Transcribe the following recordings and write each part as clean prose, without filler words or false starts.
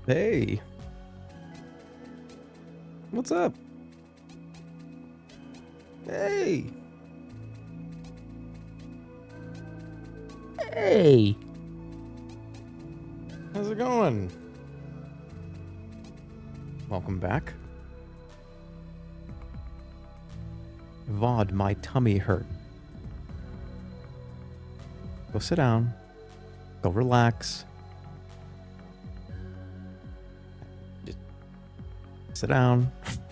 Hey. What's up? Hey. Hey. How's it going? Welcome back. VOD, my tummy hurt. Go sit down. Go relax. Just sit down.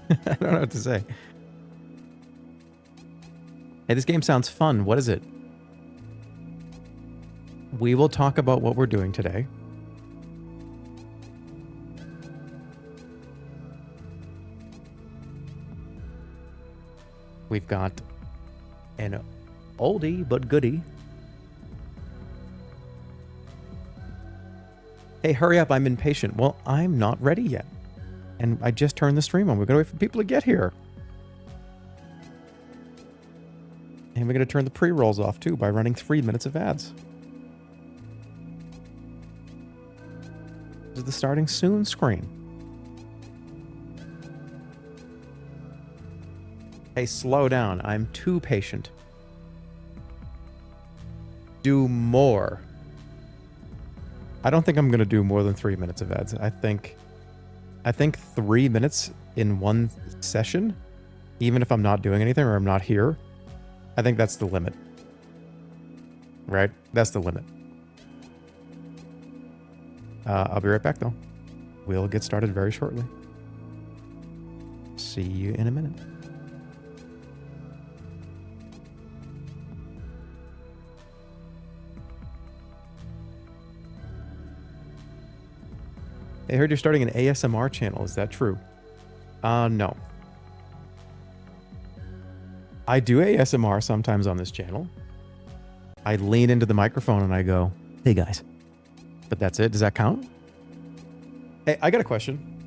I don't know what to say. Hey, this game sounds fun. What is it? We will talk about what we're doing today. We've got an oldie but goodie. Hey, hurry up, I'm impatient. Well, I'm not ready yet. And I just turned the stream on. We're going to wait for people to get here. And we're going to turn the pre-rolls off, too, by running 3 minutes of ads. This is the starting soon screen. Hey, slow down. I'm too patient. Do more. I don't think I'm going to do more than 3 minutes of ads. I think 3 minutes in one session, even if I'm not doing anything or I'm not here, I think that's the limit. Right? That's the limit. I'll be right back, though. We'll get started very shortly. See you in a minute. I heard you're starting an ASMR channel. Is that true? No. I do ASMR sometimes on this channel. I lean into the microphone and I go, hey guys. But that's it. Does that count? Hey, I got a question.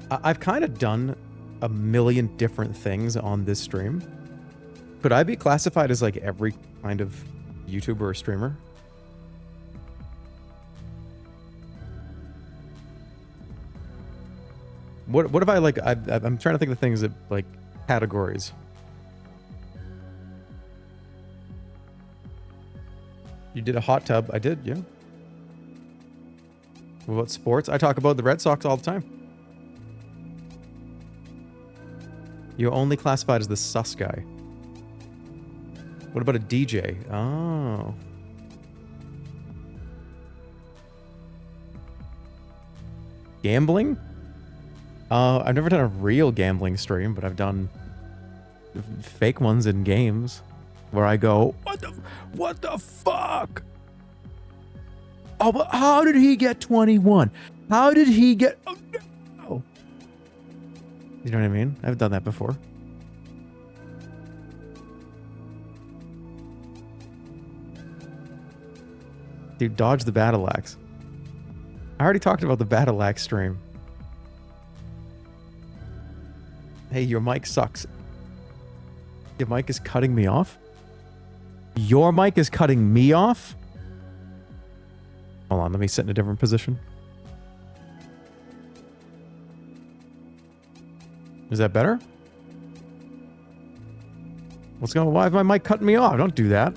I've kind of done a million different things on this stream. Could I be classified as like every kind of YouTuber or streamer? What if I like, I'm trying to think of things that like categories. You did a hot tub. I did, yeah. What about sports? I talk about the Red Sox all the time. You're only classified as the sus guy. What about a DJ? Oh. Gambling? I've never done a real gambling stream, but I've done fake ones in games where I go, what the fuck? Oh, but how did he get 21? How did he get, oh no. You know what I mean? I've done that before. Dude, dodge the battle axe. I already talked about the battle axe stream. Hey, your mic sucks. Your mic is cutting me off? Your mic is cutting me off? Hold on, let me sit in a different position. Is that better? What's going on? Why is my mic cutting me off? Don't do that.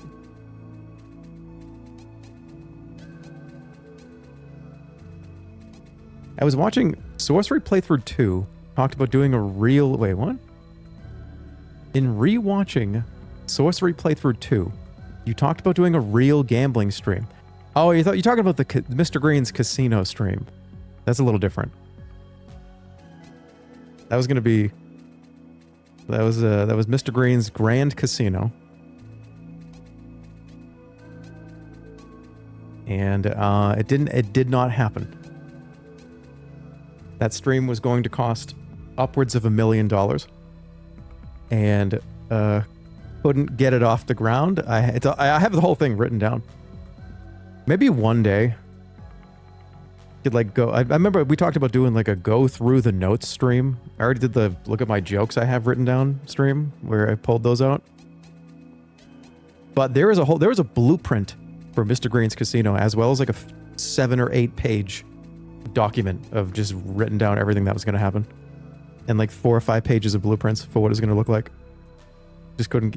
I was watching Sorcery Playthrough 2. Talked about doing a real... Wait, what? In rewatching Sorcery Playthrough 2, you talked about doing a real gambling stream. Oh, you're talking about the Mr. Green's casino stream. That's a little different. That was going to be... That was Mr. Green's Grand Casino. And it did not happen. That stream was going to cost upwards of $1 million, and couldn't get it off the ground. I have the whole thing written down. Maybe one day could like go. I remember we talked about doing like a go through the notes stream. I already did the look at my jokes I have written down stream where I pulled those out. But there was a blueprint for Mr. Green's Casino, as well as like a 7 or 8 page document of just written down everything that was going to happen. And like 4 or 5 pages of blueprints for what it's going to look like. Just couldn't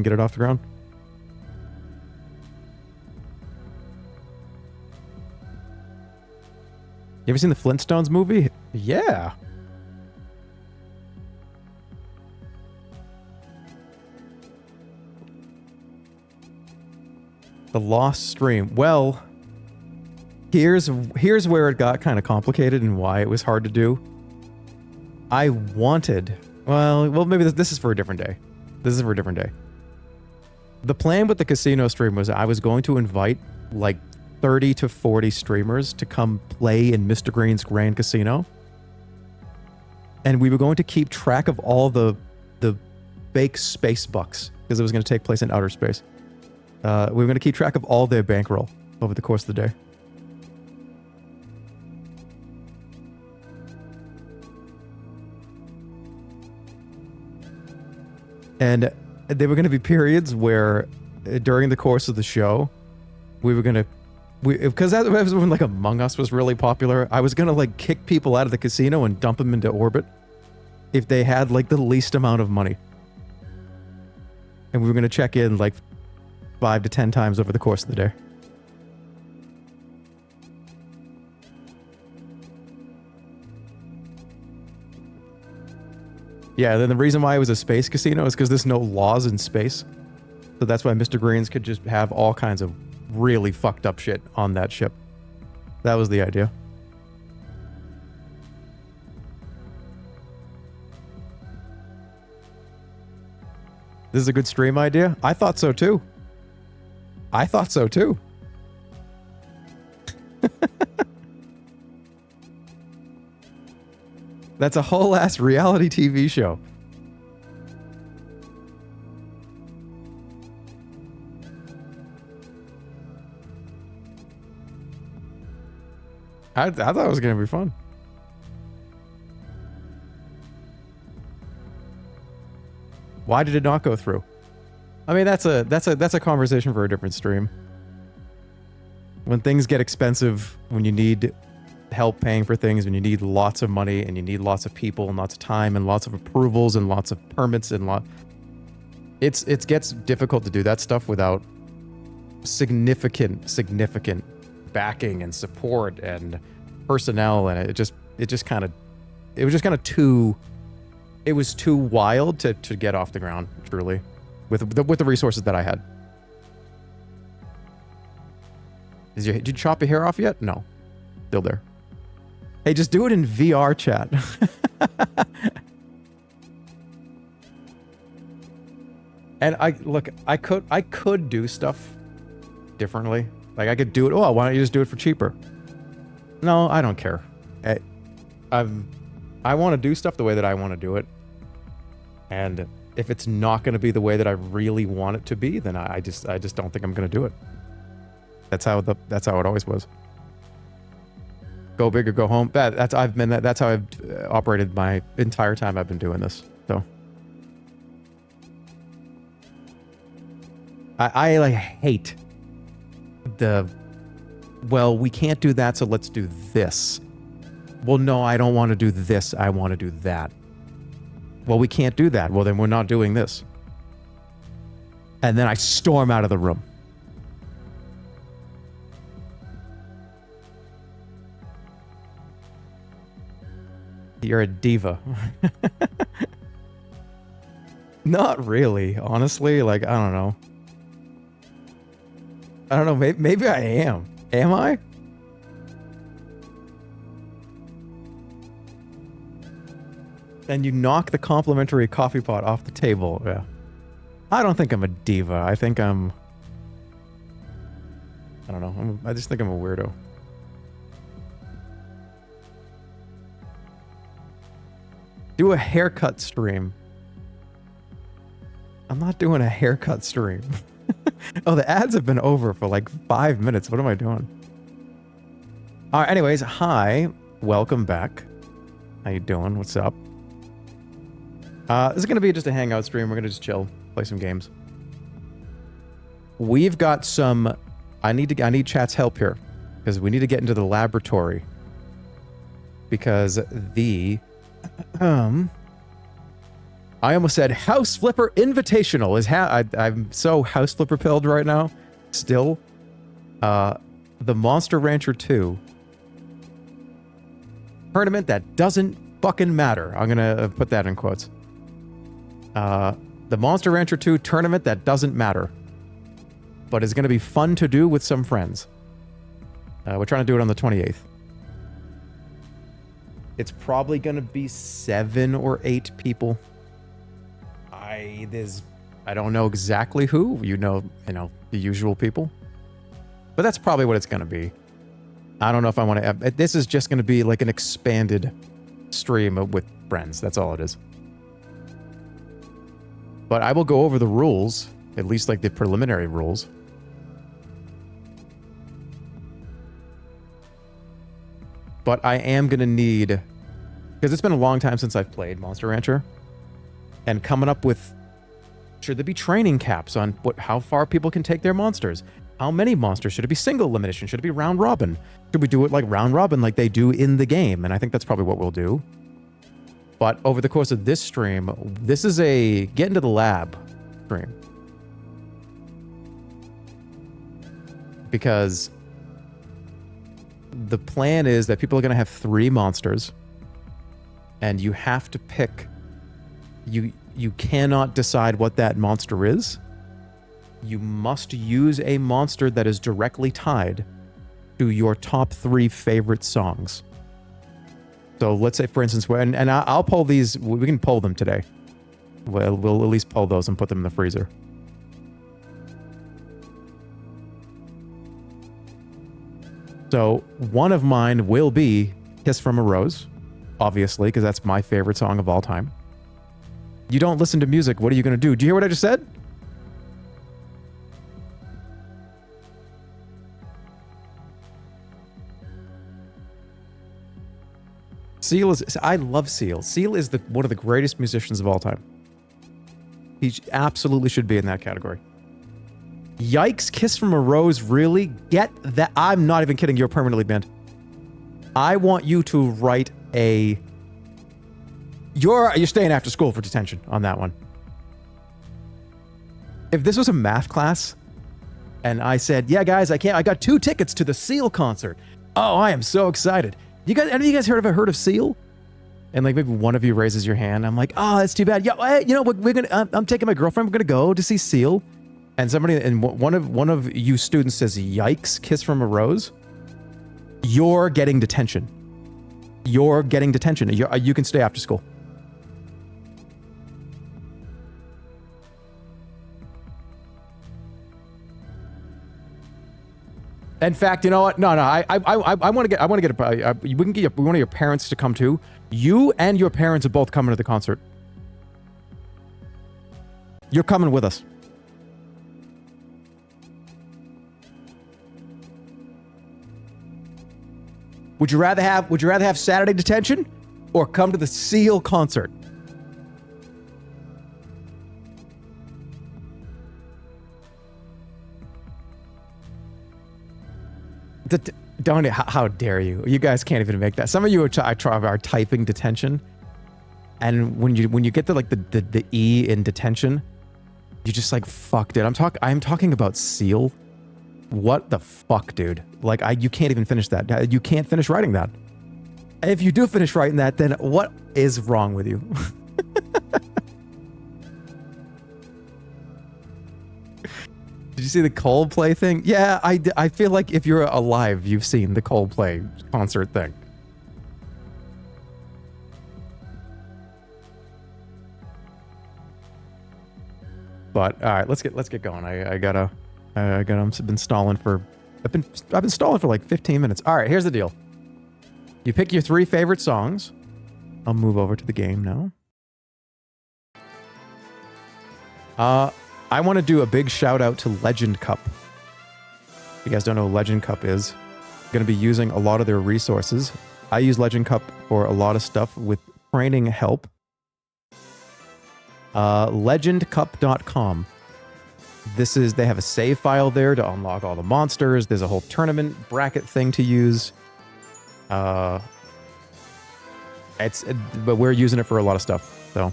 get it off the ground. You ever seen the Flintstones movie? Yeah. The lost stream. Well, here's where it got kind of complicated and why it was hard to do. I wanted... Well, maybe this is for a different day. This is for a different day. The plan with the casino stream was I was going to invite like 30 to 40 streamers to come play in Mr. Green's Grand Casino. And we were going to keep track of all the fake space bucks because it was going to take place in outer space. We were going to keep track of all their bankroll over the course of the day. And there were going to be periods where during the course of the show, we were going to... Because that was when like Among Us was really popular, I was going to like kick people out of the casino and dump them into orbit if they had like the least amount of money. And we were going to check in like 5 to 10 times over the course of the day. Yeah, then the reason why it was a space casino is because there's no laws in space. So that's why Mr. Greens could just have all kinds of really fucked up shit on that ship. That was the idea. This is a good stream idea? I thought so too. I thought so too. That's a whole ass reality TV show. I thought it was gonna be fun. Why did it not go through? I mean, that's a conversation for a different stream. When things get expensive, when you need help paying for things, when you need lots of money and you need lots of people and lots of time and lots of approvals and lots of permits and it gets difficult to do that stuff without significant backing and support and personnel, and it was too wild to get off the ground, truly, with the resources that I had. Did you chop your hair off yet? No. Still there. Hey, just do it in VR chat. And I could do stuff differently. Like I could do it. Oh, why don't you just do it for cheaper? No, I don't care. I want to do stuff the way that I want to do it. And if it's not going to be the way that I really want it to be, then I just don't think I'm going to do it. That's how it always was. Go big or go home. That's how I've operated my entire time I've been doing this. So I like hate well, we can't do that, so let's do this. Well, no, I don't want to do this. I want to do that. Well, we can't do that. Well, then we're not doing this. And then I storm out of the room. You're a diva. Not really, honestly. Like, I don't know. Maybe I am. Am I? And you knock the complimentary coffee pot off the table. Yeah. I don't think I'm a diva. I think I don't know. I just think I'm a weirdo. Do a haircut stream. I'm not doing a haircut stream. Oh, the ads have been over for like 5 minutes. What am I doing? All right, anyways, hi. Welcome back. How you doing? What's up? This is going to be just a hangout stream. We're going to just chill, play some games. We've got some... I need chat's help here because we need to get into the laboratory because the I almost said House Flipper Invitational is I'm so House Flipper pilled right now. Still, the Monster Rancher 2 tournament that doesn't fucking matter. I'm gonna put that in quotes. The Monster Rancher 2 tournament that doesn't matter, but is gonna be fun to do with some friends. We're trying to do it on the 28th. It's probably gonna be 7 or 8 people. I don't know exactly who. You know, the usual people. But that's probably what it's gonna be. I don't know if I want to. This is just gonna be like an expanded stream with friends. That's all it is. But I will go over the rules, at least like the preliminary rules. But I am gonna need, because it's been a long time since I've played Monster Rancher, and coming up with, should there be training caps on how far people can take their monsters? How many monsters? Should it be single elimination? Should it be round robin? Should we do it like round robin like they do in the game? And I think that's probably what we'll do. But over the course of this stream, this is a get into the lab stream. Because the plan is that people are going to have 3 monsters, and you have to pick. You cannot decide what that monster is. You must use a monster that is directly tied to your top 3 favorite songs. So let's say, for instance, and I'll pull these. We can pull them today. We'll at least pull those and put them in the freezer. So one of mine will be Kiss from a Rose, obviously, because that's my favorite song of all time. You don't listen to music, what are you going to do? Do you hear what I just said? Seal is... I love Seal. Seal is one of the greatest musicians of all time. He absolutely should be in that category. Yikes, Kiss from a Rose, really? Get that? I'm not even kidding, you're permanently banned. I want you to write a... You're staying after school for detention on that one. If this was a math class, and I said, yeah, guys, I got 2 tickets to the Seal concert. Oh, I am so excited. Any of you guys heard of Seal? And like maybe one of you raises your hand. I'm like, oh, that's too bad. Yeah, you know, we're gonna. I'm taking my girlfriend. We're gonna go to see Seal. And one of you students says, "Yikes, Kiss from a Rose." You're getting detention. You're getting detention. You can stay after school. In fact, you know what? No. I want to get. We can get one of your parents to come too. You and your parents are both coming to the concert. You're coming with us. Would you rather have Saturday detention or come to the Seal concert? Don't, how dare you? You guys can't even make that. Some of you are typing detention, and when you get to like the E in detention, you just like, fuck, dude. I'm talking about Seal. What the fuck, dude? Like, you can't even finish that. You can't finish writing that. If you do finish writing that, then what is wrong with you? Did you see the Coldplay thing? Yeah, I feel like if you're alive, you've seen the Coldplay concert thing. But all right, let's get going. I've been stalling for like 15 minutes. All right, here's the deal. You pick your 3 favorite songs. I'll move over to the game now. I want to do a big shout out to Legend Cup. If you guys don't know what Legend Cup is, I'm going to be using a lot of their resources. I use Legend Cup for a lot of stuff with training help. Legendcup.com. They have a save file there to unlock all the monsters. There's a whole tournament bracket thing to use. But we're using it for a lot of stuff, so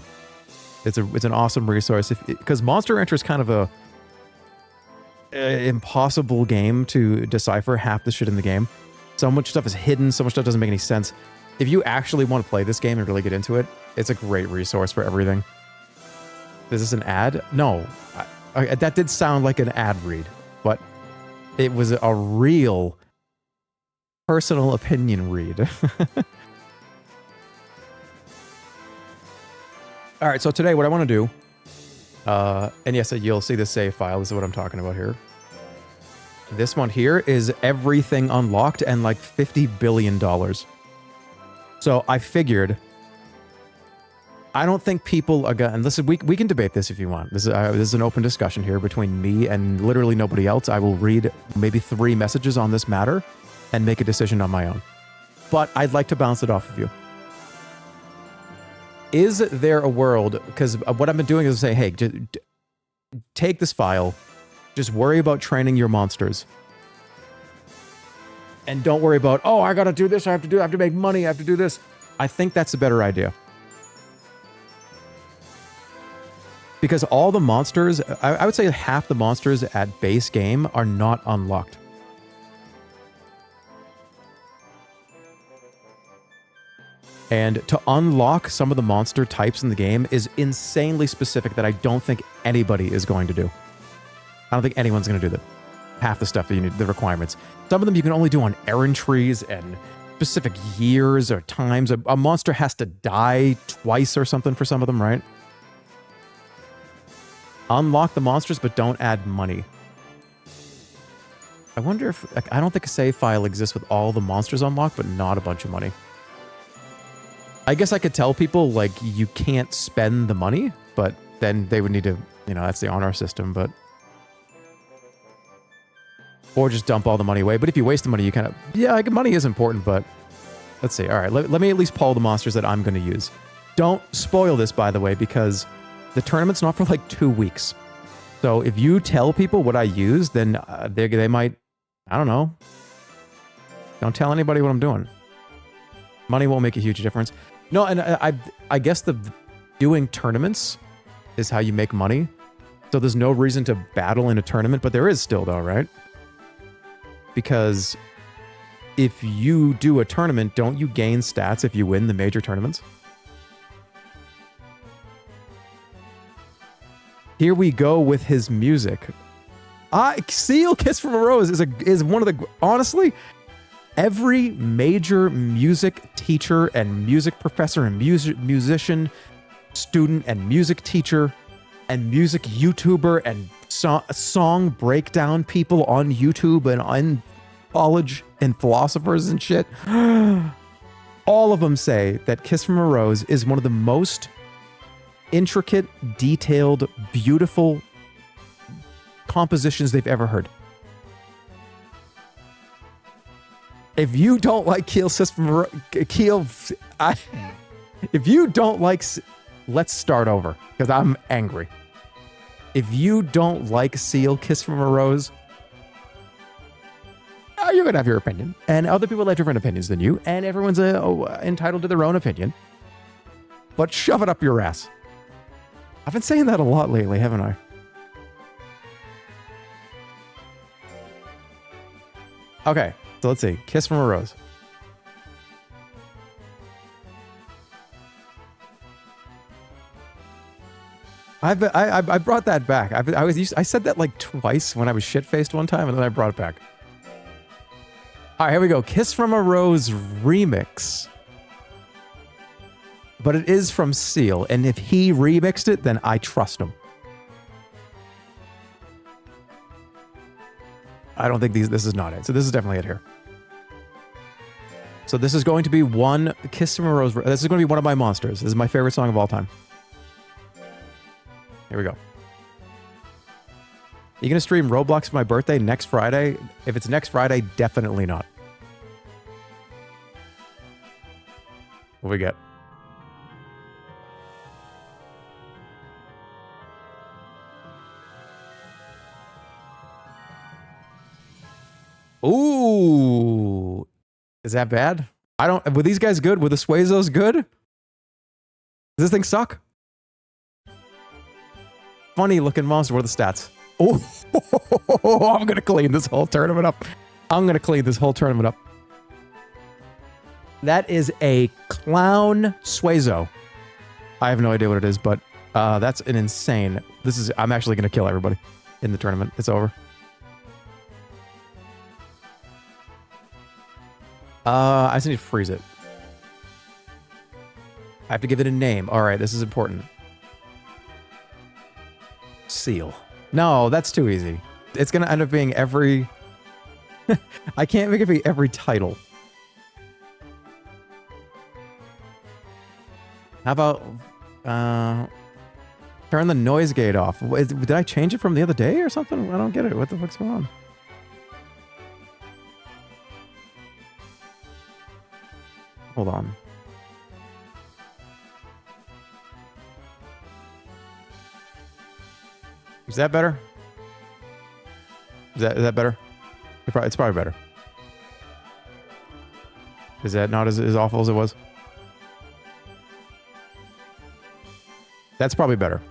it's an awesome resource. Because Monster Rancher is kind of a impossible game to decipher half the shit in the game. So much stuff is hidden. So much stuff doesn't make any sense. If you actually want to play this game and really get into it, it's a great resource for everything. Is this an ad? No, that did sound like an ad read, but it was a real personal opinion read. All right, so today what I want to do, and yes, you'll see the save file. This is what I'm talking about here. This one here is everything unlocked and like $50 billion. So I figured, I don't think people are gonna, and listen, we can debate this if you want. This is an open discussion here between me and literally nobody else. I will read maybe 3 messages on this matter and make a decision on my own. But I'd like to bounce it off of you. Is there a world, because what I've been doing is say, hey, just take this file, just worry about training your monsters. And don't worry about, oh, I gotta do this, I have to make money, I have to do this. I think that's a better idea. Because all the monsters, I would say half the monsters at base game are not unlocked. And to unlock some of the monster types in the game is insanely specific that I don't think anybody is going to do. I don't think anyone's going to do that. Half the stuff that you need, the requirements. Some of them you can only do on errantries and specific years or times. A monster has to die twice or something for some of them, right? Unlock the monsters, but don't add money. I wonder if... Like, I don't think a save file exists with all the monsters unlocked, but not a bunch of money. I guess I could tell people, like, you can't spend the money, but then they would need to... You know, that's the honor system, but... Or just dump all the money away. But if you waste the money, you kind of... Yeah, like, money is important, but... Let's see. All right, let me at least pull the monsters that I'm going to use. Don't spoil this, by the way, because... The tournament's not for like 2 weeks. So if you tell people what I use, then they might, I don't know. Don't tell anybody what I'm doing. Money won't make a huge difference. No, and I guess the doing tournaments is how you make money. So there's no reason to battle in a tournament, but there is still though, right? Because if you do a tournament, don't you gain stats if you win the major tournaments? Here we go with his music. Seal Kiss from a Rose is one of the... Honestly, every major music teacher and music professor and musician, student and music teacher and music YouTuber and song breakdown people on YouTube and on college and philosophers and shit, all of them say that Kiss from a Rose is one of the most... intricate, detailed, beautiful compositions they've ever heard. If you don't like if you don't like, let's start over because I'm angry. If you don't like Seal Kiss from a Rose, you're gonna have your opinion, and other people have different opinions than you, and everyone's entitled to their own opinion. But shove it up your ass. I've been saying that a lot lately, haven't I? Okay, so let's see. Kiss from a Rose. I brought that back. I said that like twice when I was shit-faced one time, and then I brought it back. All right, here we go. Kiss from a Rose remix. But it is from Seal, and if he remixed it, then I trust him. I don't think this is not it. So this is definitely it here. So this is going to be one Kiss from a Rose. This is going to be one of my monsters. This is my favorite song of all time. Here we go. You gonna stream Roblox for my birthday next Friday? If it's next Friday, definitely not. What we get? Ooh. Is that bad? Were these guys good? Were the Suezos good? Does this thing suck? Funny looking monster. What are the stats? Oh, I'm going to clean this whole tournament up. I'm going to clean this whole tournament up. That is a clown Suezo. I have no idea what it is, but that's an insane. I'm actually going to kill everybody in the tournament. It's over. I just need to freeze it. I have to give it a name. All right, this is important. Seal. No, that's too easy. It's going to end up being every... I can't make it be every title. How about... turn the noise gate off. Did I change it from the other day or something? I don't get it. What the fuck's going on? Hold on. Is that better? Is that better? It's probably better. Is that not as awful as it was? That's probably better.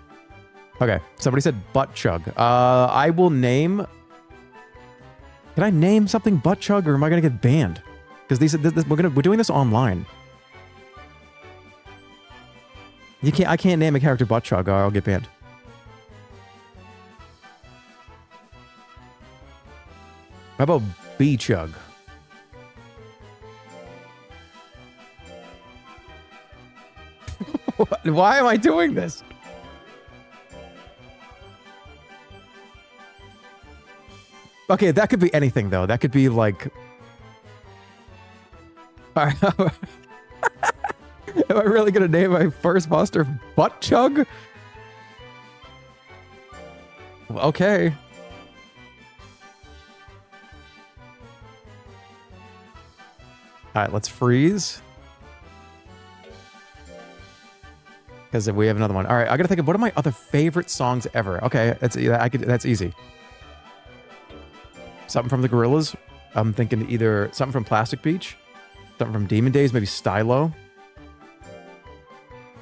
Okay, somebody said butt chug. I will name... Can I name something butt chug, or am I gonna get banned? Because we're doing this online. I can't name a character butt chug, or I'll get banned. How about bee chug? Why am I doing this? Okay, that could be anything, though. That could be, like... Am I really gonna name my first monster Butt Chug? Okay. Alright, let's freeze. Because we have another one. Alright, I gotta think of what are my other favorite songs ever. Okay, that's easy. Something from the Gorillaz. I'm thinking either something from Plastic Beach, something from Demon Days, maybe Stylo.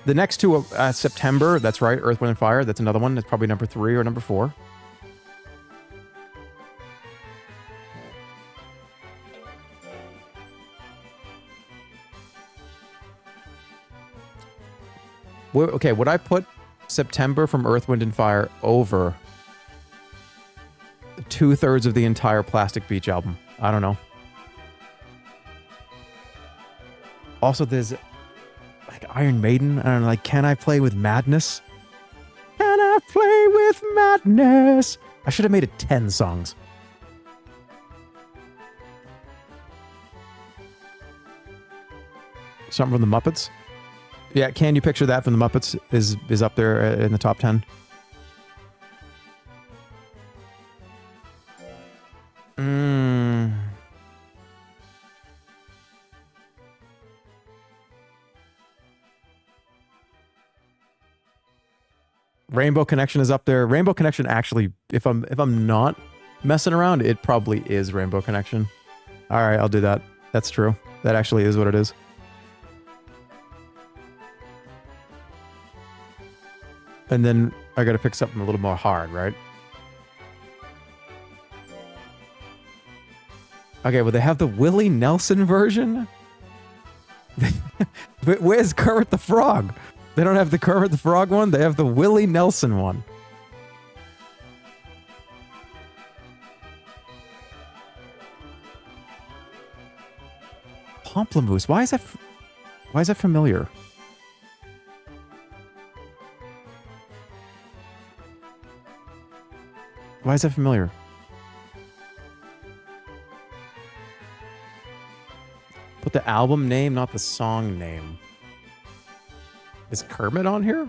The next two, September, that's right, Earth, Wind, and Fire. That's another one. That's probably number 3 or number 4. Okay, would I put September from Earth, Wind, and Fire over 2/3 of the entire Plastic Beach album? I don't know. Also, there's like Iron Maiden. I don't know, like, Can I Play with Madness? Can I play with madness? I should have made it 10 songs. Something from the Muppets. Yeah, Can You Picture That from the Muppets is up there in the top 10. Rainbow Connection is up there. Rainbow Connection actually, if I'm not messing around, it probably is Rainbow Connection. All right, I'll do that. That's true. That actually is what it is. And then I gotta pick something a little more hard, right? Okay, well, they have the Willie Nelson version? But where's Kermit the Frog? They don't have the Kermit the Frog one, they have the Willie Nelson one. Pomplamoose, why is that familiar? Why is that familiar? Put the album name, not the song name. Is Kermit on here?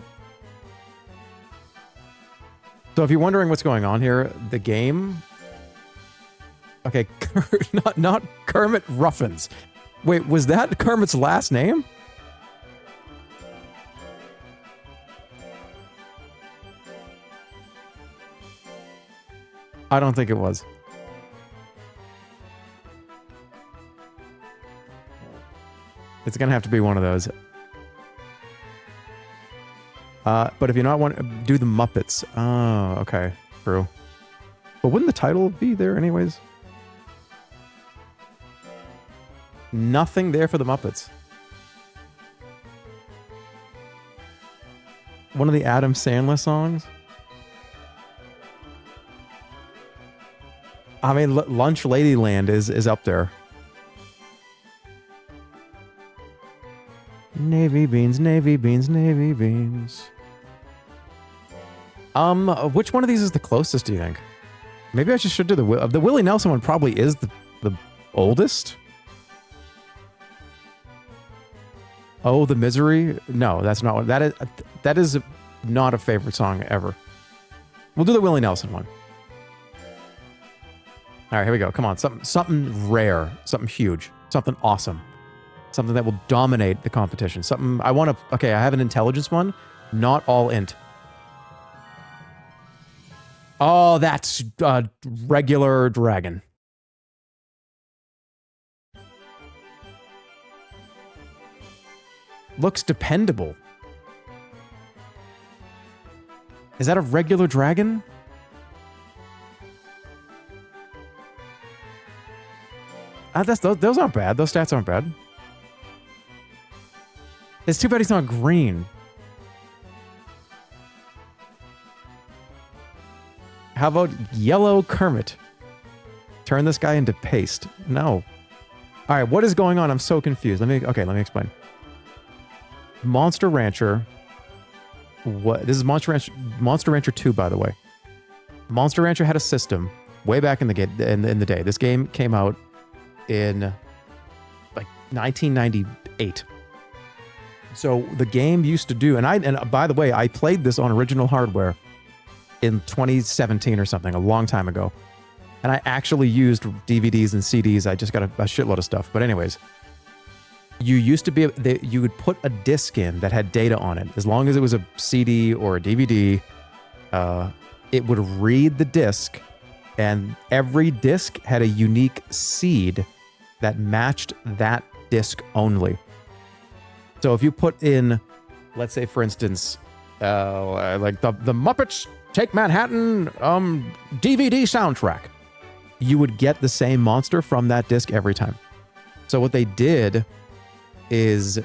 So if you're wondering what's going on here, the game... Okay, not Kermit Ruffins. Wait, was that Kermit's last name? I don't think it was. It's gonna have to be one of those. But if you not want to do the Muppets, oh, okay, true. But wouldn't the title be there anyways? Nothing there for the Muppets. One of the Adam Sandler songs. I mean, Lunch Ladyland is up there. Navy beans, navy beans, navy beans. Which one of these is the closest, do you think? Maybe I just should do the Willie Nelson one. Probably is the oldest. Oh, The Misery? No, that's not one. That is not a favorite song ever. We'll do the Willie Nelson one. All right, here we go. Come on, something rare, something huge, something awesome, something that will dominate the competition. Something I want to. Okay, I have an intelligence one, not all int. Oh, that's regular dragon. Looks dependable. Is that a regular dragon? Those aren't bad. Those stats aren't bad. It's too bad he's not green. How about yellow Kermit? Turn this guy into paste. No. All right, what is going on? I'm so confused. Let me explain. Monster Rancher. What? This is Monster Rancher 2, by the way. Monster Rancher had a system way back in the day. This game came out in like 1998. So the game used to do, and by the way, I played this on original hardware in 2017 or something, a long time ago. And I actually used DVDs and CDs. I just got a shitload of stuff. But anyways, you used to be, you would put a disc in that had data on it. As long as it was a CD or a DVD, it would read the disc, and every disc had a unique seed that matched that disc only. So if you put in, let's say for instance, like the Muppets Take Manhattan DVD soundtrack, you would get the same monster from that disc every time. So what they did is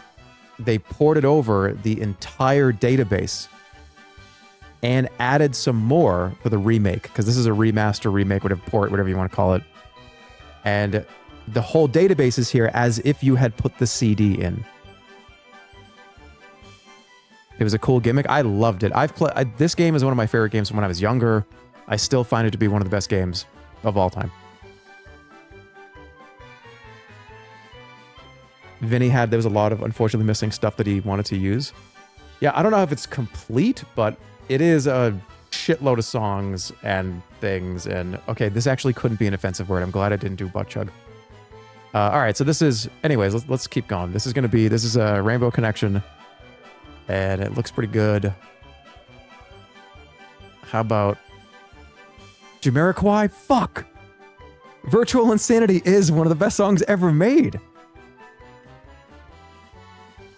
they ported over the entire database and added some more for the remake, because this is a remaster, remake, whatever, port, whatever you want to call it. And the whole database is here as if you had put the CD in. It was a cool gimmick. I loved it. This game is one of my favorite games from when I was younger. I still find it to be one of the best games of all time. Vinny there was a lot of unfortunately missing stuff that he wanted to use. Yeah, I don't know if it's complete, but it is a shitload of songs and things. And okay, this actually couldn't be an offensive word. I'm glad I didn't do butt chug. All right, so this is, anyways, let's keep going. This is a Rainbow Connection, and it looks pretty good. How about Jamiroquai? Fuck! Virtual Insanity is one of the best songs ever made.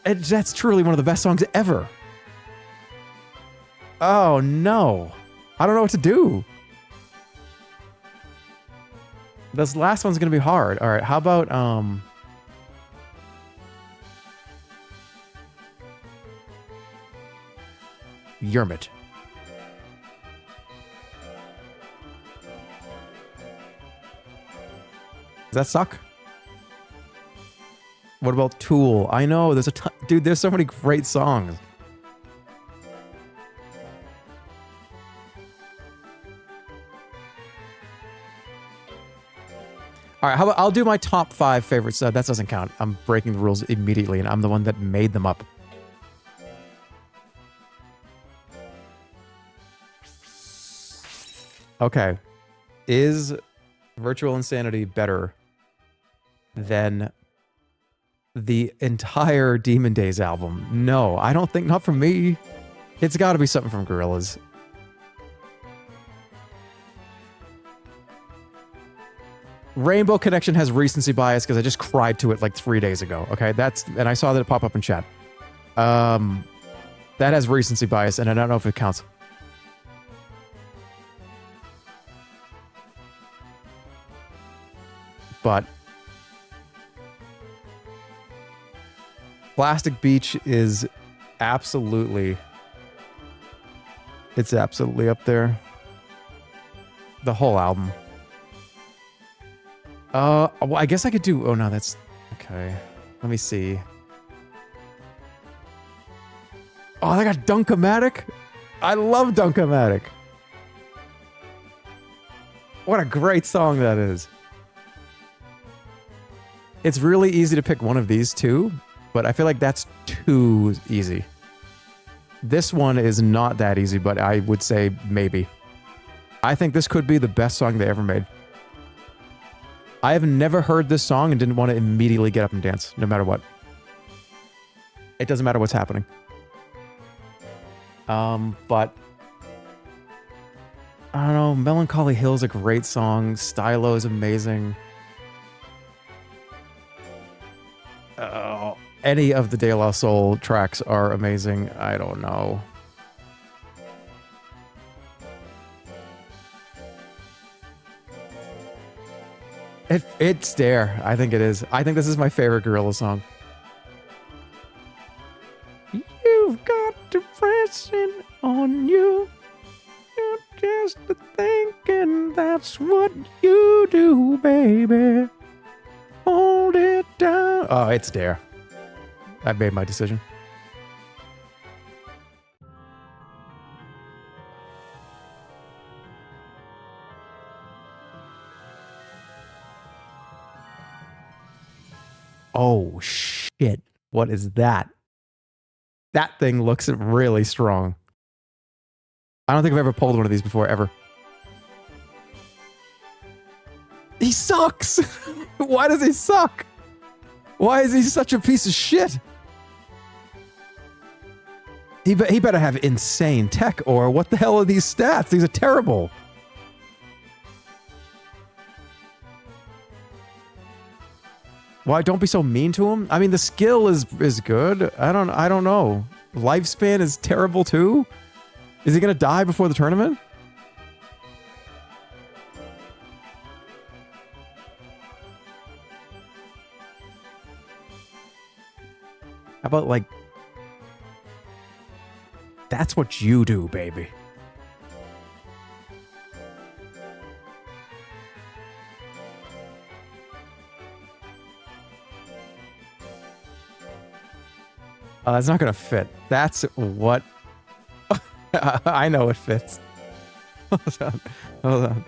That's truly one of the best songs ever. Oh no. I don't know what to do. This last one's gonna be hard. All right, how about Yermit. Does that suck? What about Tool? I know, there's a ton, dude, there's so many great songs. All right, how about I'll do my top 5 favorites. That doesn't count. I'm breaking the rules immediately, and I'm the one that made them up. Okay. Is Virtual Insanity better than the entire Demon Days album? No, I don't think, not for me. It's got to be something from Gorillaz. Rainbow Connection has recency bias because I just cried to it like 3 days ago. Okay, and I saw that it pop up in chat. That has recency bias, and I don't know if it counts. But Plastic Beach is absolutely... It's absolutely up there. The whole album. Well, I guess I could do... Oh, no, that's... Okay. Let me see. Oh, they got Dunk-O-Matic? I love Dunk-O-Matic. What a great song that is. It's really easy to pick one of these two, but I feel like that's too easy. This one is not that easy, but I would say maybe. I think this could be the best song they ever made. I have never heard this song and didn't want to immediately get up and dance, no matter what. It doesn't matter what's happening. But... I don't know, Melancholy Hill is a great song. Stylo is amazing. Any of the De La Soul tracks are amazing. I don't know. It's there. I think it is. I think this is my favorite Gorilla song. You've got depression on you. You're just thinking that's what you do, baby. Hold it down. Oh, it's there. I've made my decision. Oh, shit. What is that? That thing looks really strong. I don't think I've ever pulled one of these before, ever. He sucks! Why does he suck? Why is he such a piece of shit? He better have insane tech, or what the hell are these stats? These are terrible. Why? Don't be so mean to him. I mean, the skill is good. I don't know. Lifespan is terrible too. Is he gonna die before the tournament? How about like... That's what you do, baby. It's not gonna fit. That's what... I know it fits. Hold on. Hold on.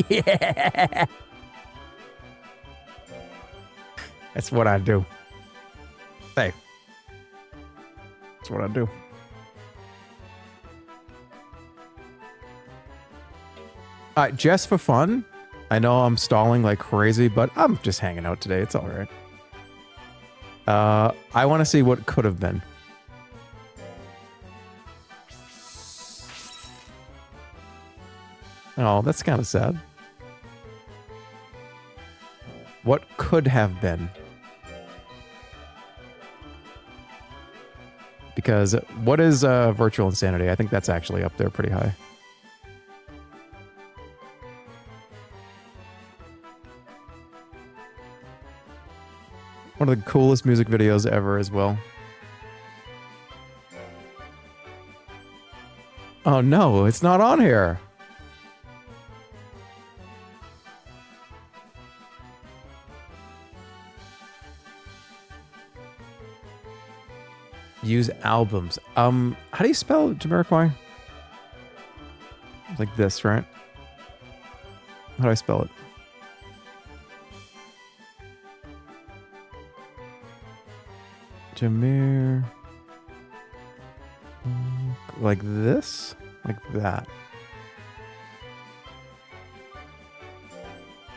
Yeah! That's what I do. Hey. That's what I do. Alright, just for fun. I know I'm stalling like crazy, but I'm just hanging out today. It's alright. I want to see what could have been. Oh, that's kind of sad. What could have been? Because what is Virtual Insanity? I think that's actually up there pretty high. One of the coolest music videos ever as well. Oh no, it's not on here. Use albums. How do you spell Jamiroquai? Like this, right? How do I spell it? Jamir. Like this? Like that.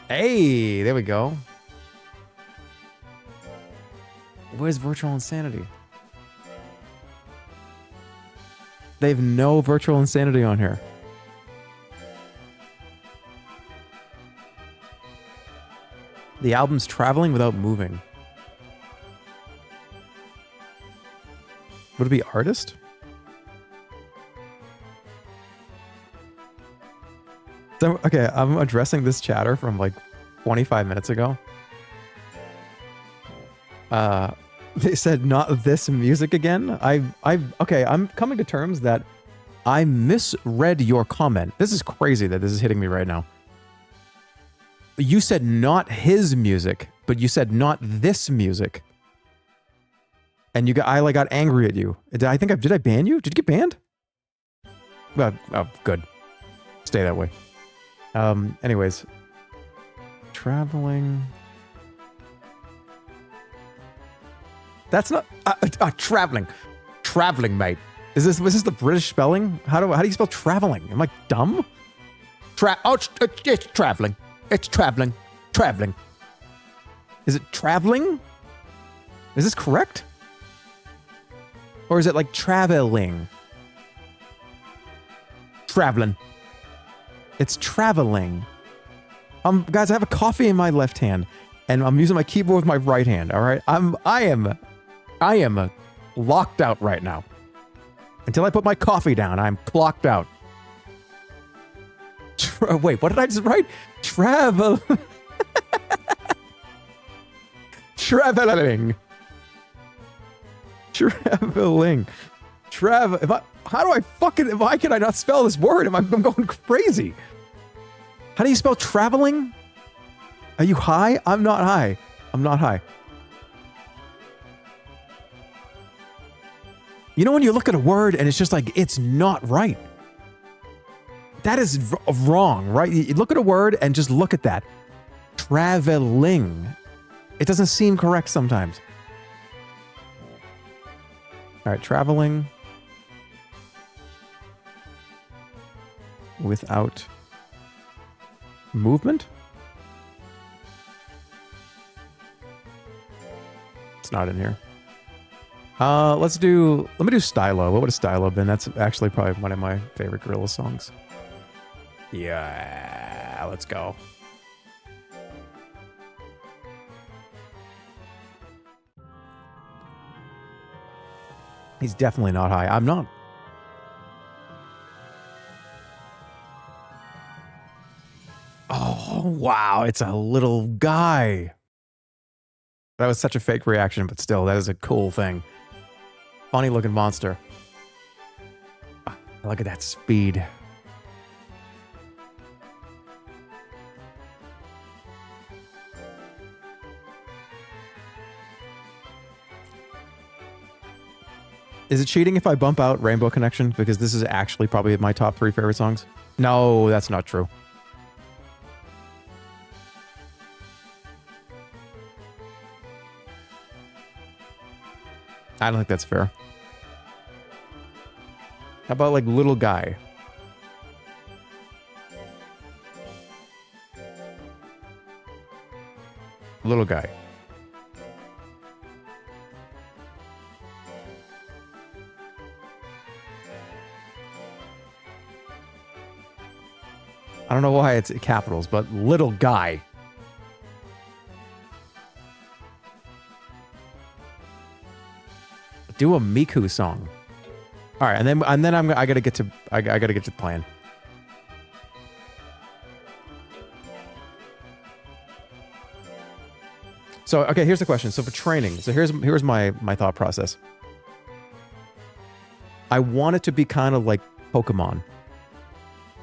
Hey, there we go. Where's Virtual Insanity? They have no Virtual Insanity on here. The album's Traveling Without Moving. Would it be artist? So, okay, I'm addressing this chatter from like 25 minutes ago. They said not this music again. Okay, I'm coming to terms that I misread your comment. This is crazy that this is hitting me right now. You said not his music, but you said not this music. And I got angry at you. Did I ban you? Did you get banned? Well, oh, good. Stay that way. Anyways. Traveling. That's not traveling. Traveling, mate. Was this the British spelling? How do you spell traveling? Am I dumb? It's traveling. It's traveling. Traveling. Is it traveling? Is this correct? Or is it like traveling? Traveling. It's traveling. Guys, I have a coffee in my left hand, and I'm using my keyboard with my right hand. All right, I am locked out right now. Until I put my coffee down, I'm clocked out. Wait, what did I just write? Travel. Traveling. Traveling. Why can I not spell this word? I'm going crazy. How do you spell traveling? Are you high? I'm not high. I'm not high. You know when you look at a word and it's just like, it's not right. That is wrong, right? You look at a word and just look at that. Traveling. It doesn't seem correct sometimes. All right, traveling. Without movement? It's not in here. Let me do Stylo. What would a Stylo been? That's actually probably one of my favorite Gorillaz songs. Yeah, let's go. He's definitely not high. I'm not. Oh, wow. It's a little guy. That was such a fake reaction, but still, that is a cool thing. Funny looking monster. Look at that speed. Is it cheating if I bump out Rainbow Connection? Because this is actually probably my top 3 favorite songs. No, that's not true. I don't think that's fair. How about like Little Guy? Little Guy. I don't know why it's capitals, but Little Guy. Do a Miku song. All right, and then I gotta get to the plan. So okay, here's the question. So for training, so here's my thought process. I want it to be kind of like Pokemon,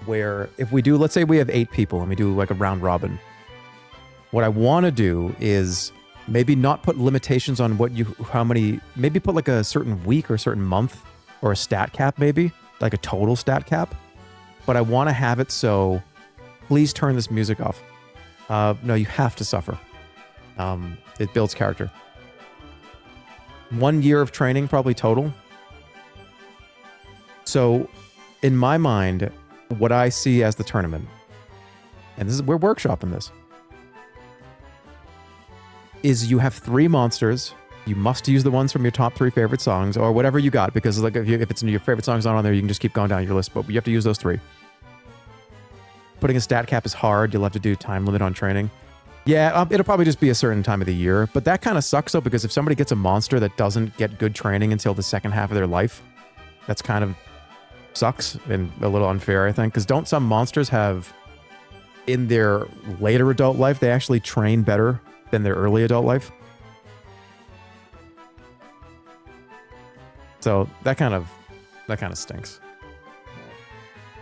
where if we do, let's say we have 8 people and we do like a round robin. What I want to do is maybe not put limitations on how many, maybe put like a certain week or a certain month or a stat cap, maybe like a total stat cap. But I want to have it so, please turn this music off. No, you have to suffer. It builds character. 1 year of training, probably total. So in my mind, what I see as the tournament, and we're workshopping this, is you have 3 monsters. You must use the ones from your top 3 favorite songs or whatever you got, because like if it's your favorite song's not on there, you can just keep going down your list, but you have to use those 3. Putting a stat cap is hard. You'll have to do time limit on training. Yeah, it'll probably just be a certain time of the year. But that kind of sucks, though, because if somebody gets a monster that doesn't get good training until the second half of their life, that's kind of sucks and a little unfair, I think. Because don't some monsters have, in their later adult life, they actually train better than their early adult life? So that kind of stinks.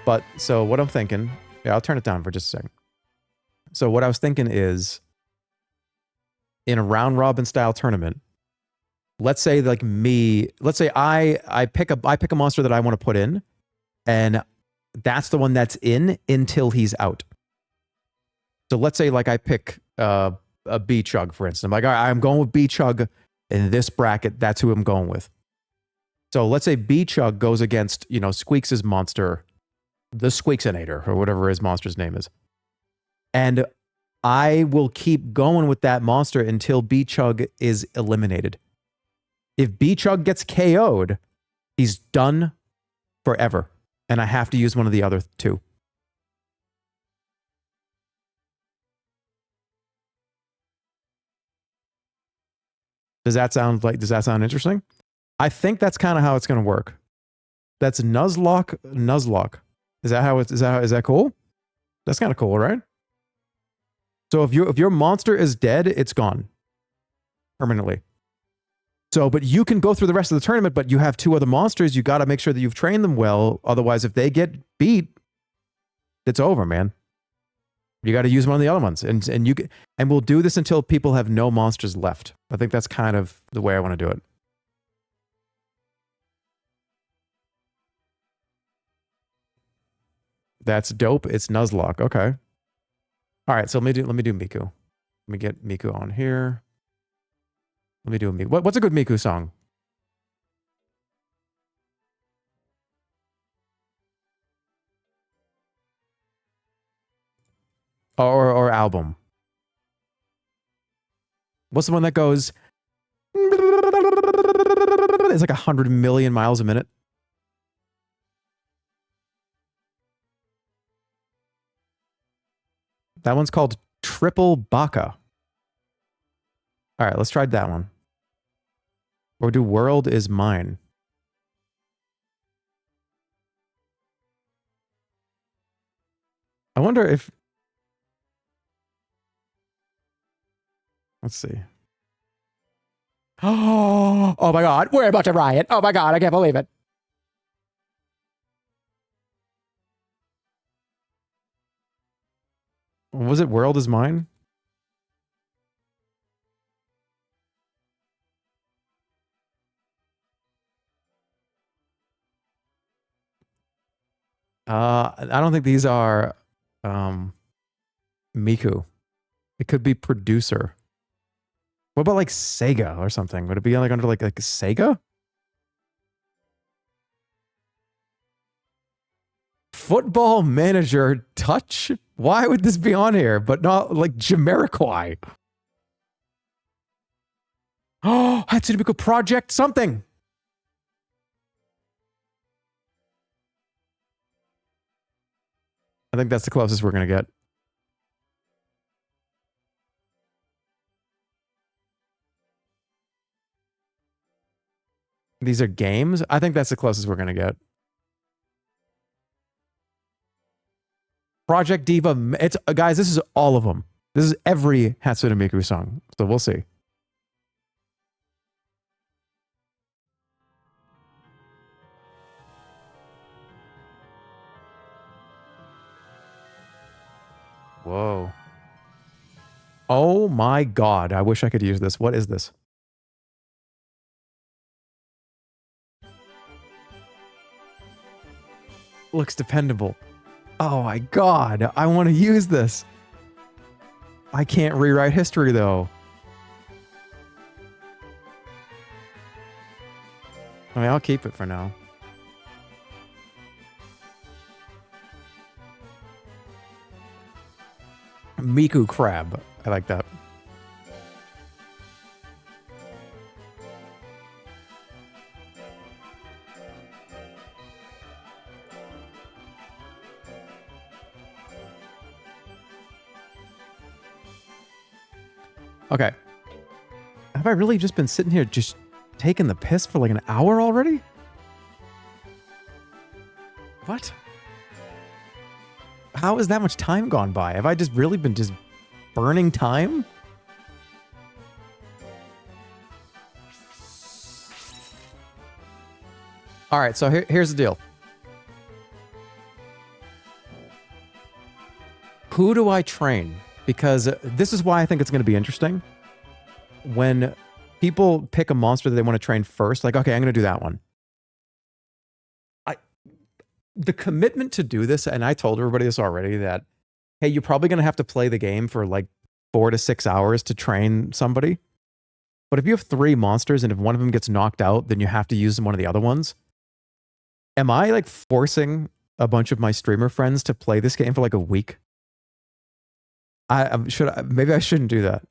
But so what I'm thinking, yeah, I'll turn it down for just a second. So what I was thinking is, in a round robin style tournament, let's say like me, let's say I pick a monster that I want to put in, and that's the one that's in until he's out. So let's say like I pick a B-Chug, for instance. I'm like, all right, I'm going with B-Chug in this bracket. That's who I'm going with. So let's say B-Chug goes against, you know, Squeaks' monster, the Squeaksinator, or whatever his monster's name is. And I will keep going with that monster until B-Chug is eliminated. If B-Chug gets KO'd, he's done forever. And I have to use one of the other two. Does that sound interesting? I think that's kind of how it's going to work. That's Nuzlocke. Is that cool? That's kind of cool, right? So if your monster is dead, it's gone permanently. So, but you can go through the rest of the tournament, but you have two other monsters. You got to make sure that you've trained them well. Otherwise, if they get beat, it's over, man. You got to use one of the other ones, and we'll do this until people have no monsters left. I think that's kind of the way I want to do it. That's dope. It's Nuzlocke. Okay. All right. So let me do Miku. Let me get Miku on here. Let me do a Miku. What's a good Miku song? Or album. What's the one that goes? It's like 100 million miles a minute. That one's called Triple Baka. All right, let's try that one. Or do World is Mine. I wonder if... Let's see. Oh my God, we're about to riot. Oh my God, I can't believe it. Was it World is Mine? I don't think these are Miku. It could be producer. What about like Sega or something? Would it be like under like Sega? Football Manager Touch? Why would this be on here? But not like Jamiroquai. Oh, Hatsune Miku Project something. I think that's the closest we're going to get. These are games? I think that's the closest we're going to get. Project Diva. It's guys, this is all of them. This is every Hatsune Miku song. So we'll see. Whoa. Oh my God. I wish I could use this. What is this? Looks dependable. Oh my God. I want to use this. I can't rewrite history though. I mean, I'll keep it for now. Miku Crab. I like that. Okay. Have I really just been sitting here just taking the piss for like an hour already? What? How has that much time gone by? Have I just really been just burning time? All right, so here's the deal. Who do I train? Because this is why I think it's going to be interesting. When people pick a monster that they want to train first, like, okay, I'm going to do that one. The commitment to do this, and I told everybody this already, that, hey, you're probably going to have to play the game for like 4 to 6 hours to train somebody. But if you have 3 monsters and if one of them gets knocked out, then you have to use one of the other ones. Am I like forcing a bunch of my streamer friends to play this game for like a week? Maybe I shouldn't do that.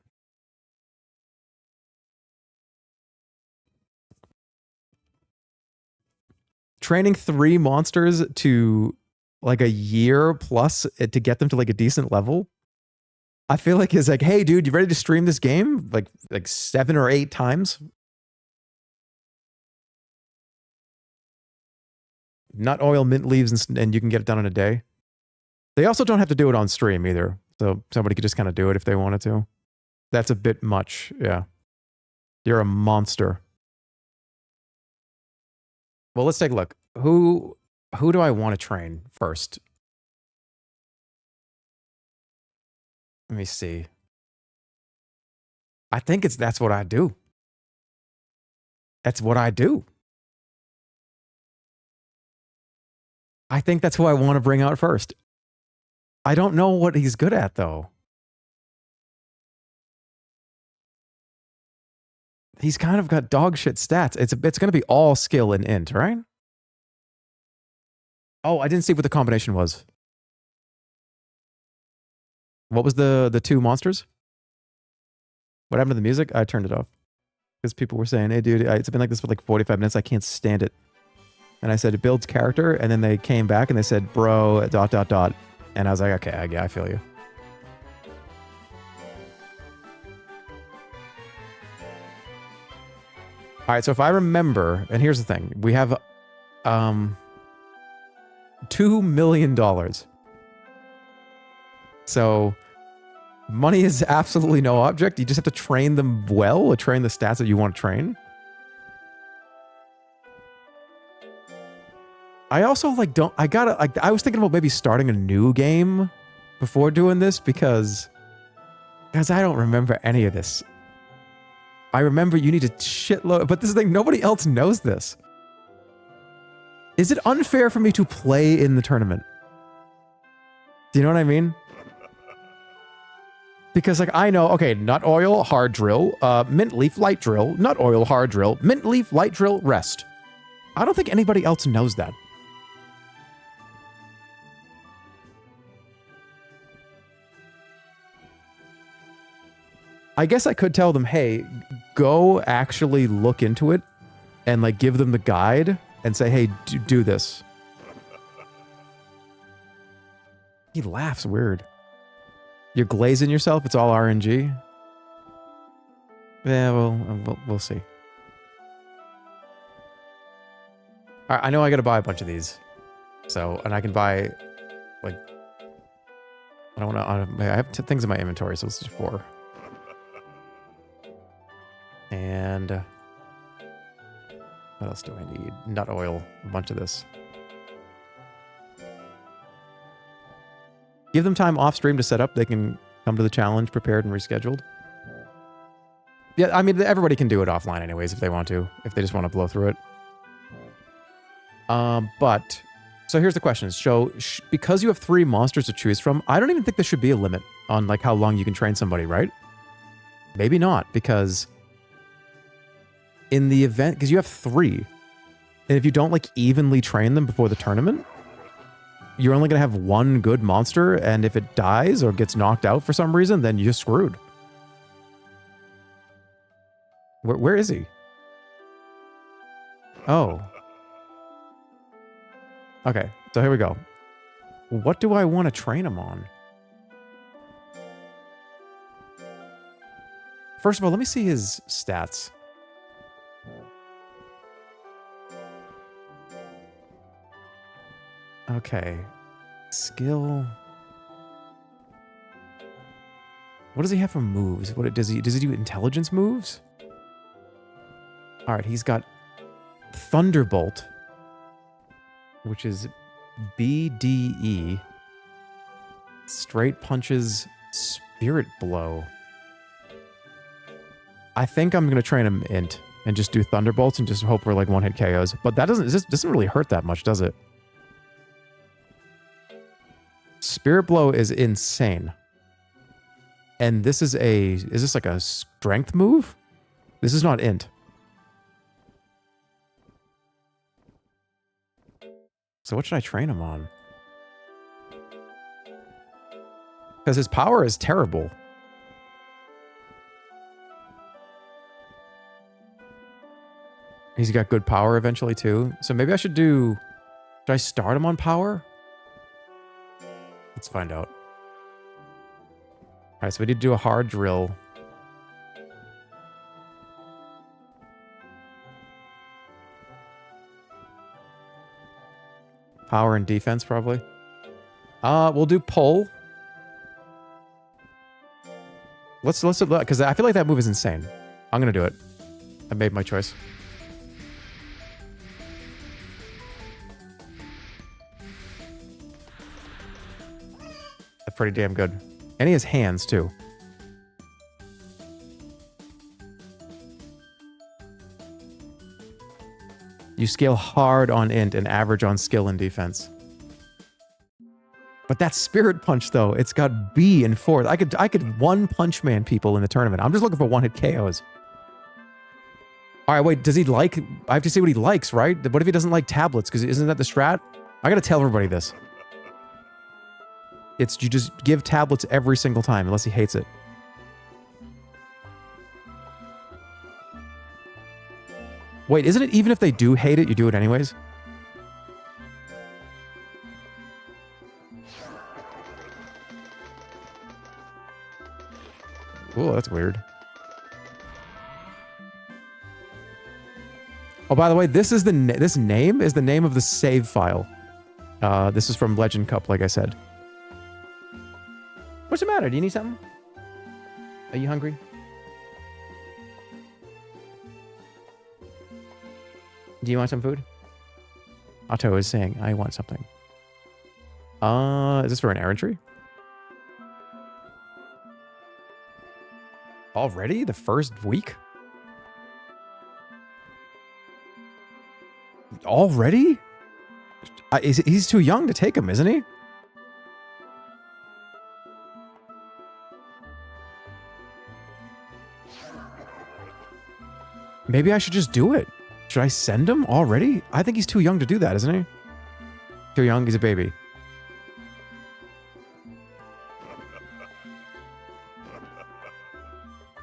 Training 3 monsters to like a year plus to get them to like a decent level, I feel like is like, hey, dude, you ready to stream this game like 7 or 8 times? Nut oil, mint leaves, and you can get it done in a day. They also don't have to do it on stream either, so somebody could just kind of do it if they wanted to. That's a bit much, yeah. You're a monster. Well, let's take a look. Who do I want to train first? Let me see. I think that's what I do. That's what I do. I think that's who I want to bring out first. I don't know what he's good at, though. He's kind of got dog shit stats. It's going to be all skill and int, right? Oh, I didn't see what the combination was. What was the 2 monsters? What happened to the music? I turned it off. Because people were saying, hey, dude, it's been like this for like 45 minutes. I can't stand it. And I said, it builds character. And then they came back and they said, bro, ... And I was like, okay, yeah, I feel you. All right, so if I remember, and here's the thing. We have $2 million. So money is absolutely no object. You just have to train them well, or train the stats that you want to train. I also like I was thinking about maybe starting a new game before doing this because I don't remember any of this. I remember you need a shitload, but this is the thing, nobody else knows this. Is it unfair for me to play in the tournament? Do you know what I mean? Because like I know, okay, nut oil, hard drill, mint leaf, light drill, nut oil, hard drill, mint leaf, light drill, rest. I don't think anybody else knows that. I guess I could tell them, hey, go actually look into it and like give them the guide and say, hey, do this. He laughs weird. You're glazing yourself? It's all RNG? Yeah, well, we'll see. All right, I know I gotta buy a bunch of these. So, and I can buy, like, I don't want to, I have things in my inventory, so let's do 4. And what else do I need? Nut oil, a bunch of this. Give them time off stream to set up. They can come to the challenge prepared and rescheduled. Yeah, I mean, everybody can do it offline anyways if they want to, if they just want to blow through it. But, so here's the question. So, because you have 3 monsters to choose from, I don't even think there should be a limit on like how long you can train somebody, right? Maybe not, because in the event, because you have 3, and if you don't like evenly train them before the tournament, you're only going to have 1 good monster, and if it dies or gets knocked out for some reason, then you're screwed. Where is he? Oh. Okay, so here we go. What do I want to train him on? First of all, let me see his stats. Okay. Skill. What does he have for moves? What does he do intelligence moves? All right, he's got Thunderbolt, which is BDE. Straight punches, Spirit Blow. I think I'm gonna train him int and just do Thunderbolts and just hope for like one-hit KOs. But that doesn't really hurt that much, does it? Spirit Blow is insane. And this is is this like a strength move? This is not int. So what should I train him on? Because his power is terrible. He's got good power eventually too. So maybe I should do... Should I start him on power? Let's find out. Alright, so we need to do a hard drill. Power and defense, probably. We'll do pull. Let's because I feel like that move is insane. I'm gonna do it. I made my choice. That's pretty damn good. And he has hands, too. You scale hard on int and average on skill and defense. But that Spirit Punch, though, it's got B in fourth. I could one-punch man people in the tournament. I'm just looking for one-hit KOs. All right, wait, does he like... I have to see what he likes, right? What if he doesn't like tablets? Because isn't that the strat? I gotta tell everybody this. It's you just give tablets every single time, unless he hates it. Wait, isn't it even if they do hate it, you do it anyways? Oh, that's weird. Oh, by the way, this name is the name of the save file. This is from Legend Cup, like I said. What's the matter? Do you need something? Are you hungry? Do you want some food? Otto is saying, I want something. Is this for an errantry? Already? The first week? Already? He's too young to take him, isn't he? Maybe I should just do it. Should I send him already? I think he's too young to do that, isn't he? Too young? He's a baby.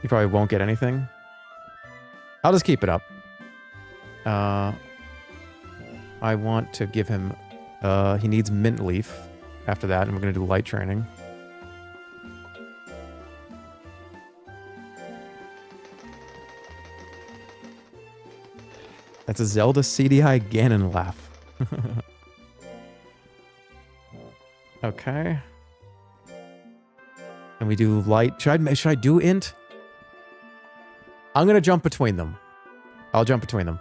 He probably won't get anything. I'll just keep it up. I want to give him... he needs mint leaf after that, and we're going to do light training. That's a Zelda CDI Ganon laugh. Okay. And we do light. Should I do int? I'm gonna jump between them. I'll jump between them.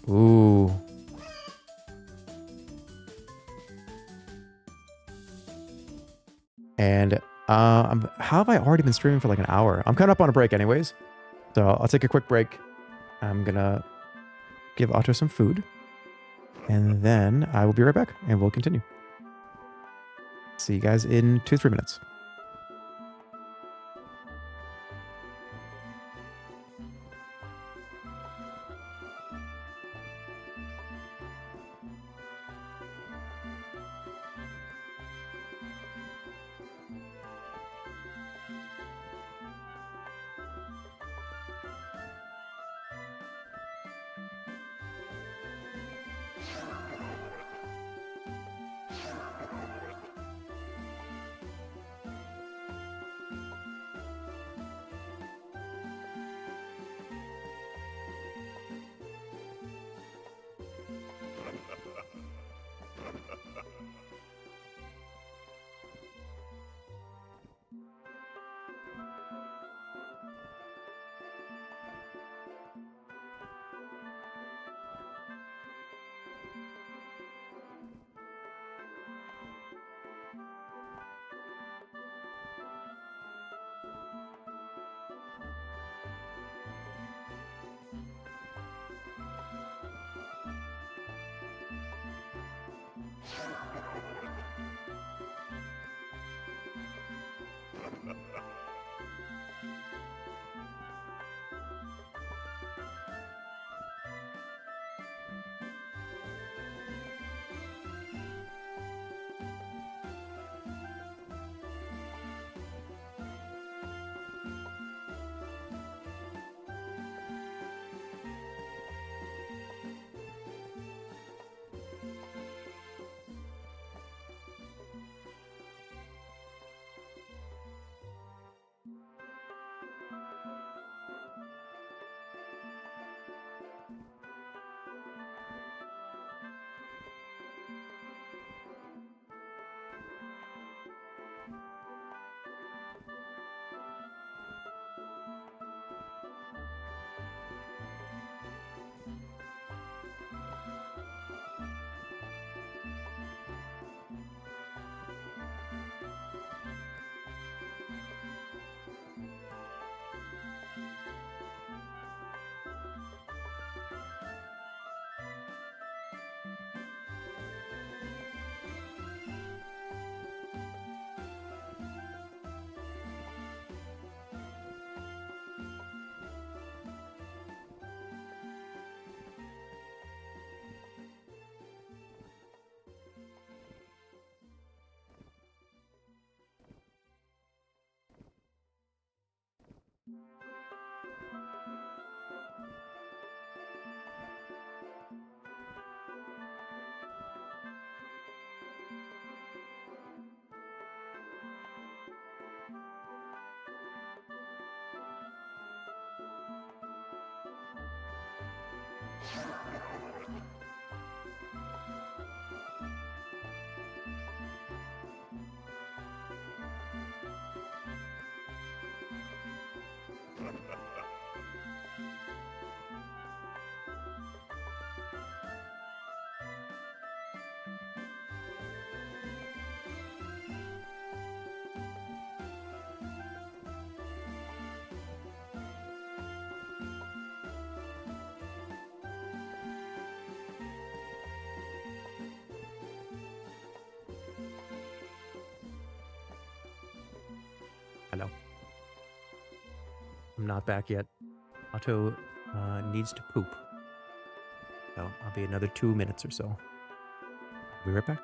Ooh. And how have I already been streaming for like an hour? I'm coming up on a break anyways. So I'll take a quick break. I'm gonna give Otto some food. And then I will be right back and we'll continue. See you guys in 2-3 minutes. Hello. I'm not back yet. Otto needs to poop. So I'll be another 2 minutes or so. I'll be right back.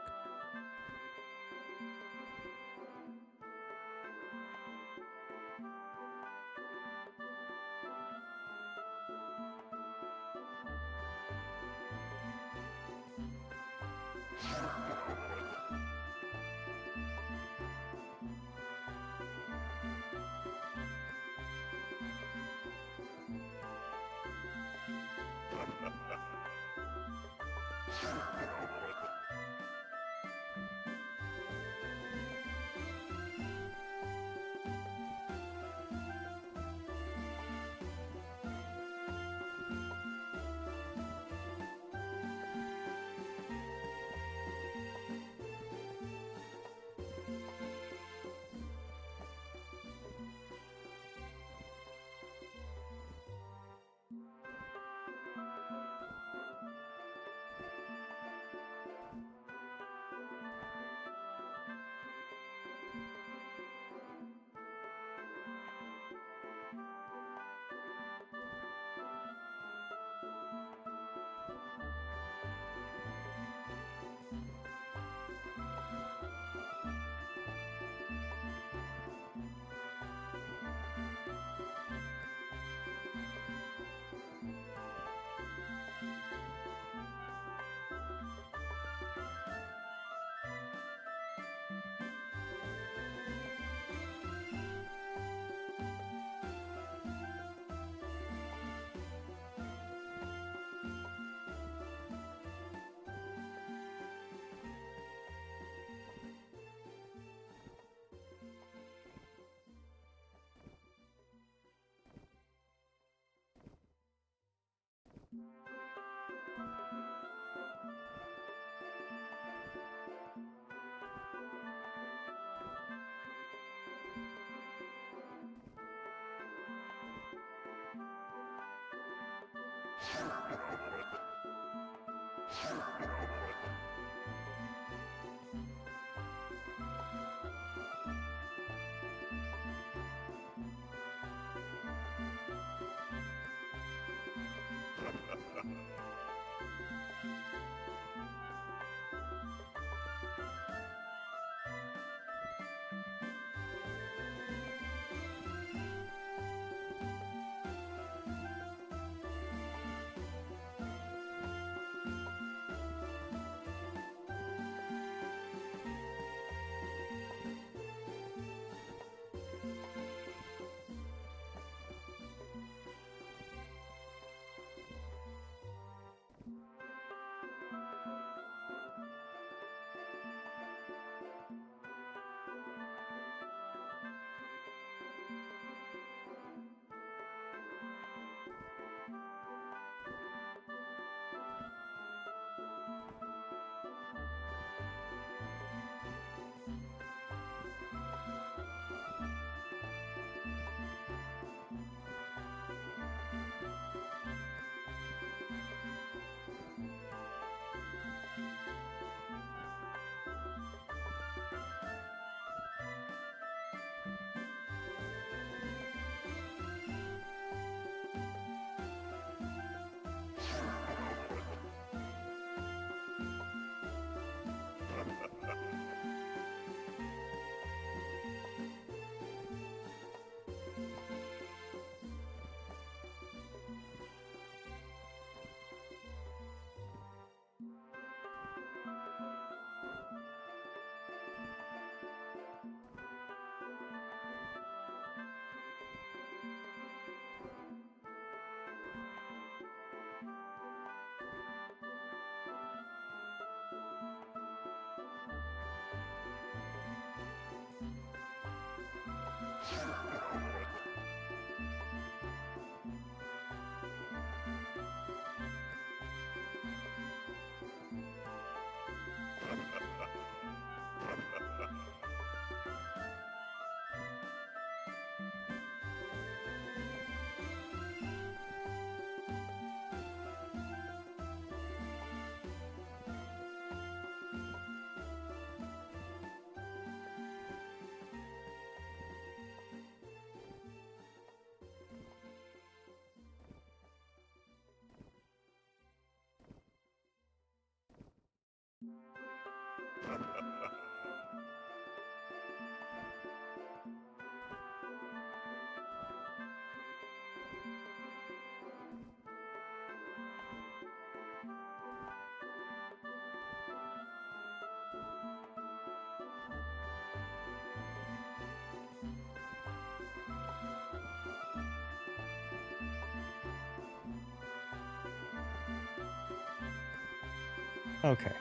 Okay.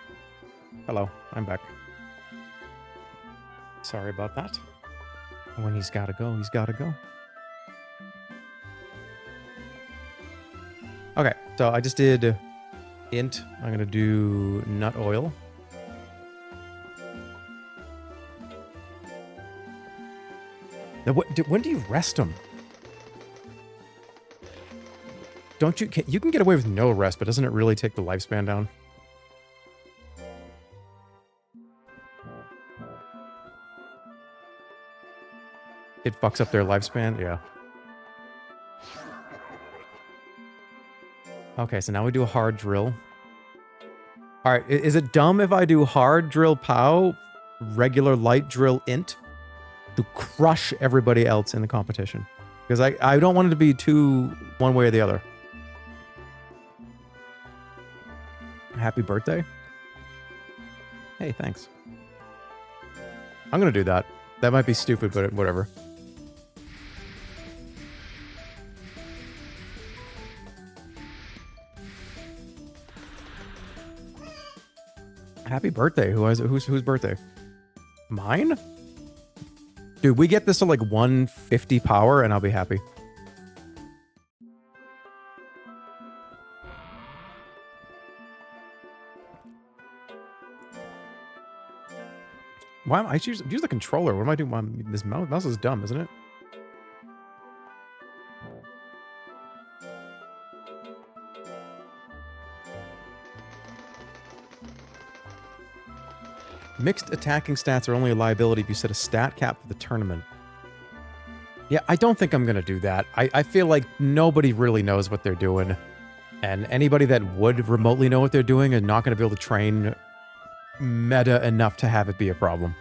Hello, I'm back. Sorry about that. When he's gotta go, he's gotta go. Okay, so I just did int. I'm gonna do nut oil. Now, when do you rest them? Don't you? You can get away with no rest, but doesn't it really take the lifespan down? It fucks up their lifespan? Yeah. Okay, so now we do a hard drill. Alright, is it dumb if I do hard drill POW, regular light drill int, to crush everybody else in the competition? Because I don't want it to be too one way or the other. Happy birthday? Hey, thanks. I'm gonna do that. That might be stupid, but whatever. Happy birthday. Whose birthday? Mine? Dude, we get this to like 150 power and I'll be happy. Why am I use the controller? What am I doing? This mouse is dumb, isn't it? Mixed attacking stats are only a liability if you set a stat cap for the tournament. Yeah, I don't think I'm going to do that. I feel like nobody really knows what they're doing. And anybody that would remotely know what they're doing is not going to be able to train meta enough to have it be a problem.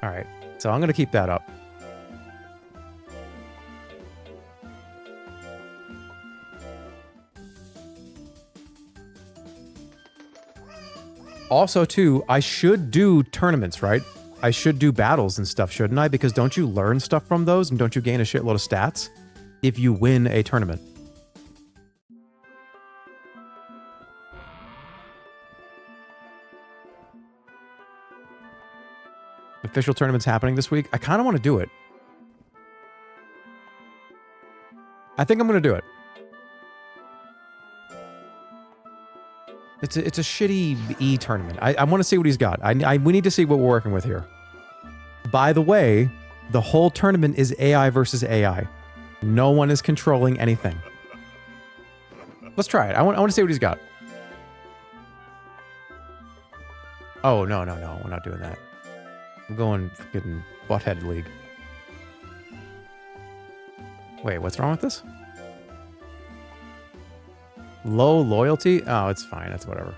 Alright, so I'm going to keep that up. Also, too, I should do tournaments, right? I should do battles and stuff, shouldn't I? Because don't you learn stuff from those, and don't you gain a shitload of stats if you win a tournament? Official tournament's happening this week. I kind of want to do it. I think I'm going to do it. It's a shitty E tournament. I want to see what he's got. We need to see what we're working with here. By the way, the whole tournament is AI versus AI. No one is controlling anything. Let's try it. I want to see what he's got. Oh, no. We're not doing that. I'm going fucking butthead league. Wait, what's wrong with this? Low loyalty? Oh, it's fine. That's whatever.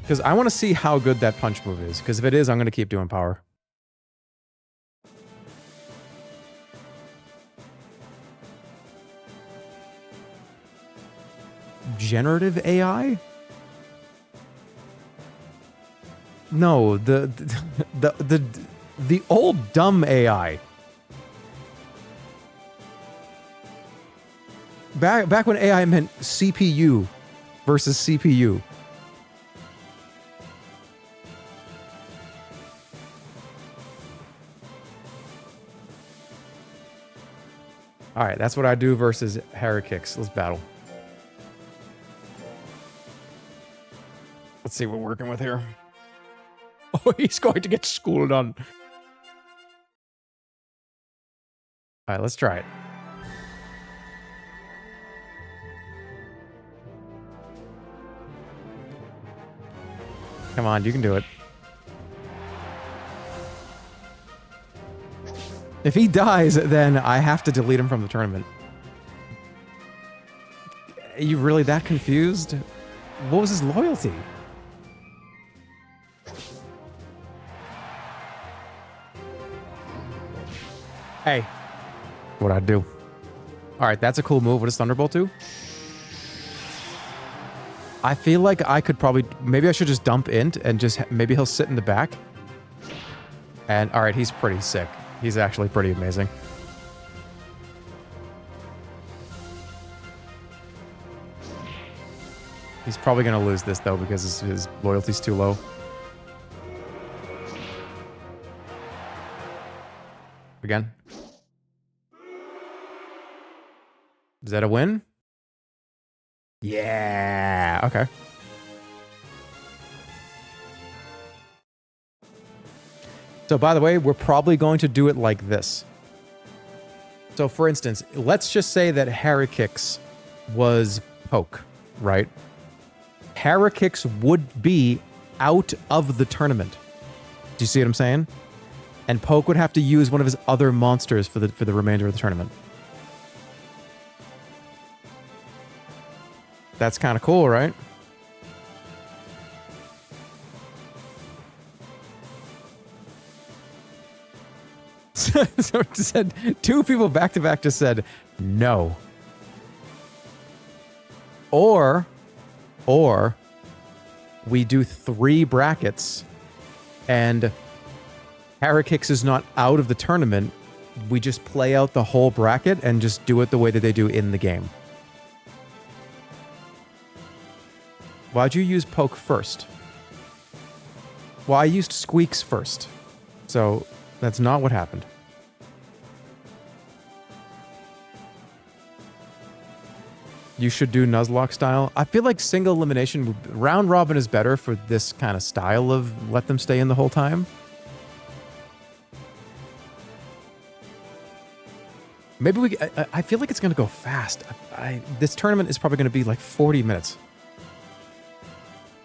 Because I want to see how good that punch move is. Because if it is, I'm going to keep doing power. Generative AI? No, the old dumb AI. Back when AI meant CPU versus CPU. Alright, that's what I do versus Harry Kicks. Let's battle. Let's see what we're working with here. Oh, he's going to get schooled on. Alright, let's try it. Come on, you can do it. If he dies, then I have to delete him from the tournament. Are you really that confused? What was his loyalty? Hey. What'd I do? Alright, that's a cool move. What does Thunderbolt do? I feel like I could probably... Maybe I should just dump int and just... Maybe he'll sit in the back. And, alright, he's pretty sick. He's actually pretty amazing. He's probably going to lose this, though, because his loyalty's too low. Again. Is that a win? Yeah. Okay. So, by the way, we're probably going to do it like this. So, for instance, let's just say that Heracix was Poke, right? Heracix would be out of the tournament. Do you see what I'm saying? And Poke would have to use one of his other monsters for the remainder of the tournament. That's kind of cool, right? So it said, 2 people back to back just said no. Or we do 3 brackets and Heracix is not out of the tournament. We just play out the whole bracket and just do it the way that they do in the game. Why'd you use Poke first? Well, I used Squeaks first. So that's not what happened. You should do Nuzlocke style. I feel like single elimination, round robin is better for this kind of style of let them stay in the whole time. Maybe we, I feel like it's going to go fast. This tournament is probably going to be like 40 minutes.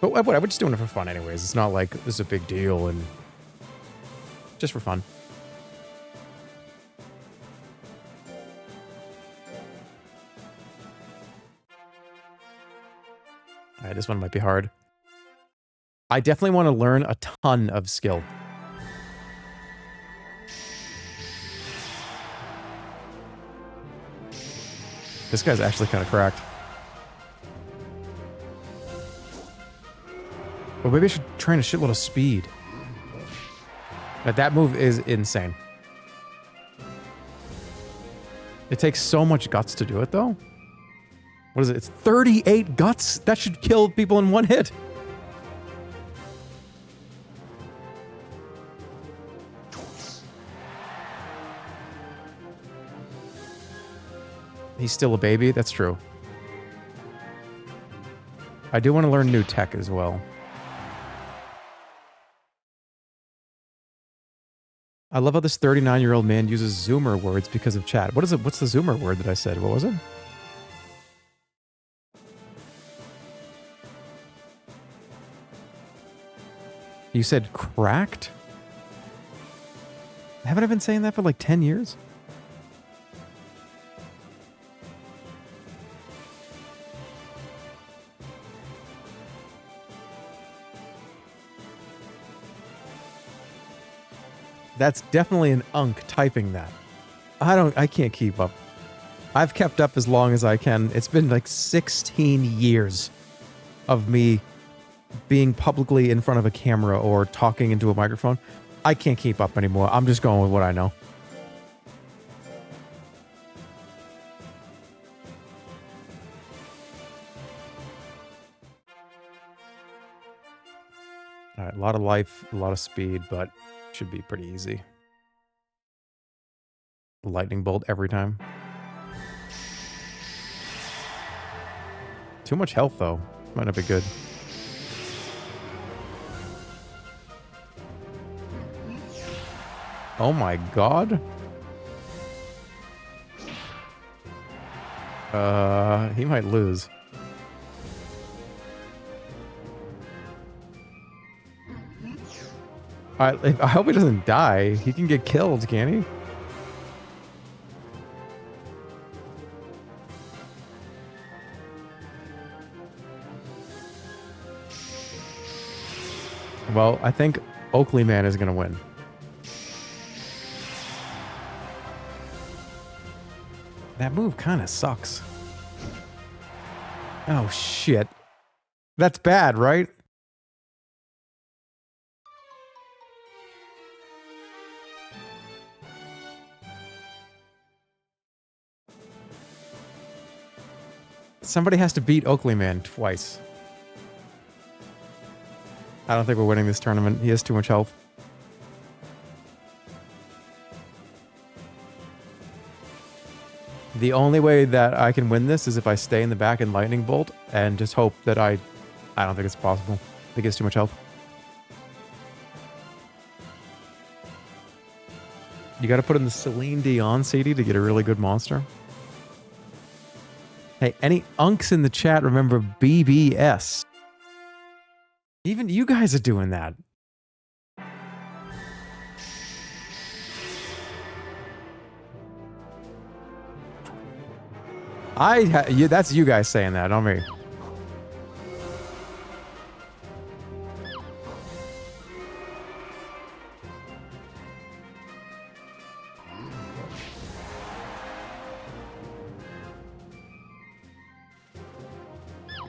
But whatever, we're just doing it for fun anyways. It's not like this is a big deal and just for fun. All right, this one might be hard. I definitely want to learn a ton of skill. This guy's actually kind of cracked. But maybe I should train a shitload of speed. That move is insane. It takes so much guts to do it, though. What is it? It's 38 guts? That should kill people in 1 hit. He's still a baby? That's true. I do want to learn new tech as well. I love how this 39-year-old man uses Zoomer words because of chat. What is it? What's the Zoomer word that I said? What was it? You said cracked? Haven't I been saying that for like 10 years? That's definitely an unk typing that. I can't keep up. I've kept up as long as I can. It's been like 16 years of me being publicly in front of a camera or talking into a microphone. I can't keep up anymore. I'm just going with what I know. All right, a lot of life, a lot of speed, but should be pretty easy. Lightning bolt every time. Too much health, though. Might not be good. Oh my god. He might lose. I hope he doesn't die. He can get killed, can't he? Well, I think Oakley Man is going to win. That move kind of sucks. Oh, shit. That's bad, right? Somebody has to beat Oakley Man twice. I don't think we're winning this tournament. He has too much health. The only way that I can win this is if I stay in the back and Lightning Bolt and just hope that I don't think it's possible. I think he has too much health. You got to put in the Celine Dion CD to get a really good monster. Hey, any unks in the chat remember BBS? Even you guys are doing that. That's you guys saying that, not me.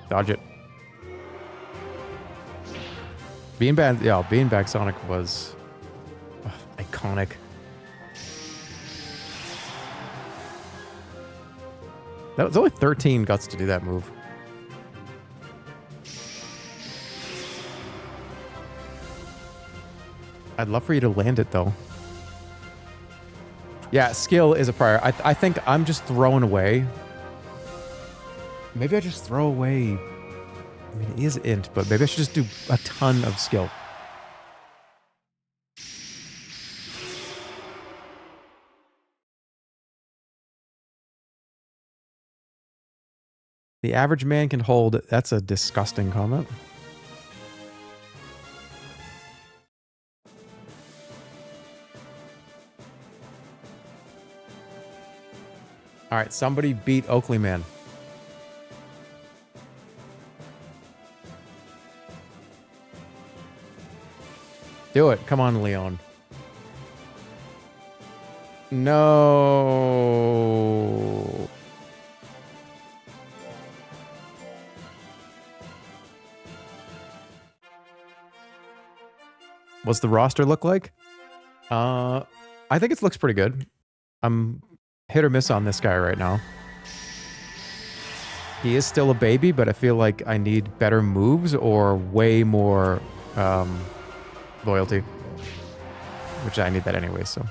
Dodge it. Beanbag Sonic was iconic. That was only 13 guts to do that move. I'd love for you to land it though. Yeah, skill is a prior. I think I'm just throwing away. Maybe I just throw away. I mean, it is int, but maybe I should just do a ton of skill. The average man can hold. That's a disgusting comment. All right, somebody beat Oakley Man. Do it. Come on, Leon. No. What's the roster look like? I think it looks pretty good. I'm hit or miss on this guy right now. He is still a baby, but I feel like I need better moves or way more loyalty. Which I need that anyway, so.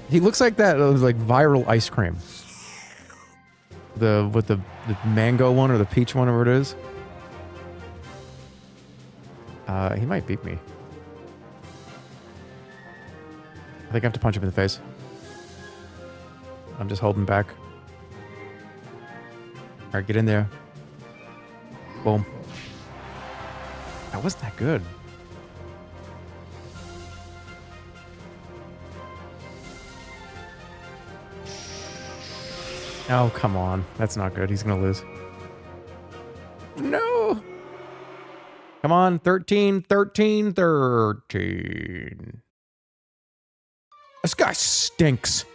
He looks like that like viral ice cream. With the mango one or the peach one, whatever it is. He might beat me. I think I have to punch him in the face. I'm just holding back. Alright, get in there. Boom. That wasn't that good. Oh, come on. That's not good. He's gonna lose. No! Come on, 13, 13, 13. This guy stinks.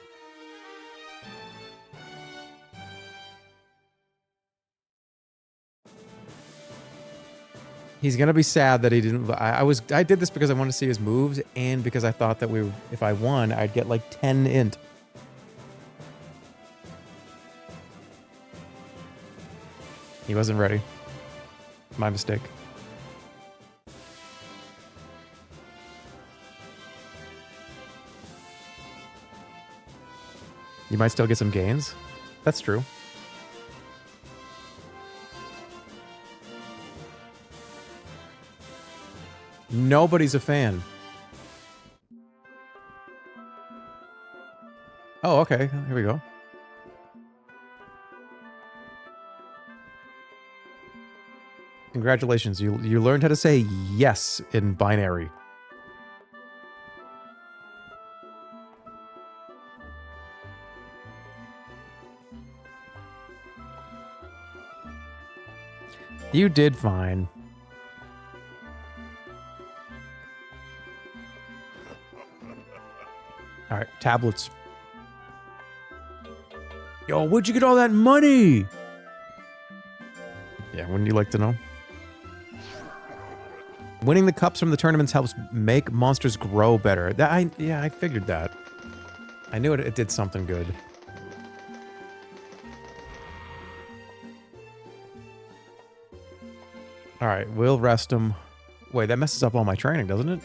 He's gonna be sad that he didn't. I did this because I wanted to see his moves, and because I thought that if I won, I'd get like 10 int. He wasn't ready. My mistake. You might still get some gains. That's true. Nobody's a fan. Oh, okay. Here we go. Congratulations. You learned how to say yes in binary. You did fine. All right, tablets. Yo, where'd you get all that money? Yeah, wouldn't you like to know? Winning the cups from the tournaments helps make monsters grow better. Yeah, I figured that. I knew it did something good. Alright, we'll rest him. Wait, that messes up all my training, doesn't it?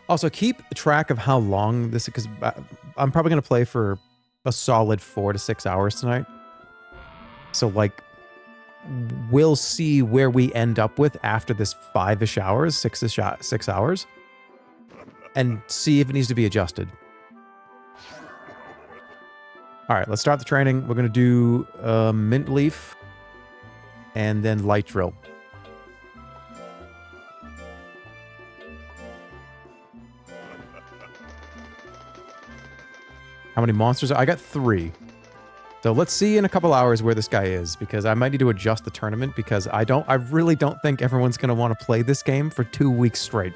Also, keep track of how long this is, because I'm probably going to play for a solid 4 to 6 hours tonight. So, like, we'll see where we end up with after this 5-ish hours, 6 hours, and see if it needs to be adjusted. All right, let's start the training. We're going to do mint leaf and then light drill. How many monsters? I got 3. So let's see in a couple hours where this guy is, because I might need to adjust the tournament, because I really don't think everyone's going to want to play this game for 2 weeks straight.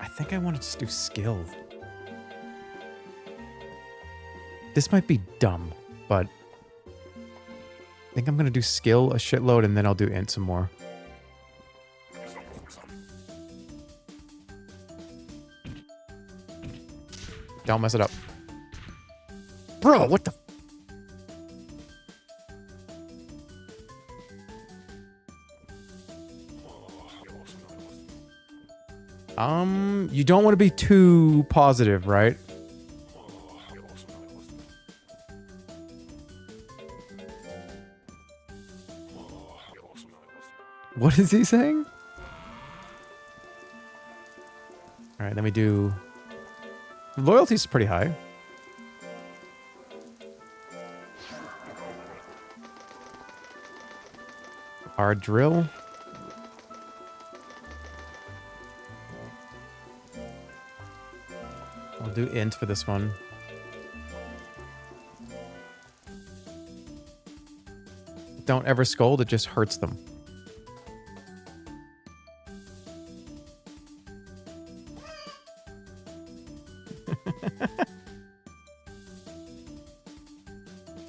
I think I want to just do skill. This might be dumb, but I think I'm going to do skill a shitload, and then I'll do int some more. Don't mess it up. Bro, what the... You don't want to be too positive, right? What is he saying? All right, then we do... Loyalty's pretty high. Our drill. I'll do int for this one. Don't ever scold, it just hurts them.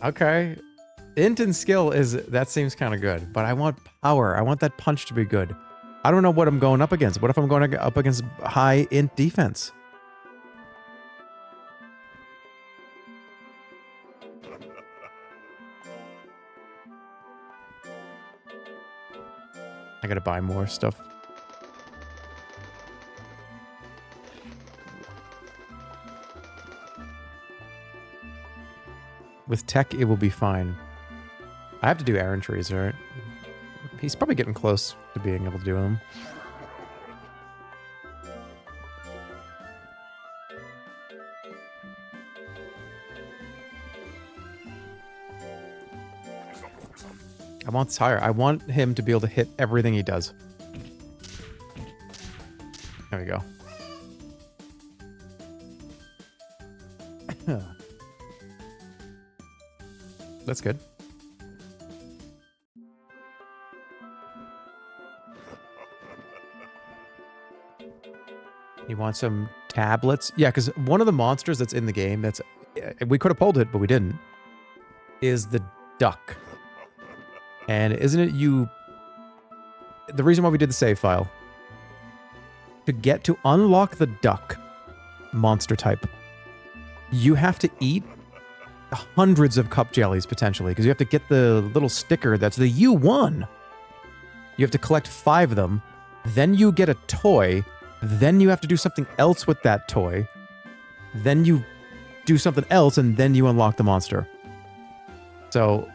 Okay. Int and skill that seems kind of good, but I want power. I want that punch to be good. I don't know what I'm going up against. What if I'm going up against high int defense? I gotta buy more stuff. With tech, it will be fine. I have to do errantries, right? He's probably getting close to being able to do them. I want Sire. I want him to be able to hit everything he does. There we go. That's good. You want some tablets? Yeah, because one of the monsters that's in the game that's... We could have pulled it, but we didn't. Is the duck. And isn't it you... The reason why we did the save file. To unlock the duck monster type, you have to eat hundreds of cup jellies, potentially, because you have to get the little sticker that's the U1. You have to collect 5 of them. Then you get a toy. Then you have to do something else with that toy. Then you do something else, and then you unlock the monster. So,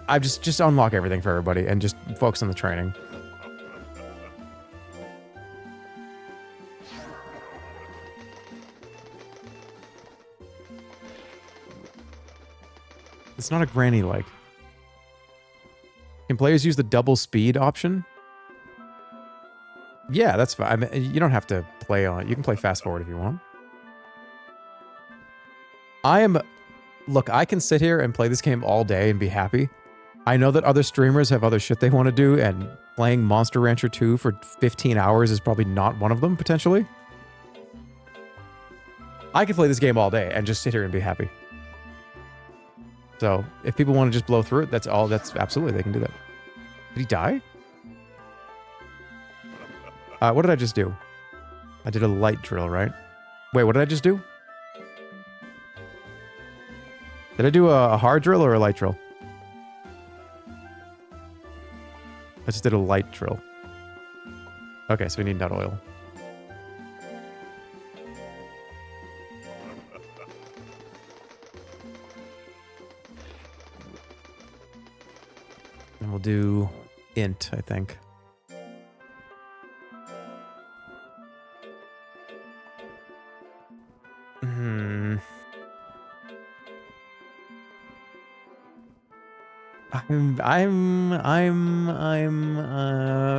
I just unlock everything for everybody and just focus on the training. It's not a granny like. Can players use the double speed option? Yeah, that's fine. I mean, you don't have to play on it. You can play fast forward if you want. Look, I can sit here and play this game all day and be happy. I know that other streamers have other shit they want to do, and playing Monster Rancher 2 for 15 hours is probably not one of them, potentially. I could play this game all day and just sit here and be happy. So if people want to just blow through it, that's absolutely, they can do that. Did he die? What did I just do? I did a light drill, right? Wait, what did I just do? Did I do a hard drill or a light drill? I just did a light drill. Okay, so we need nut oil. And we'll do int, I think.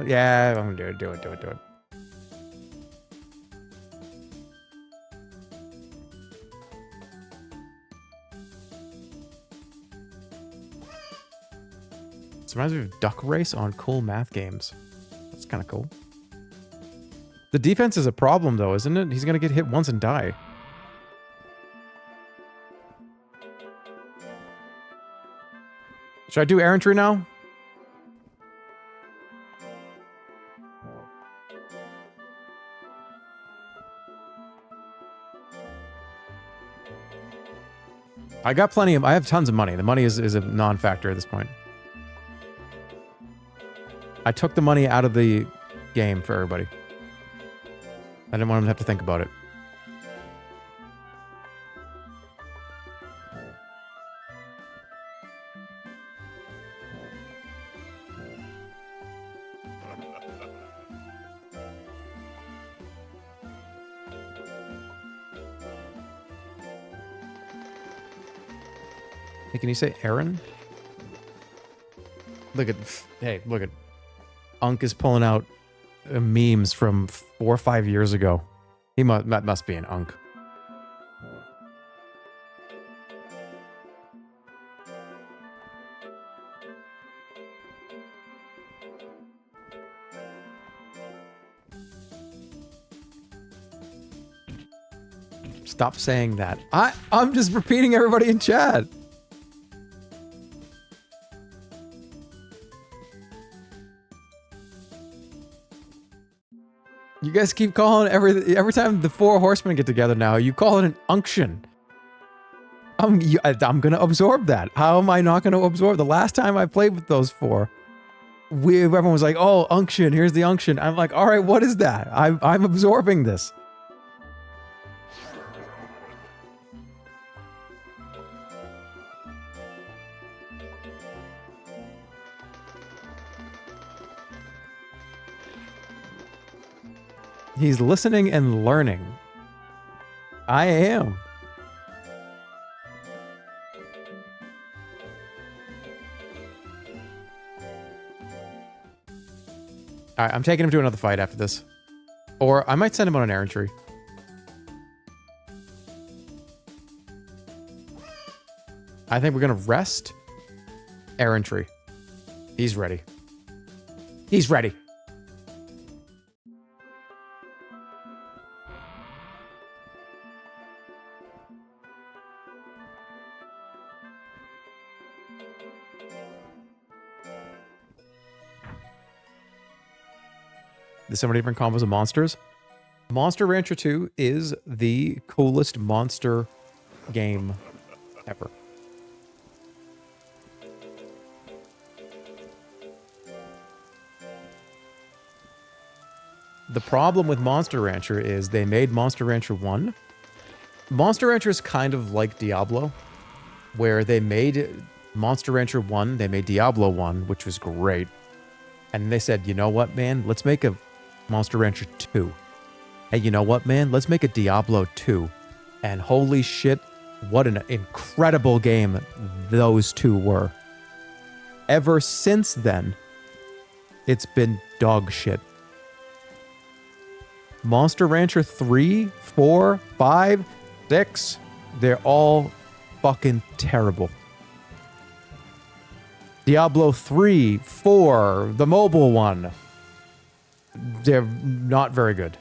Yeah, I'm gonna do it. This reminds me of Duck Race on cool math games. That's kind of cool. The defense is a problem though, isn't it? He's gonna get hit once and die. Should I do errantry now? I got plenty of... I have tons of money. The money is a non-factor at this point. I took the money out of the game for everybody. I didn't want them to have to think about it. Hey, can you say Aaron? Look at... Hey, look at... Unk is pulling out memes from 4 or 5 years ago. He must be an Unk. Stop saying that. I'm just repeating everybody in chat. You guys keep calling every time the 4 horsemen get together now, you call it an unction. I'm gonna absorb that. How am I not gonna absorb? The last time I played with those 4, everyone was like, "Oh, unction, here's the unction." I'm like, "All right, what is that?" I'm absorbing this. He's listening and learning. I am. All right, I'm taking him to another fight after this. Or I might send him on an errantry. I think we're going to rest. Errantry. He's ready. He's ready. There's so many different combos of monsters. Monster Rancher 2 is the coolest monster game ever. The problem with Monster Rancher is they made Monster Rancher 1. Monster Rancher is kind of like Diablo, where they made Monster Rancher 1, they made Diablo 1, which was great. And they said, you know what, man? Let's make a Monster Rancher 2. Hey, you know what, man? Let's make a Diablo 2. And holy shit, what an incredible game those two were. Ever since then, it's been dog shit. Monster Rancher 3, 4, 5, 6, they're all fucking terrible. Diablo 3, 4, the mobile one, they're not very good.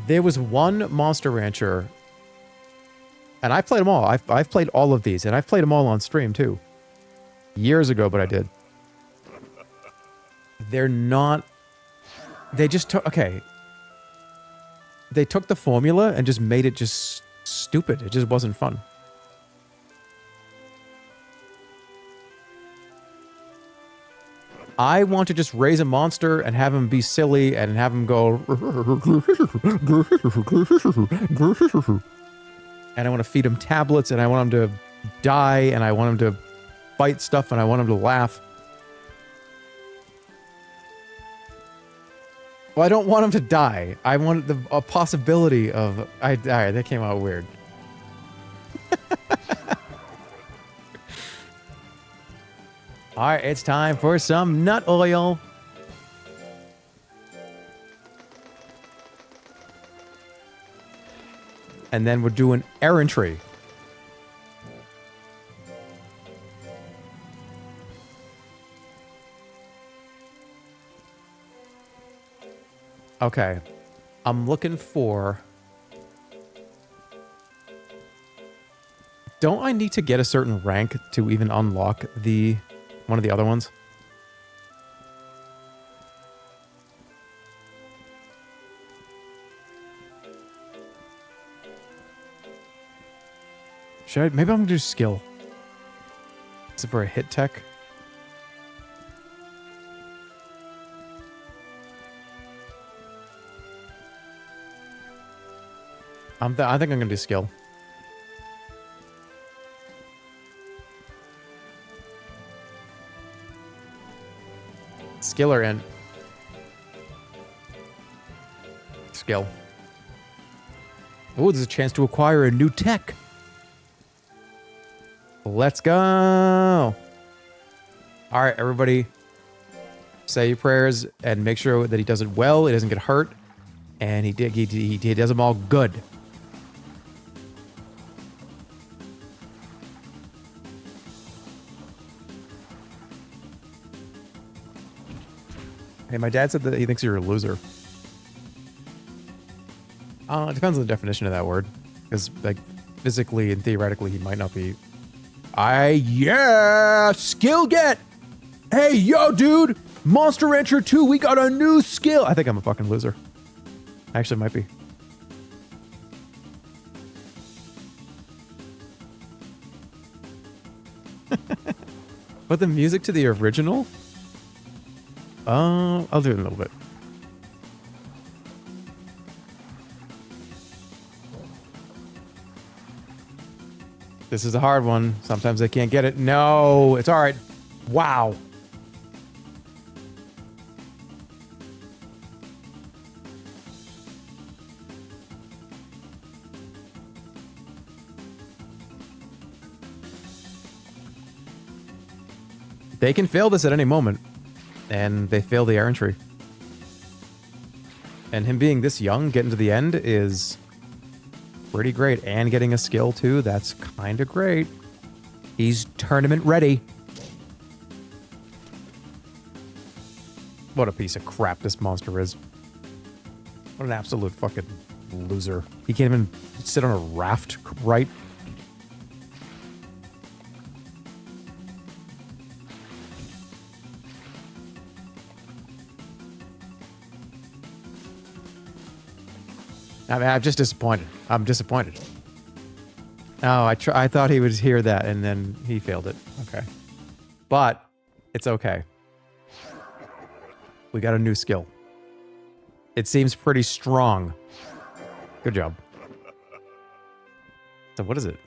There was one Monster Rancher, and I played them all. I've played all of these, and I've played them all on stream too. Years ago, but I did. They're not... They just took... Okay. They took the formula and just made it just stupid. It just wasn't fun. I want to just raise a monster and have him be silly and have him go... And I want to feed him tablets and I want him to die and I want him to bite stuff and I want him to laugh. Well, I don't want him to die. I want a possibility of... Alright, that came out weird. Alright, it's time for some nut oil. And then we're doing errantry. Okay. I'm looking for... Don't I need to get a certain rank to even unlock the... one of the other ones? Should I? Maybe I'm gonna do skill. Is it for a hit tech? I think I'm gonna do skill. Skill or int? Skill. Oh, there's a chance to acquire a new tech. Let's go. All right, everybody. Say your prayers and make sure that he does it well. He doesn't get hurt. And he does them all good. Hey, my dad said that he thinks you're a loser. It depends on the definition of that word. Because, like, physically and theoretically, he might not be. Yeah! Skill get! Hey, yo, dude! Monster Rancher 2, we got a new skill! I think I'm a fucking loser. I actually might be. But the music to the original? I'll do it in a little bit. This is a hard one. Sometimes I can't get it. No, it's all right. Wow. They can fail this at any moment. And they fail the errantry. And him being this young, getting to the end is pretty great. And getting a skill too, that's kind of great. He's tournament ready. What a piece of crap this monster is. What an absolute fucking loser. He can't even sit on a raft right. I mean, I'm just disappointed. I'm disappointed. Oh, I thought he would hear that, and then he failed it. Okay. But, it's okay. We got a new skill. It seems pretty strong. Good job. So what is it?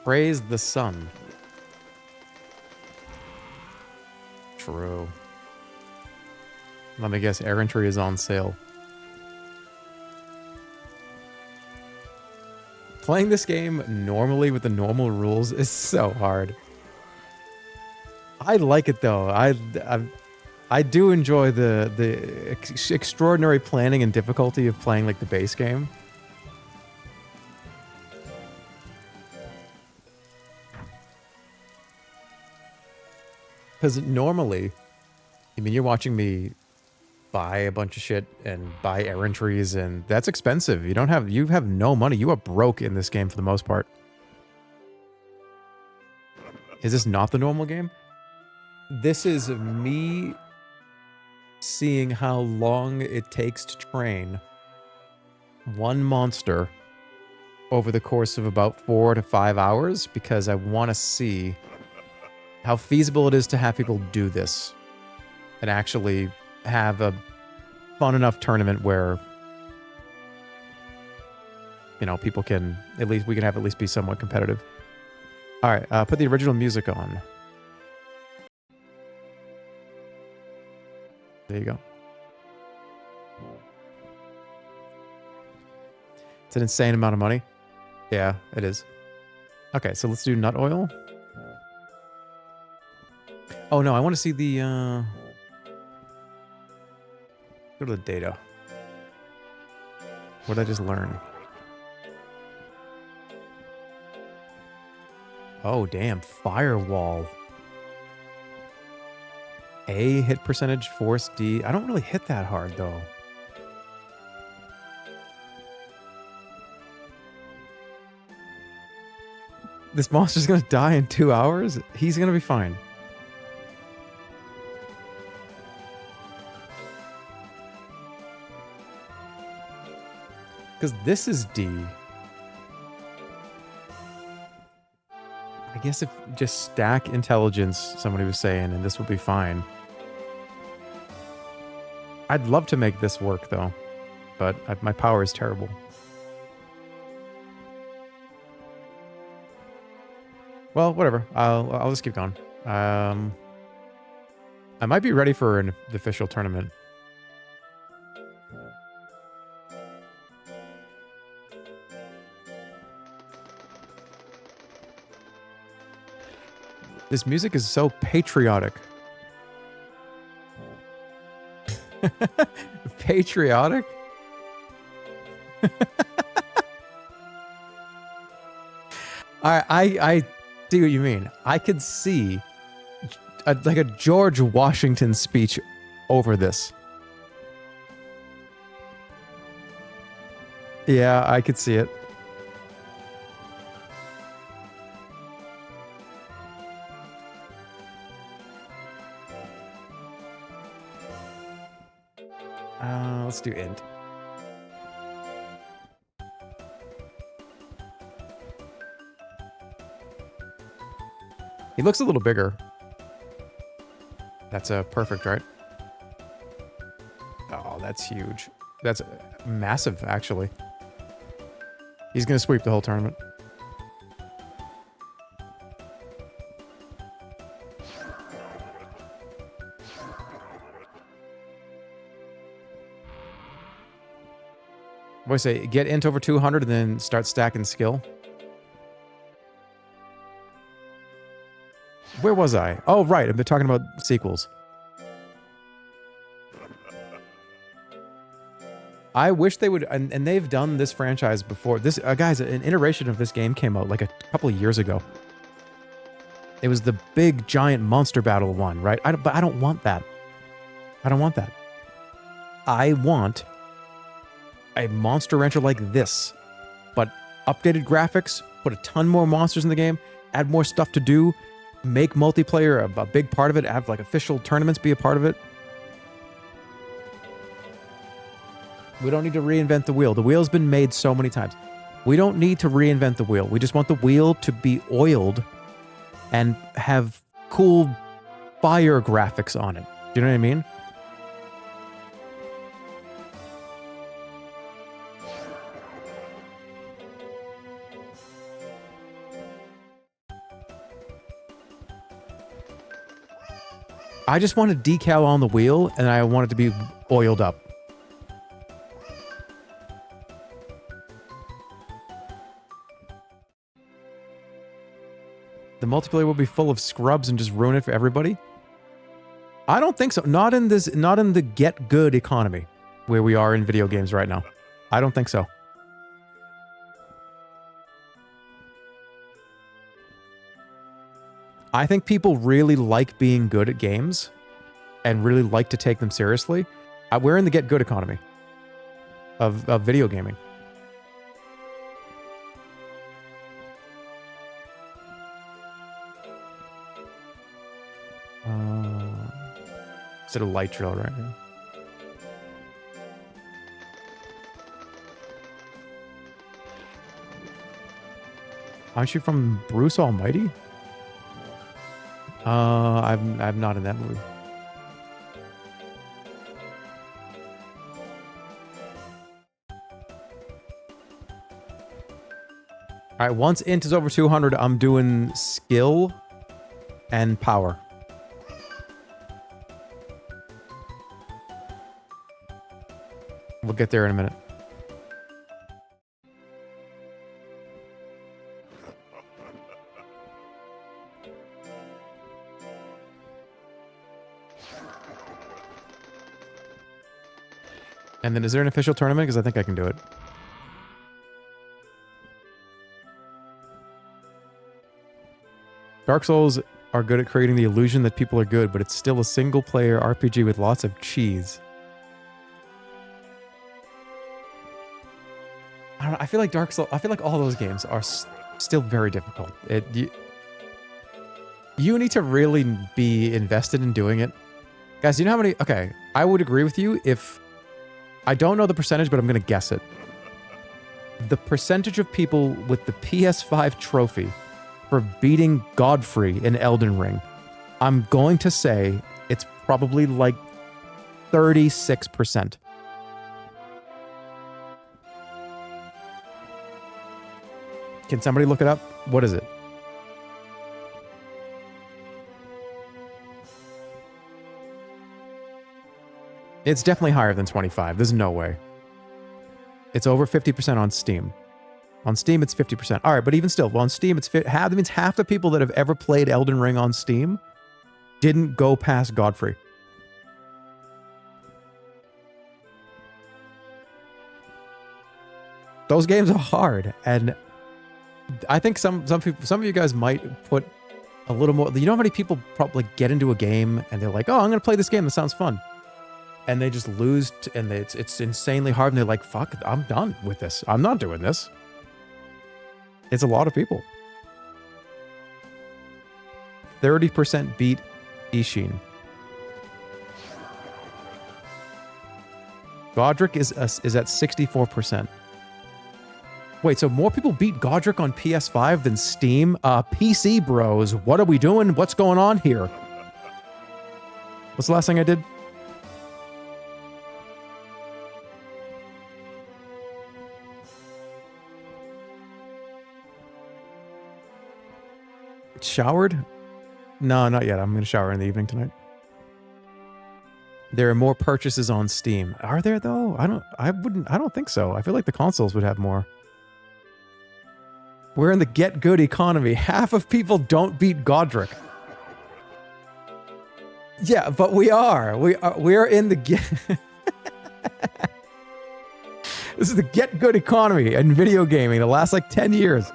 Praise the sun. True. Let me guess, errantry is on sale. Playing this game normally with the normal rules is so hard. I like it though. I do enjoy the extraordinary planning and difficulty of playing like the base game. Because normally, I mean, you're watching me buy a bunch of shit and buy errantries, and that's expensive. You have no money. You are broke in this game for the most part. Is this not the normal game? This is me seeing how long it takes to train one monster over the course of about 4 to 5 hours, because I want to see how feasible it is to have people do this and actually have a fun enough tournament where, you know, people can we can have at least be somewhat competitive. All right, put the original music on. There you go. It's an insane amount of money. Yeah, it is. Okay, so let's do nut oil. Oh no, I want to see the go to the data. What did I just learn? Oh damn, firewall. A hit percentage, force D. I don't really hit that hard though. This monster's gonna die in 2 hours? He's gonna be fine. Because this is D. I guess if just stack intelligence, somebody was saying, and this will be fine. I'd love to make this work though, but my power is terrible. Well, whatever. I'll just keep going. I might be ready for the official tournament. This music is so patriotic. Patriotic? I see what you mean. I could see like a George Washington speech over this. Yeah, I could see it. Let's do int. He looks a little bigger. That's perfect, right? Oh, that's huge. That's massive, actually. He's going to sweep the whole tournament. What do I say? Get int over 200 and then start stacking skill. Where was I? Oh, right. I've been talking about sequels. I wish they would, and they've done this franchise before. This, guys, an iteration of this game came out like a couple of years ago. It was the big giant monster battle one, right? But I don't want that. I don't want that. I want a Monster Rancher like this, but updated graphics, put a ton more monsters in the game, add more stuff to do, make multiplayer a big part of it, have like official tournaments be a part of it. We don't need to reinvent the wheel. The wheel's been made so many times. We don't need to reinvent the wheel. We just want the wheel to be oiled and have cool fire graphics on it. Do you know what I mean? I just want a decal on the wheel, and I want it to be oiled up. The multiplayer will be full of scrubs and just ruin it for everybody? I don't think so. Not in the get good economy where we are in video games right now. I don't think so. I think people really like being good at games and really like to take them seriously. We're in the get good economy of video gaming. Instead of light drill right now. Aren't you from Bruce Almighty? I'm not in that movie. All right, once int is over 200, I'm doing skill and power. We'll get there in a minute. And then is there an official tournament? Because I think I can do it. Dark Souls are good at creating the illusion that people are good, but it's still a single-player RPG with lots of cheese. I don't know. I feel like Dark Souls... I feel like all those games are still very difficult. You need to really be invested in doing it. Guys, do you know how many... Okay, I would agree with you if... I don't know the percentage, but I'm going to guess it. The percentage of people with the PS5 trophy for beating Godfrey in Elden Ring, I'm going to say it's probably like 36%. Can somebody look it up? What is it? It's definitely higher than 25. There's no way. It's over 50% on Steam. On Steam, it's 50%. All right, but even still, well, on Steam, it's that means half the people that have ever played Elden Ring on Steam didn't go past Godfrey. Those games are hard, and I think some of you guys might put a little more. You know how many people probably get into a game and they're like, "Oh, I'm going to play this game. That sounds fun," and they just lose, and it's insanely hard, and they're like, "Fuck, I'm done with this. I'm not doing this." It's a lot of people. 30% beat Ishin. Godric is at 64%. Wait, so more people beat Godric on PS5 than Steam? PC bros, what are we doing? What's going on here? What's the last thing I did? Showered? No, not yet. I'm going to shower in the evening tonight. There are more purchases on Steam. Are there though? I don't think so. I feel like the consoles would have more. We're in the get good economy. Half of people don't beat Godric. Yeah, but we are. We are in the get This is the get good economy in video gaming the last like 10 years.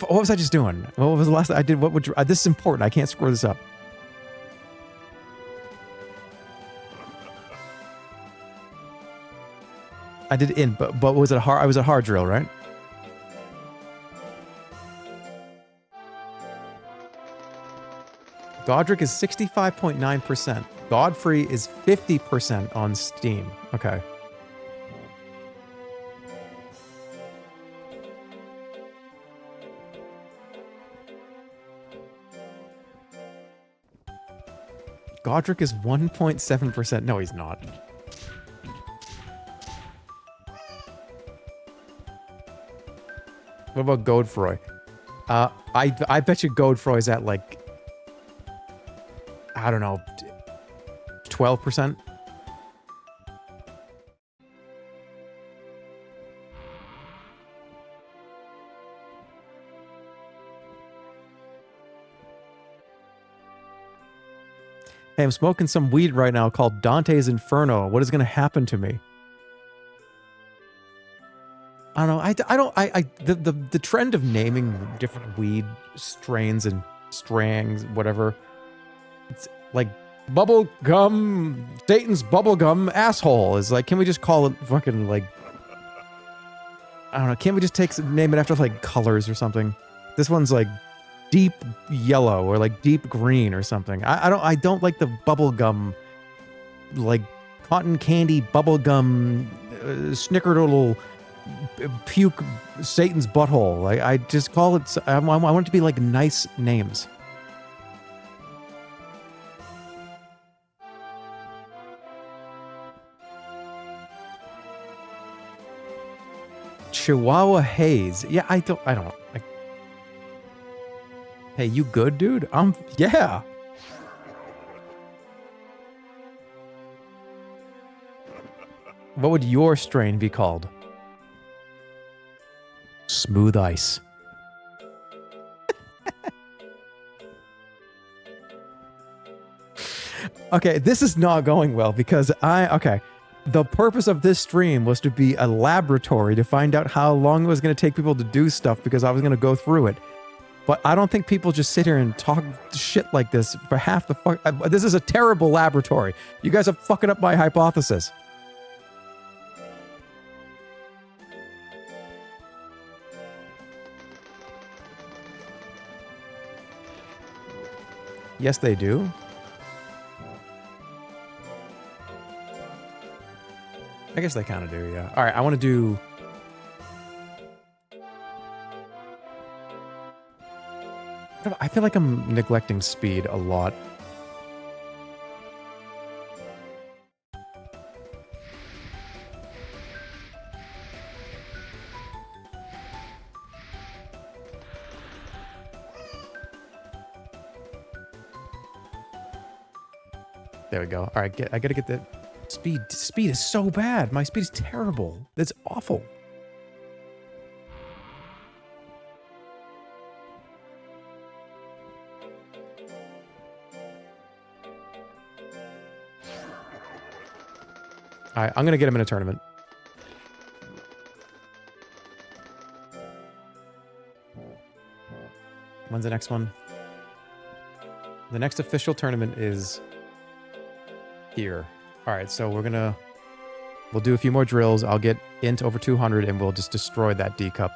What was I just doing? What was the last thing I did? What would you, this is important. I can't screw this up. I did in, but was it hard? I was a hard drill, right? Godric is 65.9%. Godfrey is 50% on Steam. Okay. Godric is 1.7%. No, he's not. What about Godfroy? I bet you Godfroy's at like, I don't know, 12%. Hey, I'm smoking some weed right now called Dante's Inferno. What is going to happen to me? I don't know. I don't. The trend of naming different weed strains and strangs, whatever. It's like bubble gum, Satan's bubble gum asshole is like. Can we just call it fucking like? I don't know. Can't we just name it after like colors or something? This one's like deep yellow or like deep green or something. I don't like the bubble gum, like cotton candy bubble gum, snickerdoodle. Puke Satan's butthole. I just call it. I want it to be like nice names. Chihuahua Haze. Yeah, I don't. Like, hey, you good, dude? Yeah. What would your strain be called? Smooth Ice. Okay, this is not going well because okay. The purpose of this stream was to be a laboratory to find out how long it was going to take people to do stuff because I was going to go through it. But I don't think people just sit here and talk shit like this for half the fuck. This is a terrible laboratory. You guys are fucking up my hypothesis. Yes, they do. I guess they kind of do, yeah. All right, I want to do... I feel like I'm neglecting speed a lot. There we go. All right, I gotta get the speed. Speed is so bad. My speed is terrible. That's awful. All right, I'm gonna get him in a tournament. When's the next one? The next official tournament is here. All right, so we'll do a few more drills. I'll get int over 200 and we'll just destroy that D cup.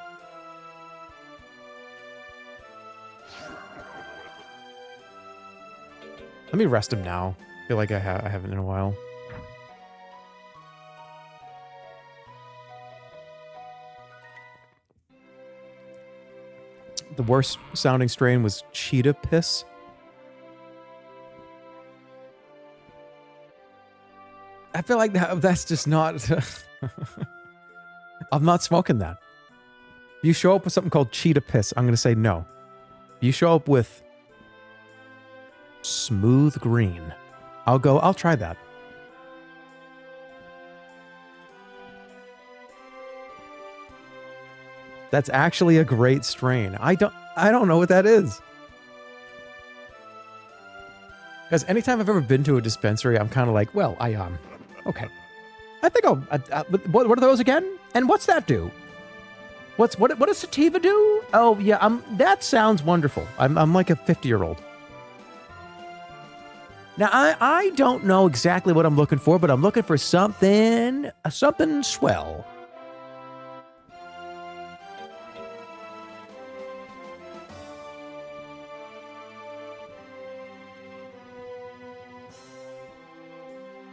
Let me rest him now. I feel like I haven't in a while. The worst sounding strain was cheetah piss. I feel like that's just not... I'm not smoking that. If you show up with something called cheetah piss, I'm going to say no. If you show up with smooth green, I'll try that. That's actually a great strain. I don't know what that is. Because anytime I've ever been to a dispensary, I'm kind of like, well, okay. I think what are those again? And what's that do? What does sativa do? Oh yeah, that sounds wonderful. I'm like a 50-year-old. Now I don't know exactly what I'm looking for, but I'm looking for something swell.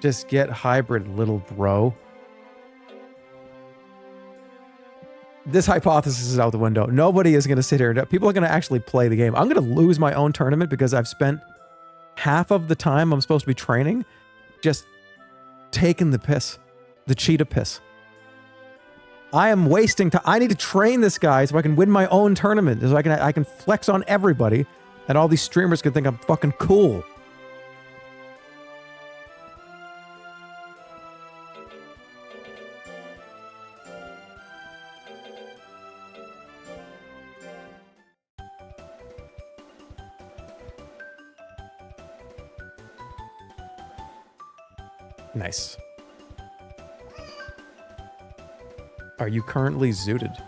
Just get hybrid, little bro. This hypothesis is out the window. Nobody is going to sit here. People are going to actually play the game. I'm going to lose my own tournament because I've spent half of the time I'm supposed to be training just taking the piss. The cheetah piss. I am wasting time. I need to train this guy so I can win my own tournament. So I can flex on everybody and all these streamers can think I'm fucking cool. Nice. Are you currently zooted?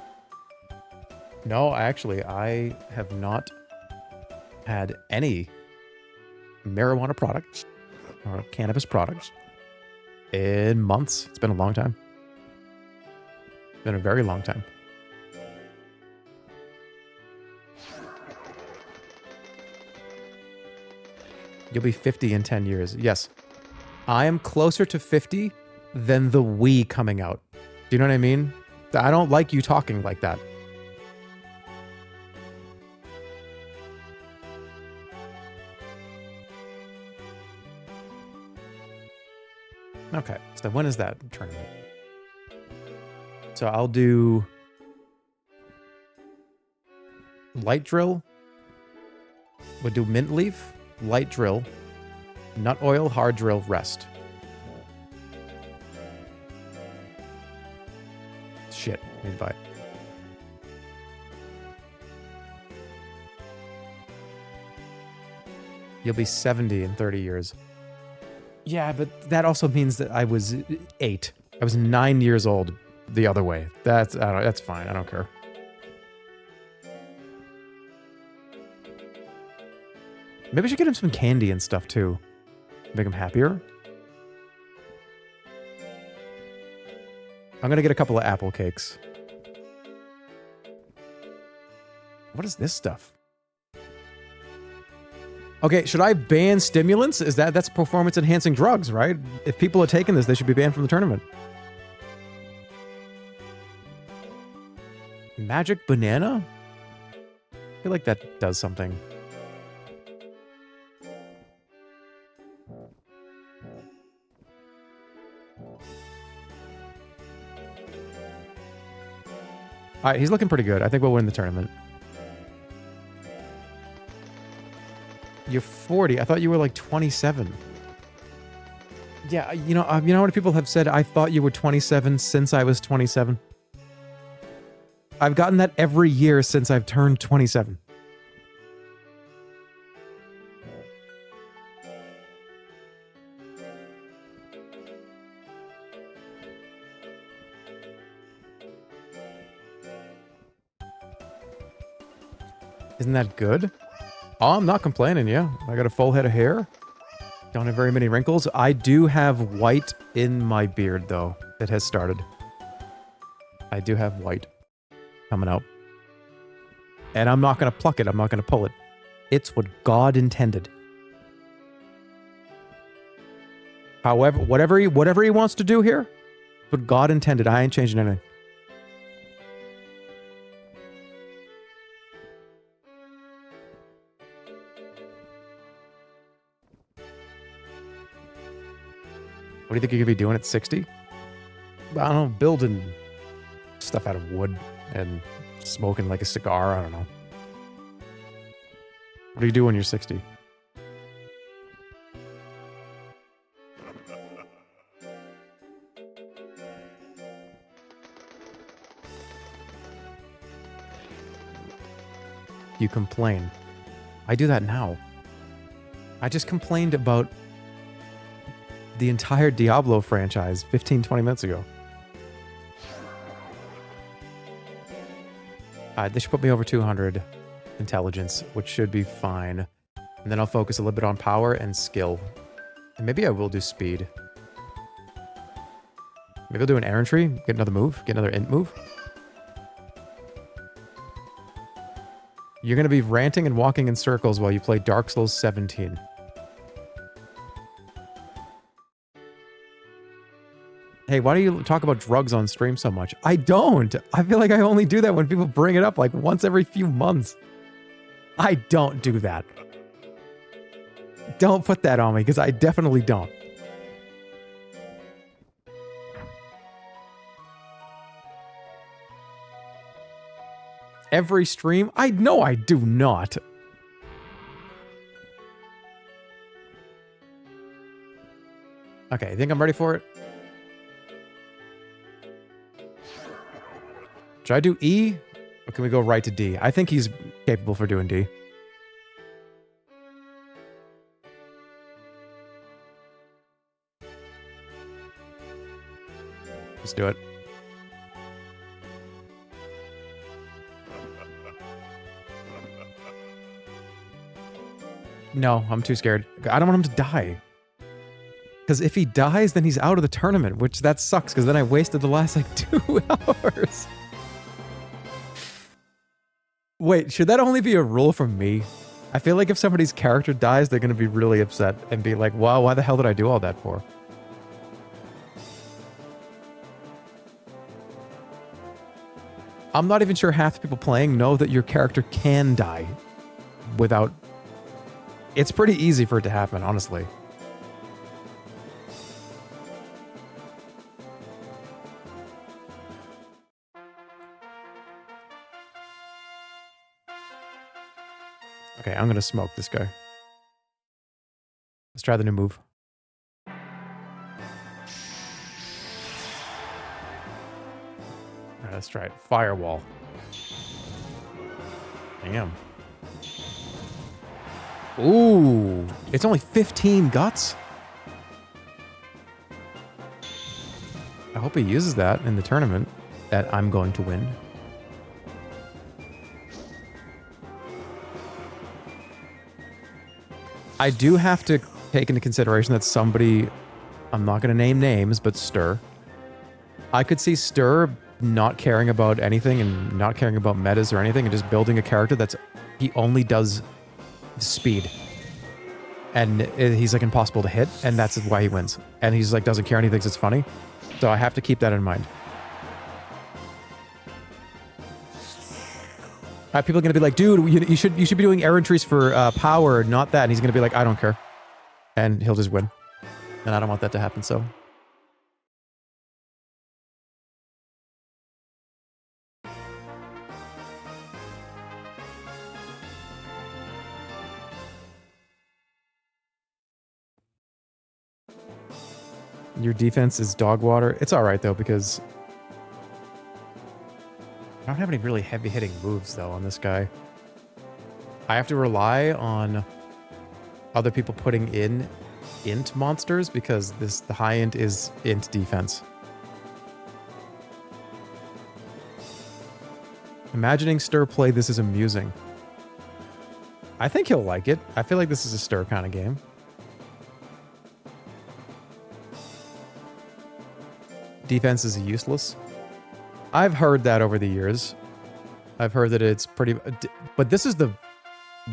No, actually, I have not had any marijuana products or cannabis products in months. It's been a long time. It's been a very long time. You'll be 50 in 10 years. Yes. I am closer to 50 than the Wii coming out. Do you know what I mean? I don't like you talking like that. Okay, so when is that tournament? So I'll do light drill. We'll do mint leaf, light drill, nut oil, hard drill, rest. Shit, invite. You'll be 70 in 30 years. Yeah, but that also means that I was 8. I was 9 years old the other way. That's fine. I don't care. Maybe I should get him some candy and stuff too. Make him happier. I'm gonna get a couple of apple cakes. What is this stuff? Okay, should I ban stimulants? That's performance enhancing drugs, right? If people are taking this, they should be banned from the tournament. Magic banana? I feel like that does something. Alright, he's looking pretty good. I think we'll win the tournament. You're 40. I thought you were like 27. Yeah, you know how many people have said, I thought you were 27 since I was 27? I've gotten that every year since I've turned 27. Isn't that good? Oh, I'm not complaining, yeah. I got a full head of hair. Don't have very many wrinkles. I do have white in my beard, though. It has started. I do have white coming out. And I'm not going to pluck it. I'm not going to pull it. It's what God intended. However, whatever he wants to do here, what God intended. I ain't changing anything. What do you think you're going to be doing at 60? I don't know, building stuff out of wood and smoking like a cigar. I don't know. What do you do when you're 60? You complain. I do that now. I just complained about the entire Diablo franchise 15, 20 minutes ago. They should put me over 200 intelligence, which should be fine. And then I'll focus a little bit on power and skill. And maybe I will do speed. Maybe I'll do an errantry, get another move, get another int move. You're going to be ranting and walking in circles while you play Dark Souls 17. Hey, why do you talk about drugs on stream so much? I don't. I feel like I only do that when people bring it up like once every few months. I don't do that. Don't put that on me because I definitely don't. Every stream? I know I do not. Okay, you think I'm ready for it? Should I do E? Or can we go right to D? I think he's capable for doing D. Let's do it. No, I'm too scared. I don't want him to die. Because if he dies, then he's out of the tournament, which that sucks, because then I wasted the last, like, 2 hours. Wait, should that only be a rule from me? I feel like if somebody's character dies, they're going to be really upset and be like, wow, why the hell did I do all that for? I'm not even sure half the people playing know that your character can die without... It's pretty easy for it to happen, honestly. Okay, I'm gonna smoke this guy. Let's try the new move. Alright, let's try it. Firewall. Damn. Ooh, it's only 15 guts? I hope he uses that in the tournament that I'm going to win. I do have to take into consideration that somebody, I'm not going to name names, but Stir. I could see Stir not caring about anything and not caring about metas or anything and just building a character that's, he only does speed. And he's like impossible to hit, and that's why he wins. And he's like doesn't care and he thinks it's funny. So I have to keep that in mind. People are going to be like, dude, you should be doing errantries for power, not that. And he's going to be like, I don't care. And he'll just win. And I don't want that to happen, so. Your defense is dog water. It's alright, though, because I don't have any really heavy-hitting moves, though, on this guy. I have to rely on other people putting in int monsters, because the high int is int defense. Imagining Stir play this is amusing. I think he'll like it. I feel like this is a Stir kind of game. Defense is useless. I've heard that over the years. I've heard that it's pretty... But this is the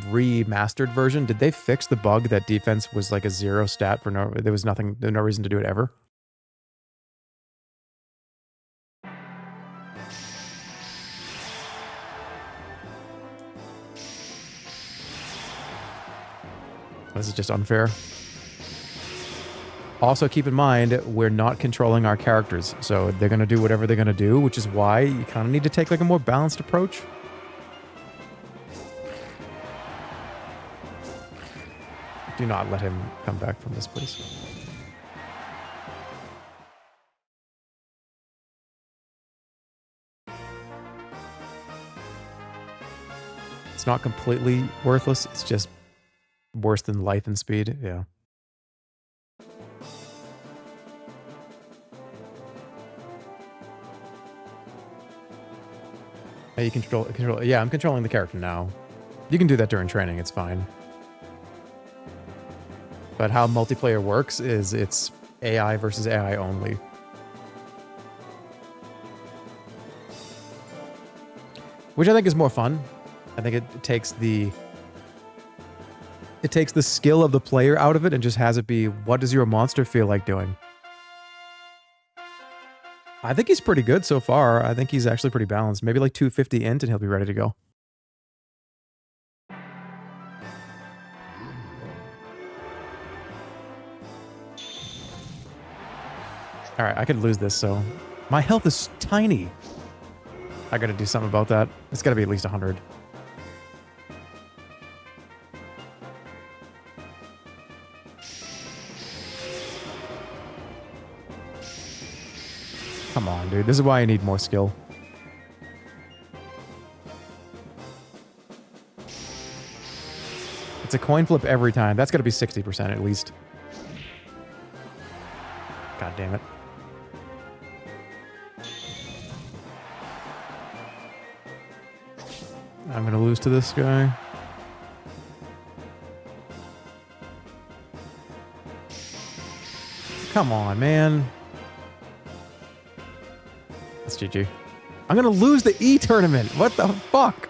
remastered version. Did they fix the bug that defense was like a 0 stat for no... There was no reason to do it ever? This is just unfair. Also, keep in mind, we're not controlling our characters, so they're going to do whatever they're going to do, which is why you kind of need to take like a more balanced approach. Do not let him come back from this, please. It's not completely worthless, it's just worse than life and speed, yeah. You control. Yeah, I'm controlling the character now. You can do that during training, it's fine. But how multiplayer works is it's AI versus AI only. Which I think is more fun. I think it takes the skill of the player out of it and just has it be, what does your monster feel like doing? I think he's pretty good so far. I think he's actually pretty balanced. Maybe like 250 int and he'll be ready to go. Alright, I could lose this, so... My health is tiny! I gotta do something about that. It's gotta be at least 100. Come on, dude. This is why I need more skill. It's a coin flip every time. That's gotta be 60% at least. God damn it. I'm gonna lose to this guy. Come on, man. That's GG. I'm gonna lose the E tournament. What the fuck?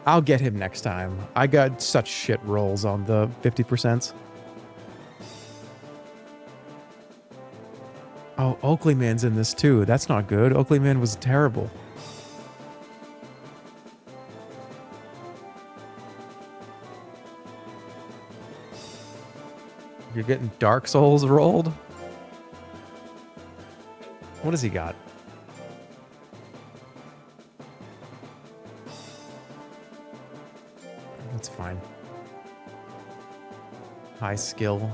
I'll get him next time. I got such shit rolls on the 50%. Oh, Oakley Man's in this too. That's not good. Oakley Man was terrible. You're getting Dark Souls rolled? What has he got? That's fine. High skill.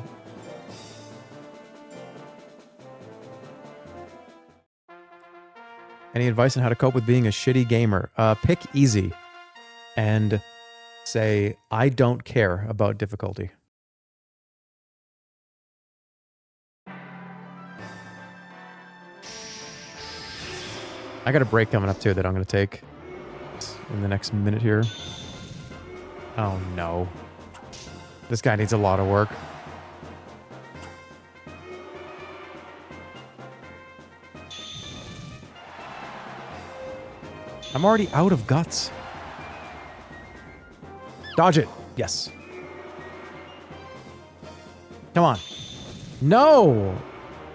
Any advice on how to cope with being a shitty gamer? Pick easy and say, I don't care about difficulty. I got a break coming up too that I'm going to take in the next minute here. Oh no. This guy needs a lot of work. I'm already out of guts. Dodge it. Yes. Come on. No!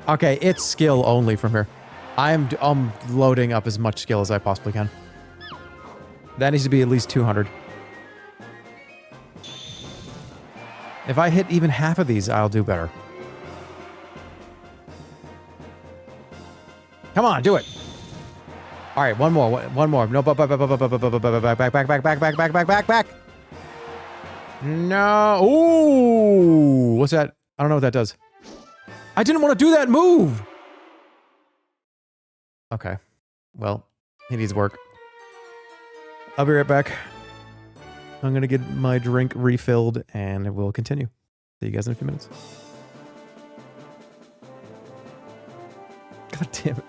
Okay, it's skill only from here. I'm loading up as much skill as I possibly can. That needs to be at least 200. If I hit even half of these, I'll do better. Come on, do it. All right, one more. No, back. No. Ooh, what's that? I don't know what that does. I didn't want to do that move. Okay. Well, he needs work. I'll be right back. I'm going to get my drink refilled and we'll continue. See you guys in a few minutes. God damn it.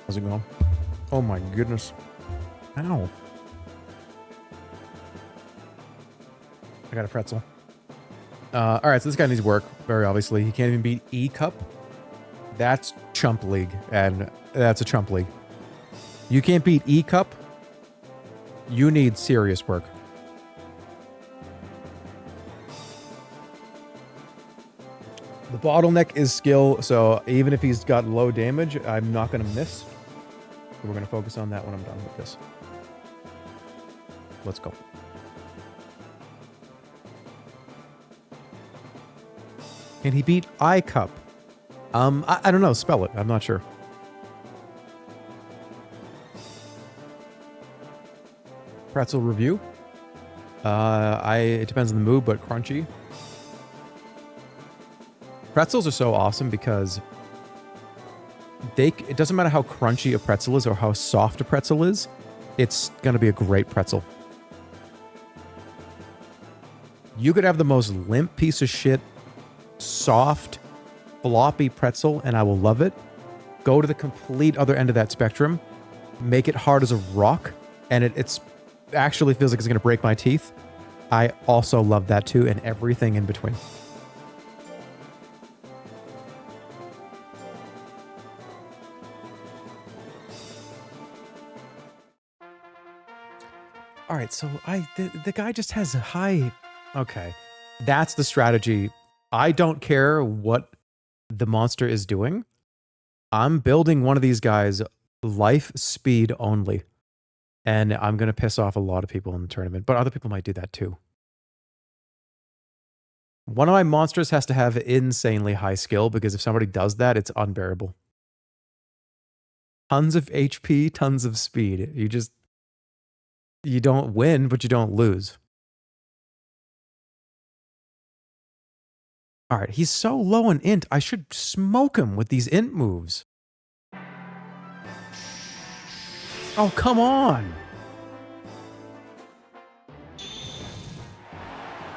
How's it going? Oh my goodness. Ow. I got a pretzel. Alright, so this guy needs work, very obviously. He can't even beat E Cup. That's Chump League, and that's a Chump League. You can't beat E Cup. You need serious work. The bottleneck is skill, so even if he's got low damage, I'm not going to miss. So we're going to focus on that when I'm done with this. Let's go. Can he beat I Cup? I don't know. Spell it. I'm not sure. Pretzel review. It depends on the mood, but crunchy. Pretzels are so awesome because it doesn't matter how crunchy a pretzel is or how soft a pretzel is, it's going to be a great pretzel. You could have the most limp piece of shit, soft, floppy pretzel, and I will love it. Go to the complete other end of that spectrum, make it hard as a rock, and it's actually feels like it's going to break my teeth. I also love that too, and everything in between. All right, so the guy just has a high... Okay, that's the strategy. I don't care what the monster is doing. I'm building one of these guys life speed only. And I'm going to piss off a lot of people in the tournament, but other people might do that too. One of my monsters has to have insanely high skill because if somebody does that, it's unbearable. Tons of HP, tons of speed. You don't win, but you don't lose. All right, he's so low in int. I should smoke him with these int moves. Oh, come on.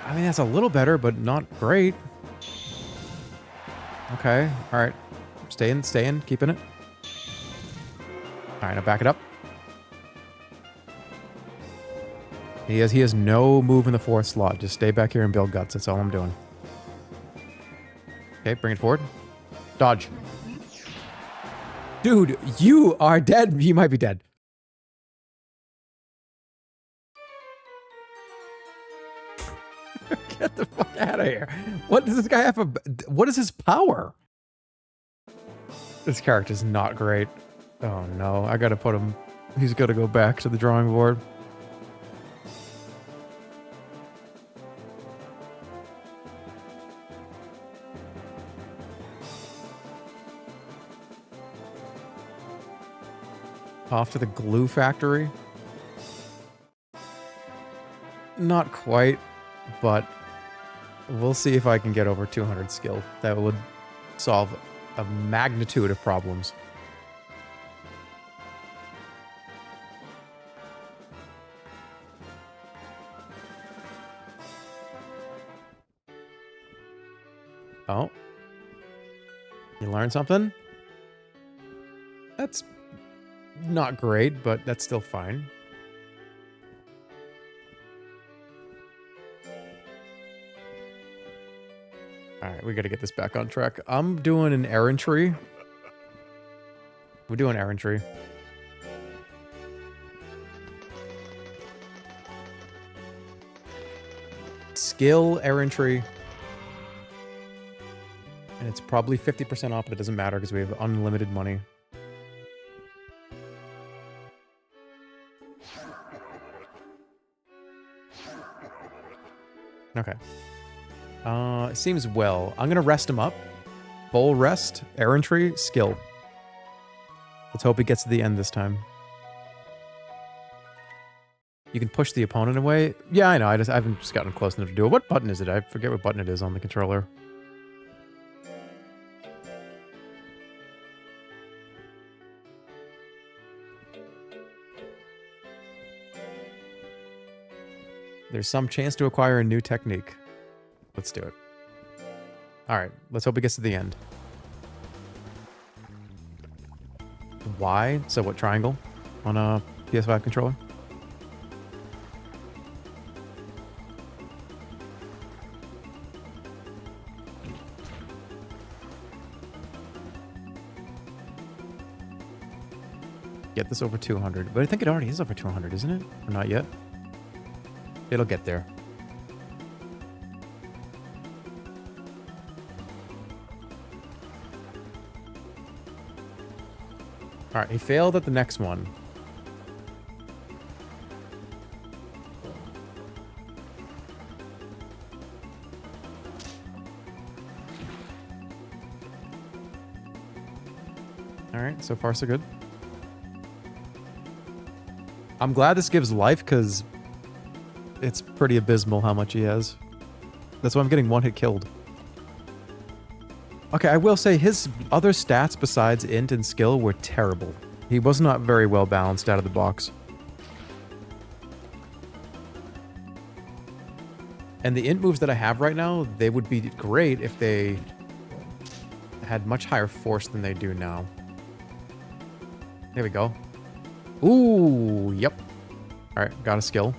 I mean, that's a little better, but not great. Okay, all right. Stay in, keeping it. All right, now back it up. He has no move in the fourth slot. Just stay back here and build guts. That's all I'm doing. Okay, bring it forward. Dodge. Dude, you are dead. You might be dead. Get the fuck out of here. What does this guy have? What is his power? This character's not great. Oh no, I gotta put him. He's gotta go back to the drawing board. Off to the glue factory. Not quite, but we'll see if I can get over 200 skill. That would solve a magnitude of problems. Oh. You learned something? That's not great, but that's still fine. Alright, we gotta get this back on track. I'm doing an errantry. We're doing errantry. Skill errantry. And it's probably 50% off, but it doesn't matter because we have unlimited money. Okay. It seems well. I'm gonna rest him up. Full rest, errantry, skill. Let's hope he gets to the end this time. You can push the opponent away. Yeah, I know. I haven't just gotten close enough to do it. What button is it? I forget what button it is on the controller. There's some chance to acquire a new technique. Let's do it. All right, let's hope it gets to the end. Y, so what, triangle on a PS5 controller? Get this over 200, but I think it already is over 200, isn't it? Or not yet? It'll get there. Alright, he failed at the next one. Alright, so far so good. I'm glad this gives life, because it's pretty abysmal how much he has. That's why I'm getting one hit killed. Okay, I will say his other stats besides int and skill were terrible. He was not very well balanced out of the box. And the int moves that I have right now, they would be great if they had much higher force than they do now. There we go. Ooh, yep. Alright, got a skill.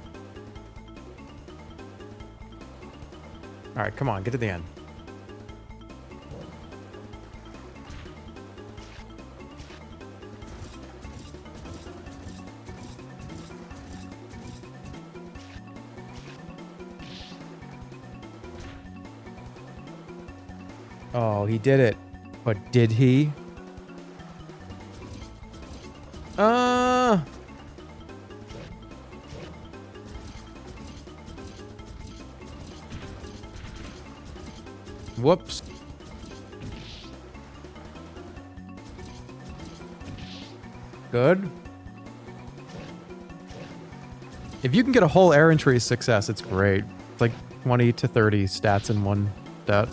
Alright, come on, get to the end. Oh, he did it. But did he? Whoops. Good. If you can get a whole errantry success, it's great. It's like 20 to 30 stats in one stat.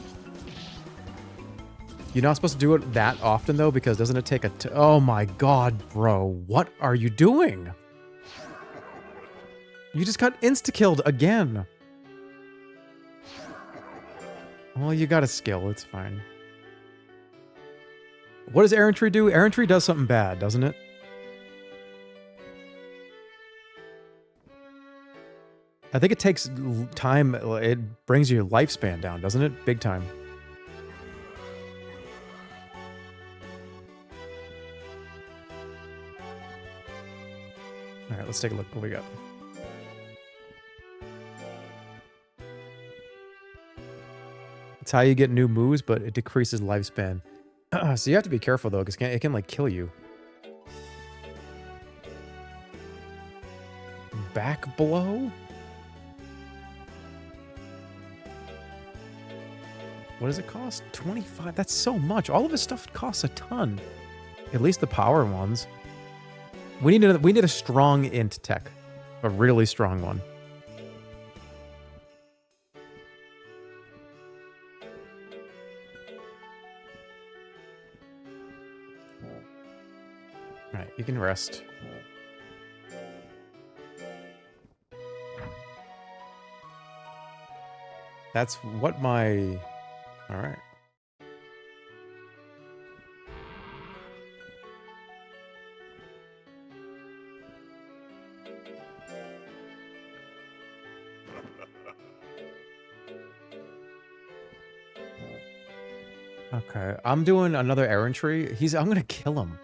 You're not supposed to do it that often, though, because doesn't it take a... Oh my god, bro. What are you doing? You just got insta-killed again. Well, you got a skill. It's fine. What does errantry do? Errantry does something bad, doesn't it? I think it takes time. It brings your lifespan down, doesn't it? Big time. All right, let's take a look what we got. It's how you get new moves, but it decreases lifespan. So you have to be careful, though, because it can, like, kill you. Back blow? What does it cost? 25? That's so much. All of his stuff costs a ton. At least the power ones. We need a strong int tech. A really strong one. Alright, you can rest. That's what my... Alright. Okay, I'm doing another errantry. I'm gonna kill him.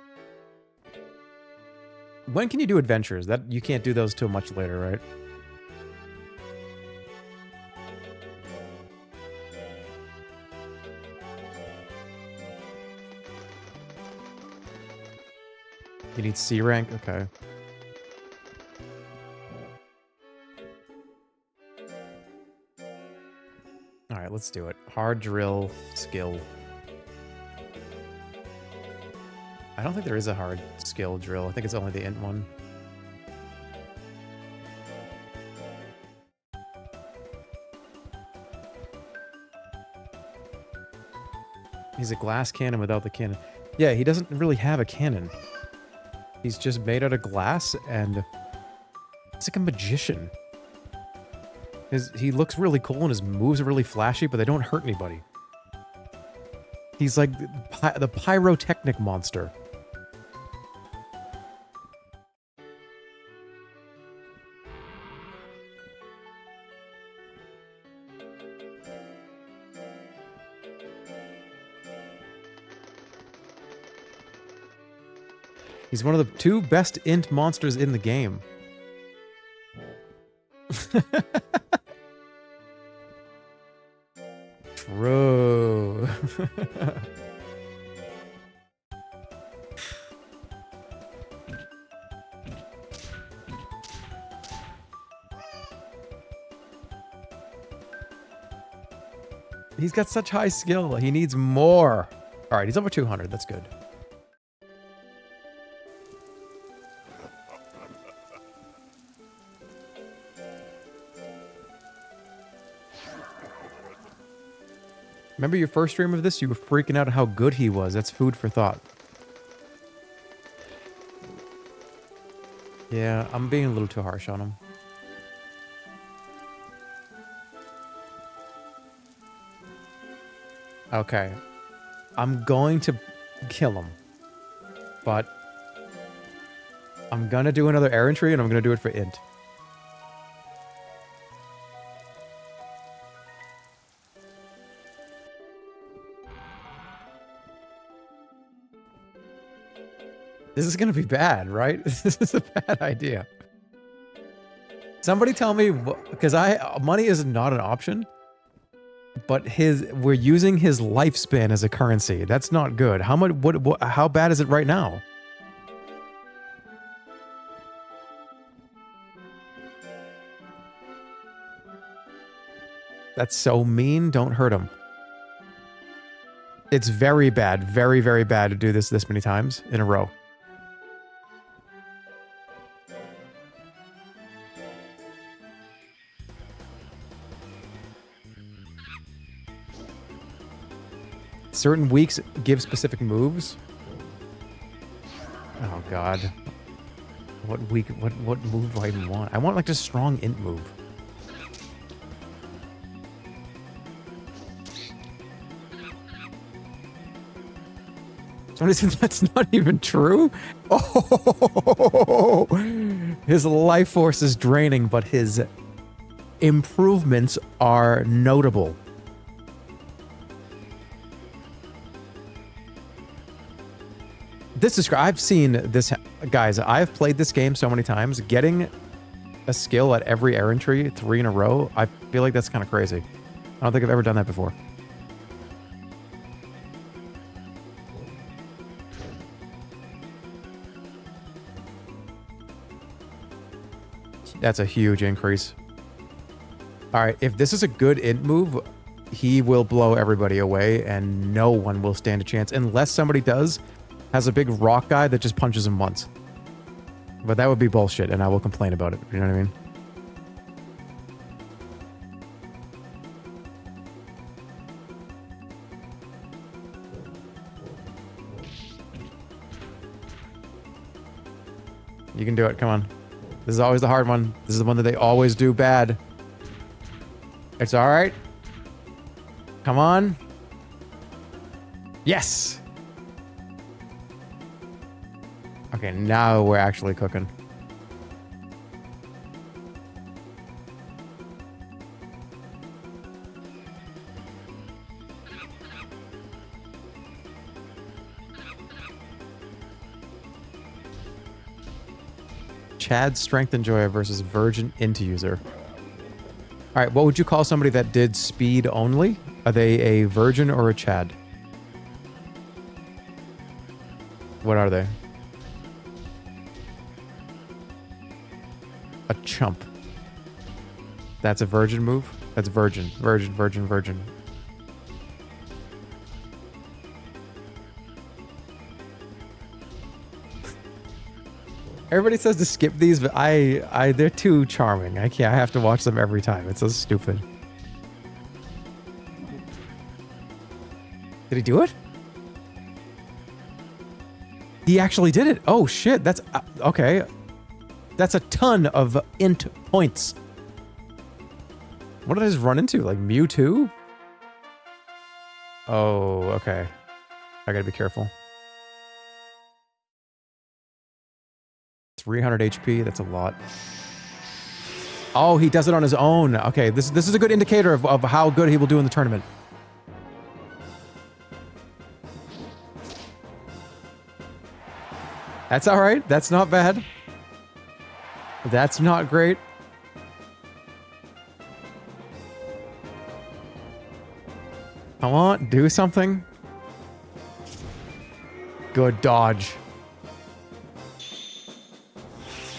When can you do adventures? That you can't do those till much later, right? You need C rank? Okay. Alright, let's do it. Hard drill skill. I don't think there is a hard skill drill. I think it's only the int one. He's a glass cannon without the cannon. Yeah, he doesn't really have a cannon. He's just made out of glass, and it's like a magician. He looks really cool, and his moves are really flashy, but they don't hurt anybody. He's like the pyrotechnic monster. He's one of the 2 best int monsters in the game. True. He's got such high skill. He needs more. All right, he's over 200. That's good. Remember your first stream of this? You were freaking out how good he was. That's food for thought. Yeah, I'm being a little too harsh on him. Okay. I'm going to kill him. But I'm gonna do another errantry and I'm gonna do it for int. This is gonna be bad, right? This is a bad idea. Somebody tell me, because money is not an option, but we're using his lifespan as a currency. That's not good. How much? How bad is it right now? That's so mean. Don't hurt him. It's very bad, very, very bad to do this many times in a row. Certain weeks give specific moves. Oh god. What week? What move do I even want? I want like a strong int move. Somebody said that's not even true? Oh, his life force is draining, but his improvements are notable. I've seen this, guys, I've played this game so many times. Getting a skill at every errantry 3 in a row, I feel like that's kind of crazy. I don't think I've ever done that before. That's a huge increase. All right, if this is a good int move, he will blow everybody away and no one will stand a chance unless somebody has a big rock guy that just punches him once. But that would be bullshit and I will complain about it. You know what I mean? You can do it. Come on. This is always the hard one. This is the one that they always do bad. It's all right. Come on. Yes. Okay, now we're actually cooking. Chad Strength Enjoyer versus Virgin Int User. All right, what would you call somebody that did speed only? Are they a Virgin or a Chad? What are they? A chump. That's a Virgin move? That's Virgin. Virgin. Everybody says to skip these, but they're too charming. I can't. I have to watch them every time. It's so stupid. Did he do it? He actually did it. Oh shit. That's okay. That's a ton of int points. What did I just run into? Like Mewtwo? Oh, okay. I gotta be careful. 300 HP, that's a lot. Oh, he does it on his own. Okay, this is a good indicator of how good he will do in the tournament. That's all right. That's not bad. That's not great. Come on, do something. Good dodge.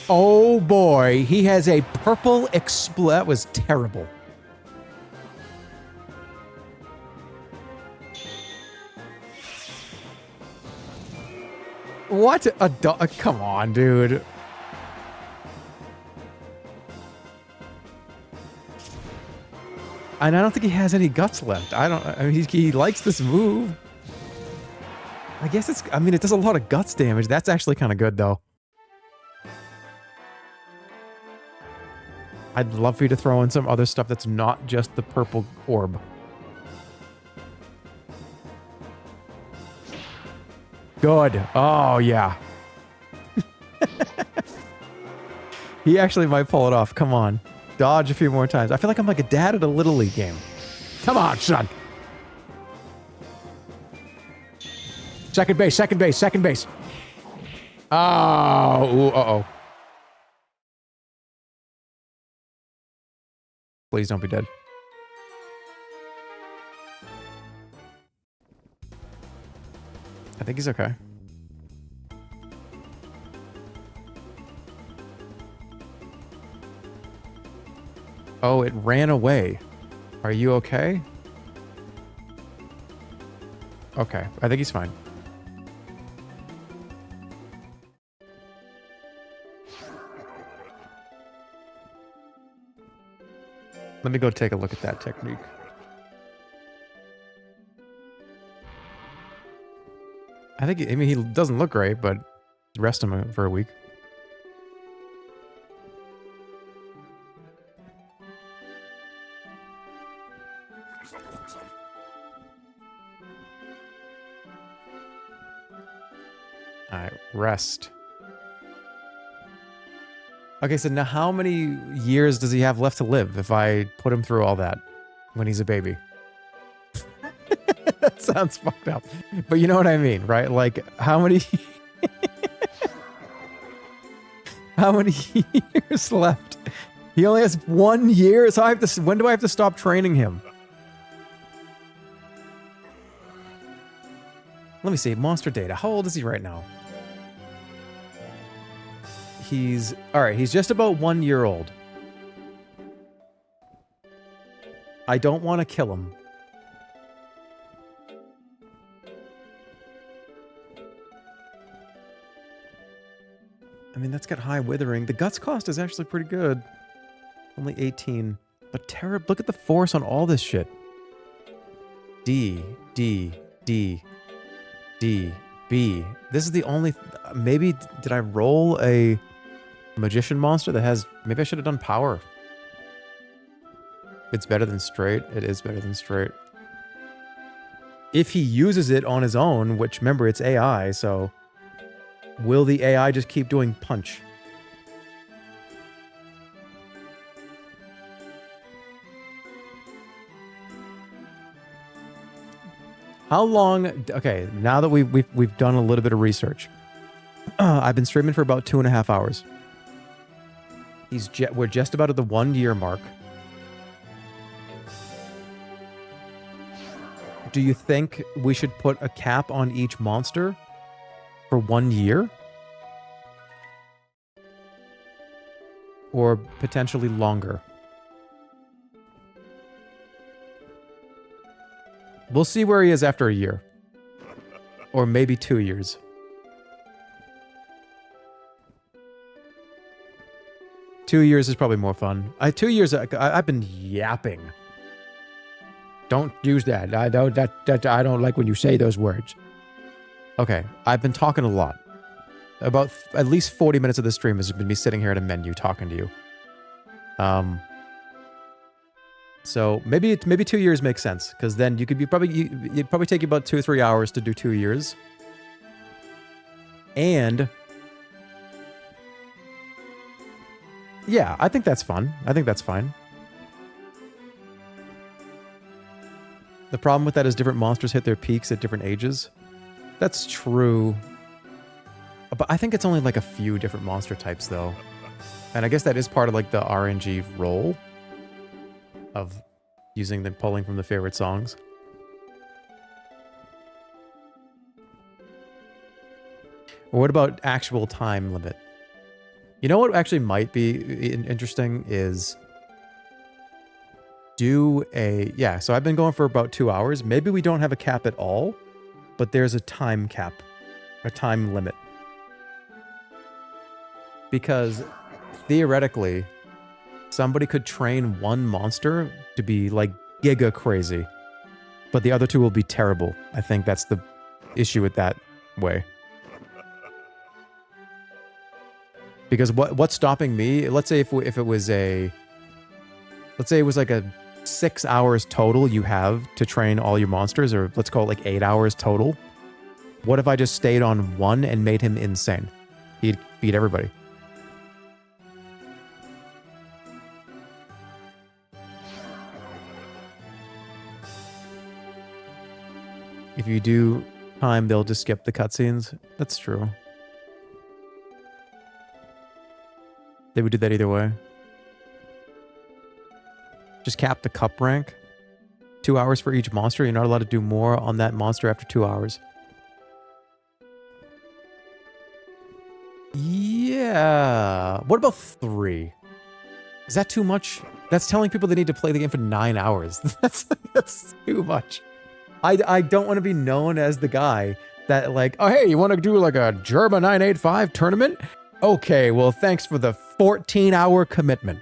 Oh boy, he has a purple that was terrible. What a come on, dude. And I don't think he has any guts left. I mean, he likes this move. I guess it's, I mean, it does a lot of guts damage. That's actually kind of good, though. I'd love for you to throw in some other stuff that's not just the purple orb. Good. Oh, yeah. He actually might pull it off. Come on. Dodge a few more times. I feel like I'm like a dad at a Little League game. Come on, son. Second base, second base, second base. Oh, ooh, uh-oh. Please don't be dead. I think he's okay. Oh, it ran away. Are you okay? Okay, I think he's fine. Let me go take a look at that technique. I think, I mean, he doesn't look great, but rest him for a week. Alright, rest. Okay, so now how many years does he have left to live if I put him through all that when he's a baby? That sounds fucked up. But you know what I mean, right? Like, how many... how many years left? He only has 1 year, so I have to... When do I have to stop training him? Let me see. Monster data. How old is he right now? He's... Alright, he's just about 1 year old. I don't want to kill him. I mean, that's got high withering. The guts cost is actually pretty good. Only 18. But look at the force on all this shit. D, D, D, D, B. This is the only... Maybe did I roll a magician monster that has... Maybe I should have done power. It's better than straight. It is better than straight. If he uses it on his own, which, remember, it's AI, so... Will the AI just keep doing punch? How long... Okay, now that we've done a little bit of research. I've been streaming for about 2.5 hours. We're just about at the 1 year mark. Do you think we should put a cap on each monster for 1 year? Or potentially longer? We'll see where he is after a year. Or maybe 2 years. Two years is probably more fun. 2 years, I've been yapping. Don't use that. I don't like when you say those words. Okay, I've been talking a lot. About at least 40 minutes of the stream has been me sitting here at a menu talking to you. So maybe 2 years makes sense, because then you could be it'd probably take you about 2 or 3 hours to do 2 years. And yeah, I think that's fun. I think that's fine. The problem with that is different monsters hit their peaks at different ages. That's true. But I think it's only like a few different monster types though. And I guess that is part of like the RNG role of using them, pulling from the favorite songs. Or what about actual time limit? You know what actually might be interesting is do a... Yeah, so I've been going for about 2 hours. Maybe we don't have a cap at all, but there's a time cap, a time limit. Because theoretically, somebody could train one monster to be like giga crazy, but the other two will be terrible. I think that's the issue with that way. Because what's stopping me, let's say if it was a... Let's say it was like a 6 hours total you have to train all your monsters, or let's call it like 8 hours total. What if I just stayed on one and made him insane? He'd beat everybody. If you do time, they'll just skip the cutscenes. That's true. They would do that either way. Just cap the cup rank. 2 hours for each monster. You're not allowed to do more on that monster after 2 hours. Yeah. What about 3? Is that too much? That's telling people they need to play the game for 9 hours. That's too much. I don't want to be known as the guy that like, oh, hey, you want to do like a Jerma 985 tournament? Okay, well, thanks for the 14-hour commitment.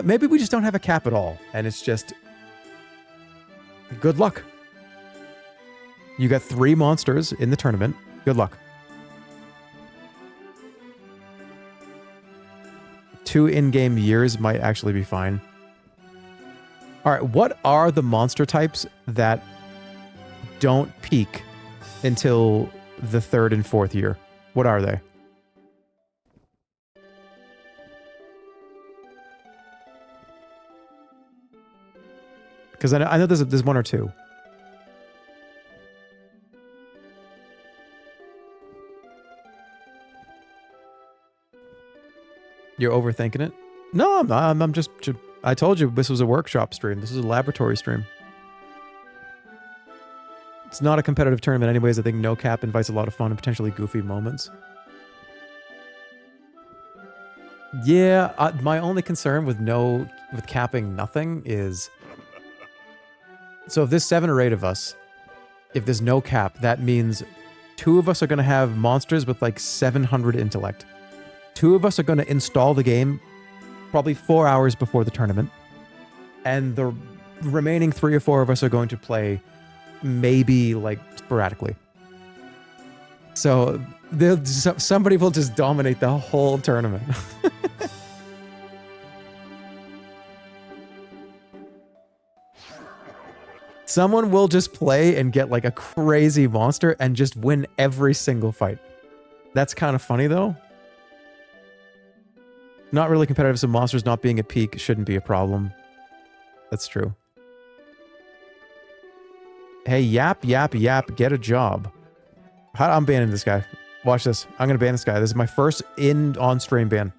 Maybe we just don't have a cap at all, and it's just... Good luck. You got 3 monsters in the tournament. Good luck. 2 in-game years might actually be fine. All right, what are the monster types that don't peak until the 3rd and 4th year? What are they? Because I know there's 1 or 2. You're overthinking it? No, I'm not. I'm just... I told you this was a workshop stream. This is a laboratory stream. It's not a competitive tournament anyways. I think no cap invites a lot of fun and potentially goofy moments. Yeah, my only concern with capping nothing is... So if there's 7 or 8 of us, if there's no cap, that means 2 of us are going to have monsters with like 700 intellect. 2 of us are going to install the game probably 4 hours before the tournament. And the remaining 3 or 4 of us are going to play maybe like sporadically. So somebody will just dominate the whole tournament. Someone will just play and get like a crazy monster and just win every single fight. That's kind of funny though. Not really competitive, so monsters not being at peak shouldn't be a problem. That's true. Hey, yap, get a job. I'm banning this guy. Watch this. I'm going to ban this guy. This is my first on-stream ban.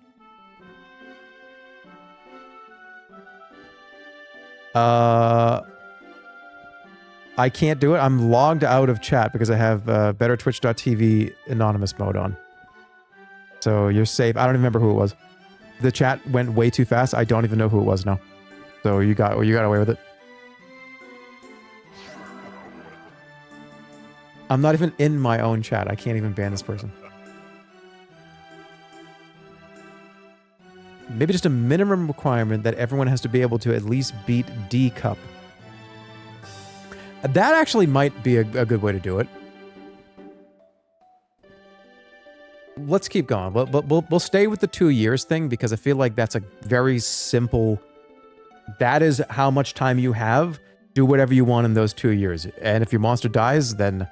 I can't do it. I'm logged out of chat because I have BetterTwitch.tv anonymous mode on. So you're safe. I don't even remember who it was. The chat went way too fast. I don't even know who it was now. So you got away with it. I'm not even in my own chat. I can't even ban this person. Maybe just a minimum requirement that everyone has to be able to at least beat D Cup. That actually might be a good way to do it. Let's keep going. We'll stay with the 2 years thing because I feel like that's a very simple... That is how much time you have. Do whatever you want in those 2 years. And if your monster dies, then...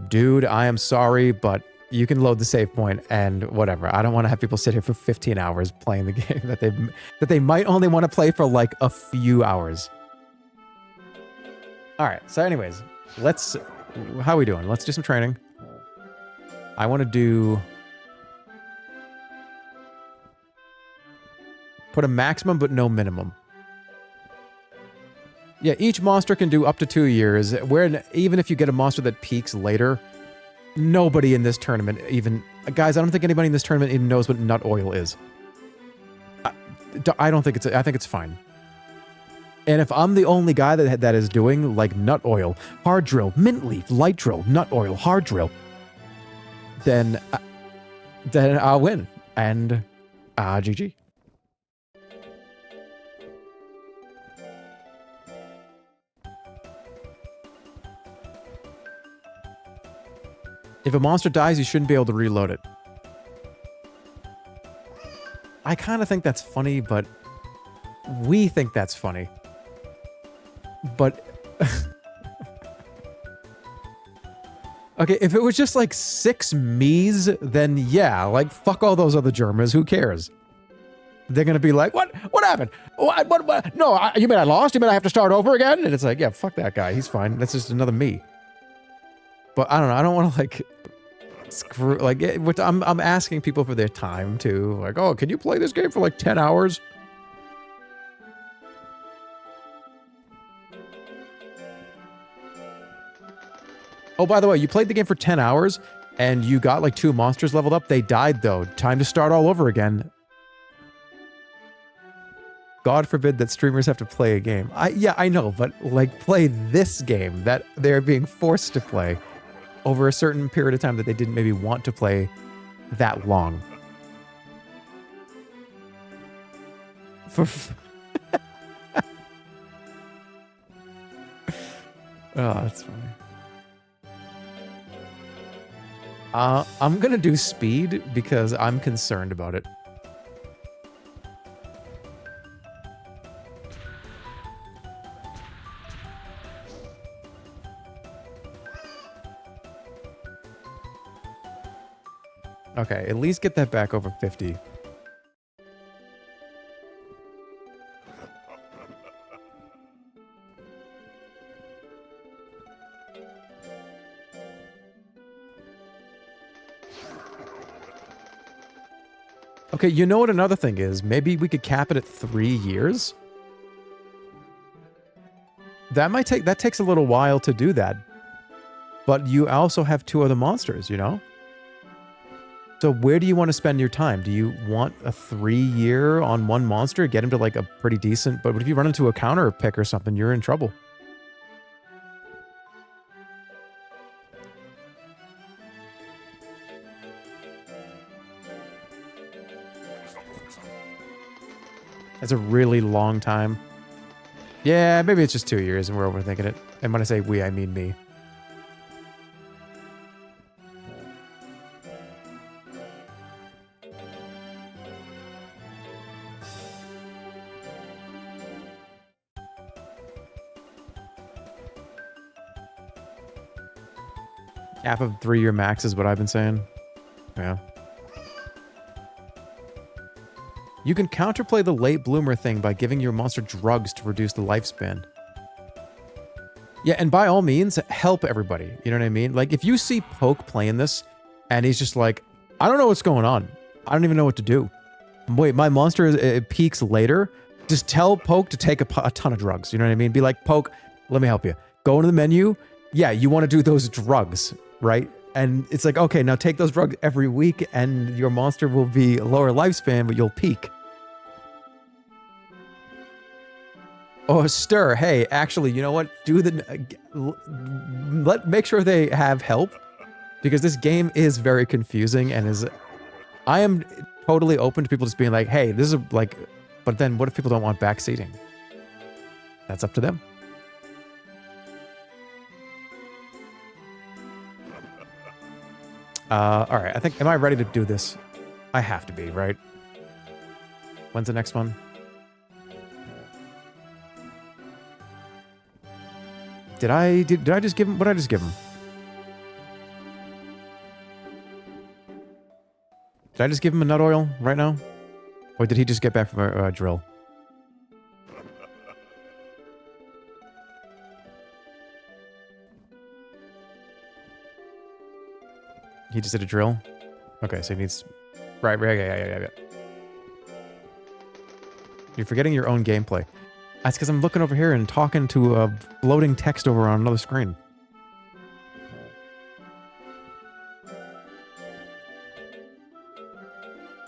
Dude, I am sorry, but you can load the save point and whatever. I don't want to have people sit here for 15 hours playing the game that they might only want to play for like a few hours. All right. So anyways, let's how are we doing? Let's do some training. I want to do... Put a maximum, but no minimum. Yeah, each monster can do up to 2 years, where even if you get a monster that peaks later, nobody in this tournament even... Guys, I don't think anybody in this tournament even knows what nut oil is. I don't think it's... I think it's fine. And if I'm the only guy that is doing, like, nut oil, hard drill, mint leaf, light drill, nut oil, hard drill, then I'll win. And, GG. If a monster dies, you shouldn't be able to reload it. I kind of think that's funny, but we think that's funny. But... okay, if it was just like 6 me's, then yeah, like, fuck all those other Jermas, who cares? They're gonna be like, what? What happened? What? No, you mean I lost? You mean I have to start over again? And it's like, yeah, fuck that guy, he's fine. That's just another me. But I don't know, I don't want to, like, screw, like, I'm asking people for their time, too. Like, oh, can you play this game for, like, 10 hours? Oh, by the way, you played the game for 10 hours, and you got, like, 2 monsters leveled up. They died, though. Time to start all over again. God forbid that streamers have to play a game. Yeah, I know, but, like, play this game that they're being forced to play over a certain period of time that they didn't maybe want to play that long. Oh, that's funny. I'm gonna do speed because I'm concerned about it. Okay, at least get that back over 50. Okay, you know what another thing is? Maybe we could cap it at 3 years? That takes a little while to do that. But you also have 2 other monsters, you know? So where do you want to spend your time? Do you want a 3-year on one monster? Get him to, like, a pretty decent... But if you run into a counter pick or something, you're in trouble. That's a really long time. Yeah, maybe it's just 2 years and we're overthinking it. And when I say we, I mean me. Half of 3-year max is what I've been saying. Yeah. You can counterplay the late bloomer thing by giving your monster drugs to reduce the lifespan. Yeah, and by all means, help everybody. You know what I mean? Like, if you see Poke playing this, and he's just like, I don't know what's going on. I don't even know what to do. Wait, my monster it peaks later? Just tell Poke to take a ton of drugs. You know what I mean? Be like, Poke, let me help you. Go into the menu. Yeah, you want to do those drugs, right? And it's like, okay, now take those drugs every week, and your monster will be a lower lifespan, but you'll peak. Oh, Stir, hey, actually, you know what? Do make sure they have help, because this game is very confusing and is... I am totally open to people just being like, hey, this is like... But then what if people don't want backseating? That's up to them. Alright, I think... Am I ready to do this? I have to be, right? When's the next one? Did I just give him... What did I just give him? Did I just give him a nut oil right now? Or did he just get back from a drill? He just did a drill? Okay, so he needs... Right, yeah. You're forgetting your own gameplay. That's because I'm looking over here and talking to a floating text over on another screen.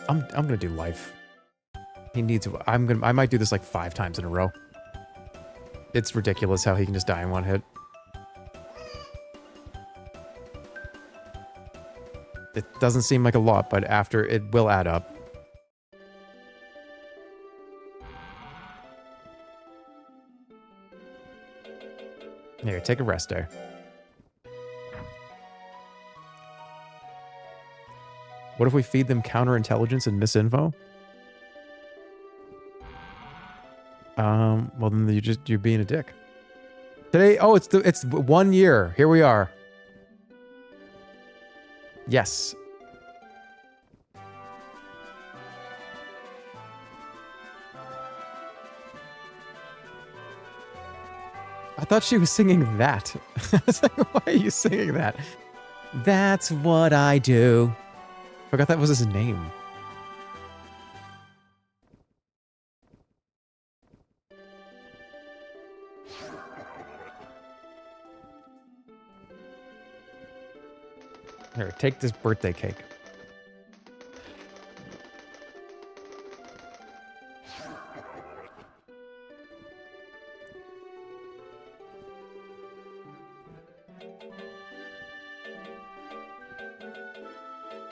I'm gonna do life. He needs... I might do this like 5 times in a row. It's ridiculous how he can just die in one hit. It doesn't seem like a lot, but after it will add up. Here, take a rest there. What if we feed them counterintelligence and misinfo? Well then you're being a dick. Today, oh, it's 1 year. Here we are. Yes. I thought she was singing that. I was like, why are you singing that? That's what I do. Forgot that was his name. Here, take this birthday cake.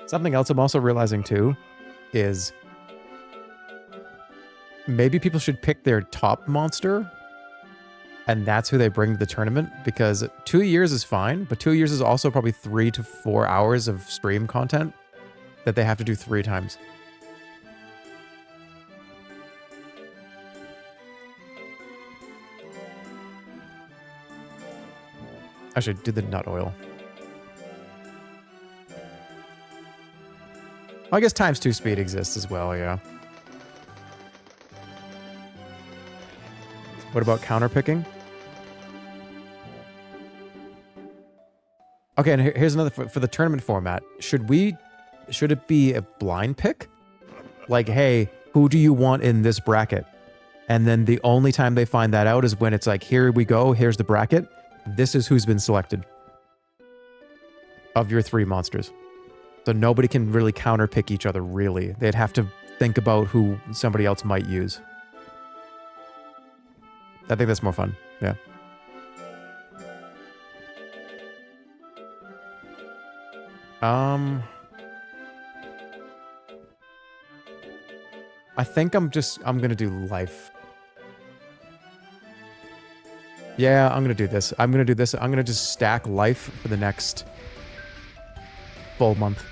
Something else I'm also realizing too is maybe people should pick their top monster and that's who they bring to the tournament, because 2 years is fine, but 2 years is also probably 3 to 4 hours of stream content that they have to do 3 times. I should do the nut oil. I guess ×2 speed exists as well, yeah. What about counterpicking? Okay, and here's another for the tournament format. Should it be a blind pick? Like, hey, who do you want in this bracket? And then the only time they find that out is when it's like, here we go, here's the bracket. This is who's been selected of your 3 monsters. So nobody can really counterpick each other, really. They'd have to think about who somebody else might use. I think that's more fun, yeah. I think I'm gonna do life. Yeah, I'm gonna do this. I'm gonna just stack life for the next full month.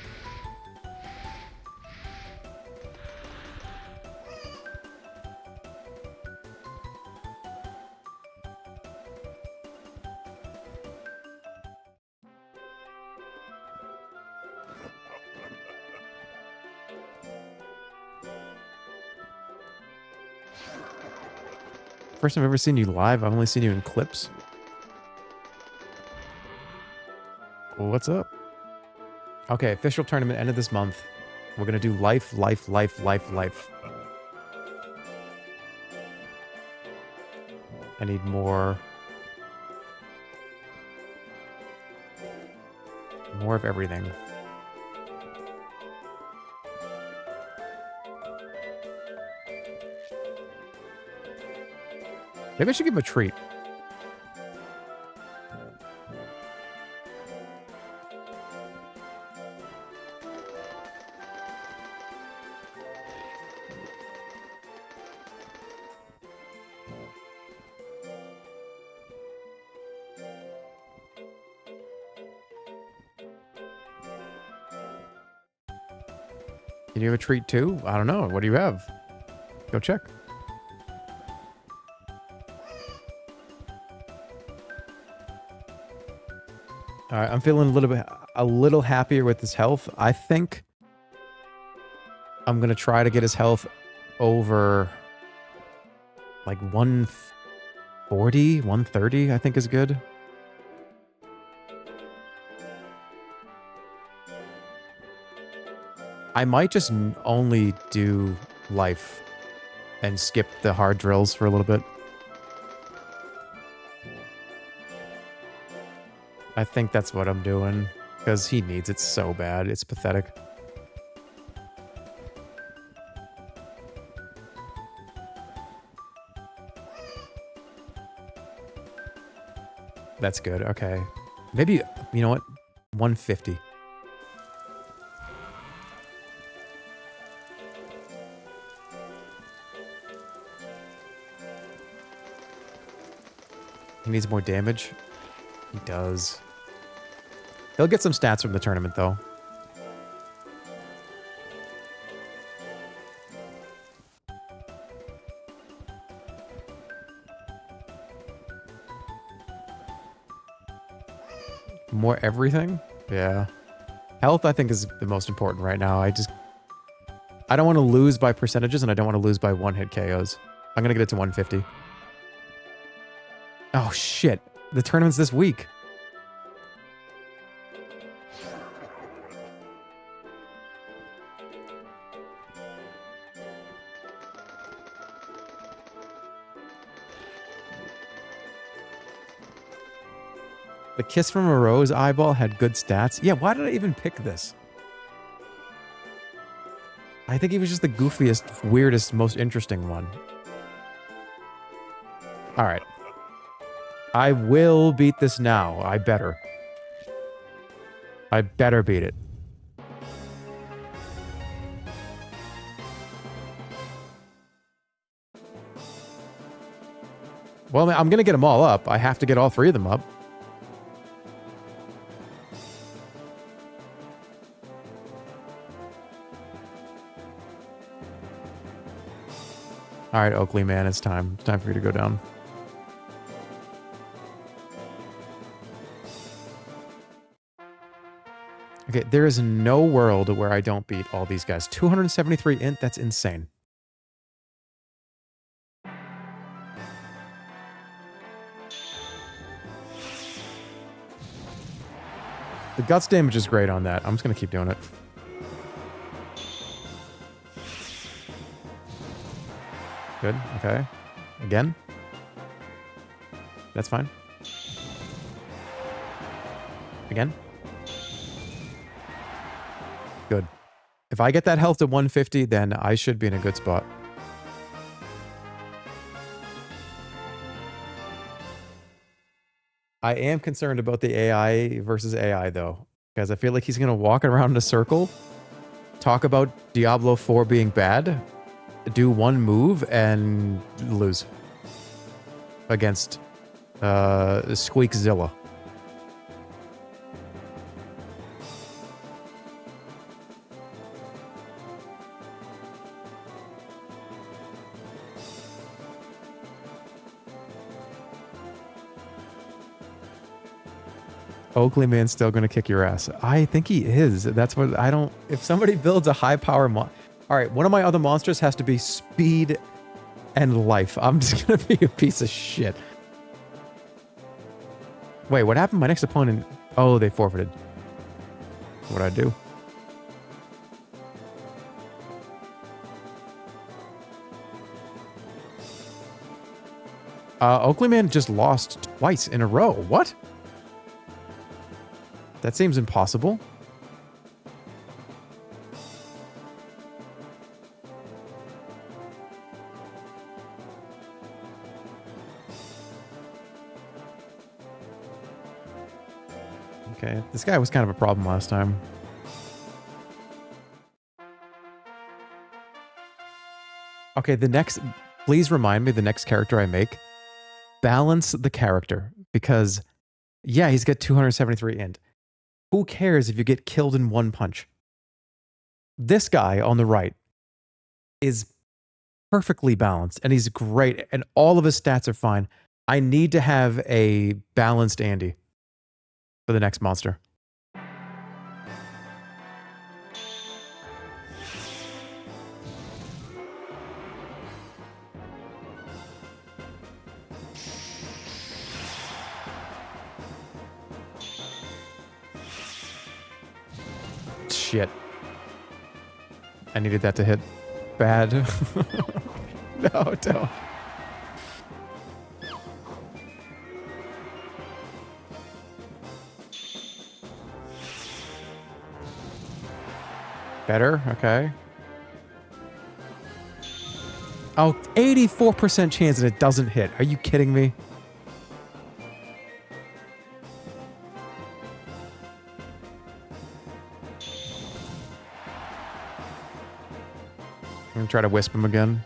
First time I've ever seen you live. I've only seen you in clips. What's up? Okay, official tournament end of this month. We're gonna do life. I need more of everything. Maybe I should give him a treat. Can you have a treat too? I don't know. What do you have? Go check. All right, I'm feeling a little happier with his health. I think I'm gonna try to get his health over like 140, 130, I think is good. I might just only do life and skip the hard drills for a little bit. I think that's what I'm doing, because he needs it so bad. It's pathetic. That's good. Okay. Maybe, you know what? 150. He needs more damage. He does. He'll get some stats from the tournament, though. More everything? Yeah. Health, I think, is the most important right now. I don't want to lose by percentages, and I don't want to lose by one-hit KOs. I'm going to get it to 150. Oh, shit. The tournament's this week. The Kiss from a Rose eyeball had good stats. Yeah, why did I even pick this? I think he was just the goofiest, weirdest, most interesting one. All right. I will beat this now. I better. I better beat it. Well, I'm going to get them all up. I have to get all three of them up. All right, Oakley, man, it's time. It's time for you to go down. Okay, there is no world where I don't beat all these guys. 273 int, that's insane. The guts damage is great on that. I'm just going to keep doing it. Good, okay. Again. That's fine. Again. Good. If I get that health to 150, then I should be in a good spot. I am concerned about the AI versus AI, though, because I feel like he's going to walk around in a circle, talk about Diablo 4 being bad, do one move, and lose against Squeakzilla. Oakley Man's still going to kick your ass. I think he is. That's what I don't... If somebody builds a high power... All right, one of my other monsters has to be speed and life. I'm just going to be a piece of shit. Wait, what happened? My next opponent... Oh, they forfeited. What'd I do? Oakley Man just lost twice in a row. What? That seems impossible. Okay, this guy was kind of a problem last time. Okay, the next... Please remind me the next character I make. Balance the character. Because, yeah, he's got 273 int. Who cares if you get killed in one punch? This guy on the right is perfectly balanced, and he's great, and all of his stats are fine. I need to have a balanced Andy for the next monster. Shit. I needed that to hit bad. No, don't. Better? Okay. Oh, 84% chance that it doesn't hit. Are you kidding me? I'm gonna try to wisp him again.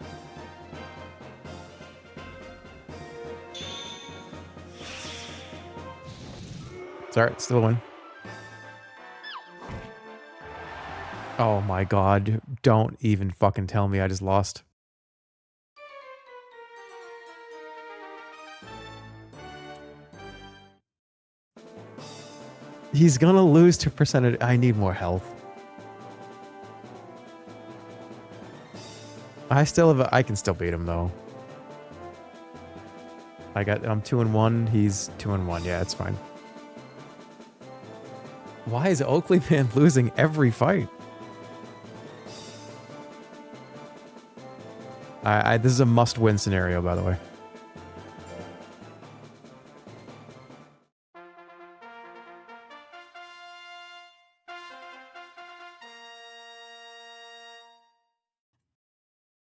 Sorry, it's still a win. Oh my god. Don't even fucking tell me I just lost. He's gonna lose to percentage. I need more health. I still have I can still beat him though. I'm 2-1. He's 2-1. Yeah, it's fine. Why is Oakley Man losing every fight? This is a must-win scenario, by the way.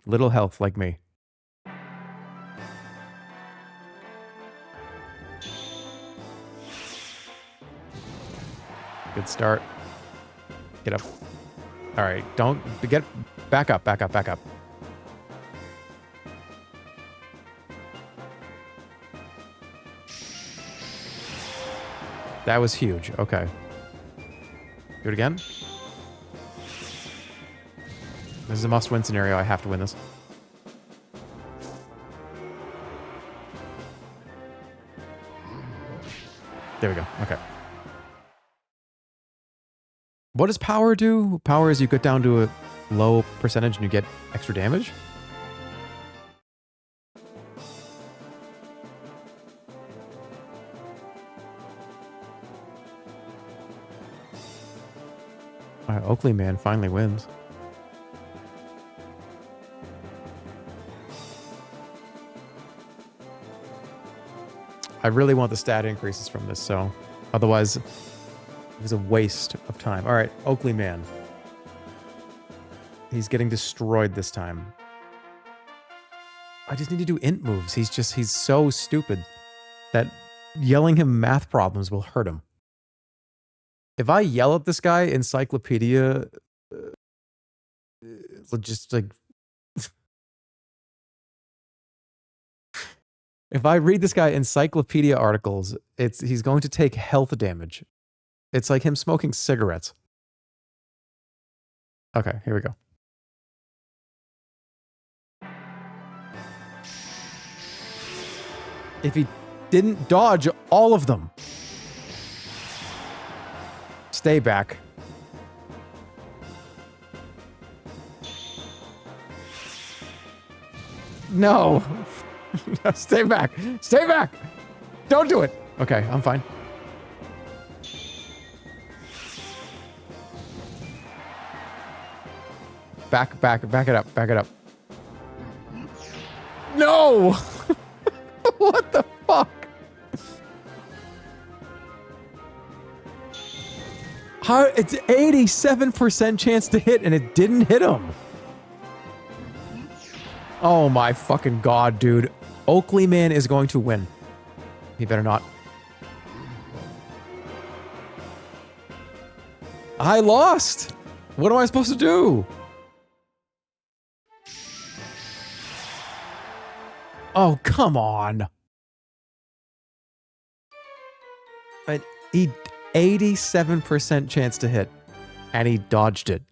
Little health like me. Good start. Get up. All right, don't get back up, back up, back up. That was huge. Okay. Do it again. This is a must-win scenario. I have to win this. There we go. Okay. What does power do? Power is you get down to a low percentage and you get extra damage? Alright, Oakley Man finally wins. I really want the stat increases from this, so otherwise it was a waste of time. All right, Oakley Man. He's getting destroyed this time. I just need to do int moves. He's so stupid that yelling him math problems will hurt him. If I yell at this guy encyclopedia, just like... If I read this guy encyclopedia articles, he's going to take health damage. It's like him smoking cigarettes. Okay, here we go. If he didn't dodge all of them. Stay back. No. Stay back. Stay back. Don't do it. Okay, I'm fine. Back it up. Back it up. No! What the fuck? How? It's 87% chance to hit and it didn't hit him. Oh my fucking god, dude. Oakley Man is going to win. He better not. I lost. What am I supposed to do? Oh, come on. But he 87% chance to hit, and he dodged it.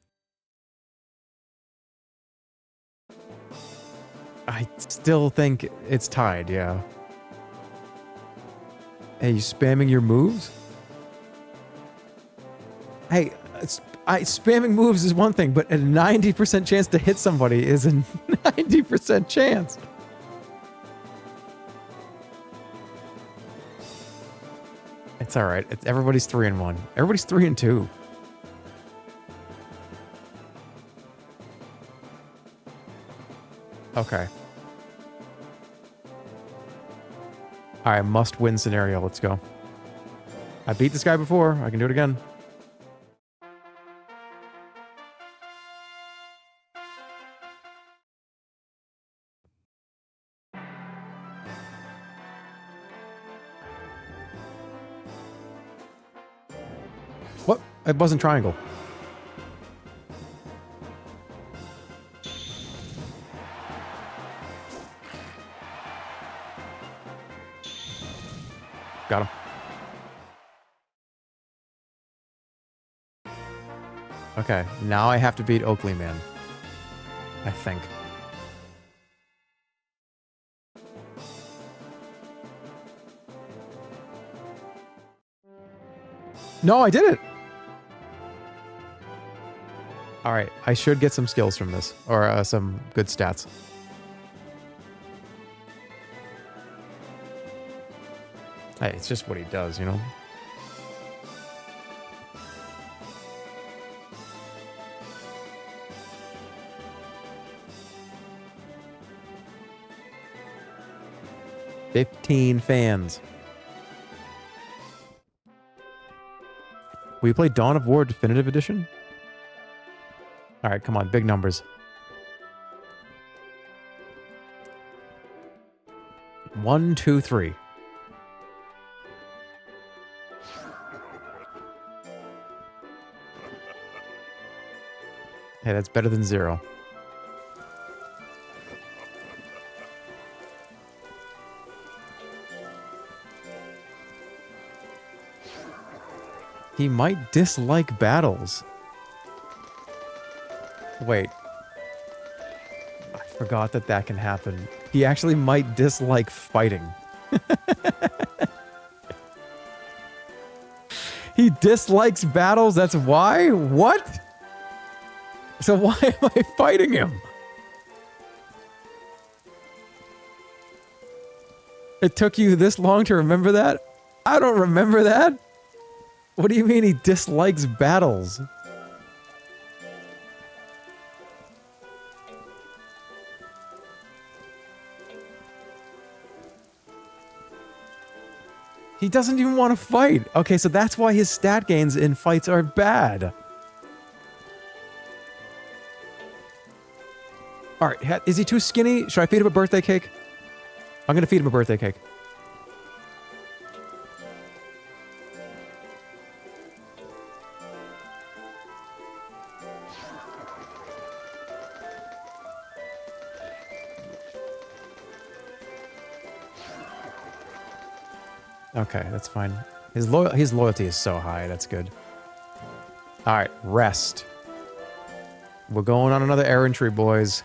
I still think it's tied, yeah. Hey, you spamming your moves? Hey, spamming moves is one thing, but a 90% chance to hit somebody is a 90% chance. It's all right. Everybody's 3-1. Everybody's 3-2. Okay. All right, must-win scenario. Let's go. I beat this guy before. I can do it again. What? It wasn't triangle. Got him. Okay, now I have to beat Oakley Man. I think. No, I did it! Alright, I should get some skills from this. Or some good stats. Hey, it's just what he does, you know? $15 fans. Will you play Dawn of War Definitive Edition? Alright, come on, big numbers. 1, 2, 3. Hey, that's better than 0. He might dislike battles. Wait. I forgot that that can happen. He actually might dislike fighting. He dislikes battles, that's why? What? So why am I fighting him? It took you this long to remember that? I don't remember that. What do you mean he dislikes battles? He doesn't even want to fight. Okay, so that's why his stat gains in fights are bad. Alright, is he too skinny? Should I feed him a birthday cake? I'm gonna feed him a birthday cake. Okay, that's fine. His loyalty is so high, that's good. Alright, rest. We're going on another errantry, boys.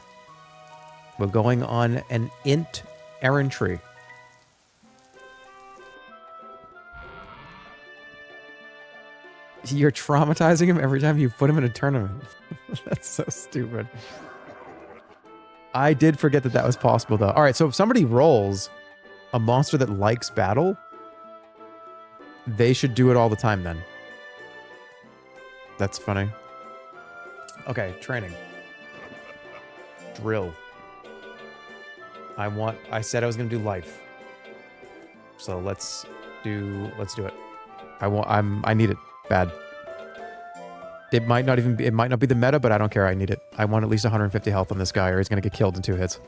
We're going on an int errantry. You're traumatizing him every time you put him in a tournament. That's so stupid. I did forget that that was possible, though. Alright, so if somebody rolls a monster that likes battle, they should do it all the time then. That's funny. Okay, training. Drill. I said I was gonna do life. So let's do it. I need it bad. It might not be the meta, but I don't care, I need it. I want at least 150 health on this guy or he's gonna get killed in 2 hits.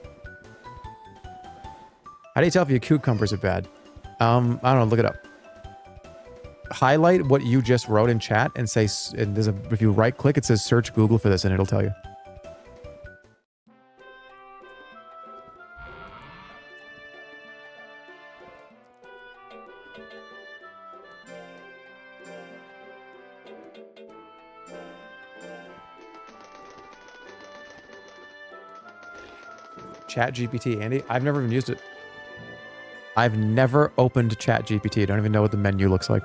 How do you tell if your cucumbers are bad? I don't know, look it up. Highlight what you just wrote in chat and say, if you right click, it says search Google for this and it'll tell you. Chat GPT, Andy? I've never even used it. I've never opened Chat GPT. I don't even know what the menu looks like.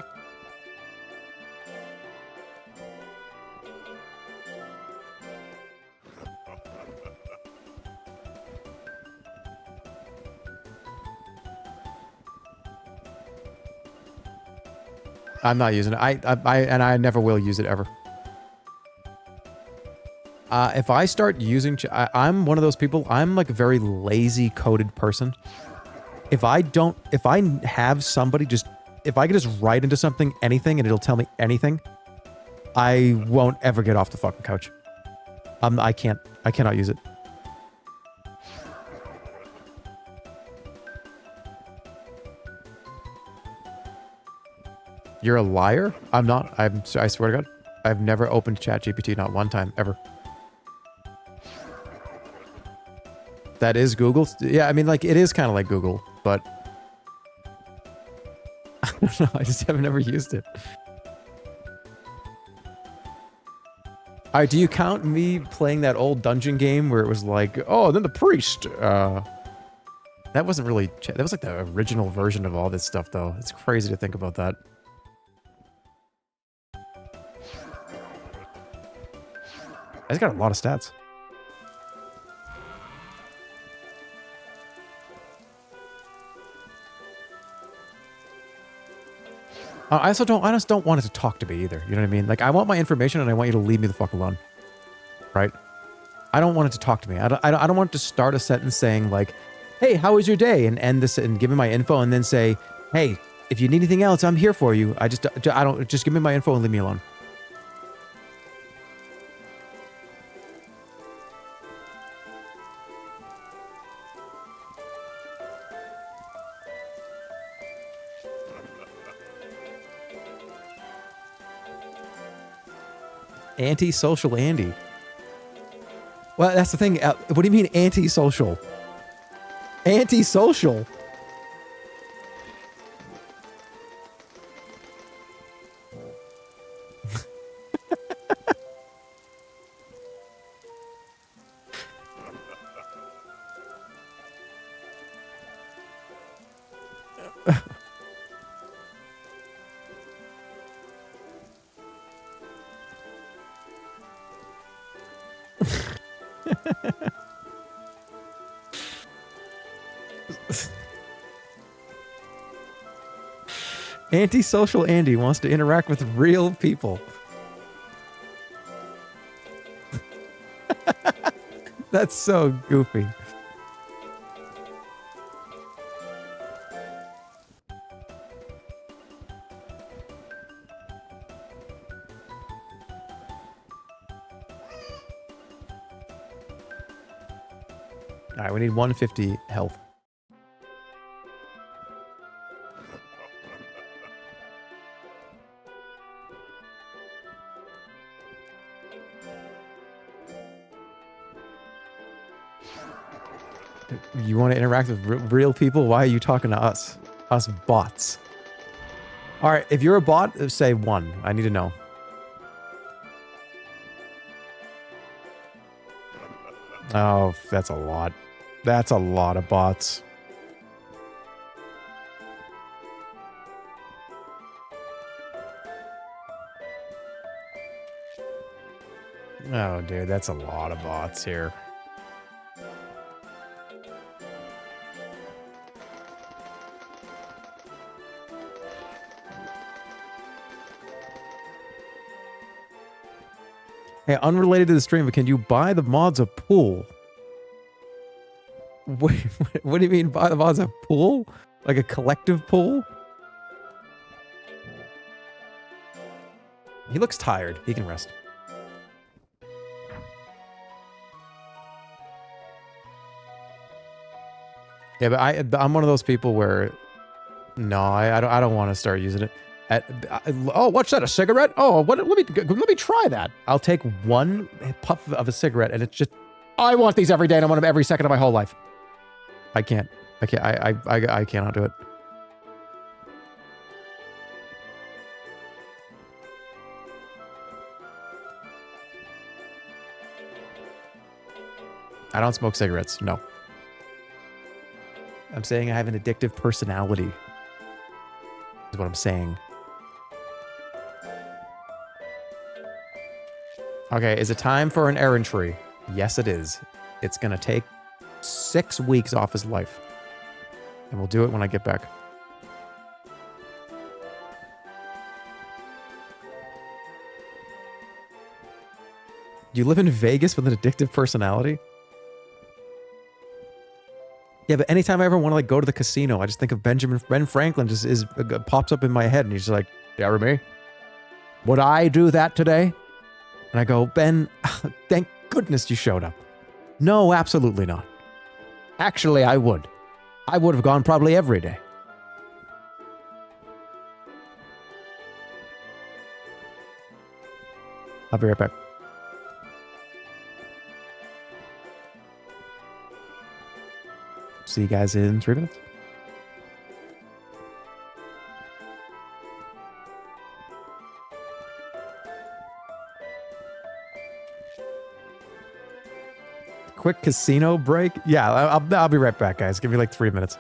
I'm not using it. I never will use it ever. If I start using, I'm one of those people. I'm like a very lazy coded person. If I have somebody if I could just write into something anything and it'll tell me anything, I won't ever get off the fucking couch. I cannot use it. You're a liar? I'm not. I swear to God, I've never opened ChatGPT, not one time ever. That is Google. Yeah, I mean, like, it is kind of like Google, but I don't know. I just have never used it. All right, do you count me playing that old dungeon game where it was like, oh, then the priest? That wasn't really. That was like the original version of all this stuff, though. It's crazy to think about that. It's got a lot of stats. I just don't want it to talk to me either. You know what I mean? Like, I want my information and I want you to leave me the fuck alone. Right? I don't want it to talk to me. I don't want it to start a sentence saying like, hey, how was your day? And end this and give me my info and then say, hey, if you need anything else, I'm here for you. Just give me my info and leave me alone. Anti-social Andy. Well, that's the thing. What do you mean anti-social? Anti-social? Anti-social Andy wants to interact with real people. That's so goofy. All right, we need 150 health. You want to interact with real people? Why are you talking to us? Us bots. All right, if you're a bot, say 1. I need to know. Oh, that's a lot. That's a lot of bots. Oh, dude, that's a lot of bots here. Hey, unrelated to the stream, but can you buy the mods a pool? Wait, what do you mean buy the mods a pool? Like a collective pool? He looks tired. He can rest. Yeah, but I'm one of those people where, no, I don't want to start using it. Oh, what's that? A cigarette? Oh, let me try that. I'll take one puff of a cigarette, and it's just, I want these every day, and I want them every second of my whole life. I can't. I cannot do it. I don't smoke cigarettes. No. I'm saying I have an addictive personality. Is what I'm saying. Okay, is it time for an errantry? Yes, it is. It's gonna take 6 weeks off his life. And we'll do it when I get back. You live in Vegas with an addictive personality? Yeah, but anytime I ever want to like go to the casino, I just think of Ben Franklin just pops up in my head and he's like, "You ever me? Would I do that today?" And I go, "Ben, thank goodness you showed up." "No, absolutely not. Actually, I would. I would have gone probably every day." I'll be right back. See you guys in 3 minutes. Quick casino break? Yeah, I'll be right back, guys. Give me like 3 minutes.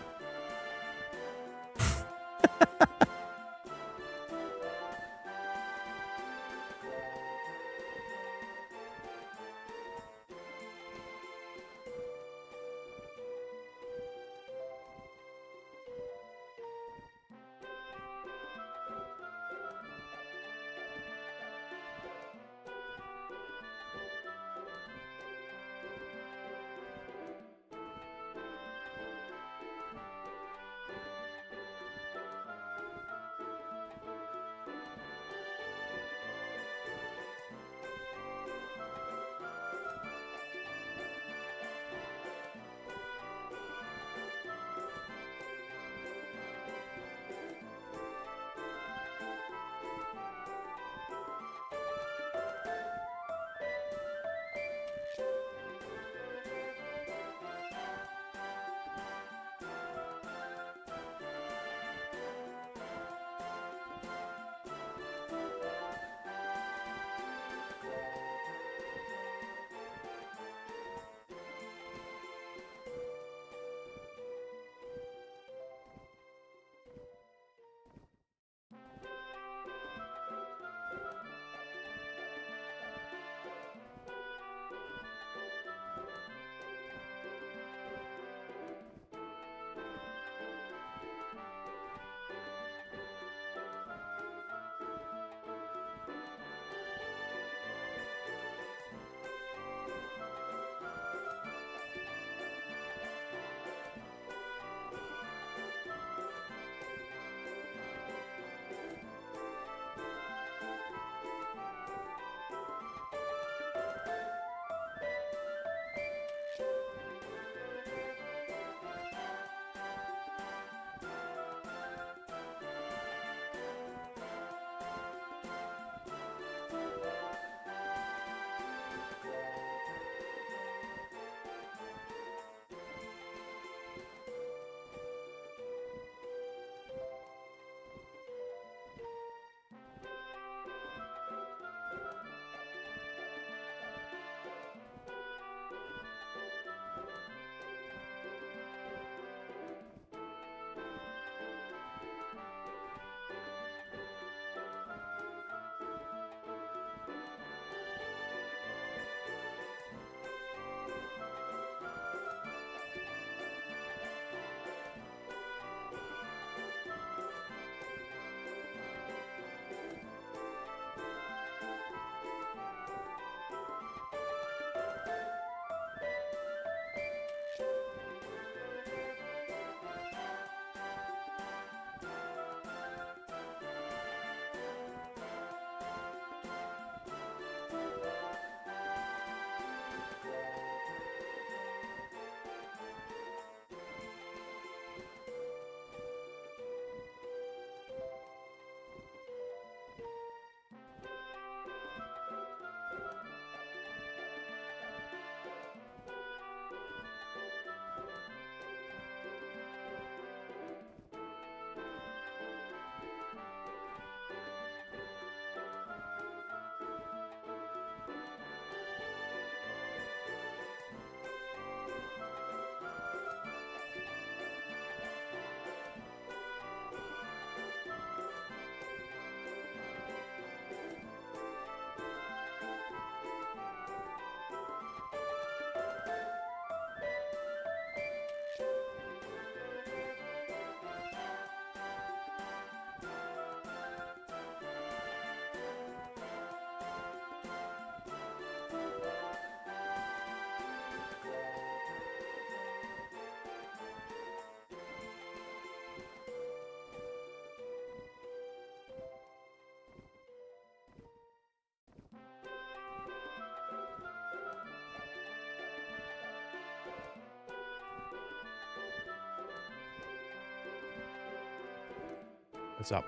What's up?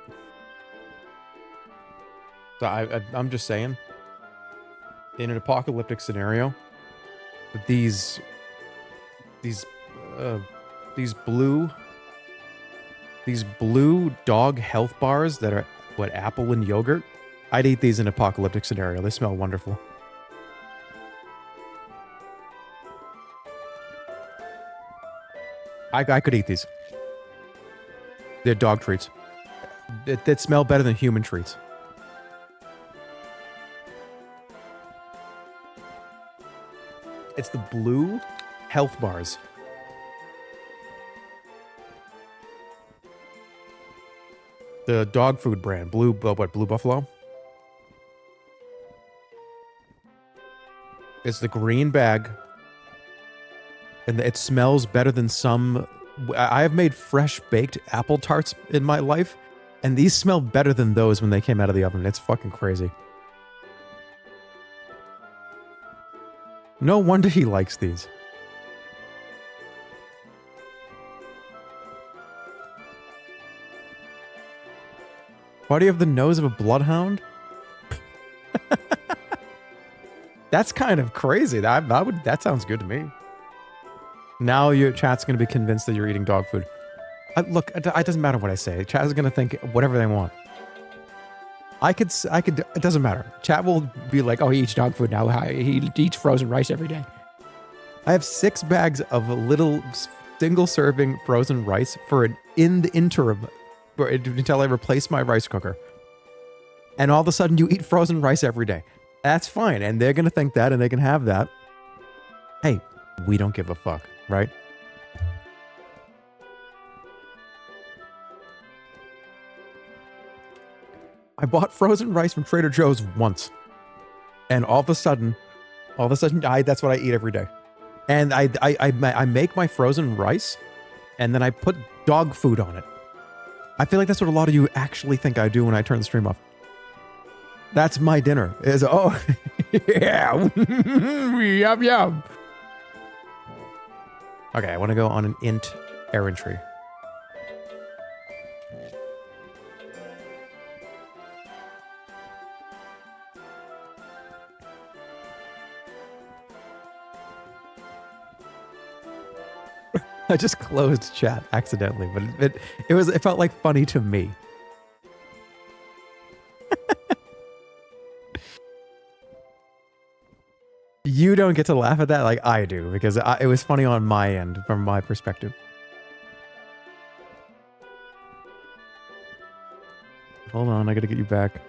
So I'm just saying, in an apocalyptic scenario, these blue dog health bars that are what, apple and yogurt, I'd eat these in an apocalyptic scenario. They smell wonderful. I could eat these. They're dog treats. That smell better than human treats. It's the blue health bars. The dog food brand. Blue Buffalo? It's the green bag. And it smells better than some... I have made fresh baked apple tarts in my life, and these smell better than those when they came out of the oven. It's fucking crazy. No wonder he likes these. Why do you have the nose of a bloodhound? That's kind of crazy. That sounds good to me. Now your chat's going to be convinced that you're eating dog food. Look, it doesn't matter what I say. Chat is going to think whatever they want. I could, it doesn't matter. Chat will be like, oh, he eats dog food now. He eats frozen rice every day. I have 6 bags of little single-serving frozen rice in the interim until I replace my rice cooker. And all of a sudden, you eat frozen rice every day. That's fine. And they're going to think that, and they can have that. Hey, we don't give a fuck, right? I bought frozen rice from Trader Joe's once. And all of a sudden, that's what I eat every day. And I make my frozen rice, and then I put dog food on it. I feel like that's what a lot of you actually think I do when I turn the stream off. That's my dinner. Is oh, yeah, yum yum. Okay, I want to go on an int errantry. I just closed chat accidentally, but it felt like funny to me. You don't get to laugh at that like I do, because it was funny on my end, from my perspective. Hold on, I gotta get you back.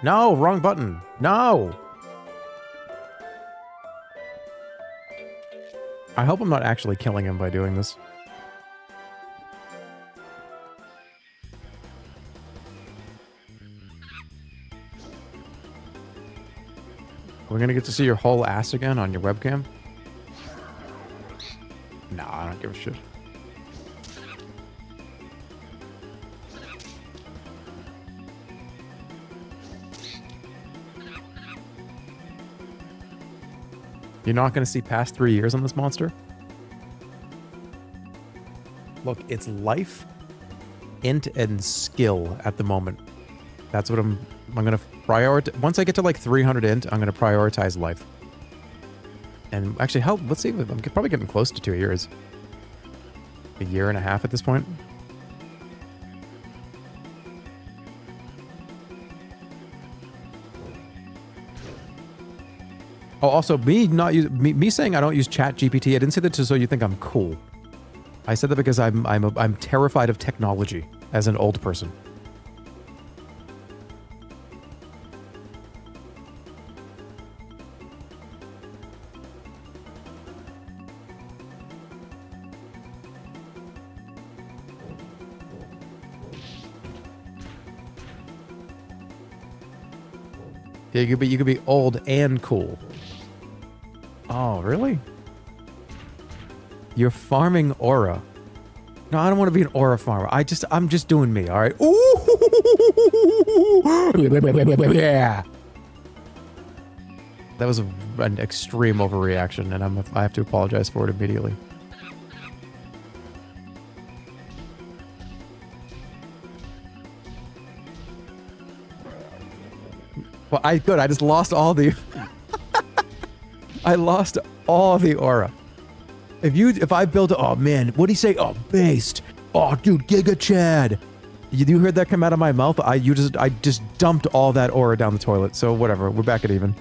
No, wrong button. No. I hope I'm not actually killing him by doing this. We're gonna get to see your whole ass again on your webcam? Nah, I don't give a shit. You're not gonna see past 3 years on this monster? Look, it's life, int, and skill at the moment. That's what I'm gonna prioritize. Once I get to like 300 int, I'm gonna prioritize life. And actually, let's see, I'm probably getting close to 2 years. A year and a half at this point. Oh, also, me saying I don't use Chat GPT, I didn't say that just so you think I'm cool. I said that because I'm terrified of technology as an old person. Yeah, you could be old and cool. Oh, really? You're farming aura. No, I don't want to be an aura farmer. I'm just doing me, all right? Ooh! Yeah. That was an extreme overreaction, and I have to apologize for it immediately. Well, I just lost all the... I lost all the aura. If I build... Oh, man. What'd he say? Oh, based. Oh, dude, Giga Chad. You heard that come out of my mouth? I just dumped all that aura down the toilet. So whatever. We're back at even.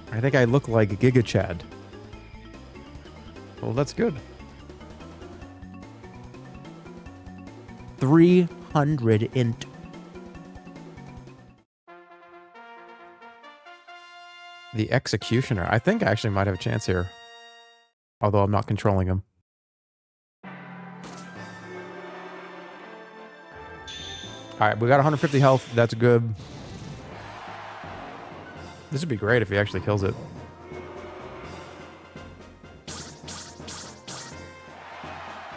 I think I look like Giga Chad. Well, that's good. 300 int. The Executioner. I think I actually might have a chance here. Although I'm not controlling him. Alright, we got 150 health. That's good. This would be great if he actually kills it.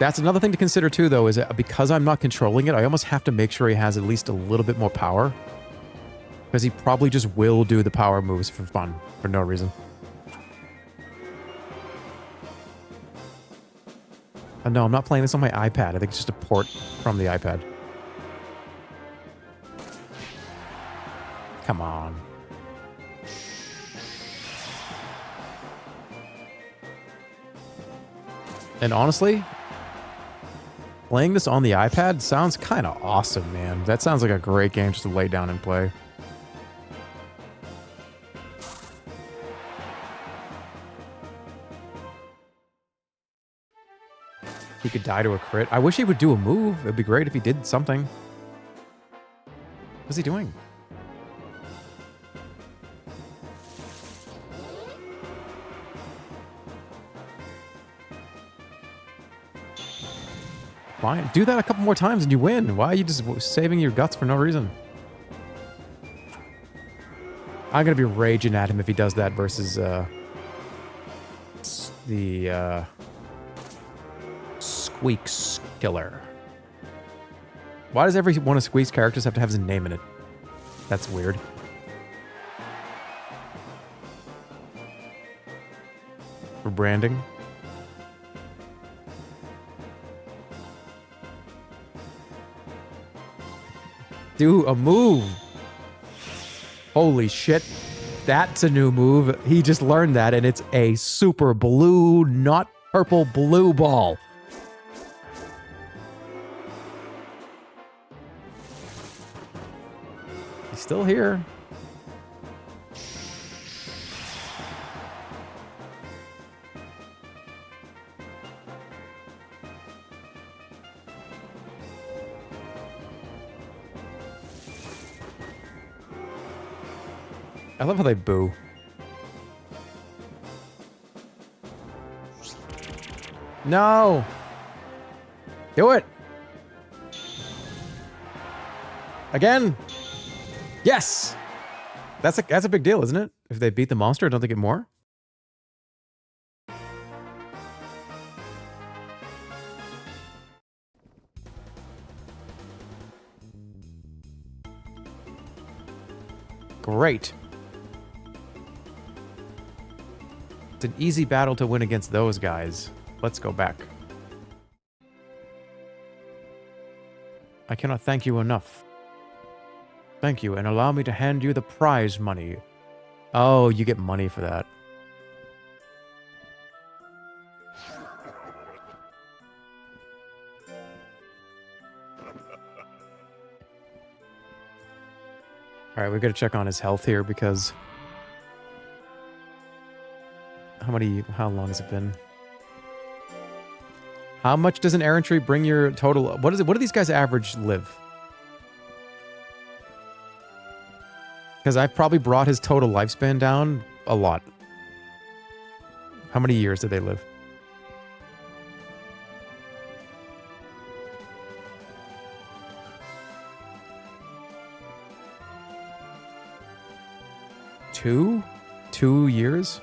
That's another thing to consider too, though, is that because I'm not controlling it, I almost have to make sure he has at least a little bit more power. Because he probably just will do the power moves for fun, for no reason. No, I'm not playing this on my iPad. I think it's just a port from the iPad. Come on. And honestly, playing this on the iPad sounds kind of awesome, man. That sounds like a great game just to lay down and play. He could die to a crit. I wish he would do a move. It'd be great if he did something. What's he doing? Fine. Do that a couple more times and you win. Why are you just saving your guts for no reason? I'm going to be raging at him if he does that versus the Squeak's killer. Why does every one of Squeak's characters have to have his name in it? That's weird. For branding. Do a move. Holy shit. That's a new move. He just learned that, and it's a super blue, not purple, blue ball. He's still here. I love how they boo. No! Do it! Again! Yes! That's a big deal, isn't it? If they beat the monster, don't they get more? Great. It's an easy battle to win against those guys. Let's go back. I cannot thank you enough. Thank you, and allow me to hand you the prize money. Oh, you get money for that. Alright, we've got to check on his health here because... How long has it been? How much does an errantry bring your total... What do these guys average live? Because I've probably brought his total lifespan down a lot. How many years did they live? Two? 2 years?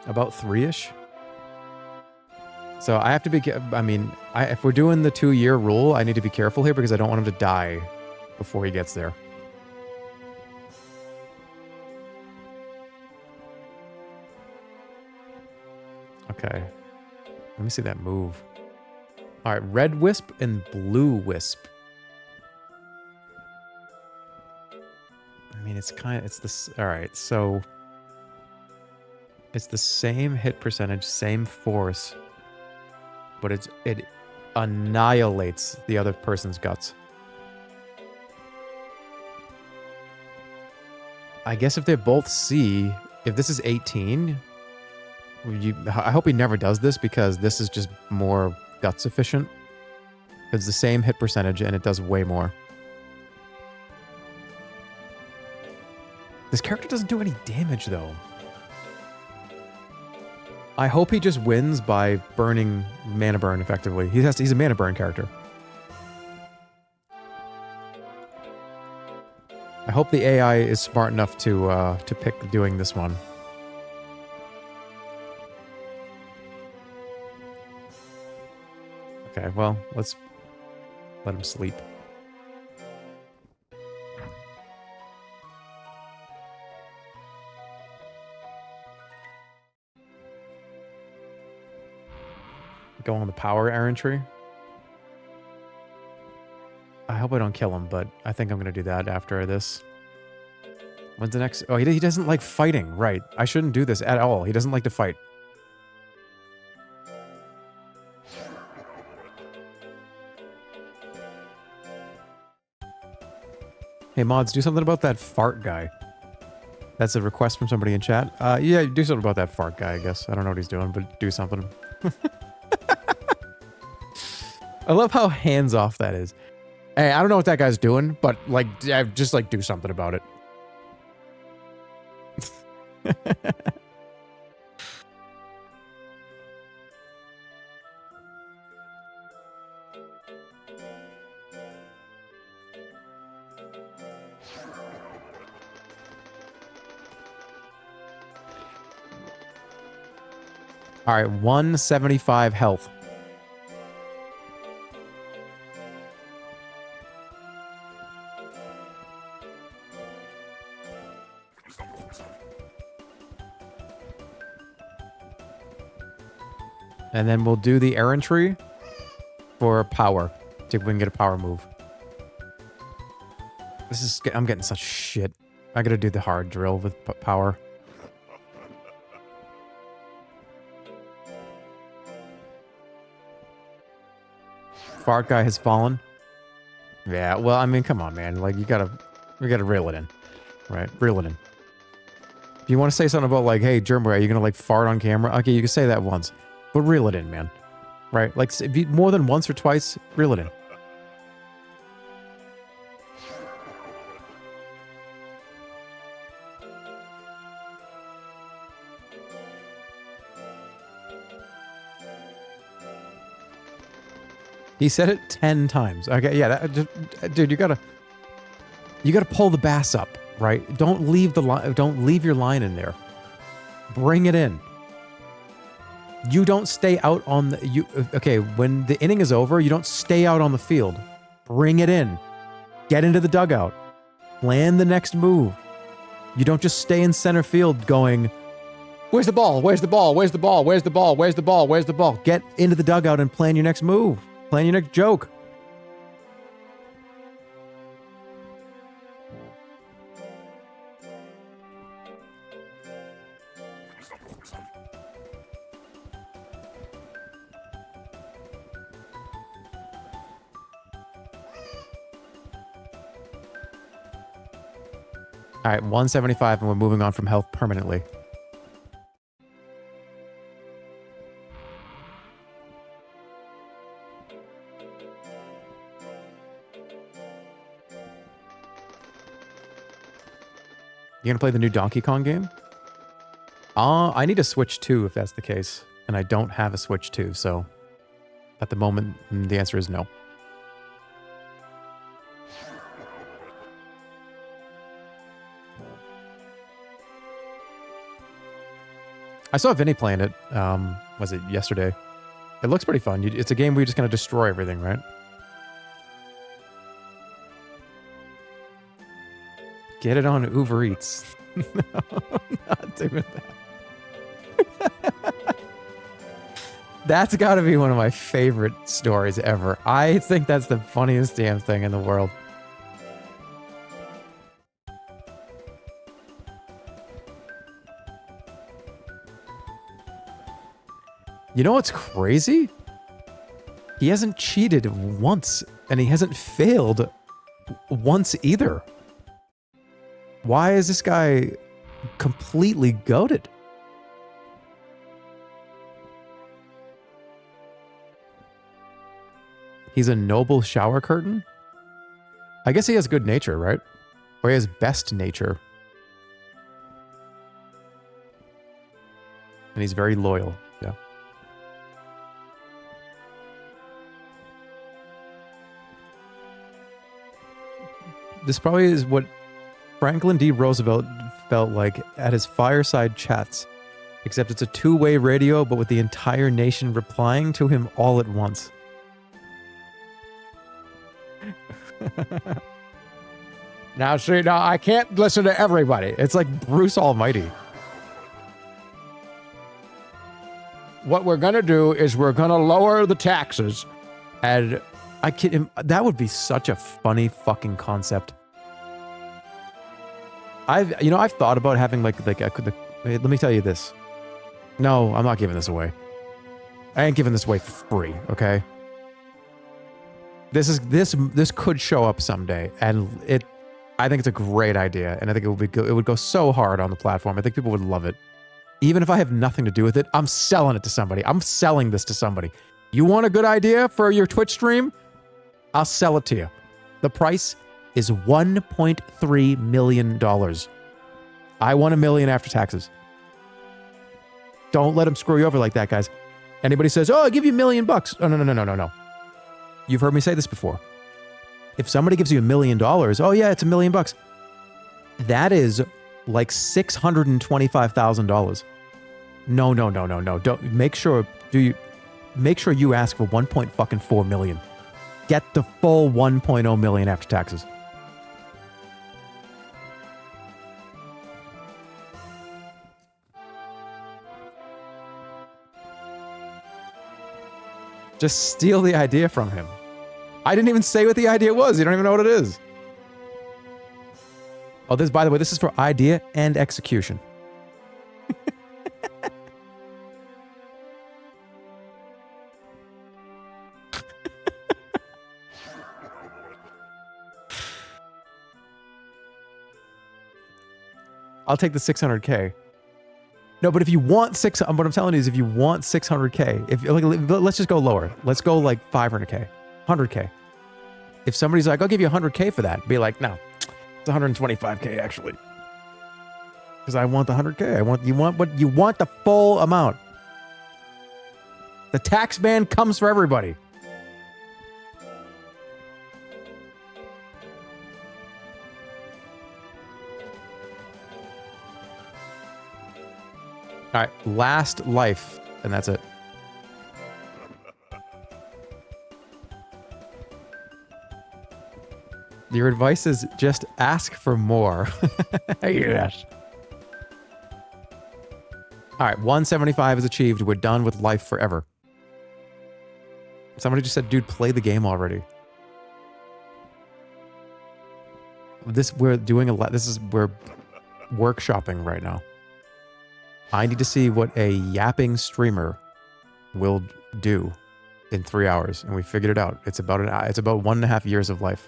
About 3-ish? So I have to be, I mean, if we're doing the 2-year rule, I need to be careful here because I don't want him to die before he gets there. Okay. Let me see that move. All right, red wisp and blue wisp. I mean, it's this, all right, so it's the same hit percentage, same force, but it annihilates the other person's guts. I guess if they both see, if this is 18, I hope he never does this because this is just more guts efficient. It's the same hit percentage and it does way more. This character doesn't do any damage though. I hope he just wins by burning mana burn effectively. He's a mana burn character. I hope the AI is smart enough to pick doing this one. Okay, well, let's let him sleep. Go on the power errantry. I hope I don't kill him, but I think I'm going to do that after this. When's the next... Oh, he doesn't like fighting. Right. I shouldn't do this at all. He doesn't like to fight. Hey, mods, do something about that fart guy. That's a request from somebody in chat. Yeah, do something about that fart guy, I guess. I don't know what he's doing, but do something. I love how hands-off that is. Hey, I don't know what that guy's doing, but, like, just, like, do something about it. All right, 175 health. And then we'll do the errantry for power. See if we can get a power move. I'm getting such shit. I gotta do the hard drill with power. Fart guy has fallen. Yeah, well, I mean, come on, man. Like, we gotta reel it in. Right? Reel it in. If you want to say something about, like, hey, Jerma, are you gonna, like, fart on camera? Okay, you can say that once. But reel it in, man. Right? Like, if you, more than once or twice, reel it in. He said it 10 times. Okay, yeah, dude, you gotta pull the bass up, right? Don't leave the line. Don't leave your line in there. Bring it in. You don't stay out on the okay, when the inning is over, you don't stay out on the field. Bring it in. Get into the dugout. Plan the next move. You don't just stay in center field going, "Where's the ball? Where's the ball? Where's the ball? Where's the ball? Where's the ball? Where's the ball?" Get into the dugout and plan your next move. Plan your next joke. All right, 175, and we're moving on from health permanently. You gonna play the new Donkey Kong game? I need a Switch 2 if that's the case. And I don't have a Switch 2, so at the moment, the answer is no. I saw Vinny playing it, was it yesterday? It looks pretty fun. It's a game where you're just going to destroy everything, right? Get it on Uber Eats. No, not doing that. That's got to be one of my favorite stories ever. I think that's the funniest damn thing in the world. You know what's crazy? He hasn't cheated once, and he hasn't failed once either. Why is this guy completely goated? He's a noble shower curtain? I guess he has good nature, right? Or he has best nature. And he's very loyal, yeah. This probably is what Franklin D. Roosevelt felt like at his fireside chats, except it's a two-way radio, but with the entire nation replying to him all at once. Now, see, now I can't listen to everybody. It's like Bruce Almighty. What we're going to do is we're going to lower the taxes. And I kid, that would be such a funny fucking concept. I've thought about having let me tell you this. No, I'm not giving this away. I ain't giving this away for free, okay? This could show up someday, and I think it's a great idea, and I think it would go so hard on the platform. I think people would love it. Even if I have nothing to do with it, I'm selling it to somebody. I'm selling this to somebody. You want a good idea for your Twitch stream? I'll sell it to you. The price is $1.3 million. I want $1 million after taxes. Don't let them screw you over like that, guys. Anybody says, "Oh, I'll give you $1 million." No. You've heard me say this before. If somebody gives you $1 million, oh yeah, it's $1 million. That is like $625,000. No. Don't make sure you ask for 1.4 million. Get the full 1.0 million after taxes. Just steal the idea from him. I didn't even say what the idea was. You don't even know what it is. Oh, by the way, this is for idea and execution. I'll take the 600K. No, but if you want what I'm telling you is if you want 600K, let's just go lower. Let's go like 500K, 100K. If somebody's like, I'll give you 100K for that, be like, no, it's 125K actually. Because I want the 100K. You want the full amount. The tax ban comes for everybody. All right, last life, and that's it. Your advice is just ask for more. Yes. All right, 175 is achieved. We're done with life forever. Somebody just said, dude, play the game already. We're doing a lot. We're workshopping right now. I need to see what a yapping streamer will do in 3 hours, and we figured it out. It's about 1.5 years of life.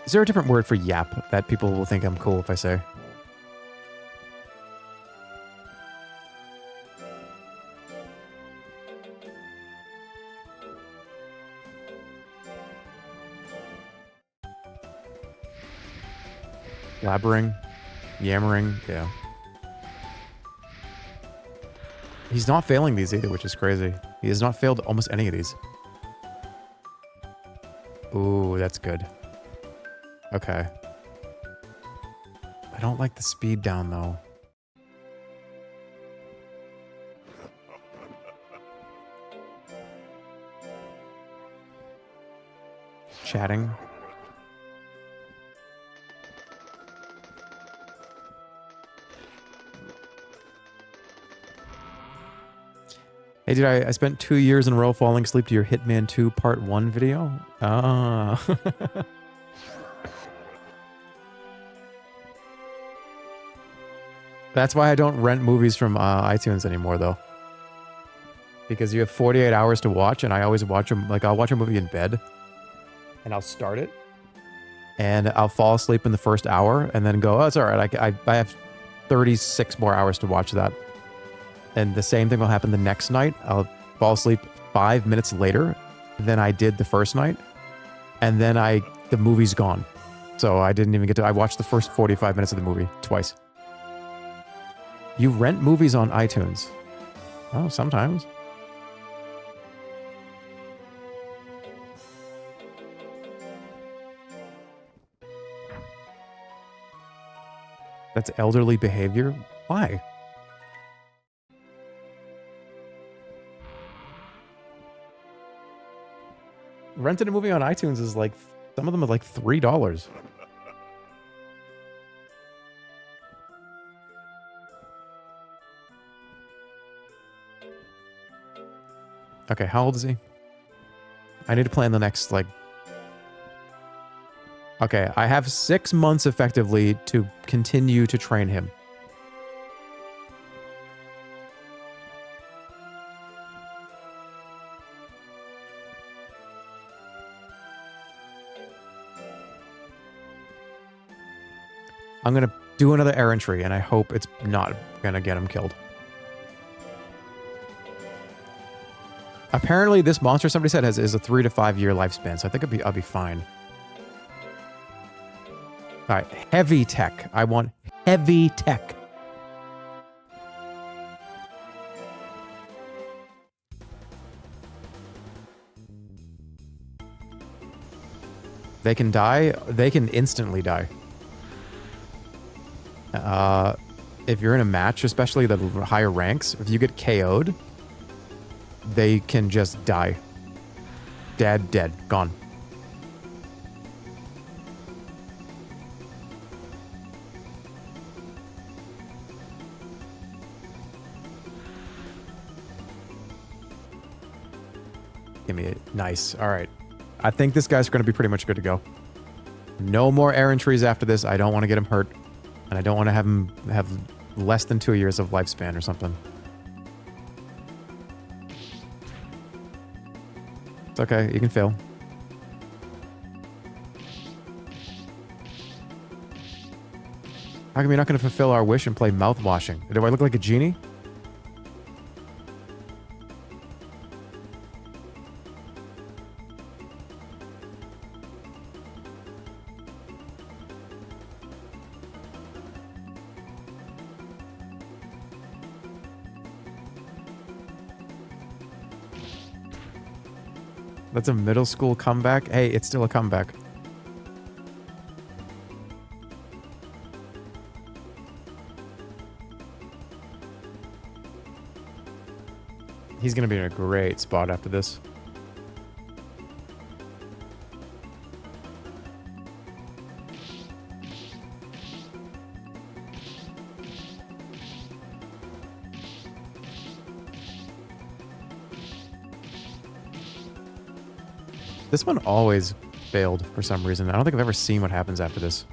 Is there a different word for yap that people will think I'm cool if I say? Blabbering. Yammering. Yeah. He's not failing these either, which is crazy. He has not failed almost any of these. Ooh, that's good. Okay. I don't like the speed down, though. Chatting. Hey, dude, I spent 2 years in a row falling asleep to your Hitman 2 Part 1 video. Ah. That's why I don't rent movies from iTunes anymore, though. Because you have 48 hours to watch, and I always watch them. Like, I'll watch a movie in bed, and I'll start it, and I'll fall asleep in the first hour, and then go, oh, it's all right. I have 36 more hours to watch that. And the same thing will happen the next night. I'll fall asleep 5 minutes later than I did the first night, and then the movie's gone. So I didn't even get to. I watched the first 45 minutes of the movie twice. You rent movies on iTunes? Oh, sometimes. That's elderly behavior? Why? Renting a movie on iTunes is like, some of them are like $3. Okay, how old is he? I need to plan the next, like... Okay, I have 6 months effectively to continue to train him. I'm gonna do another errantry, and I hope it's not gonna get him killed. Apparently, this monster, somebody said, is a 3 to 5 year lifespan, so I think I'll be fine. All right, heavy tech. I want heavy tech. They can die. They can instantly die. If you're in a match, especially the higher ranks, if you get KO'd, they can just die. Dead, gone. Give me it. Nice. All right. I think this guy's going to be pretty much good to go. No more errantries after this. I don't want to get him hurt. And I don't want to have him have less than 2 years of lifespan or something. It's okay. You can fail. How come you're not going to fulfill our wish and play mouth washing? Do I look like a genie? That's a middle school comeback? Hey, it's still a comeback. He's going to be in a great spot after this. This one always failed for some reason. I don't think I've ever seen what happens after this.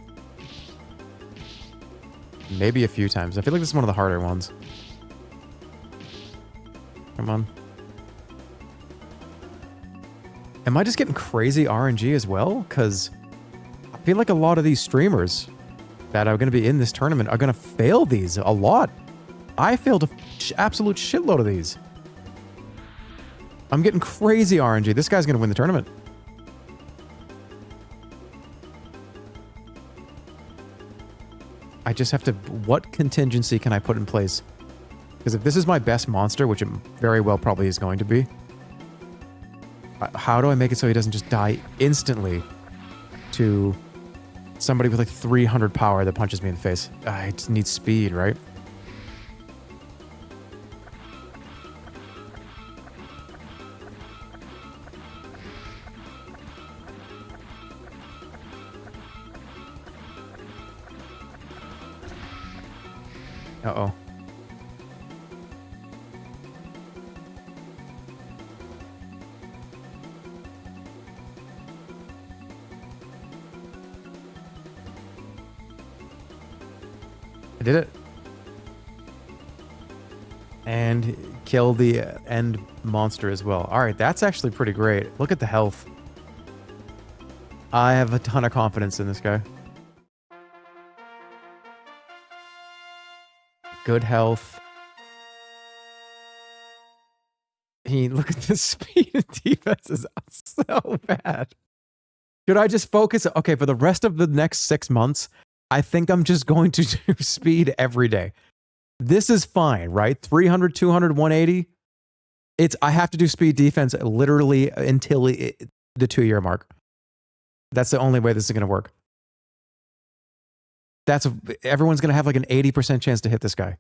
Maybe a few times. I feel like this is one of the harder ones. Come on. Am I just getting crazy RNG as well? Because I feel like a lot of these streamers that are going to be in this tournament are going to fail these a lot. I failed an absolute shitload of these. I'm getting crazy RNG. This guy's going to win the tournament. I just have to... What contingency can I put in place? Because if this is my best monster, which it very well probably is going to be, how do I make it so he doesn't just die instantly to somebody with like 300 power that punches me in the face? I just need speed, right? Uh-oh. I did it. And kill the end monster as well. All right, that's actually pretty great. Look at the health. I have a ton of confidence in this guy. Good health. Look at the speed and defense is so bad. Should I just focus? Okay, for the rest of the next 6 months, I think I'm just going to do speed every day. This is fine, right? 300, 200, 180. I have to do speed defense literally until the 2-year mark. That's the only way this is going to work. Everyone's going to have like an 80% chance to hit this guy.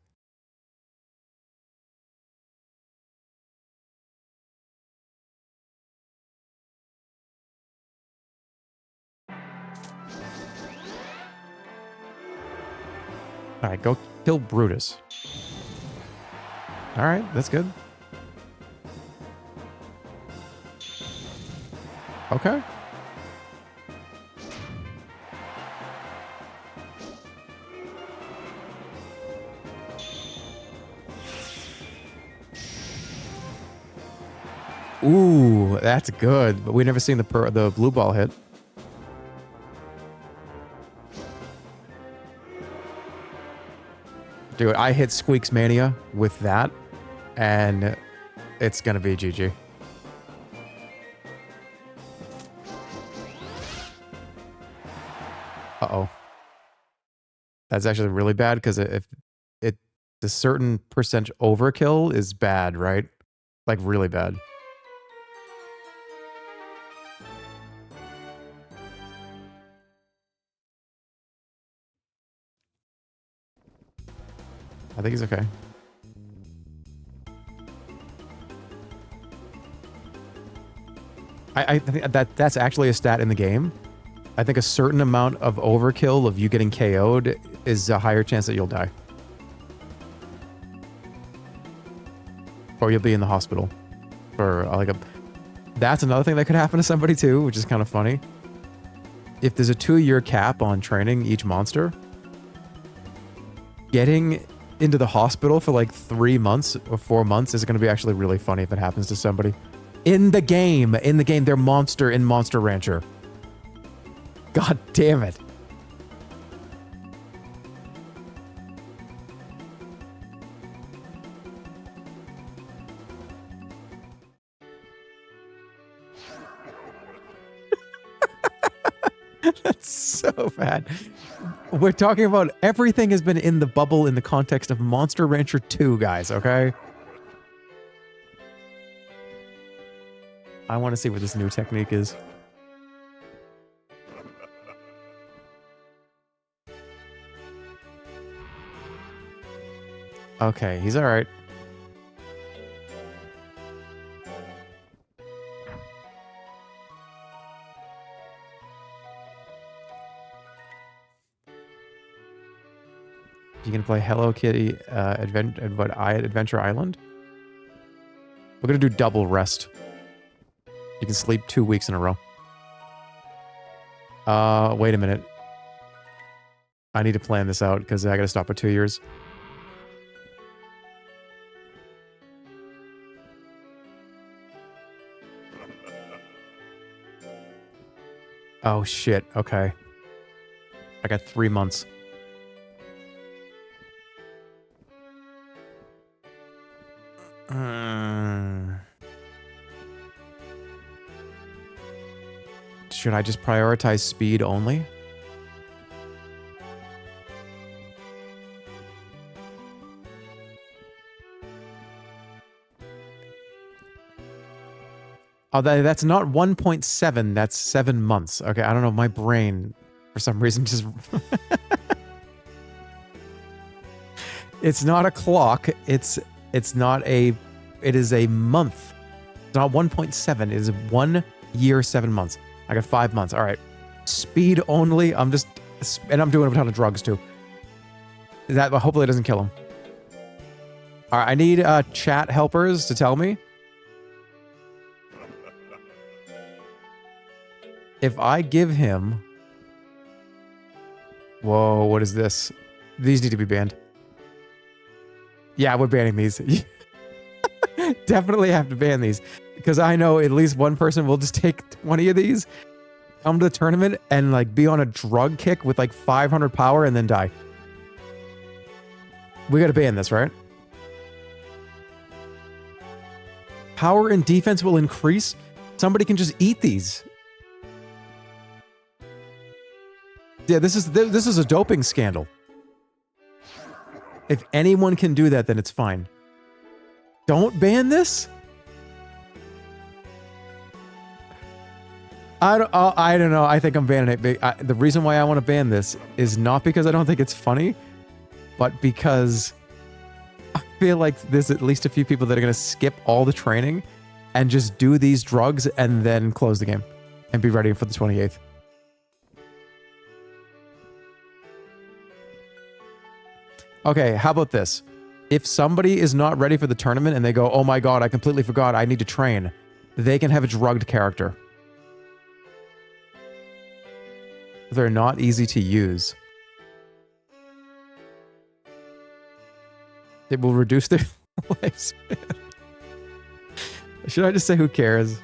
All right, go kill Brutus. All right, that's good. Okay. Ooh, that's good. But we've never seen the blue ball hit. Dude, I hit Squeaks Mania with that, and it's gonna be GG. Uh-oh. That's actually really bad, because if the certain percent overkill is bad, right? Like, really bad. I think he's okay. I think that's actually a stat in the game. I think a certain amount of overkill of you getting KO'd is a higher chance that you'll die. Or you'll be in the hospital. For like that's another thing that could happen to somebody too, which is kind of funny. If there's a 2-year cap on training each monster, getting into the hospital for like 3 months or 4 months is going to be actually really funny if it happens to somebody. In the game, they're monster in Monster Rancher. God damn it. That's so bad. We're talking about everything has been in the bubble in the context of Monster Rancher 2, guys, okay? I want to see what this new technique is. Okay, he's alright. You gonna play Hello Kitty Adventure Island? We're gonna do double rest. You can sleep 2 weeks in a row. Wait a minute. I need to plan this out because I gotta stop at 2 years. Oh shit, okay. I got 3 months. Should I just prioritize speed only? Oh, that's not 1.7. That's 7 months. Okay, I don't know. My brain, for some reason, just... It's not a clock. It's not a... It is a month. It's not 1.7. It is 1 year, 7 months. I got 5 months. All right. Speed only. I'm just... And I'm doing a ton of drugs, too. That hopefully doesn't kill him. All right, I need chat helpers to tell me. If I give him... Whoa, what is this? These need to be banned. Yeah, we're banning these. Definitely have to ban these. Because I know at least one person will just take 20 of these, come to the tournament, and like be on a drug kick with like 500 power and then die. We gotta ban this, right? Power and defense will increase. Somebody can just eat these. Yeah, this is a doping scandal. If anyone can do that, then it's fine. Don't ban this? I don't know. I think I'm banning it. The reason why I want to ban this is not because I don't think it's funny, but because I feel like there's at least a few people that are going to skip all the training and just do these drugs and then close the game and be ready for the 28th. Okay, how about this? If somebody is not ready for the tournament and they go, oh my god, I completely forgot, I need to train, they can have a drugged character. They're not easy to use. It will reduce their lifespan. Should I just say who cares?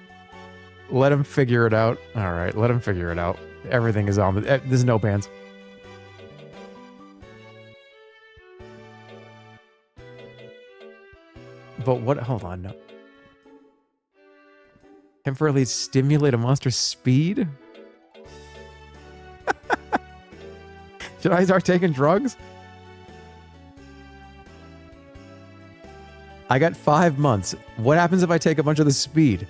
Let them figure it out. Alright, let them figure it out. Everything is on. There's no bans. But what? Hold on. No. Temporarily stimulate a monster's speed? Should I start taking drugs? I got 5 months. What happens if I take a bunch of the speed?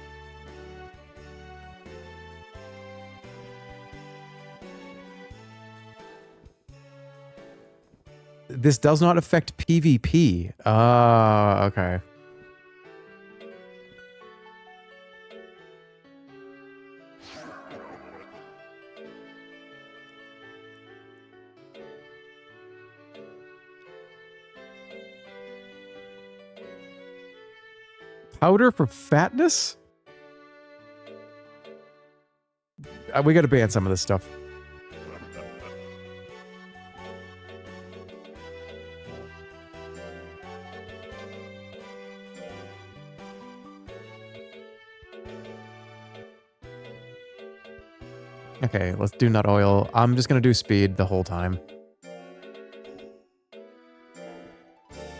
This does not affect PvP. Okay. Powder for fatness? We gotta ban some of this stuff. Okay, let's do nut oil. I'm just gonna do speed the whole time.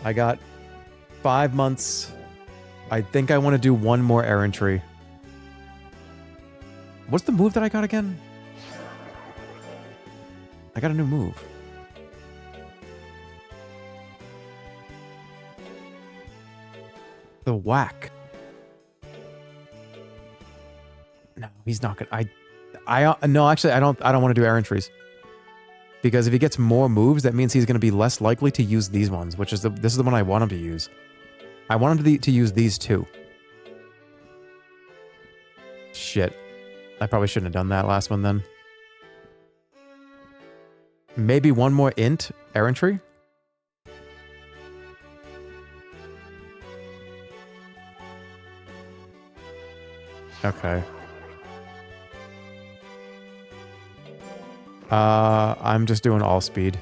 I got 5 months. I think I want to do one more errantry. What's the move that I got again? I got a new move. The whack. No, he's not gonna. No, actually, I don't want to do errantries. Because if he gets more moves, that means he's going to be less likely to use these ones, which is this is the one I want him to use. I want him to use these two. Shit. I probably shouldn't have done that last one then. Maybe one more int errantry? Okay. I'm just doing all speed.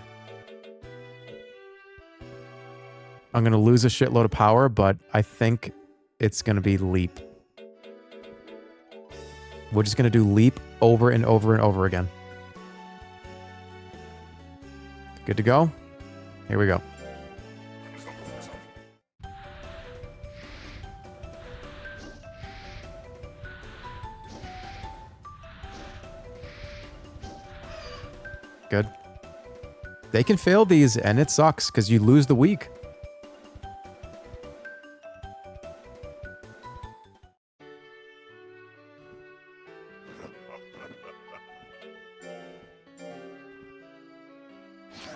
I'm going to lose a shitload of power, but I think it's going to be leap. We're just going to do leap over and over and over again. Good to go? Here we go. Good. They can fail these, and it sucks, because you lose the week.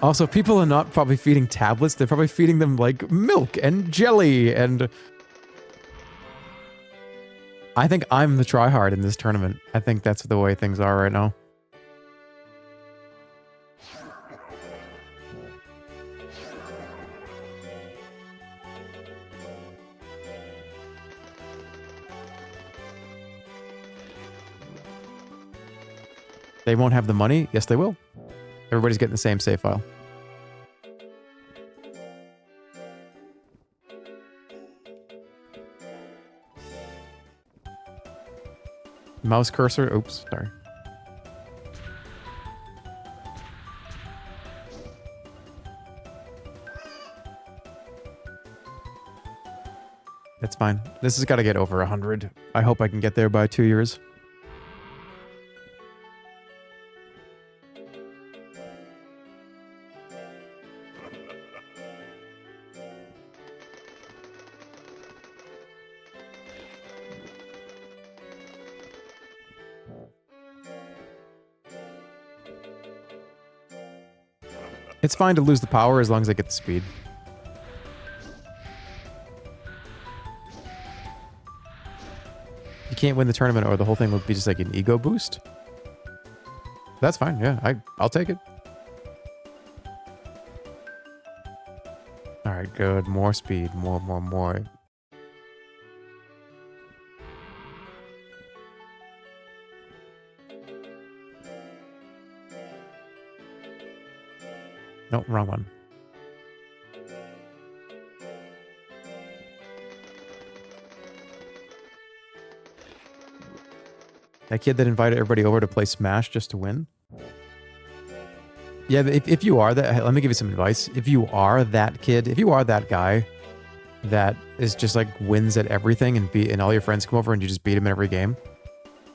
Also, people are not probably feeding tablets. They're probably feeding them, like, milk and jelly and... I think I'm the tryhard in this tournament. I think that's the way things are right now. They won't have the money? Yes, they will. Everybody's getting the same save file. Mouse cursor. Oops, sorry. That's fine. This has got to get over 100. I hope I can get there by 2 years. It's fine to lose the power as long as I get the speed. You can't win the tournament or the whole thing would be just like an ego boost. That's fine, yeah. I'll take it. Alright, good. More speed. More. Nope, wrong one. That kid that invited everybody over to play Smash just to win? Yeah, if you are that... Let me give you some advice. If you are that kid, if you are that guy that is just like wins at everything and all your friends come over and you just beat him in every game,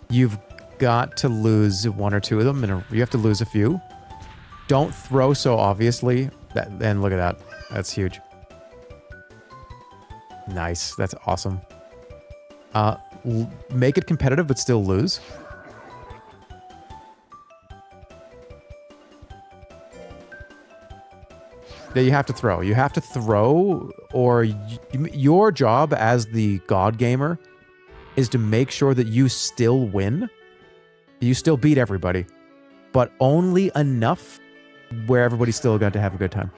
you've got to lose one or two of them and you have to lose a few. Don't throw so obviously. And look at that. That's huge. Nice. That's awesome. Make it competitive, but still lose. Yeah, you have to throw. You have to throw, or your job as the god gamer is to make sure that you still win. You still beat everybody, but only enough where everybody's still going to have a good time.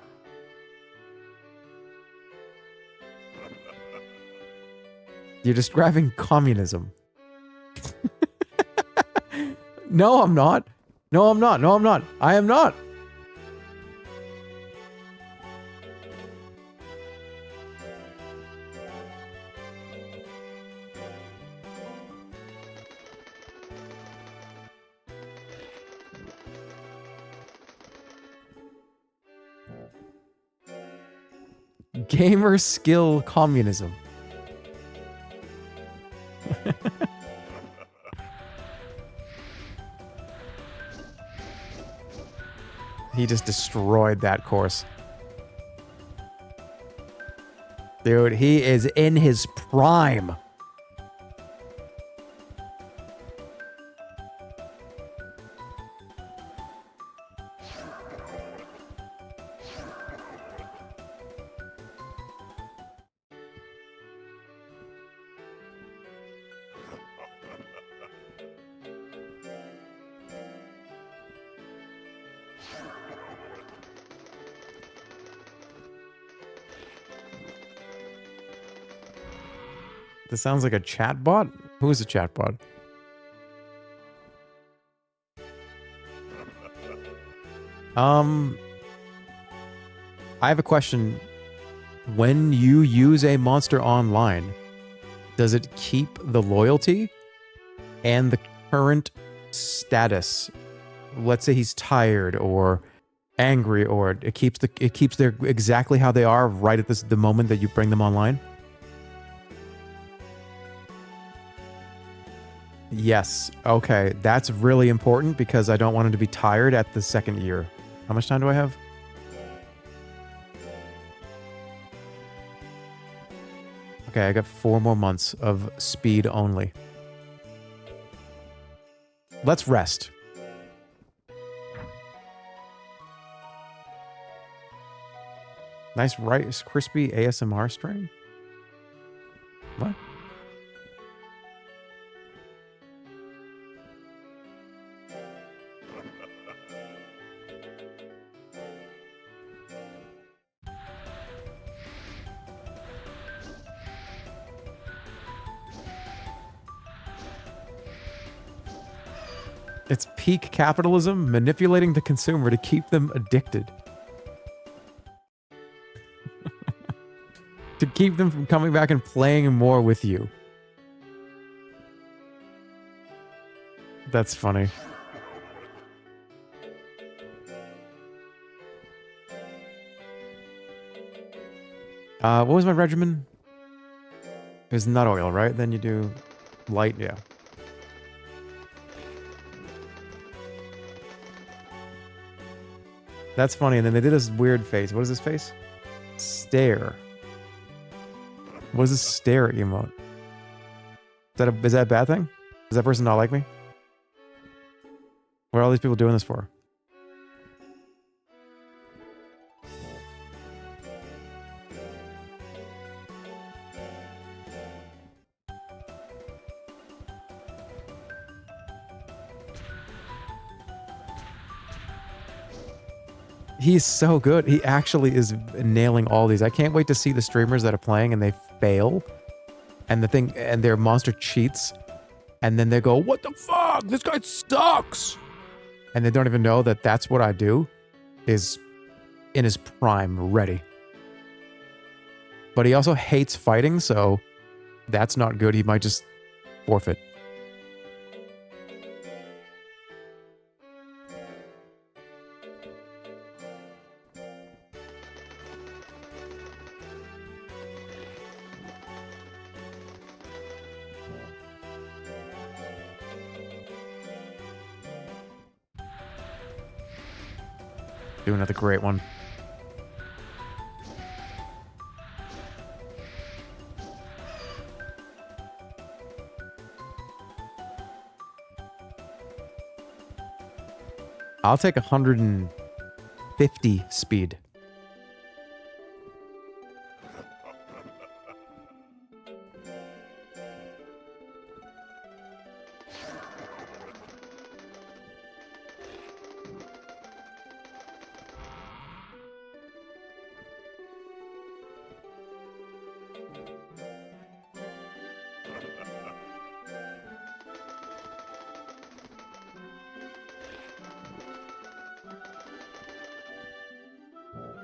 You're describing communism. No, I'm not. No, I'm not. No, I'm not. I am not. Gamer skill communism. He just destroyed that course. Dude, he is in his prime. This sounds like a chatbot? Who is a chatbot? I have a question. When you use a monster online, does it keep the loyalty and the current status? Let's say he's tired or angry, or it keeps their exactly how they are right at the moment that you bring them online? Yes. Okay. That's really important because I don't want him to be tired at the second year. How much time do I have? Okay, I got 4 more months of speed only. Let's rest. Nice rice crispy ASMR stream. What? It's peak capitalism, manipulating the consumer to keep them addicted. To keep them from coming back and playing more with you. That's funny. What was my regimen? It was nut oil, right? Then you do light, yeah. That's funny. And then they did this weird face. What is this face? Stare. What is this stare emote? Is that a bad thing? Does that person not like me? What are all these people doing this for? He's so good. He actually is nailing all these. I can't wait to see the streamers that are playing and they fail. And their monster cheats. And then they go, what the fuck? This guy sucks. And they don't even know that that's what I do. Is in his prime, ready. But he also hates fighting, so that's not good. He might just forfeit. Do another great one. I'll take 150 speed.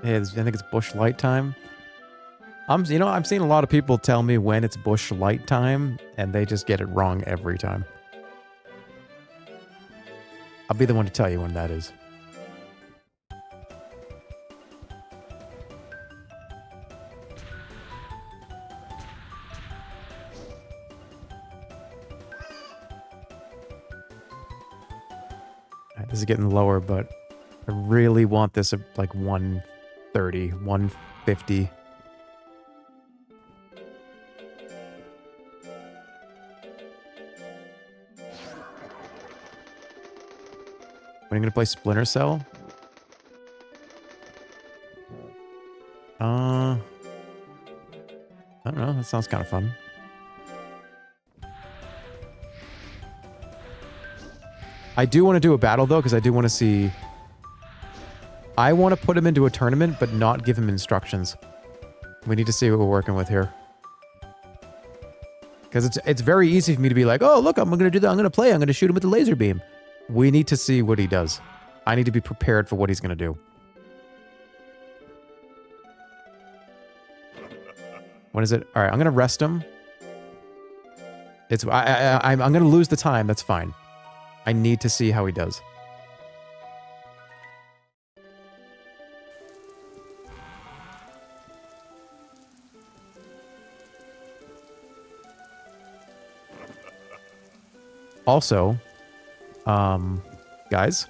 Hey, I think it's bush light time. I'm seeing a lot of people tell me when it's bush light time, and they just get it wrong every time. I'll be the one to tell you when that is. This is getting lower, but I really want this at like 130, 150. When are you gonna play Splinter Cell? I don't know. That sounds kind of fun. I do want to do a battle, though, because I do want to see... I want to put him into a tournament, but not give him instructions. We need to see what we're working with here. Because it's very easy for me to be like, oh, look, I'm going to do that. I'm going to play. I'm going to shoot him with the laser beam. We need to see what he does. I need to be prepared for what he's going to do. What is it? All right, I'm going to rest him. I'm going to lose the time. That's fine. I need to see how he does. Also, guys,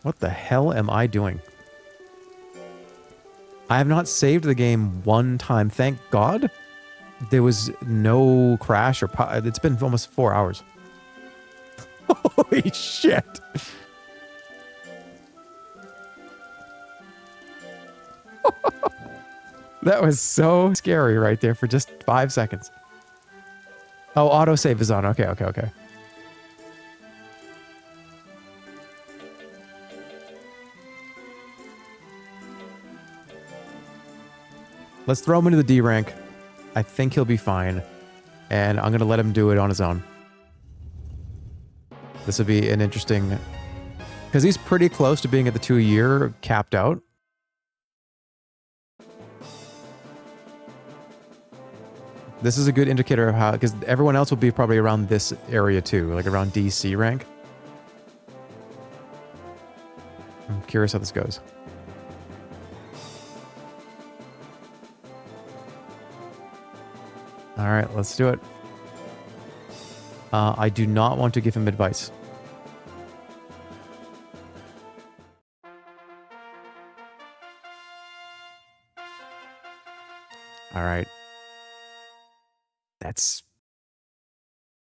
what the hell am I doing? I have not saved the game one time. Thank God. There was no crash or... It's been almost 4 hours. Holy shit. That was so scary right there for just 5 seconds. Oh, autosave is on. Okay, okay, okay. Let's throw him into the D rank. I think he'll be fine. And I'm going to let him do it on his own. This would be an interesting... Because he's pretty close to being at the 2-year capped out. This is a good indicator of how... Because everyone else will be probably around this area too. Like around DC rank. I'm curious how this goes. All right, let's do it. I do not want to give him advice. All right.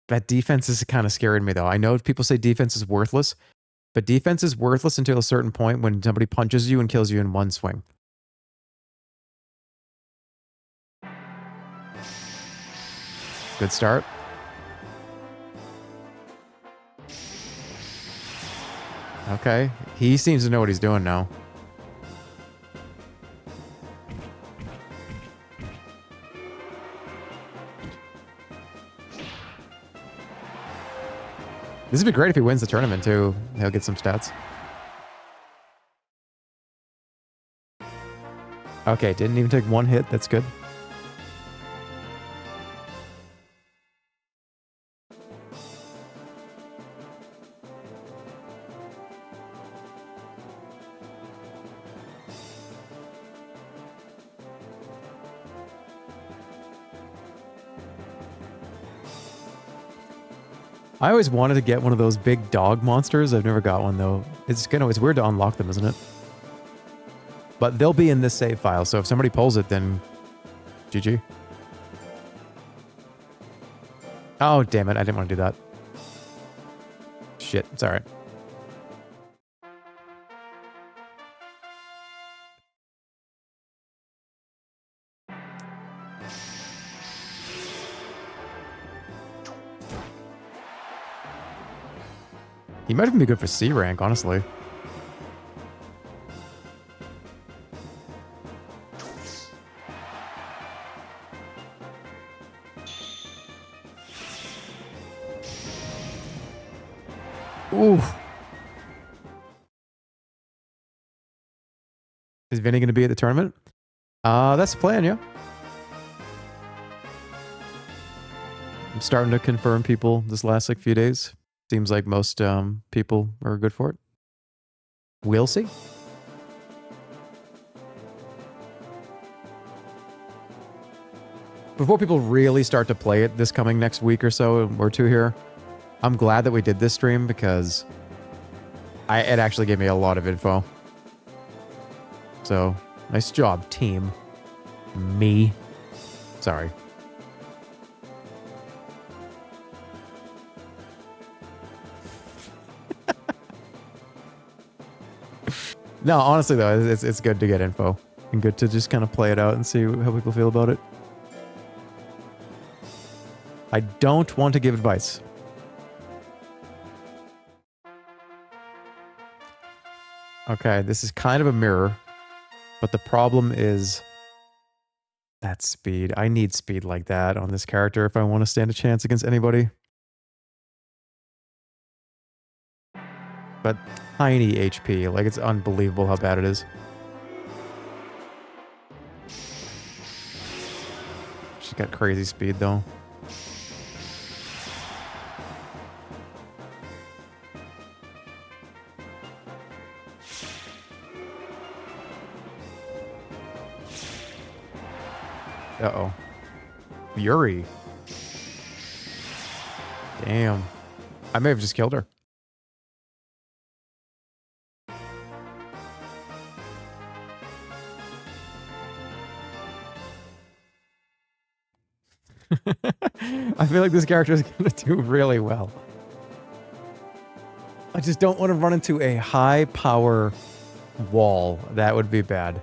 That defense is kind of scaring me, though. I know people say defense is worthless, but defense is worthless until a certain point when somebody punches you and kills you in one swing. Good start. Okay. He seems to know what he's doing now. This would be great if he wins the tournament, too. He'll get some stats. Okay, didn't even take one hit. That's good. I always wanted to get one of those big dog monsters. I've never got one, though. It's weird to unlock them, isn't it? But they'll be in this save file, so if somebody pulls it, then GG. Oh, damn it. I didn't want to do that. Shit. It's all right. He might even be good for C rank, honestly. Ooh. Is Vinny going to be at the tournament? That's the plan, yeah. I'm starting to confirm people this last few days. Seems like most people are good for it. We'll see. Before people really start to play it this coming next week or so, or two here, I'm glad that we did this stream because it actually gave me a lot of info. So, nice job, team. Me. Sorry. No, honestly though, it's good to get info and good to just kind of play it out and see how people feel about it. I don't want to give advice. Okay, this is kind of a mirror, but the problem is that speed. I need speed like that on this character if I want to stand a chance against anybody. But tiny HP. Like, it's unbelievable how bad it is. She's got crazy speed, though. Uh-oh. Yuri. Damn. I may have just killed her. I feel like this character is going to do really well. I just don't want to run into a high power wall. That would be bad.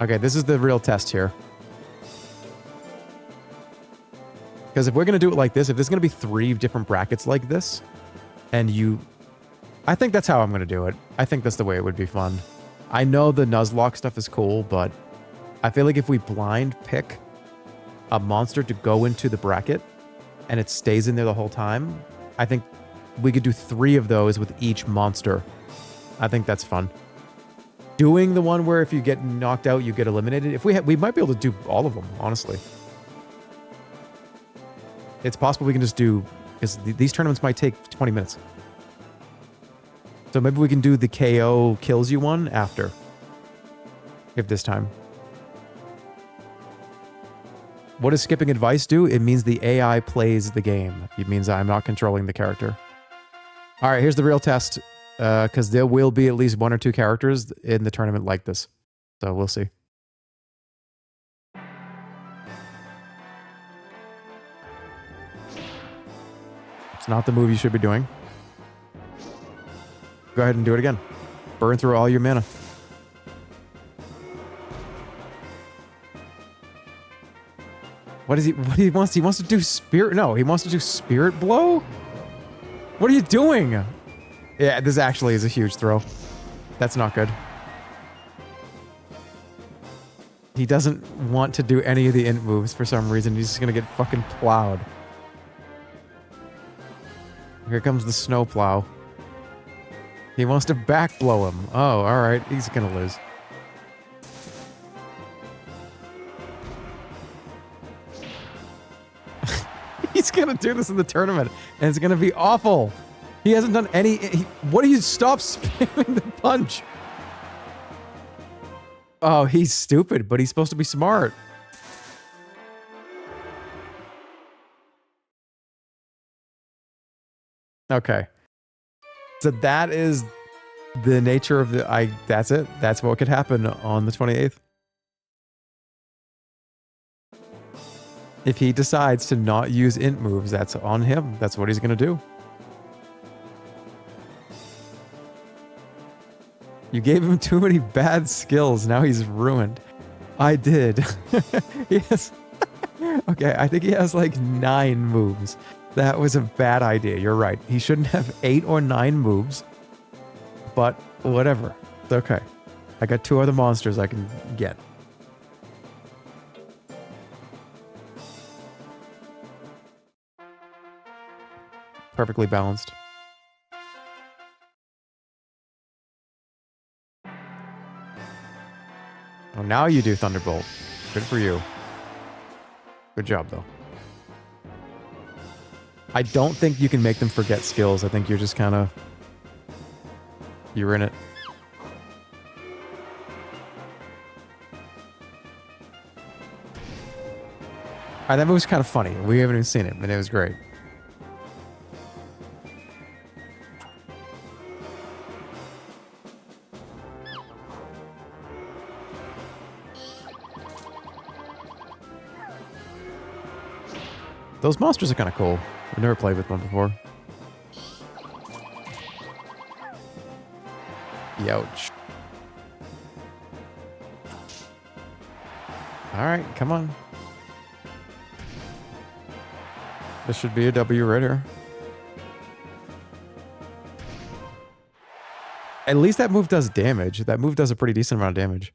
Okay, this is the real test here. Because if we're going to do it like this, if there's going to be 3 different brackets like this, and you... I think that's how I'm going to do it. I think that's the way it would be fun. I know the Nuzlocke stuff is cool, but I feel like if we blind pick a monster to go into the bracket, and it stays in there the whole time, I think we could do 3 of those with each monster. I think that's fun. Doing the one where if you get knocked out, you get eliminated. If we might be able to do all of them, honestly. It's possible we can just do, because these tournaments might take 20 minutes. So maybe we can do the KO kills you one after. If this time. What does skipping advice do? It means the AI plays the game. It means I'm not controlling the character. All right, here's the real test. Because there will be at least 1 or 2 characters in the tournament like this. So we'll see. It's not the move you should be doing. Go ahead and do it again. Burn through all your mana. What is he? What he wants? He wants to do spirit. No, he wants to do spirit blow. What are you doing? Yeah, this actually is a huge throw. That's not good. He doesn't want to do any of the int moves for some reason. He's just gonna get fucking plowed. Here comes the snow plow. He wants to back blow him. Oh, alright. He's gonna lose. He's gonna do this in the tournament, and it's gonna be awful. He hasn't done any... what do you... Stop spamming the punch. Oh, he's stupid, but he's supposed to be smart. Okay. So that is the nature of the... that's it. That's what could happen on the 28th. If he decides to not use int moves, that's on him. That's what he's going to do. You gave him too many bad skills. Now he's ruined. I did. Yes. Okay, I think he has like 9 moves. That was a bad idea. You're right. He shouldn't have 8 or 9 moves. But whatever. It's okay. I got 2 other monsters I can get. Perfectly balanced. Oh, now you do Thunderbolt. Good for you. Good job, though. I don't think you can make them forget skills. I think you're just kind of... you're in it. Alright, that move was kind of funny. We haven't even seen it, but it was great. Those monsters are kind of cool. I've never played with one before. Youch. Alright, come on. This should be a W right here. At least that move does damage. That move does a pretty decent amount of damage.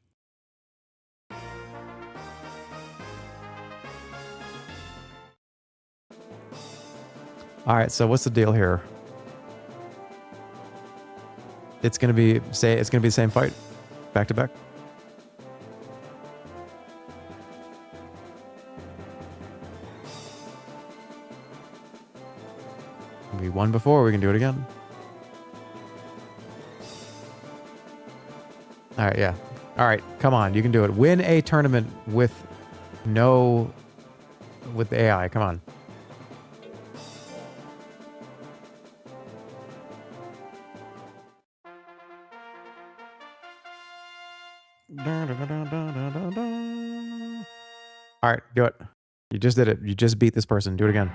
Alright, so what's the deal here? It's gonna be the same fight. Back to back. We won before, we can do it again. Alright, yeah. Alright, come on, you can do it. Win a tournament with AI, come on. Alright, do it. You just did it. You just beat this person. Do it again.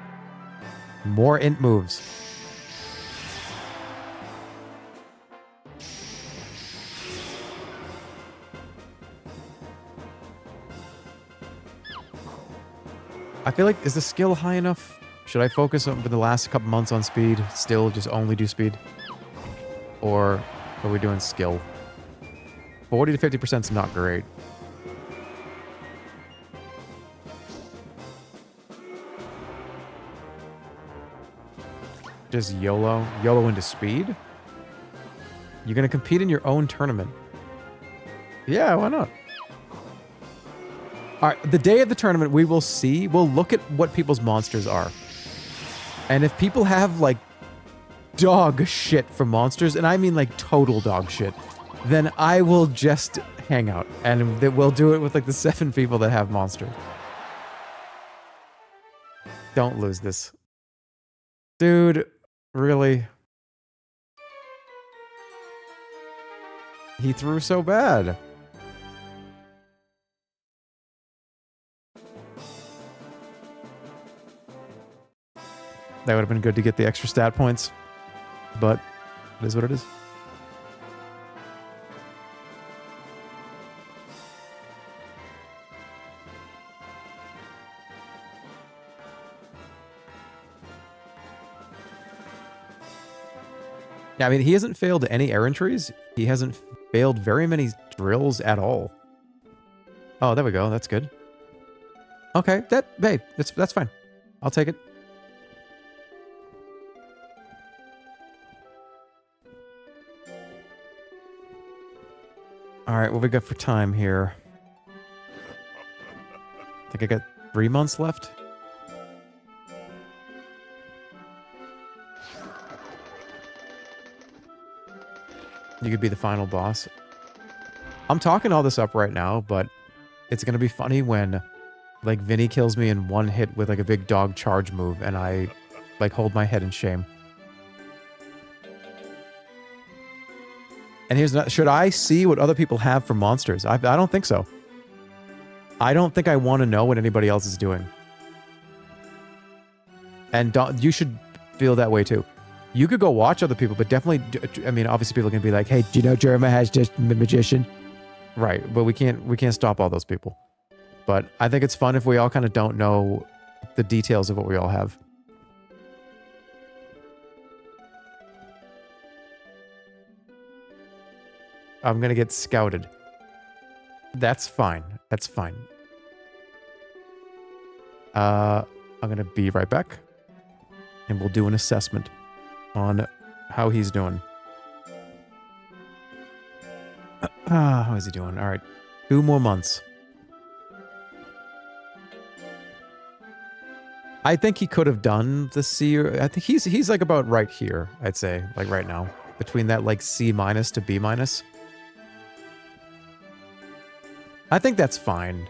More int moves. I feel like, is the skill high enough? Should I focus on, for the last couple months on speed? Still just only do speed? Or are we doing skill? 40 to 50% is not great. Just YOLO? YOLO into speed? You're gonna compete in your own tournament. Yeah, why not? Alright, the day of the tournament, we will see. We'll look at what people's monsters are. And if people have, like, dog shit for monsters, and I mean, like, total dog shit, then I will just hang out. And we'll do it with, like, the 7 people that have monsters. Don't lose this. Dude, really? He threw so bad. That would have been good to get the extra stat points, but it is what it is. Yeah, I mean, he hasn't failed any errantries. He hasn't failed very many drills at all. Oh, there we go. That's good. Okay, hey, that's fine. I'll take it. All right, what we got for time here? I think I got 3 months left. You could be the final boss. I'm talking all this up right now, but it's gonna be funny when, like, Vinny kills me in one hit with, like, a big dog charge move, and I, like, hold my head in shame. And here's not, should I see what other people have for monsters? I don't think so. I don't think I want to know what anybody else is doing. And you should feel that way too. You could go watch other people, but definitely, I mean, obviously people can be like, hey, do you know Jerma has just a magician? Right, but we can't stop all those people. But I think it's fun if we all kind of don't know the details of what we all have. I'm gonna get scouted. That's fine. That's fine. I'm gonna be right back. And we'll do an assessment on how he's doing. How is he doing? Alright. 2 more months. I think he could have done the C, I think he's like about right here, I'd say, like right now. Between that like C- to B-. I think that's fine.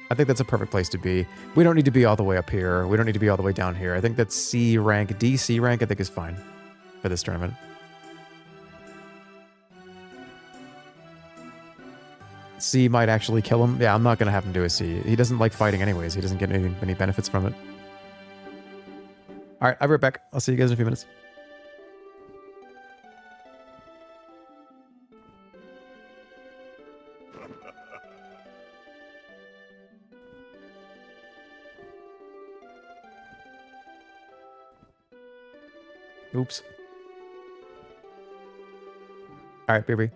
I think that's a perfect place to be. We don't need to be all the way up here. We don't need to be all the way down here. I think that C rank, DC rank, I think is fine for this tournament. C might actually kill him. Yeah, I'm not going to have him do a C. He doesn't like fighting anyways. He doesn't get any benefits from it. All right, I'll be right back. I'll see you guys in a few minutes. Oops. All right, baby.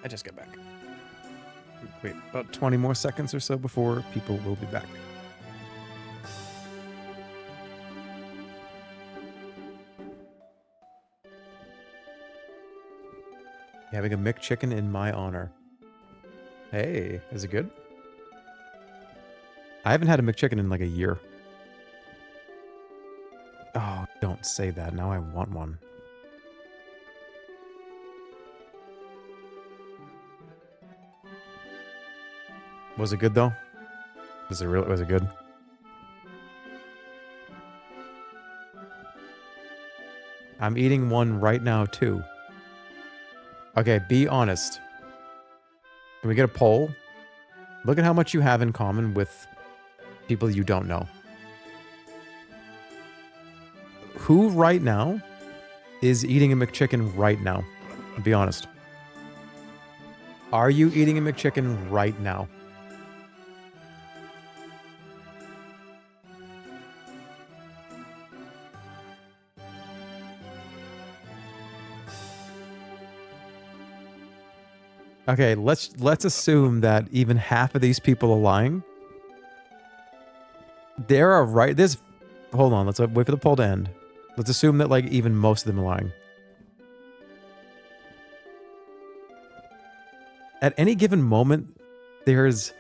I just got back. Wait, about 20 more seconds or so before people will be back. Having a McChicken in my honor. Hey, is it good? I haven't had a McChicken in like a year. Oh, don't say that. Now I want one. Was it good though? Was it good? I'm eating one right now too. Okay, be honest. Can we get a poll? Look at how much you have in common with people you don't know. Who right now is eating a McChicken right now? Be honest. Are you eating a McChicken right now? Okay, let's assume that even half of these people are lying. There are right. There's. Hold on. Let's wait for the poll to end. Let's assume that like even most of them are lying. At any given moment, there's.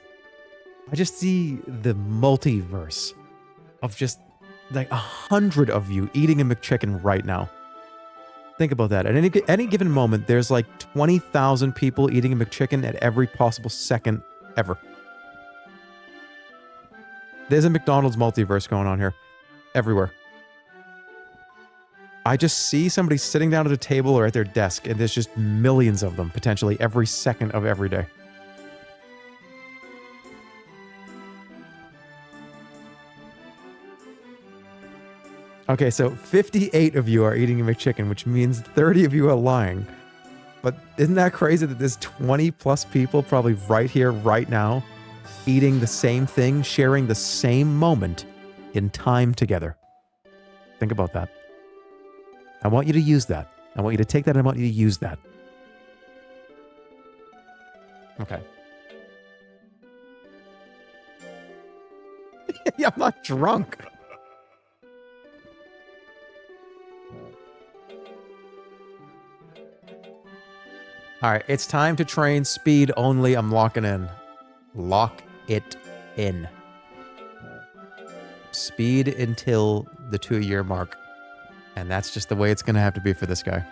I just see the multiverse of just like 100 of you eating a McChicken right now. Think about that. At any given moment, there's like 20,000 people eating a McChicken at every possible second ever. There's a McDonald's multiverse going on here. Everywhere. I just see somebody sitting down at a table or at their desk, and there's just millions of them, potentially every second of every day. Okay, so 58 of you are eating a McChicken, which means 30 of you are lying. But isn't that crazy that there's 20 plus people probably right here, right now, eating the same thing, sharing the same moment in time together? Think about that. I want you to use that. I want you to take that and I want you to use that. Okay. Yeah, I'm not drunk. All right, it's time to train speed only. I'm locking in. Lock it in. Speed until the 2-year mark. And that's just the way it's going to have to be for this guy.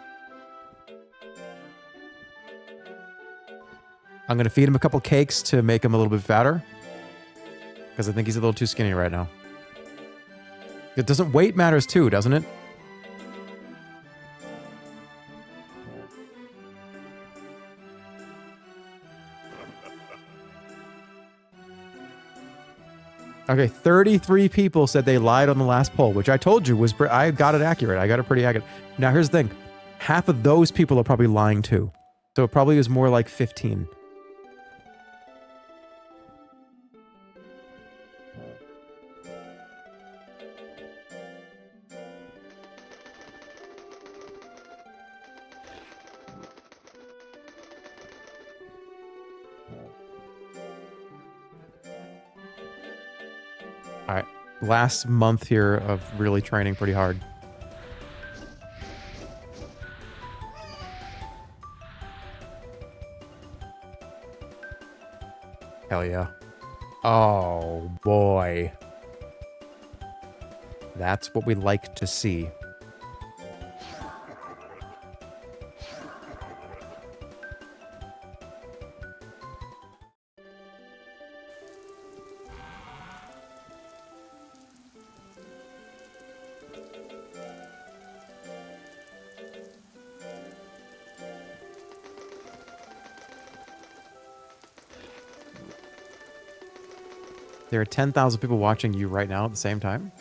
I'm going to feed him a couple cakes to make him a little bit fatter. Because I think he's a little too skinny right now. It doesn't... Weight matters too, doesn't it? Okay, 33 people said they lied on the last poll, which I told you was... I got it accurate. I got it pretty accurate. Now, here's the thing. Half of those people are probably lying too. So it probably is more like 15. All right. Last month here of really training pretty hard. Hell yeah. Oh, boy. That's what we like to see. There are 10,000 people watching you right now at the same time.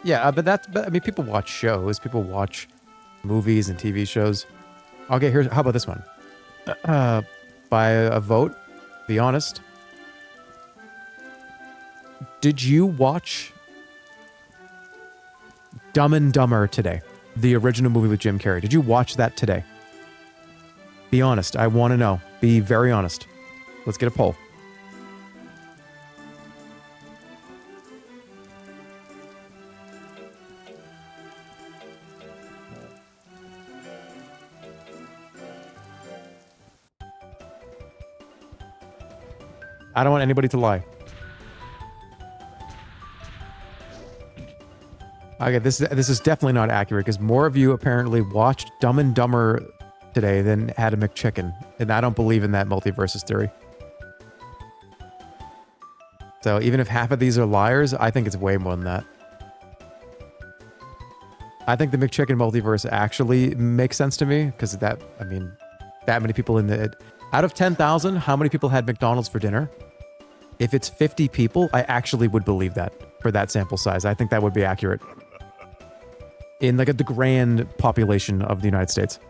Yeah, but I mean, people watch shows. People watch movies and TV shows. Okay, here's, how about this one? By a vote, be honest. Did you watch Dumb and Dumber today? The original movie with Jim Carrey. Did you watch that today? Be honest. I want to know. Be very honest. Let's get a poll. I don't want anybody to lie. Okay, this is definitely not accurate because more of you apparently watched Dumb and Dumber today than had a McChicken, and I don't believe in that multiverses theory. So even if half of these are liars, I think it's way more than that. I think the McChicken multiverse actually makes sense to me because that, I mean, that many people in the... Out of 10,000, how many people had McDonald's for dinner? If it's 50 people, I actually would believe that for that sample size. I think that would be accurate. In like the grand population of the United States.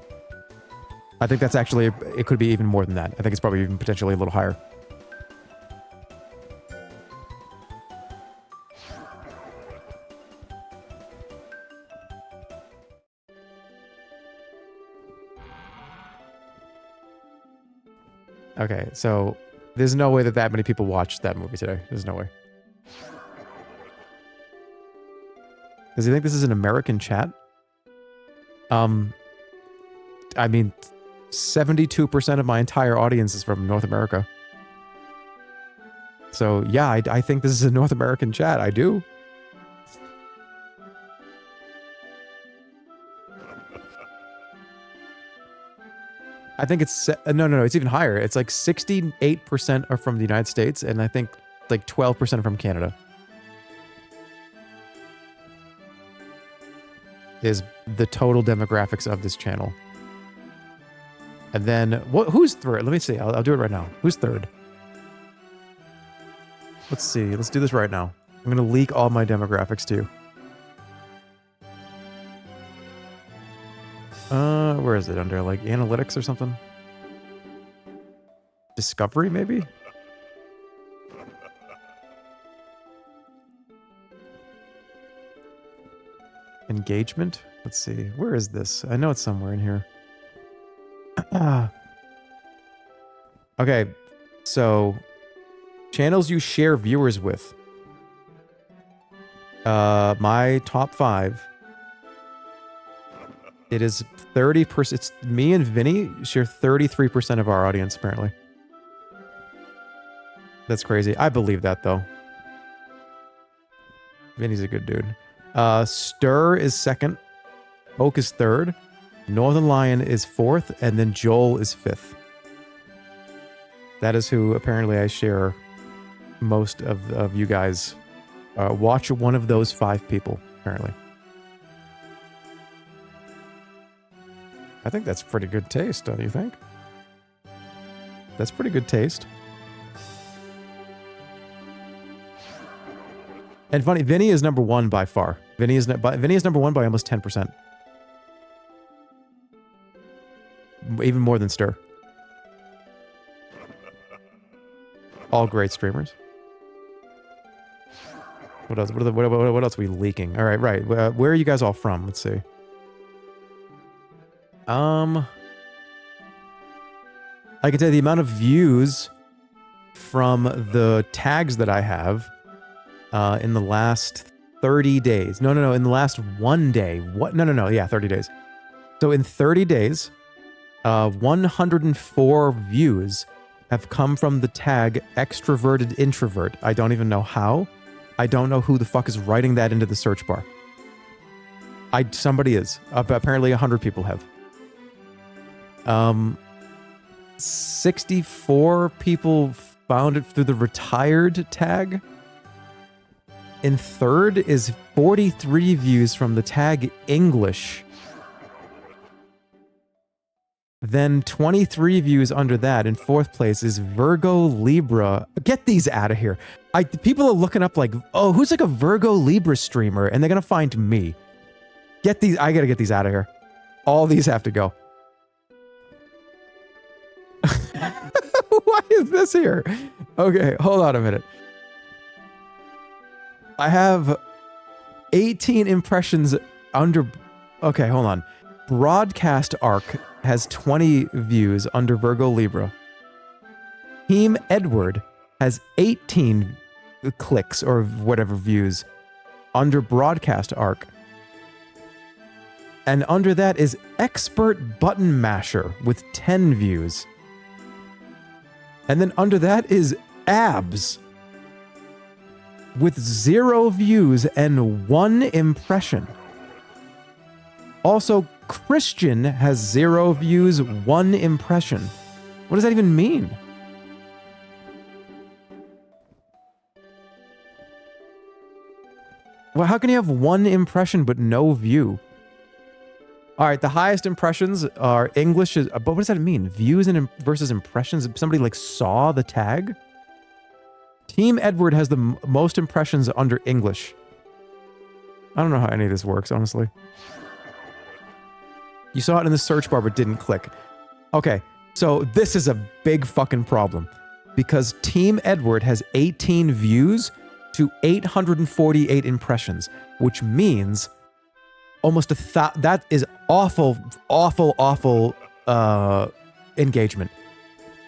I think that's actually, it could be even more than that. I think it's probably even potentially a little higher. Okay, so there's no way that many people watched that movie today. There's no way. Does he think this is an American chat? I mean, 72% of my entire audience is from North America. So yeah, I think this is a North American chat. I do. I think it's... No, it's even higher. It's like 68% are from the United States, and I think like 12% are from Canada. Is the total demographics of this channel. And then, who's third? Let me see. I'll do it right now. Who's third? Let's see. Let's do this right now. I'm going to leak all my demographics to you. Where is it? Under, like, analytics or something? Discovery, maybe? Engagement? Let's see. Where is this? I know it's somewhere in here. Okay. So, channels you share viewers with. My top 5. It is 30%. It's me and Vinny share 33% of our audience, apparently. That's crazy. I believe that, though. Vinny's a good dude. Stir is second. Oak is third. Northern Lion is fourth. And then Joel is fifth. That is who apparently I share most of you guys. Watch one of those 5 people, apparently. I think that's pretty good taste, don't you think? That's pretty good taste. And funny, Vinny is number 1 by far. Vinny is number 1 by almost 10%. Even more than Stir. All great streamers. What else? What else are we leaking? All right, right. Where are you guys all from? Let's see. I can tell you the amount of views from the tags that I have in the last 30 days. No, in the last 1 day. What? No. Yeah, 30 days. So in 30 days, 104 views have come from the tag extroverted introvert. I don't even know how. I don't know who the fuck is writing that into the search bar. Somebody is. Apparently 100 people have. 64 people found it through the retired tag. In third is 43 views from the tag English. Then 23 views under that. In fourth place is Virgo Libra. Get these out of here. People are looking up like, oh, who's like a Virgo Libra streamer? And they're going to find me. Get these. I got to get these out of here. All these have to go. Why is this here? Okay, hold on a minute. I have 18 impressions under... Okay, hold on. Broadcast Arc has 20 views under Virgo Libra. Team Edward has 18 clicks or whatever views under Broadcast Arc. And under that is Expert Button Masher with 10 views. And then under that is Abs with 0 views and 1 impression. Also, Christian has 0 views, 1 impression. What does that even mean? Well, how can you have 1 impression but no view? All right, the highest impressions are English. But what does that mean? Views and versus impressions? Somebody like saw the tag? Team Edward has the most impressions under English. I don't know how any of this works, honestly. You saw it in the search bar but didn't click. Okay, so this is a big fucking problem. Because Team Edward has 18 views to 848 impressions, which means almost that is awful engagement.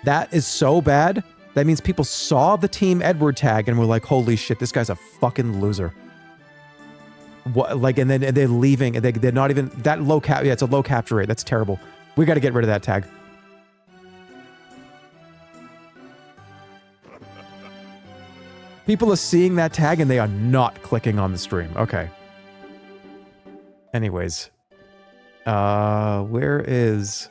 That is so bad. That means people saw the Team Edward tag and were like, holy shit, this guy's a fucking loser. What, like, and then they're leaving, and they're not even, that low cap, yeah, it's a low capture rate. That's terrible. We got to get rid of that tag. People are seeing that tag and they are not clicking on the stream. Okay. Anyways. Where is...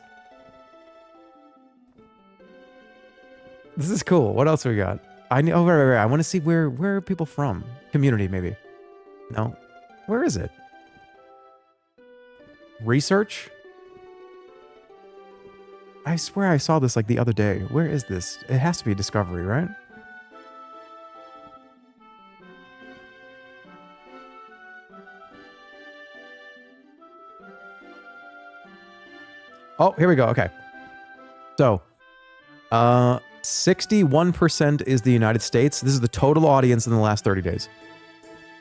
This is cool. What else we got? Oh, right. I want to see where are people from? Community, maybe. No. Where is it? Research? I swear I saw this like the other day. Where is this? It has to be Discovery, right? Oh, here we go. Okay. So, 61% is the United States. This is the total audience in the last 30 days.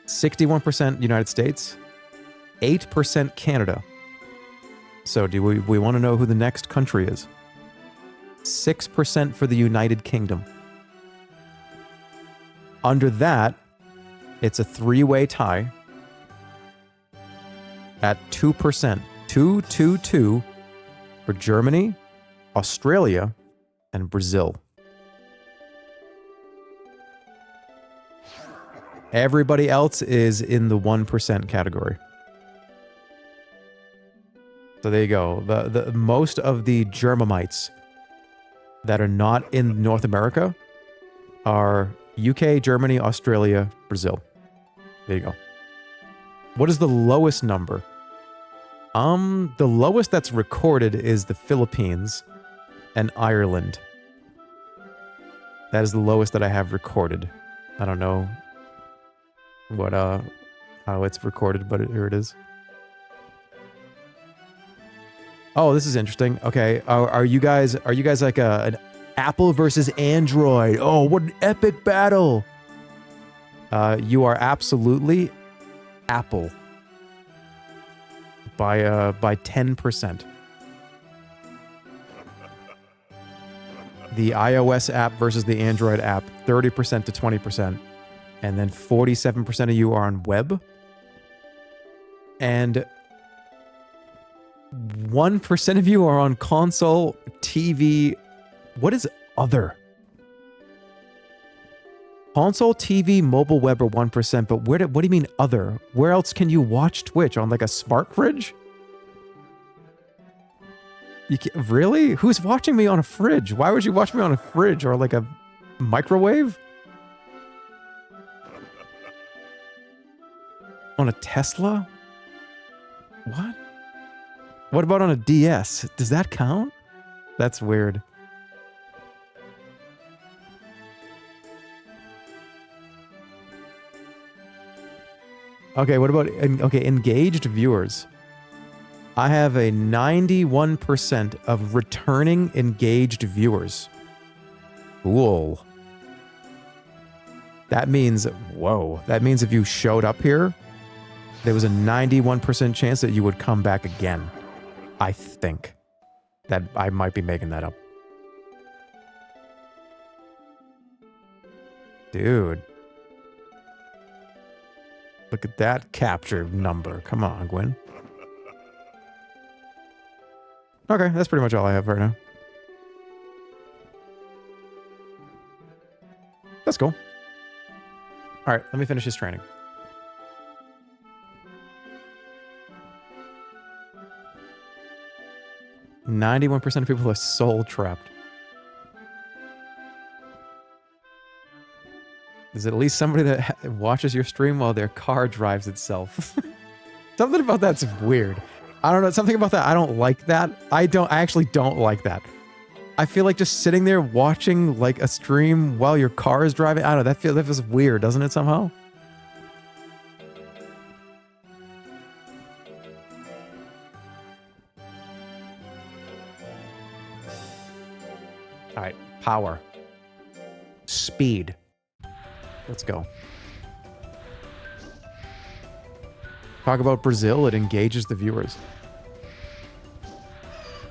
61% United States, 8% Canada. So do we want to know who the next country is? 6% for the United Kingdom. Under that, it's a 3-way tie at 2%. 2 for Germany, Australia, and Brazil. Everybody else is in the 1% category. So there you go. The most of the Germamites that are not in North America are UK, Germany, Australia, Brazil. There you go. What is the lowest number? The lowest that's recorded is the Philippines and Ireland. That is the lowest that I have recorded. I don't know what how it's recorded, but here it is. Oh, this is interesting. Okay, are you guys like an Apple versus Android? Oh, what an epic battle! You are absolutely Apple by 10%. The iOS app versus the Android app, 30% to 20%. And then 47% of you are on web. And 1% of you are on console, TV. What is other? Console, TV, mobile, web are 1%, but what do you mean other? Where else can you watch Twitch? On like a smart fridge? Really? Who's watching me on a fridge? Why would you watch me on a fridge or like a microwave? On a Tesla? What? What about on a DS? Does that count? That's weird. Okay, what about engaged viewers? I have a 91% of returning engaged viewers. Cool. That means, whoa, that means if you showed up here, there was a 91% chance that you would come back again. I think. That I might be making that up. Dude. Look at that capture number. Come on, Gwen. Okay, that's pretty much all I have right now. That's cool. Alright, let me finish this training. %91 of people are soul trapped. There's at least somebody that watches your stream while their car drives itself. Something about that's weird. I don't know. Something about that. I don't like that. I actually don't like that. I feel like just sitting there watching like a stream while your car is driving. I don't know. That feels weird, doesn't it somehow? All right. Power. Speed. Let's go. Talk about Brazil, it engages the viewers.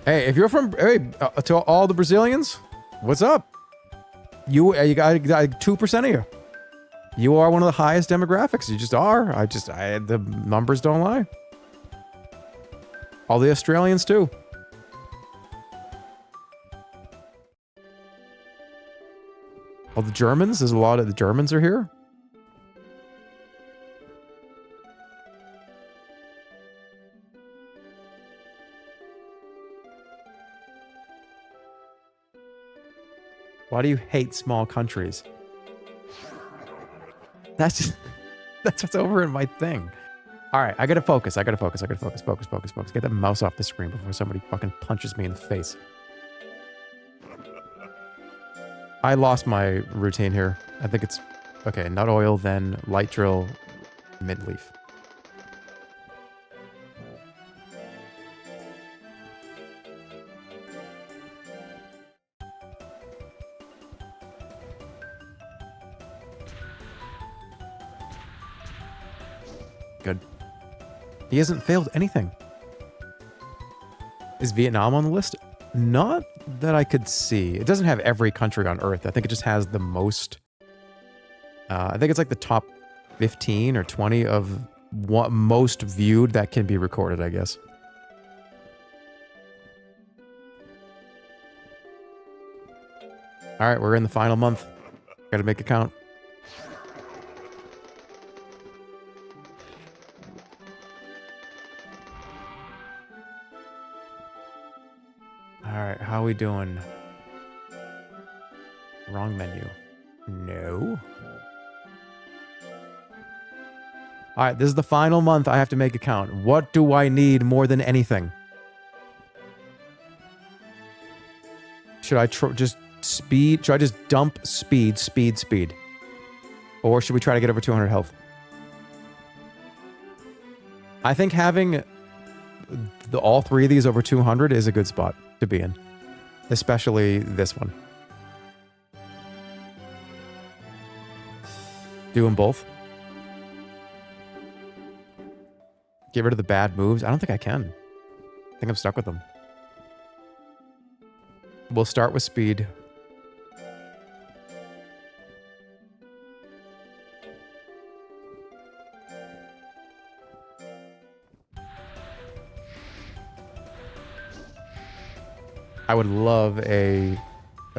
Hey, if you're from... Hey, to all the Brazilians, what's up? You got 2% of you. You are one of the highest demographics. You just are. The numbers don't lie. All the Australians, too. All the Germans, there's a lot of the Germans are here. Why do you hate small countries? That's what's over in my thing. All right, I gotta focus. Focus. Get that mouse off the screen before somebody fucking punches me in the face. I lost my routine here. I think it's... Okay, nut oil, then light drill, mint leaf. Good. He hasn't failed anything. Is Vietnam on the list? Not that I could see. It doesn't have every country on Earth. I think it just has the most... I think it's like the top 15 or 20 of what most viewed that can be recorded, I guess. All right, we're in the final month. Gotta make it count. Alright, how are we doing? Wrong menu. No. Alright, this is the final month. I have to make a count. What do I need more than anything? Should I just speed? Should I just dump speed? Or should we try to get over 200 health? I think having all three of these over 200 is a good spot to be in. Especially this one. Do them both. Get rid of the bad moves. I don't think I can. I think I'm stuck with them. We'll start with speed. I would love a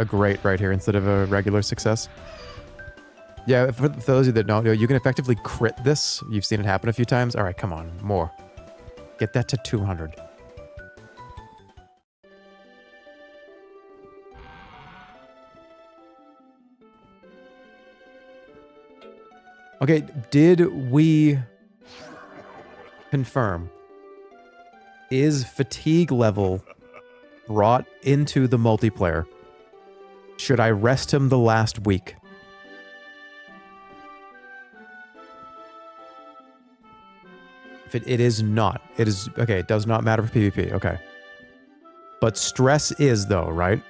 great right here instead of a regular success. Yeah, for those of you that don't know, you can effectively crit this. You've seen it happen a few times. All right, come on, more. Get that to 200. Okay, did we confirm? Is fatigue level brought into the multiplayer? Should I rest him the last week? If it is not. It is... Okay, it does not matter for PvP. Okay. But stress is, though, right?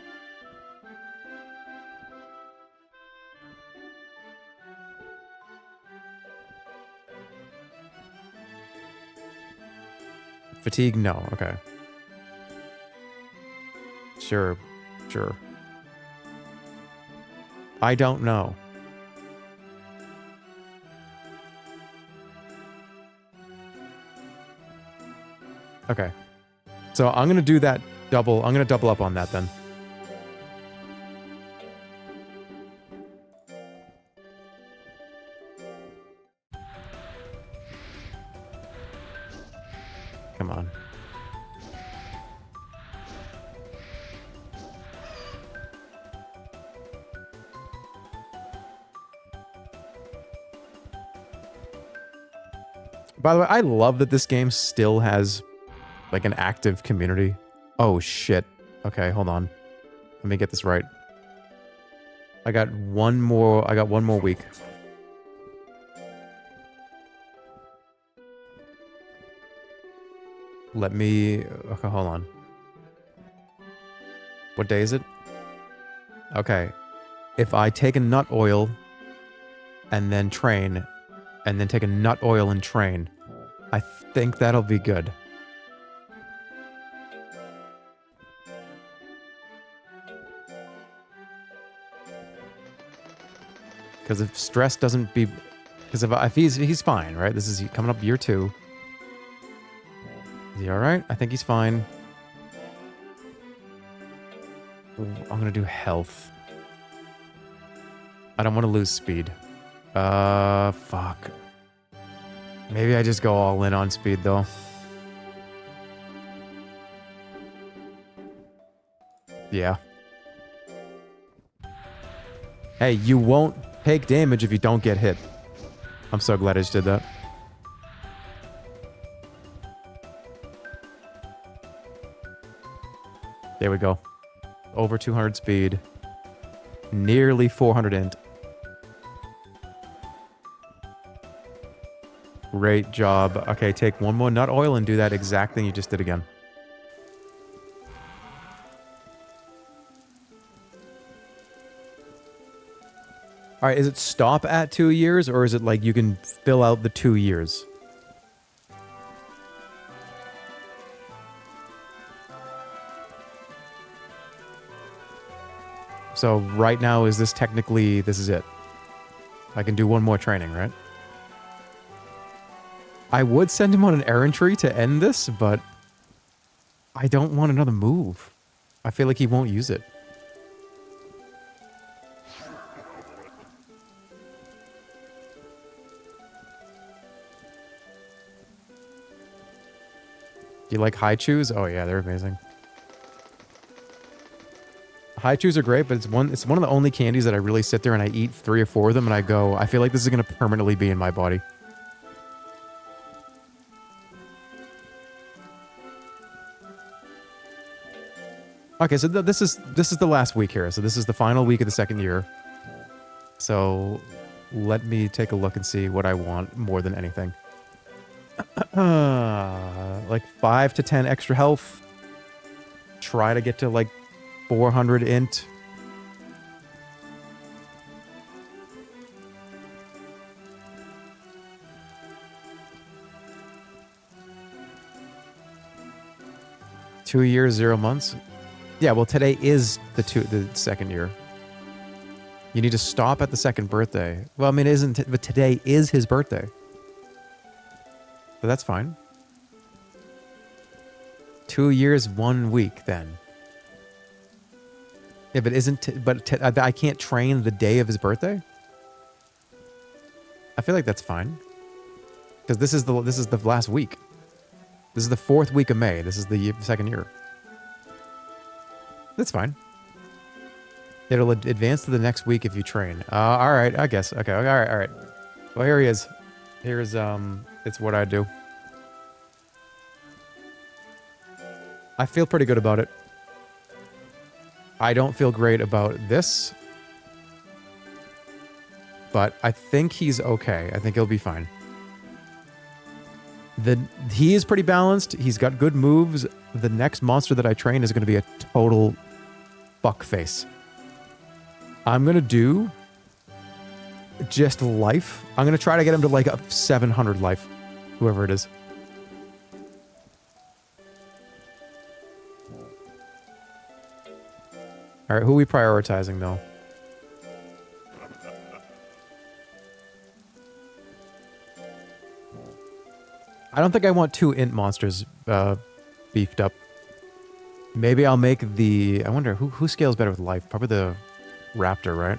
Fatigue, no. Okay. Sure. Sure. I don't know. Okay. So I'm going to do that double. I'm going to double up on that then. Come on. By the way, I love that this game still has like an active community. Oh shit. Okay, hold on. Let me get this right. I got one more week. Let me... Okay, hold on. What day is it? Okay. If I take a nut oil and then train, and then take a nut oil and train, I think that'll be good. Because if stress doesn't be... Because if he's fine, right? This is coming up year 2. Is he alright? I think he's fine. I'm gonna do health. I don't want to lose speed. Fuck. Maybe I just go all in on speed, though. Yeah. Hey, you won't take damage if you don't get hit. I'm so glad I just did that. There we go. Over 200 speed. Nearly 400 int. Great job. Okay, take one more nut oil and do that exact thing you just did again. All right, is it stop at 2 years, or is it like you can fill out the 2 years? So right now, is this technically, this is it? I can do one more training, right? I would send him on an errantry to end this, but I don't want another move. I feel like he won't use it. Do you like high chews? Oh yeah, they're amazing. High chews are great, but it's one of the only candies that I really sit there and I eat 3 or 4 of them and I go, I feel like this is going to permanently be in my body. Okay, so this is the last week here. So this is the final week of the 2nd year. So let me take a look and see what I want more than anything. Like 5 to 10 extra health. Try to get to like 400 int. Two years, 0 months. Yeah, well, today is the 2nd year. You need to stop at the 2nd birthday. Well, I mean, but today is his birthday. So that's fine. 2 years, 1 week, then. If it isn't, I can't train the day of his birthday. I feel like that's fine. Because this is the last week. This is the 4th week of May. This is the second year. That's fine. It'll advance to the next week if you train. All right, I guess. Okay, all right. Well, here he is. Here's, it's what I do. I feel pretty good about it. I don't feel great about this. But I think he's okay. I think he'll be fine. He is pretty balanced. He's got good moves. The next monster that I train is going to be a total fuckface. I'm going to do just life. I'm going to try to get him to like a 700 life. Whoever it is. All right, who are we prioritizing though? I don't think I want 2 int monsters beefed up. Maybe I'll make the... I wonder, who scales better with life? Probably the raptor, right?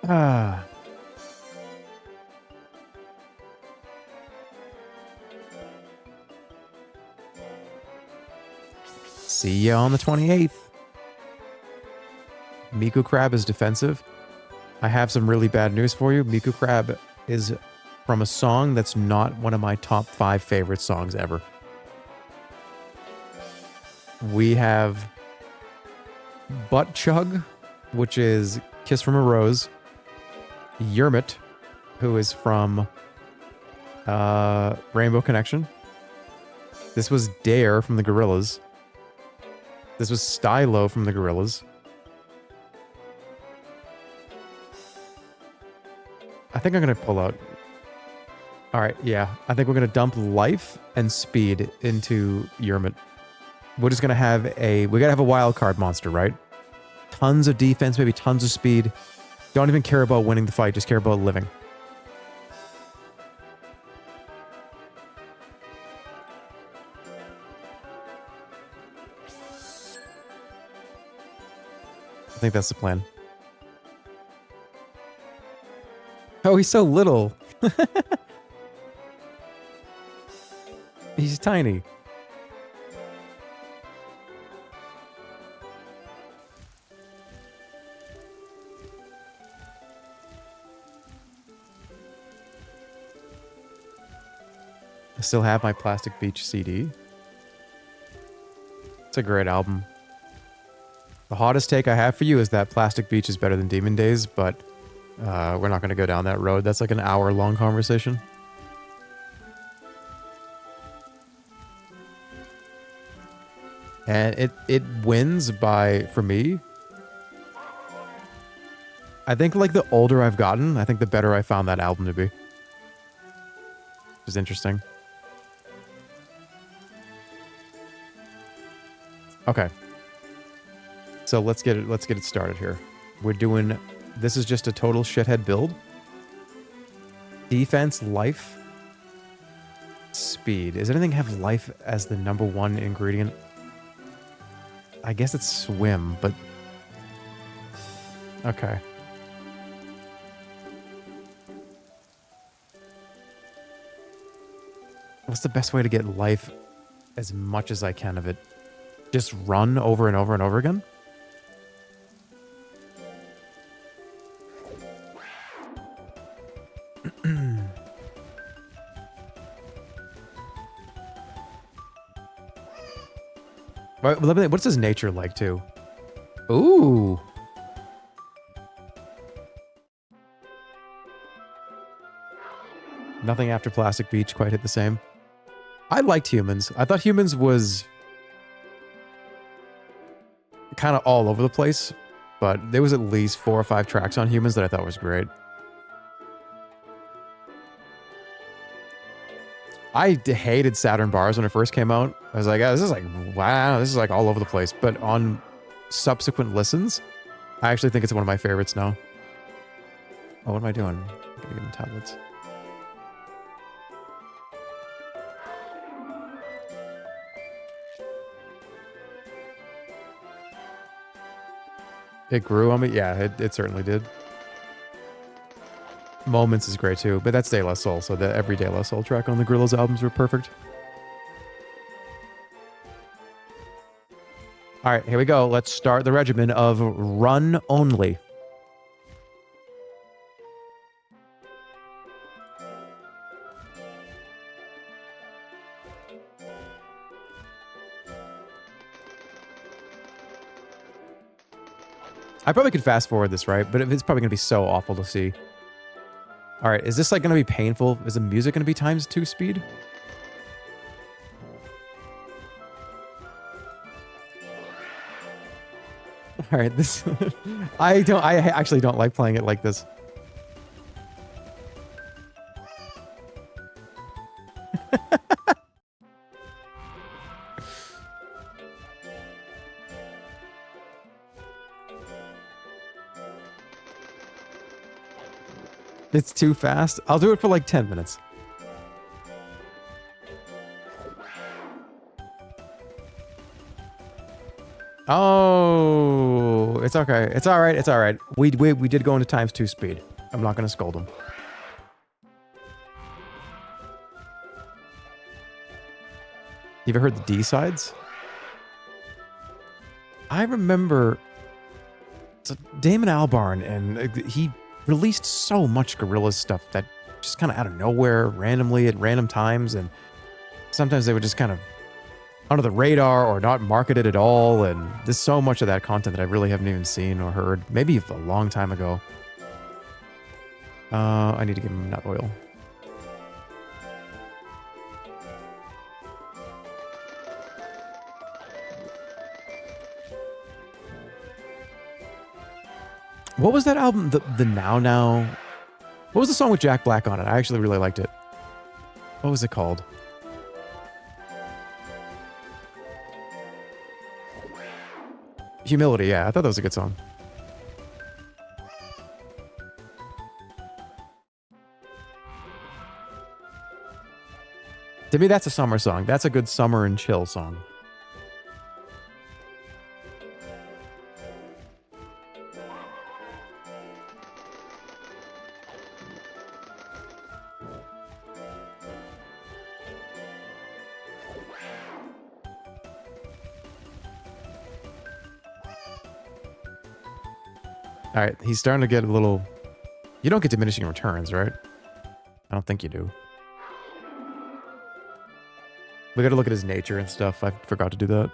Ah. See ya on the 28th. Miku Crab is defensive. I have some really bad news for you. Miku Crab is from a song that's not one of my top 5 favorite songs ever. We have Butt Chug, which is Kiss from a Rose. Yermit, who is from Rainbow Connection. This was Dare from the Gorillaz. This was Stylo from the Gorillaz. I think I'm going to pull out. All right, yeah. I think we're going to dump life and speed into Yermit. We're just going to have we got to have a wild card monster, right? Tons of defense, maybe tons of speed. Don't even care about winning the fight, just care about living. I think that's the plan. Oh, he's so little. He's tiny. I still have my Plastic Beach CD. It's a great album. The hottest take I have for you is that Plastic Beach is better than Demon Days, but we're not going to go down that road. That's like an hour-long conversation. And it wins by, for me, I think like the older I've gotten, I think the better I found that album to be. Which is interesting. Okay. So let's get it started here. We're doing, this is just a total shithead build. Defense, life, speed. Does anything have life as the #1 ingredient? I guess it's swim, but... Okay. What's the best way to get life as much as I can of it? Just run over and over and over again? What's his nature like, too? Ooh. Nothing after Plastic Beach quite hit the same. I liked Humans. I thought Humans was kind of all over the place, but there was at least 4 or 5 tracks on Humans that I thought was great. I hated Saturn Bars when it first came out. I was like, oh, this is like, wow, this is like all over the place. But on subsequent listens, I actually think it's one of my favorites now. Oh, what am I doing? I'm gonna give them tablets. It grew on me. Yeah, it certainly did. Moments is great too, but that's De La Soul, so the every De La Soul track on the Gorillaz albums were perfect. All right, here we go. Let's start the regimen of run only. I probably could fast forward this, right? But it's probably going to be so awful to see. All right, is this like going to be painful? Is the music going to be ×2 speed? All right, this I actually don't like playing it like this. It's too fast. I'll do it for like 10 minutes. Oh, it's okay. It's all right. It's all right. We did go into ×2 speed. I'm not going to scold him. You ever heard the D-sides? I remember Damon Albarn, and he released so much Gorillaz stuff that just kind of out of nowhere, randomly at random times, and sometimes they would just kind of under the radar or not marketed at all, and there's so much of that content that I really haven't even seen or heard, maybe a long time ago. I need to give him nut oil. What was that album? The Now Now? What was the song with Jack Black on it? I actually really liked it. What was it called? Humility, yeah. I thought that was a good song. To me, that's a summer song. That's a good summer and chill song. All right, he's starting to get a little... You don't get diminishing returns, right? I don't think you do. We gotta look at his nature and stuff. I forgot to do that.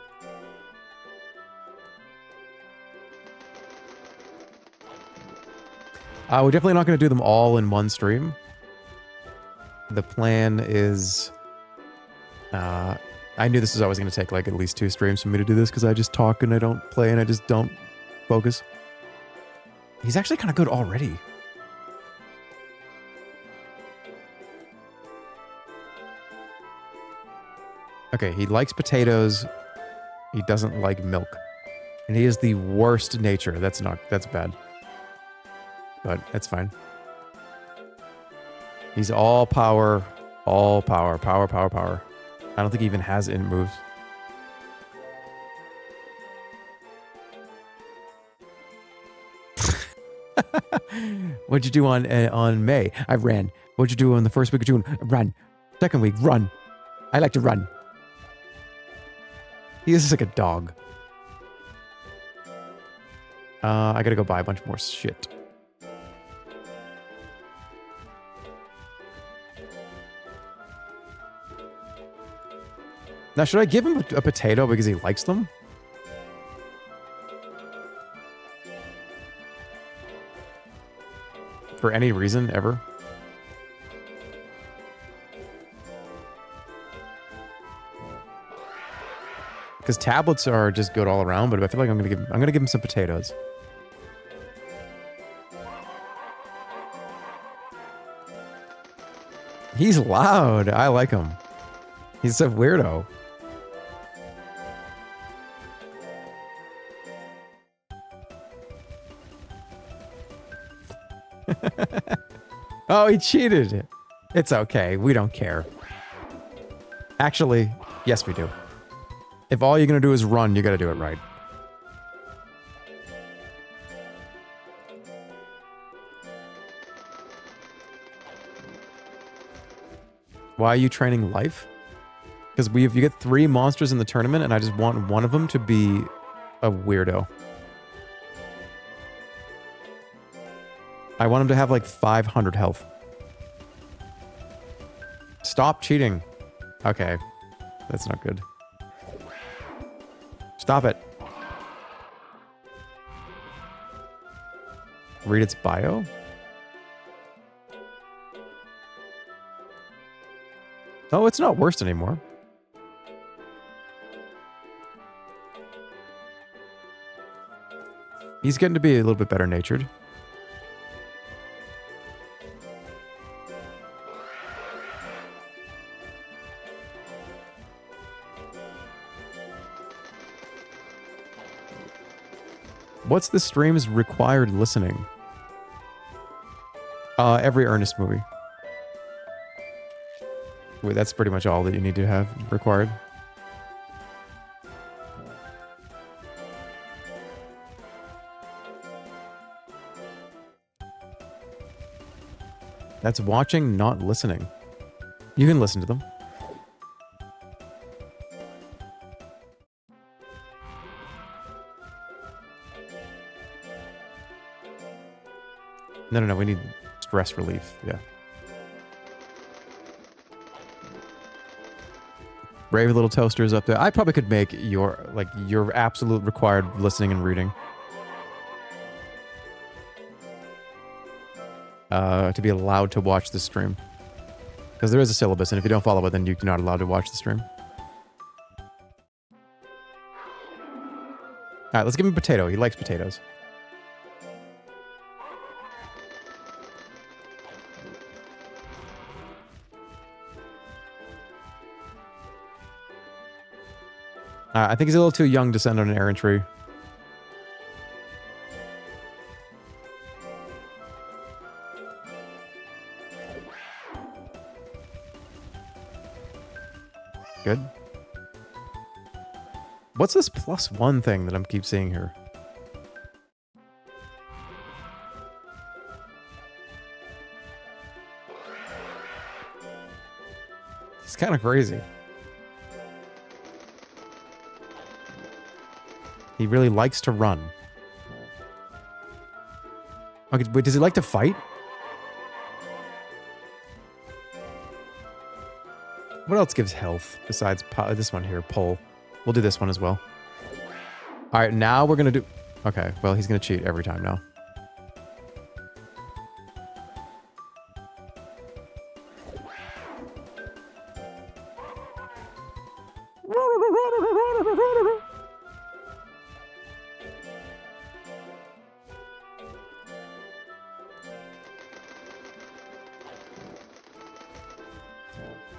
We're definitely not going to do them all in one stream. The plan is... I knew this was always going to take like at least 2 streams for me to do this because I just talk and I don't play and I just don't focus. He's actually kind of good already. Okay, he likes potatoes. He doesn't like milk. And he is the worst nature. That's bad. But it's fine. He's all power. All power. Power, power, power. I don't think he even has int moves. What'd you do on May? I ran. What'd you do on the first week of June? Run. Second week, run. I like to run. He is just like a dog. I gotta go buy a bunch more shit. Now, should I give him a potato because he likes them? For any reason, ever? Because tablets are just good all around, but I feel like I'm gonna give him some potatoes. He's loud. I like him. He's a weirdo. Oh, he cheated. It's okay. We don't care. Actually, yes, we do. If all you're going to do is run, you got to do it right. Why are you training life? Because you get 3 monsters in the tournament, and I just want one of them to be a weirdo. I want him to have like 500 health. Stop cheating. Okay. That's not good. Stop it. Read its bio? Oh, it's not worse anymore. He's getting to be a little bit better natured. What's the stream's required listening? Every Ernest movie. Wait, that's pretty much all that you need to have required. That's watching, not listening. You can listen to them. No, we need stress relief, yeah. Brave Little Toaster's up there. I probably could make your absolute required listening and reading. To be allowed to watch the stream. Because there is a syllabus, and if you don't follow it, then you're not allowed to watch the stream. Alright, let's give him a potato. He likes potatoes. I think he's a little too young to send on an errantry. Good. What's this +1 thing that I'm keep seeing here? It's kind of crazy. He really likes to run. Okay, wait, does he like to fight? What else gives health besides this one here, pull? We'll do this one as well. All right, now we're going to do... Okay, well, he's going to cheat every time now.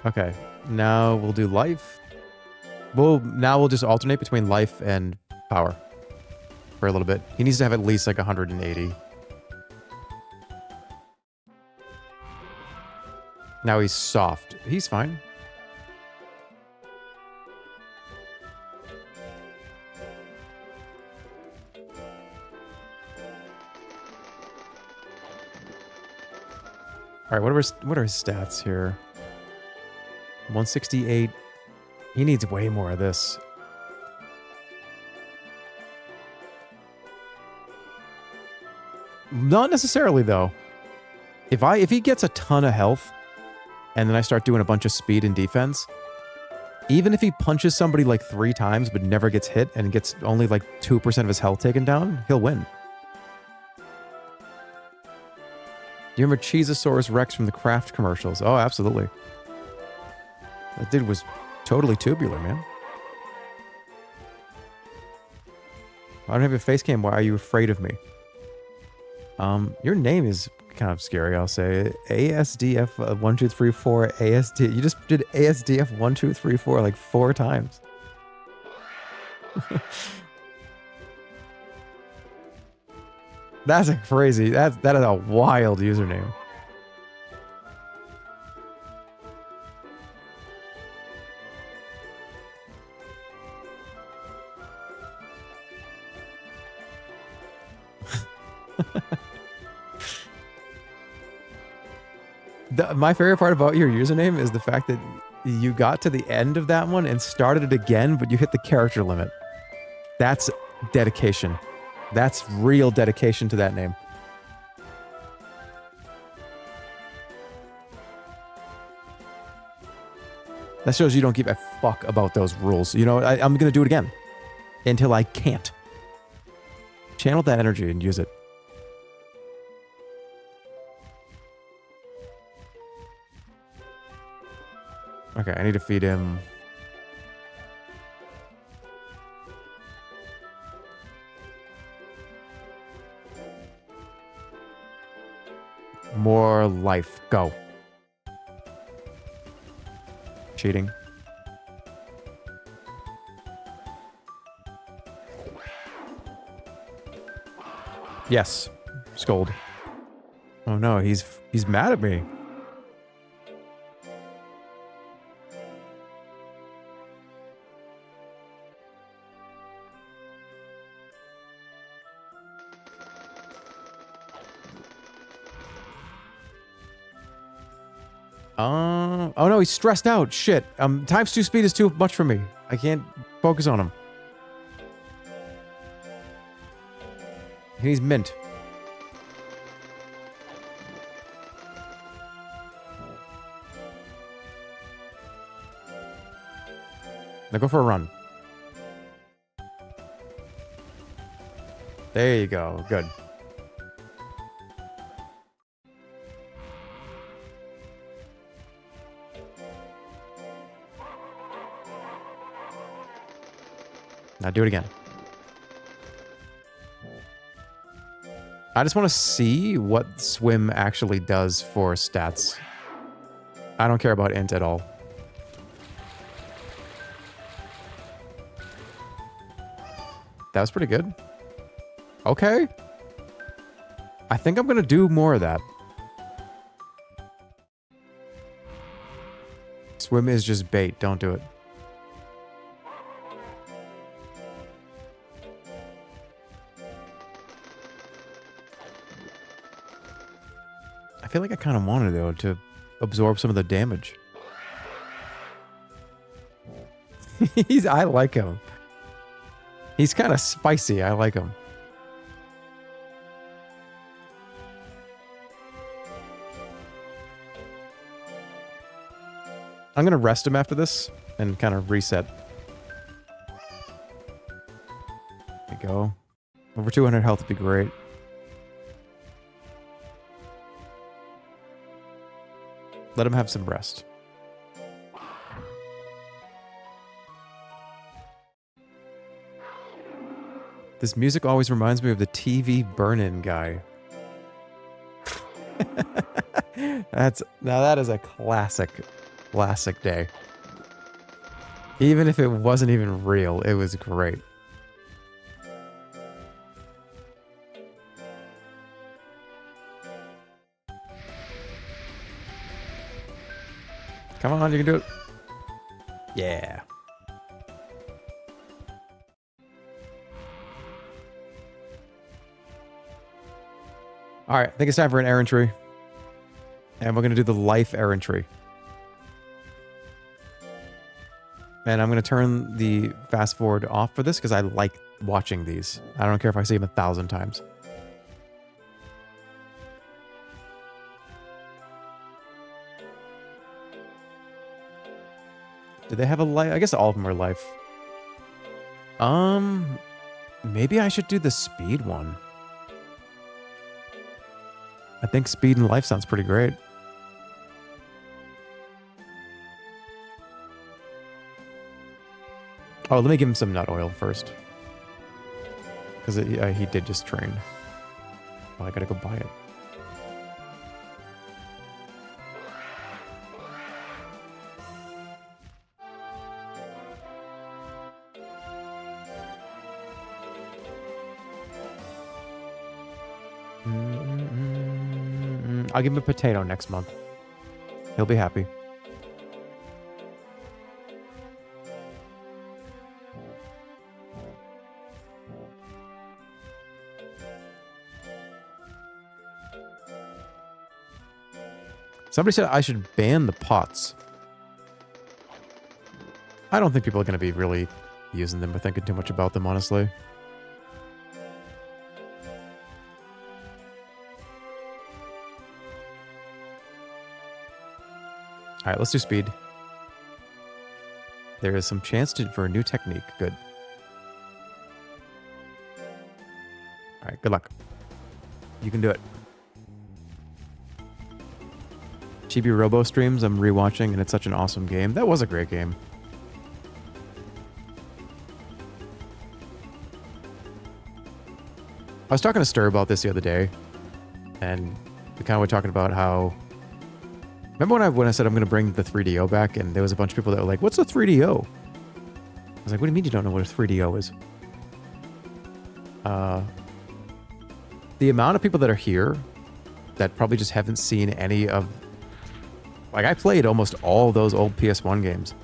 Okay, now we'll do life. Now we'll just alternate between life and power for a little bit. He needs to have at least like 180. Now he's soft. He's fine. All right, what are his stats here? 168. He needs way more of this. Not necessarily, though. If he gets a ton of health, and then I start doing a bunch of speed and defense, even if he punches somebody like 3 times but never gets hit and gets only like 2% of his health taken down, he'll win. Do you remember Cheezosaurus Rex from the Kraft commercials? Oh, absolutely. That dude was totally tubular, man. I don't have a face cam. Why are you afraid of me? Your name is kind of scary, I'll say. ASDF 1234 ASD. You just did ASDF 1234 like 4 times. That's a crazy. That is a wild username. My favorite part about your username is the fact that you got to the end of that one and started it again, but you hit the character limit. That's dedication. That's real dedication to that name. That shows you don't give a fuck about those rules. You know, I'm going to do it again until I can't. Channel that energy and use it. Okay, I need to feed him. More life. Go. Cheating. Yes. Scold. Oh no, he's mad at me. Oh no, he's stressed out. Shit. Times 2 speed is too much for me. I can't focus on him. He's mint. Now go for a run. There you go. Good. Now do it again. I just want to see what swim actually does for stats. I don't care about int at all. That was pretty good. Okay. I think I'm going to do more of that. Swim is just bait. Don't do it. I feel like I kind of wanted, though, to absorb some of the damage. I like him. He's kind of spicy. I like him. I'm going to rest him after this and kind of reset. There you go. Over 200 health would be great. Let him have some rest. This music always reminds me of the TV burn-in guy. Now that is a classic day. Even if it wasn't even real, it was great. Come on, you can do it. Yeah. All right, I think it's time for an errantry. And we're going to do the life errantry. And I'm going to turn the fast forward off for this because I like watching these. I don't care if I see them 1,000 times. Do they have a life? I guess all of them are life. Maybe I should do the speed one. I think speed and life sounds pretty great. Oh, let me give him some nut oil first. Because he did just train. Oh, I gotta go buy it. I'll give him a potato next month. He'll be happy. Somebody said I should ban the pots. I don't think people are going to be really using them or thinking too much about them, honestly. All right, let's do speed. There is some chance for a new technique. Good. All right, good luck. You can do it. Chibi Robo streams I'm rewatching, and it's such an awesome game. That was a great game. I was talking to Stir about this the other day, and we kind of were talking about how... Remember when I said I'm going to bring the 3DO back, and there was a bunch of people that were like, what's a 3DO? I was like, what do you mean you don't know what a 3DO is? The amount of people that are here that probably just haven't seen any of... Like, I played almost all those old PS1 games.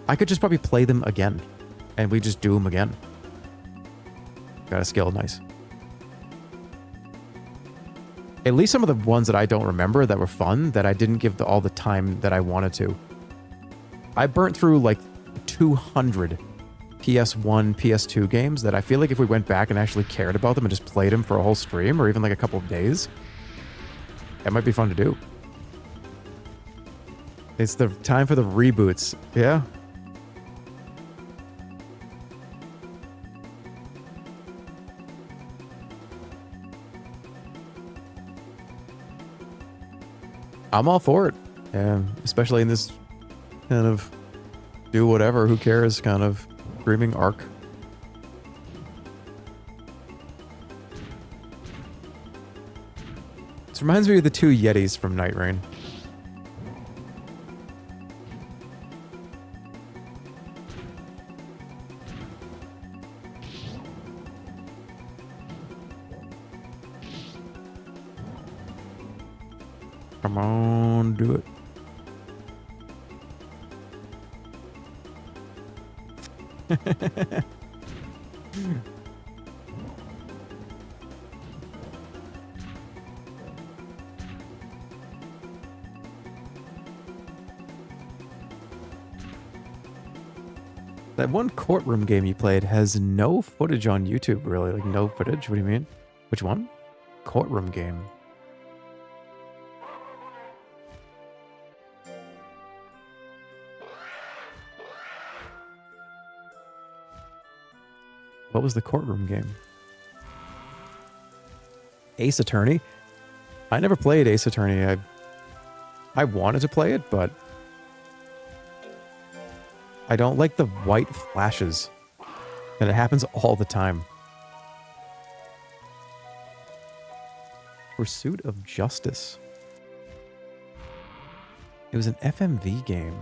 I could just probably play them again, and we just do them again. Got a skill, nice. At least some of the ones that I don't remember that were fun, that I didn't give all the time that I wanted to. I burnt through like 200 PS1, PS2 games that I feel like if we went back and actually cared about them and just played them for a whole stream or even like a couple of days, that might be fun to do. It's the time for the reboots. Yeah. I'm all for it. Yeah, especially in this kind of do whatever, who cares kind of streaming arc. This reminds me of the two Yetis from Night Rain. Come on, do it. That one courtroom game you played has no footage on YouTube, really. Like, no footage? What do you mean? Which one? Courtroom game. What was the courtroom game? Ace Attorney? I never played Ace Attorney. I wanted to play it, but I don't like the white flashes. And it happens all the time. Pursuit of Justice. It was an FMV game.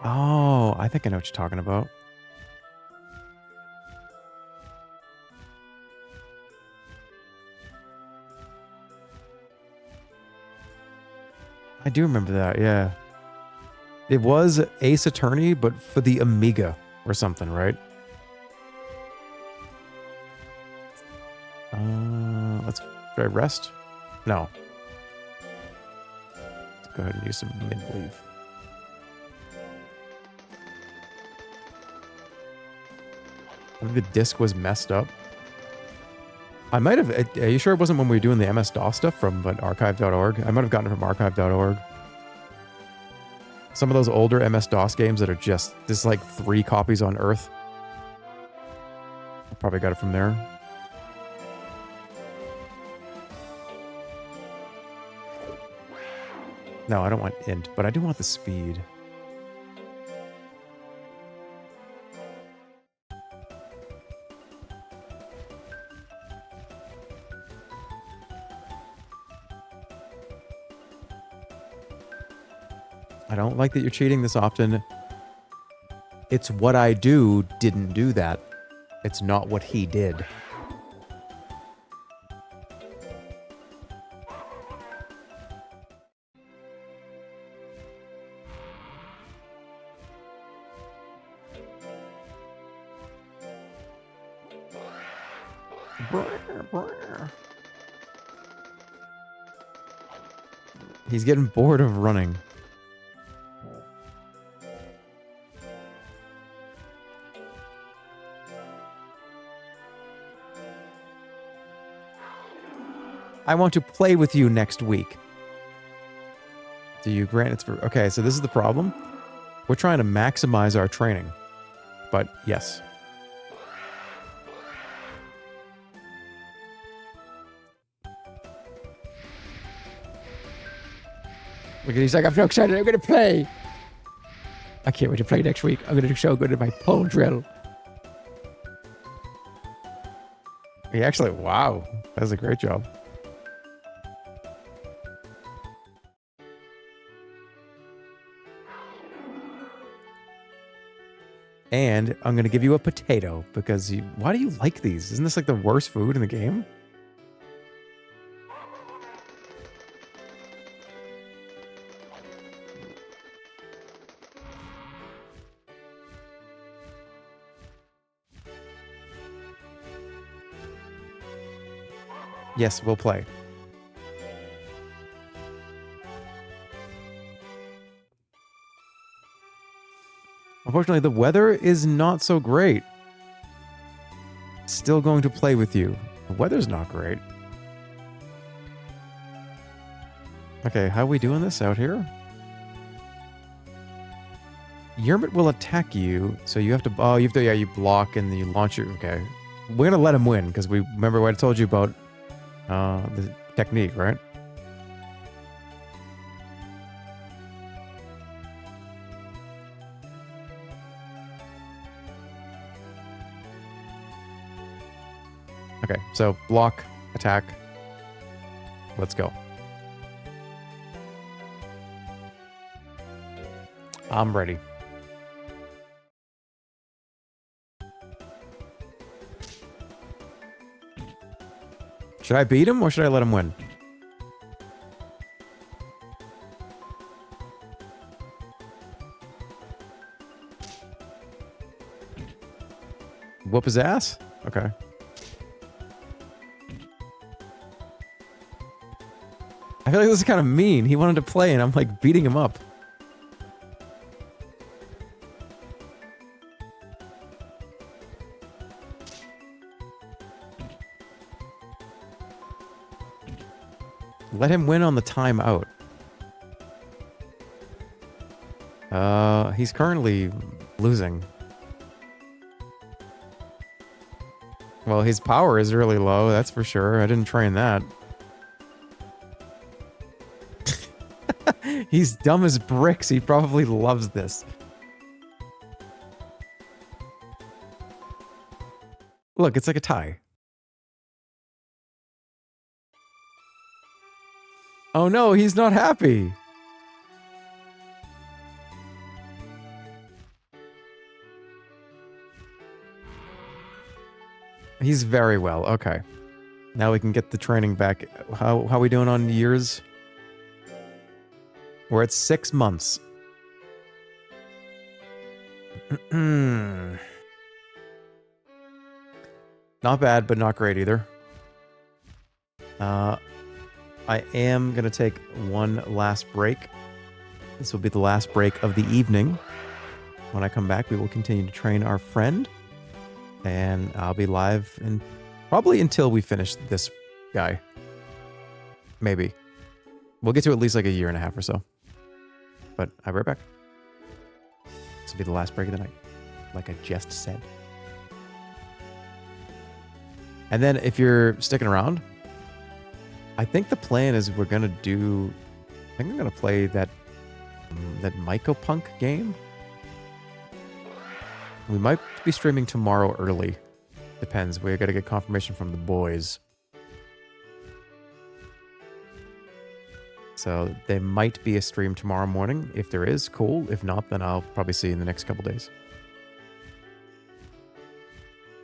Oh, I think I know what you're talking about. I do remember that, yeah. It was Ace Attorney, but for the Amiga or something, right? Should I rest? No. Let's go ahead and use some mint leaf. I think the disc was messed up. I might have... Are you sure it wasn't when we were doing the MS-DOS stuff from archive.org? I might have gotten it from archive.org. Some of those older MS-DOS games that are just... There's like 3 copies on Earth. I probably got it from there. No, I don't want int, but I do want the speed. I don't like that you're cheating this often. It's what I do didn't do that. It's not what he did. He's getting bored of running. I want to play with you next week. Do you grant it's for... Okay, so this is the problem. We're trying to maximize our training. But, yes. Look at he's like, I'm so excited, I'm gonna play. I can't wait to play next week. I'm gonna do so good at my pole drill. He actually, wow. That was a great job. And I'm going to give you a potato because you... Why do you like these? Isn't this like the worst food in the game? Yes, we'll play. Unfortunately, the weather is not so great. Still going to play with you. The weather's not great. Okay, how are we doing this out here? Yermit will attack you, so you have to... Oh, you have to... Yeah, you block and then you launch your... Okay. We're gonna let him win, because we... Remember what I told you about the technique, right? Okay, so block, attack. Let's go. I'm ready. Should I beat him or should I let him win? Whoop his ass? Okay. I feel like this is kind of mean. He wanted to play and I'm like beating him up. Let him win on the timeout. He's currently losing. Well, his power is really low, that's for sure. I didn't train that. He's dumb as bricks. He probably loves this. Look, it's like a tie. Oh no, he's not happy. He's very well. Okay. Now we can get the training back. How are we doing on years? We're at 6 months. Not bad, but not great either. I am going to take one last break. This will be the last break of the evening. When I come back, we will continue to train our friend. And I'll be live in probably until we finish this guy. Maybe. We'll get to at least like a year and a half or so. But I'll be right back. This will be the last break of the night. Like I just said. And then if you're sticking around, I think the plan is we're going to do... I think I'm going to play that Mycopunk game. We might be streaming tomorrow early. Depends. We got to get confirmation from the boys. So there might be a stream tomorrow morning. If there is, cool. If not, then I'll probably see you in the next couple days.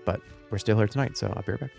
But we're still here tonight, so I'll be right back.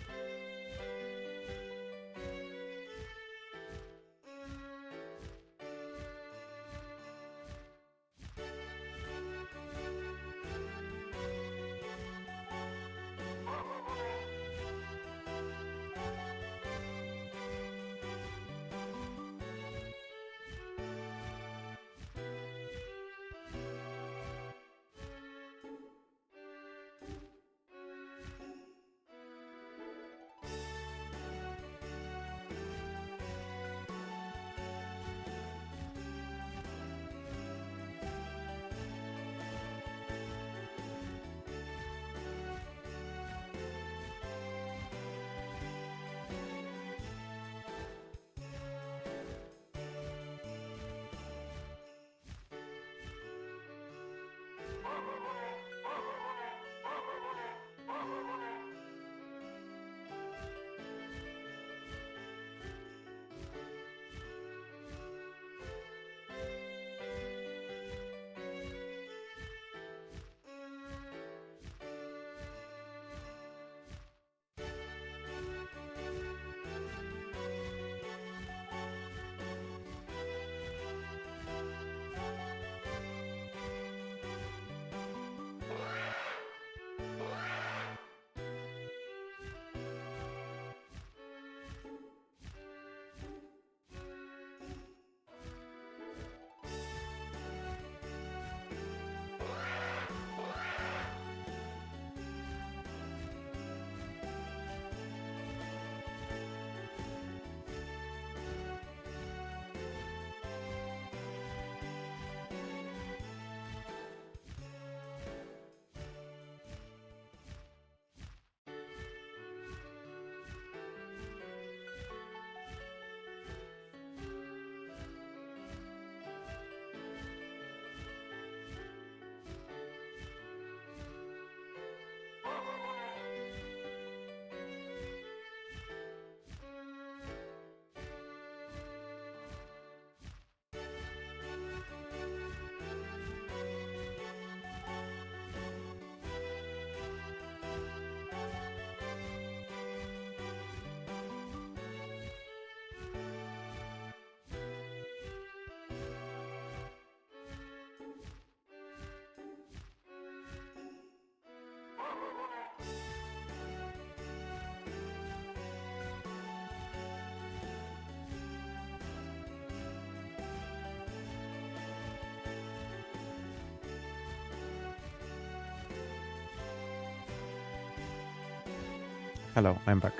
Hello, I'm back.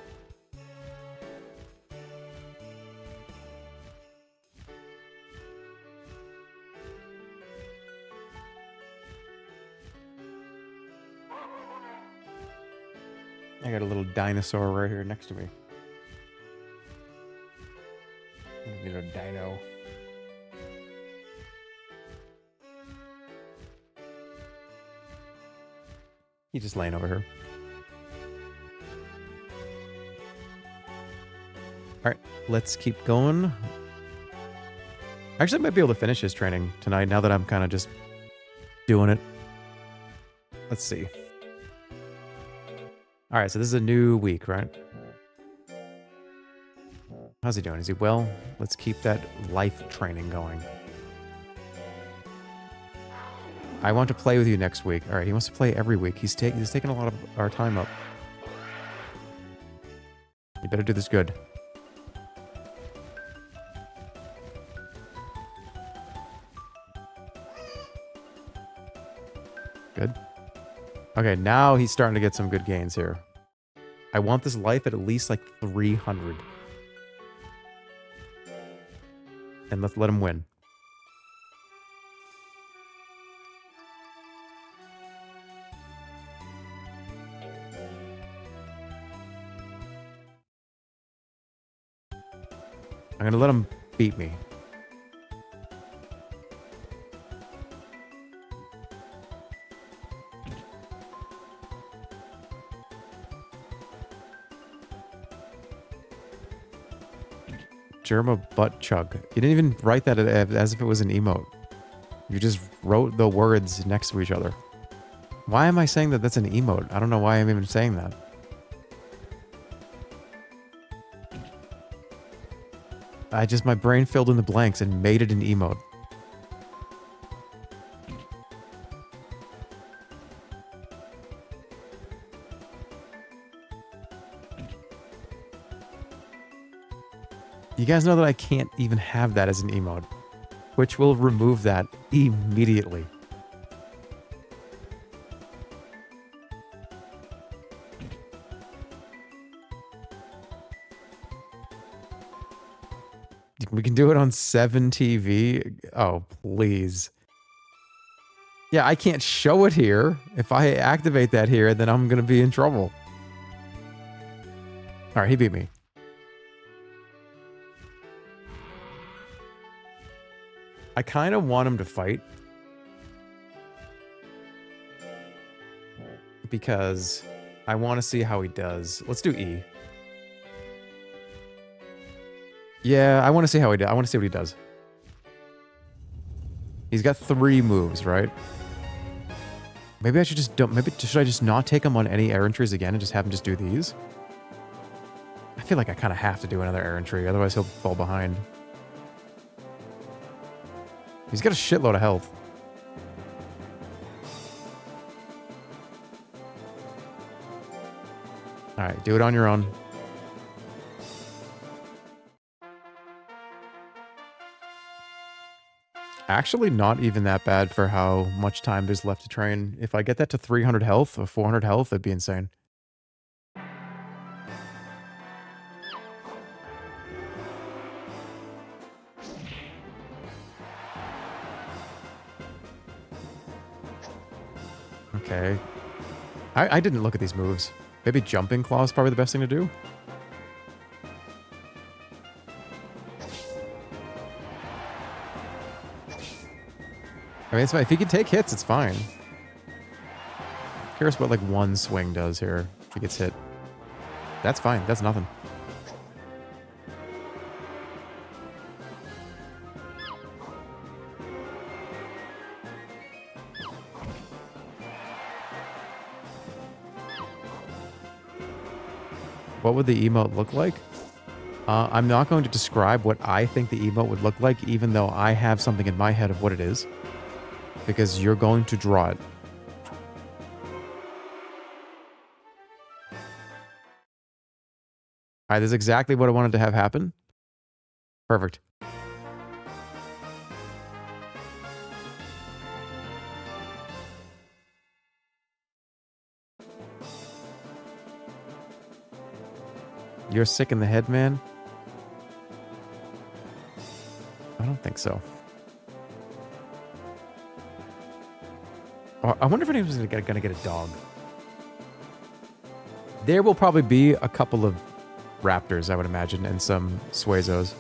I got a little dinosaur right here next to me. Little dino. He's just laying over here. Alright, let's keep going. Actually, I might be able to finish his training tonight now that I'm kind of just doing it. Let's see. Alright, so this is a new week, right? How's he doing? Is he well? Let's keep that life training going. I want to play with you next week. Alright, he wants to play every week. He's taking a lot of our time up. You better do this good. Good. Okay, now he's starting to get some good gains here. I want this life at least like 300. And let's let him win. I'm gonna let him beat me. Jerma butt chug. You didn't even write that as if it was an emote. You just wrote the words next to each other. Why am I saying that that's an emote? I don't know why I'm even saying that. My brain filled in the blanks and made it an emote. You guys know that I can't even have that as an emote, which will remove that immediately. We can do it on 7 TV. Oh, please. Yeah, I can't show it here. If I activate that here, then I'm going to be in trouble. All right, he beat me. I kind of want him to fight. Because I want to see how he does. Let's do E. Yeah, I want to see how he does. I want to see what he does. He's got 3 moves, right? Maybe I should just don't... Maybe should I just not take him on any air entries again and just have him just do these? I feel like I kind of have to do another air entry, otherwise he'll fall behind. He's got a shitload of health. Alright, do it on your own. Actually, not even that bad for how much time there's left to train. If I get that to 300 health or 400 health, that'd be insane. Okay. I didn't look at these moves. Maybe jumping claw is probably the best thing to do. I mean, it's fine. If he can take hits, it's fine. Curious what like one swing does here if he gets hit. That's fine. That's nothing. What would the emote look like? I'm not going to describe what I think the emote would look like, even though I have something in my head of what it is. Because you're going to draw it. Alright, this is exactly what I wanted to have happen. Perfect. You're sick in the head, man? I don't think so. I wonder if anyone's gonna get a dog. There will probably be a couple of raptors, I would imagine, and some Suezos.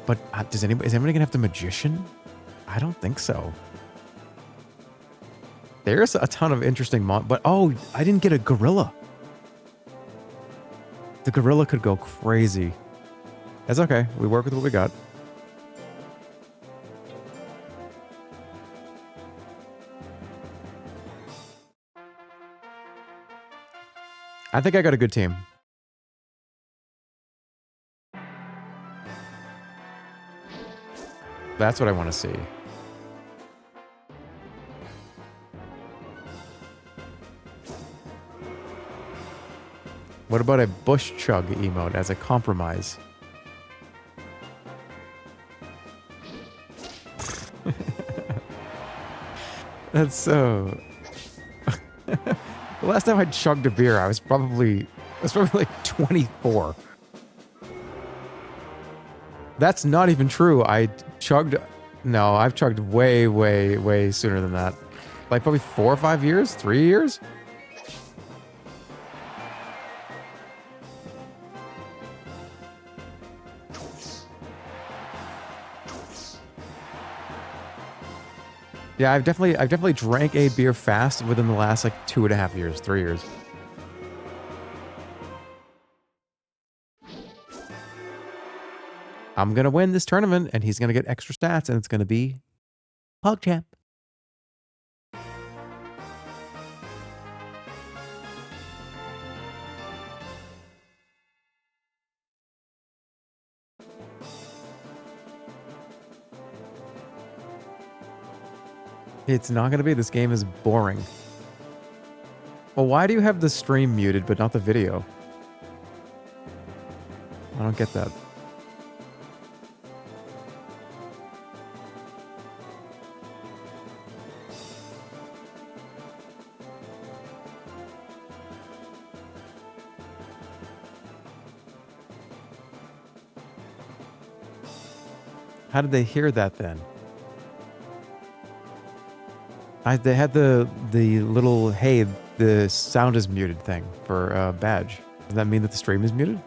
But is anybody gonna have the magician? I don't think so. There's a ton of interesting but oh, I didn't get a gorilla. The gorilla could go crazy. That's okay. We work with what we got. I think I got a good team. That's what I want to see. What about a bush chug emote as a compromise? That's so... The last time I chugged a beer, I was probably like 24. That's not even true. No, I've chugged way, way, way sooner than that. Like probably 4 or 5 years? 3 years? Yeah, I've definitely drank a beer fast within the last like 2.5 years, 3 years. I'm gonna win this tournament, and he's gonna get extra stats, and it's gonna be PogChamp. It's not gonna be. This game is boring. Well, why do you have the stream muted but not the video? I don't get that. How did they hear that then? They had the little, hey, the sound is muted thing for badge. Does that mean that the stream is muted?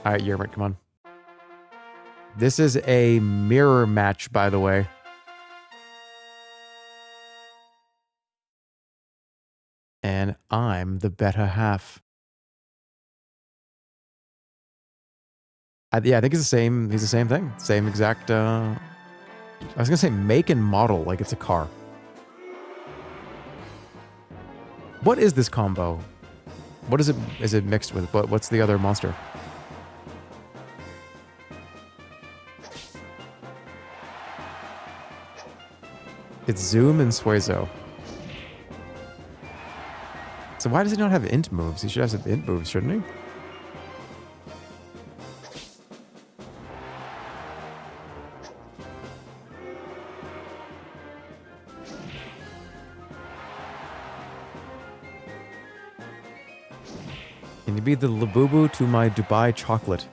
All right, Yermit, come on. This is a mirror match, by the way. And I'm the better half. Yeah, I think it's the same. He's the same thing. Same exact... I was gonna say make and model like it's a car. What is this combo? What is it? Is it mixed with? What's the other monster? It's Zoom and Suezo. So why does he not have int moves? He should have some int moves, shouldn't he? Can you be the Labubu to my Dubai chocolate?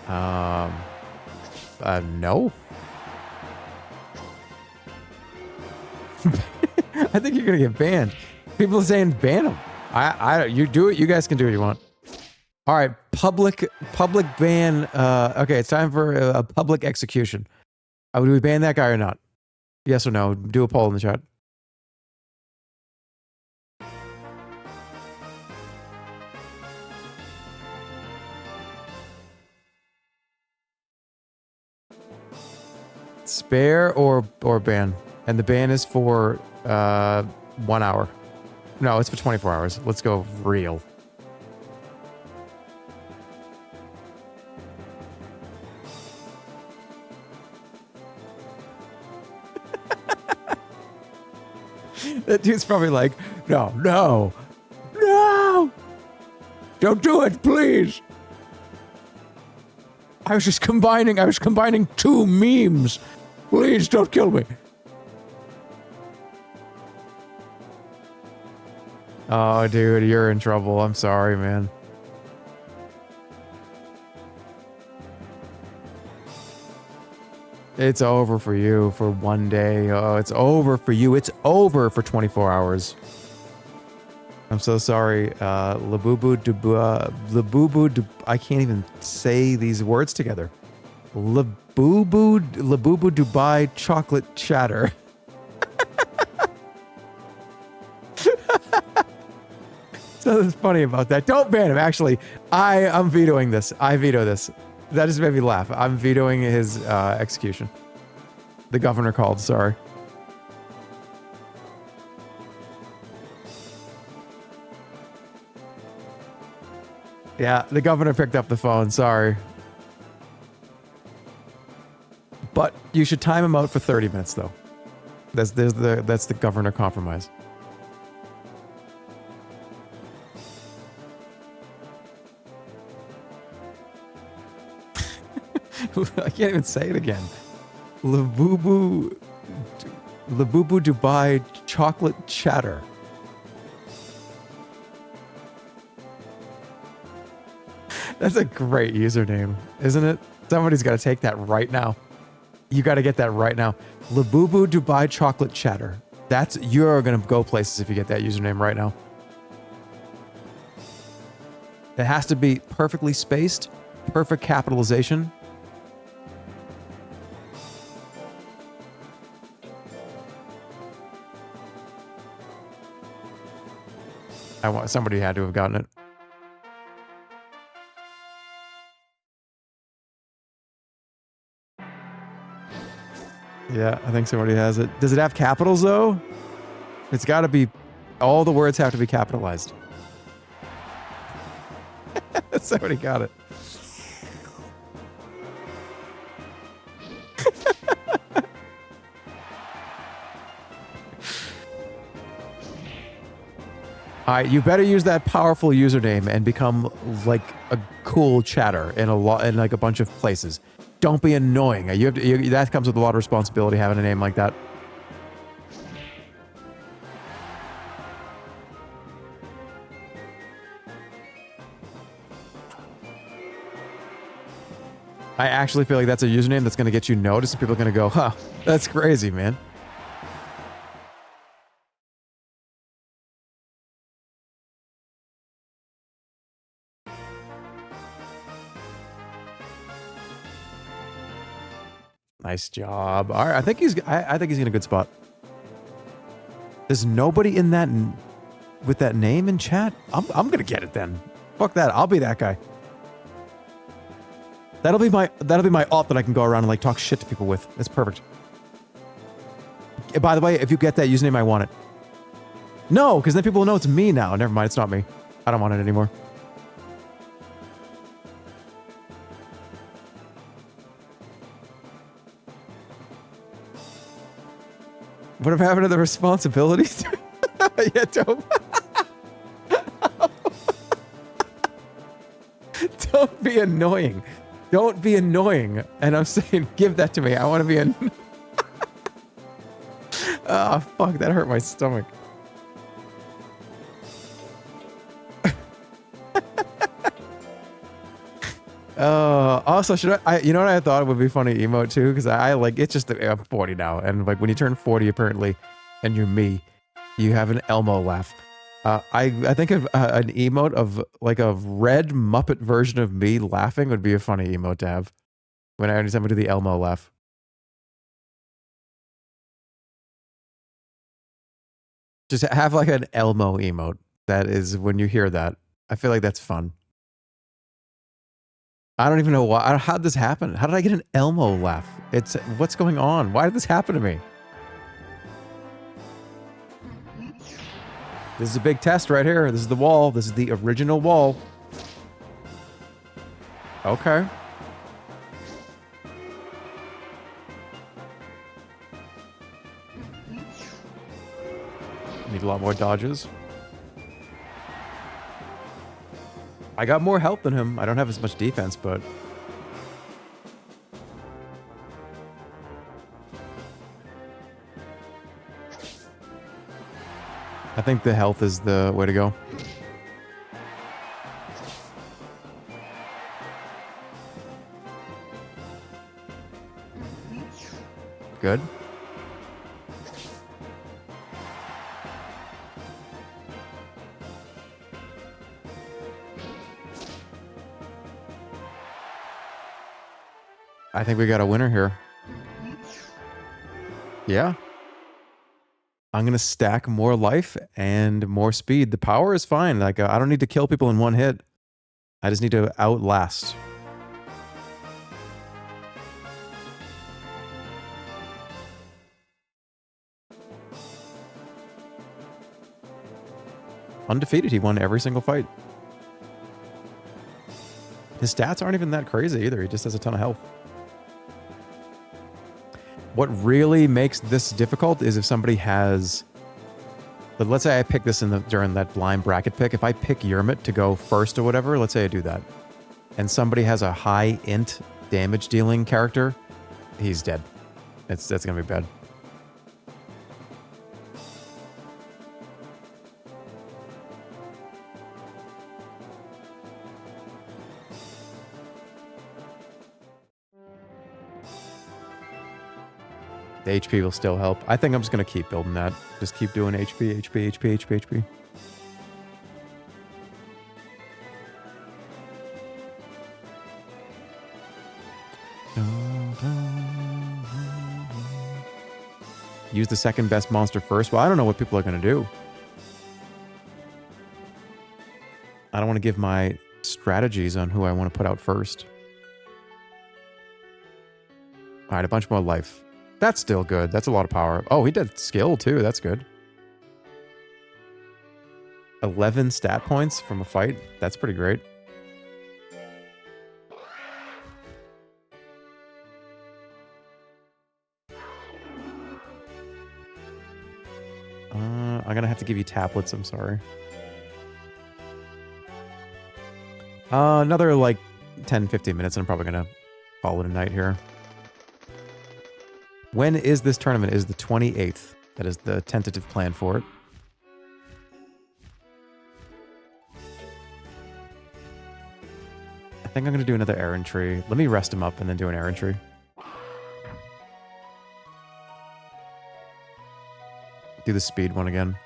No. I think you're gonna get banned. People are saying ban him. You do it. You guys can do what you want. All right, public ban. Okay, it's time for a public execution. Do we ban that guy or not? Yes or no? Do a poll in the chat. Spare or ban, and the ban is for 1 hour. No, it's for 24 hours. Let's go real. That dude's probably like, no, don't do it, please. I was combining 2 memes. Please don't kill me. Oh, dude, you're in trouble. I'm sorry, man. It's over for you for one day. Oh, it's over for you. It's over for 24 hours. I'm so sorry. Labubu Dubu, I can't even say these words together. Labubu Dubai chocolate chatter. So that's funny about that. Don't ban him. Actually, I'm vetoing this. I veto this. That just made me laugh. I'm vetoing his execution. The governor called. Sorry. Yeah, the governor picked up the phone. Sorry. But you should time him out for 30 minutes, though. That's the governor compromise. I can't even say it again. Labubu Dubai chocolate chatter. That's a great username, isn't it? Somebody's got to take that right now. You got to get that right now. Labubu Dubai chocolate chatter. You're going to go places if you get that username right now. It has to be perfectly spaced, perfect capitalization. Somebody had to have gotten it. Yeah, I think somebody has it. Does it have capitals, though? It's got to be... All the words have to be capitalized. Somebody got it. Alright, you better use that powerful username and become, like, a cool chatter in like a bunch of places. Don't be annoying. That comes with a lot of responsibility, having a name like that. I actually feel like that's a username that's going to get you noticed, and people are going to go, huh, that's crazy, man. Nice job. All right, I think he's in a good spot. There's nobody in that with that name in chat. I'm gonna get it then. Fuck that. I'll be that guy. That'll be my op that I can go around and like talk shit to people with. It's perfect. By the way, if you get that username, I want it. No, because then people will know it's me now. Never mind, it's not me. I don't want it anymore. What happened to the responsibilities? Yeah, dope. Don't be annoying. Don't be annoying. And I'm saying, give that to me. I want to be an... Ah, fuck, that hurt my stomach. Also, should I, you know what I thought would be funny emote too? Because I like, it's just, I'm 40 now. And like when you turn 40, apparently, and you're me, you have an Elmo laugh. I think of an emote of like a red Muppet version of me laughing would be a funny emote to have. When I anytime I do the Elmo laugh. Just have like an Elmo emote. That is when you hear that. I feel like that's fun. I don't even know why. How did this happen? How did I get an Elmo laugh? What's going on? Why did this happen to me? This is a big test right here. This is the wall. This is the original wall. Okay. Need a lot more dodges. I got more health than him. I don't have as much defense, but... I think the health is the way to go. Good. I think we got a winner here. Yeah. I'm going to stack more life and more speed. The power is fine. Like, I don't need to kill people in one hit. I just need to outlast. Undefeated. He won every single fight. His stats aren't even that crazy either. He just has a ton of health. What really makes this difficult is if somebody has... But let's say I pick this during that blind bracket pick. If I pick Yermit to go first or whatever, let's say I do that, and somebody has a high int damage dealing character, he's dead. That's going to be bad. The HP will still help. I think I'm just going to keep building that. Just keep doing HP, HP, HP, HP, HP. Use the second best monster first. Well, I don't know what people are going to do. I don't want to give my strategies on who I want to put out first. All right, a bunch more life. That's still good. That's a lot of power. Oh, he did skill too. That's good. 11 stat points from a fight. That's pretty great. I'm going to have to give you tablets. I'm sorry. Another like 10, 15 minutes and I'm probably going to call it a night here. When is this tournament? It is the 28th. That is the tentative plan for it. I think I'm going to do another errand tree. Let me rest him up and then do an errand tree. Do the speed one again.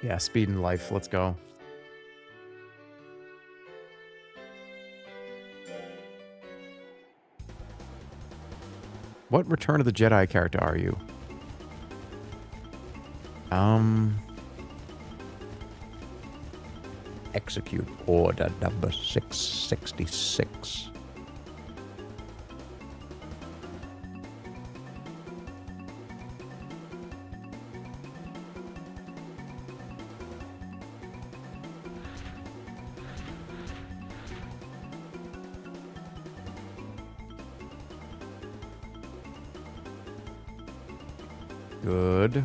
Yeah, speed and life. Let's go. What Return of the Jedi character are you? Execute order number 666. Good.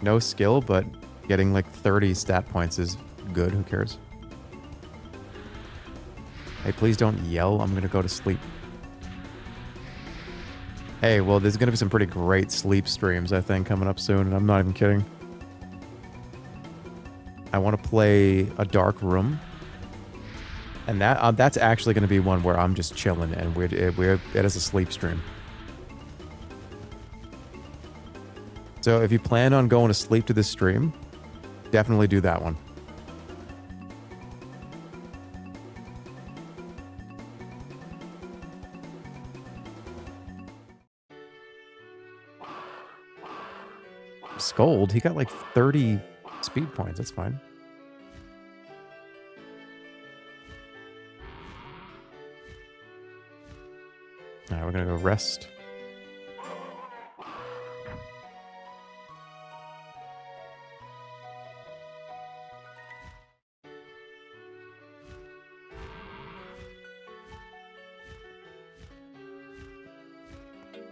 No skill, but getting like 30 stat points is good. Who cares? Hey, please don't yell. I'm going to go to sleep. Hey, well, there's going to be some pretty great sleep streams, I think, coming up soon, and I'm not even kidding. I want to play a dark room. And that's actually going to be one where I'm just chilling, and it is a sleep stream. So if you plan on going to sleep to this stream, definitely do that one. Scold, he got like 30 speed points. That's fine. All right, we're going to go rest.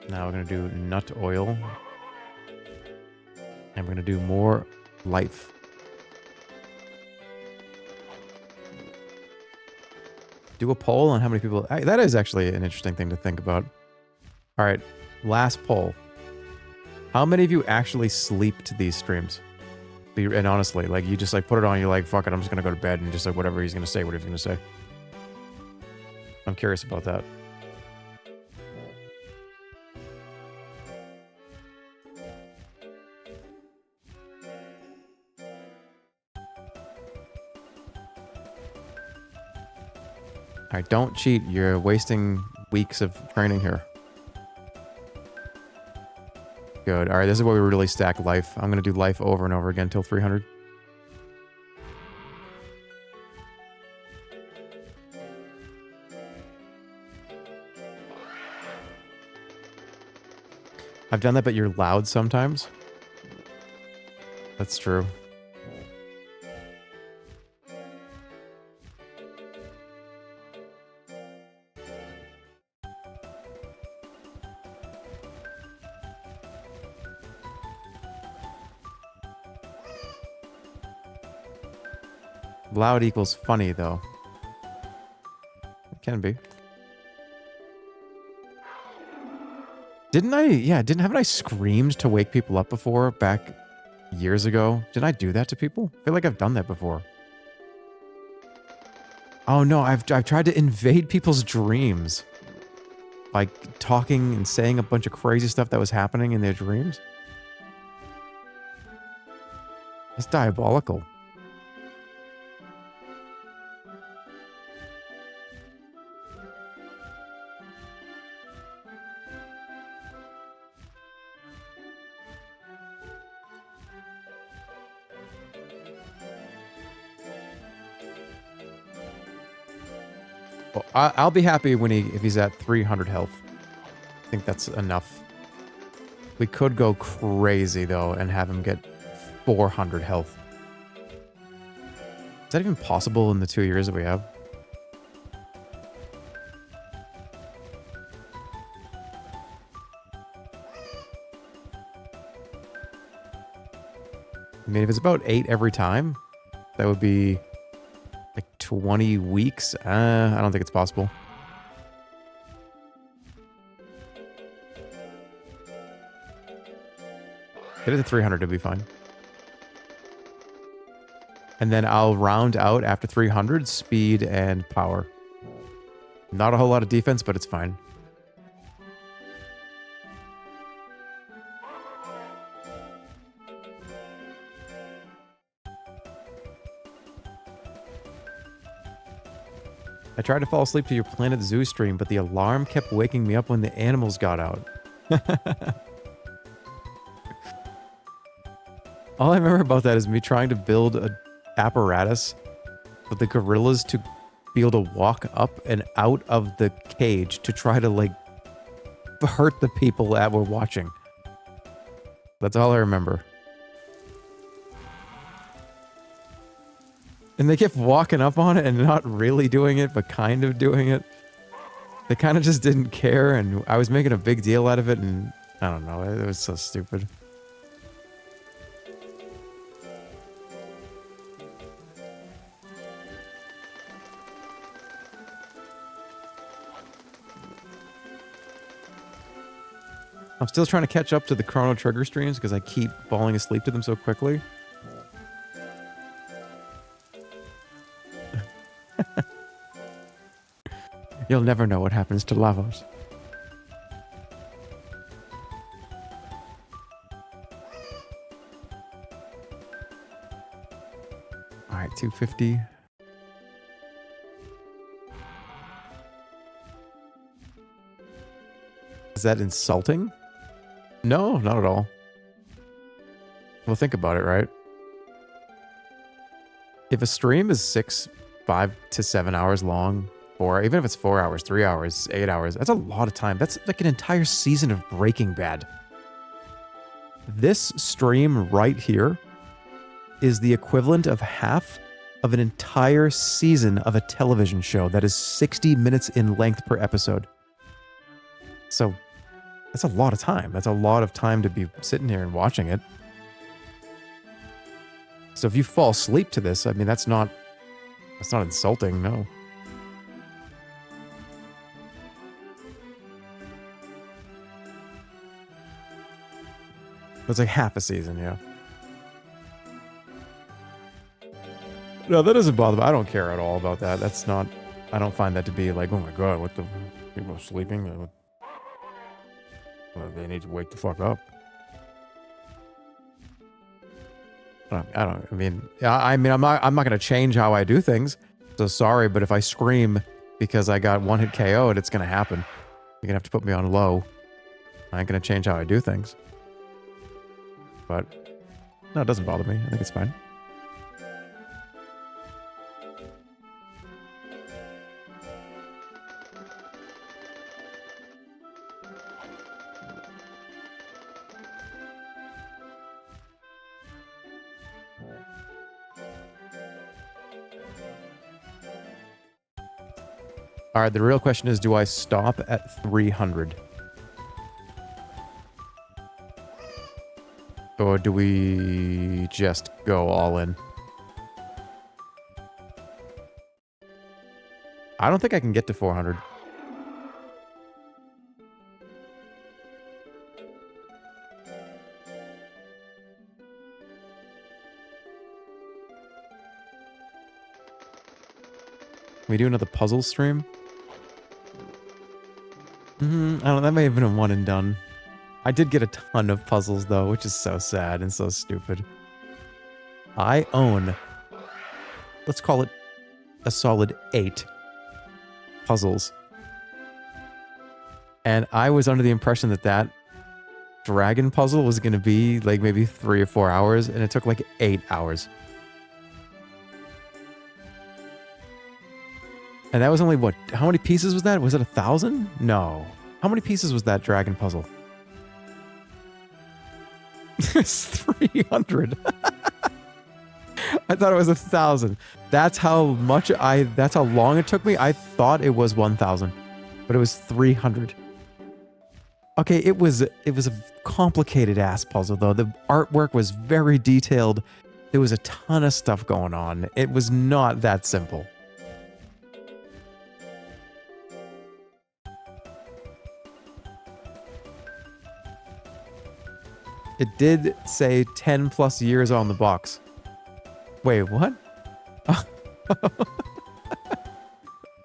Now we're going to do nut oil. And we're going to do more life. Do a poll on how many people... That is actually an interesting thing to think about. All right, last poll. How many of you actually sleep to these streams? And honestly, like, you just, like, put it on, you're like, fuck it, I'm just gonna go to bed and just, like, whatever he's gonna say, whatever he's gonna say. I'm curious about that. Alright, don't cheat. You're wasting weeks of training here. Good. Alright, this is where we really stack life. I'm gonna do life over and over again till 300. I've done that, but you're loud sometimes. That's true. Loud equals funny, though. It can be. Haven't I screamed to wake people up before back years ago? Did I do that to people? I feel like I've done that before. Oh no, I've tried to invade people's dreams. Like talking and saying a bunch of crazy stuff that was happening in their dreams. It's diabolical. Well, I'll be happy when if he's at 300 health. I think that's enough. We could go crazy, though, and have him get 400 health. Is that even possible in the 2 years that we have? I mean, if it's about 8 every time, that would be... 20 weeks? I don't think it's possible. Get it to 300 to be fine. And then I'll round out after 300 speed and power. Not a whole lot of defense, but it's fine. I tried to fall asleep to your Planet Zoo stream, but the alarm kept waking me up when the animals got out. All I remember about that is me trying to build an apparatus for the gorillas to be able to walk up and out of the cage to try to, like, hurt the people that were watching. That's all I remember. And they kept walking up on it and not really doing it, but kind of doing it. They kind of just didn't care, and I was making a big deal out of it, and I don't know, it was so stupid. I'm still trying to catch up to the Chrono Trigger streams because I keep falling asleep to them so quickly. You'll never know what happens to Lavos. Alright, 250. Is that insulting? No, not at all. Well, think about it, right? If a stream is 5 to 7 hours long, or even if it's 4 hours, 3 hours, 8 hours, that's a lot of time. That's like an entire season of Breaking Bad. This stream right here is the equivalent of half of an entire season of a television show that is 60 minutes in length per episode. So that's a lot of time. That's a lot of time to be sitting here and watching it. So if you fall asleep to this, I mean, that's not insulting, no. It's like half a season, yeah. No, that doesn't bother me. I don't care at all about that. That's not... I don't find that to be like, oh my god, what the... People are sleeping? Well, they need to wake the fuck up. I mean, I'm not going to change how I do things. So sorry, but if I scream because I got one hit KO'd, it's going to happen. You're going to have to put me on low. I ain't going to change how I do things. But, no, it doesn't bother me. I think it's fine. All right, the real question is, do I stop at 300? Or do we just go all in? I don't think I can get to 400. Can we do another puzzle stream? I don't know, that may have been a one and done. I did get a ton of puzzles though, which is so sad and so stupid. I own, let's call it a solid 8 puzzles. And I was under the impression that that dragon puzzle was going to be like maybe 3 or 4 hours, and it took like 8 hours. And that was only, what, how many pieces was that? Was it 1,000? No. How many pieces was that dragon puzzle? It's 300. I thought it was 1,000. That's how that's how long it took me. I thought it was 1,000, but it was 300. Okay, it was a complicated ass puzzle though. The artwork was very detailed. There was a ton of stuff going on. It was not that simple. It did say 10 plus years on the box. Wait, what?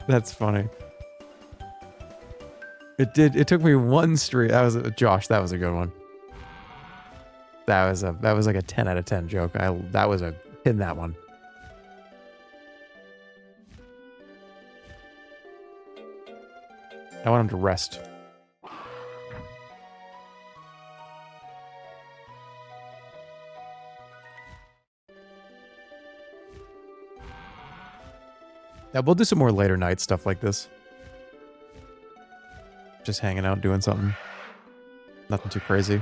That's funny. It took me one street. That was Josh, that was a good one. That was like a 10 out of 10 joke. That was a pin that one. I want him to rest. Yeah, we'll do some more later night stuff like this. Just hanging out, doing something. Nothing too crazy.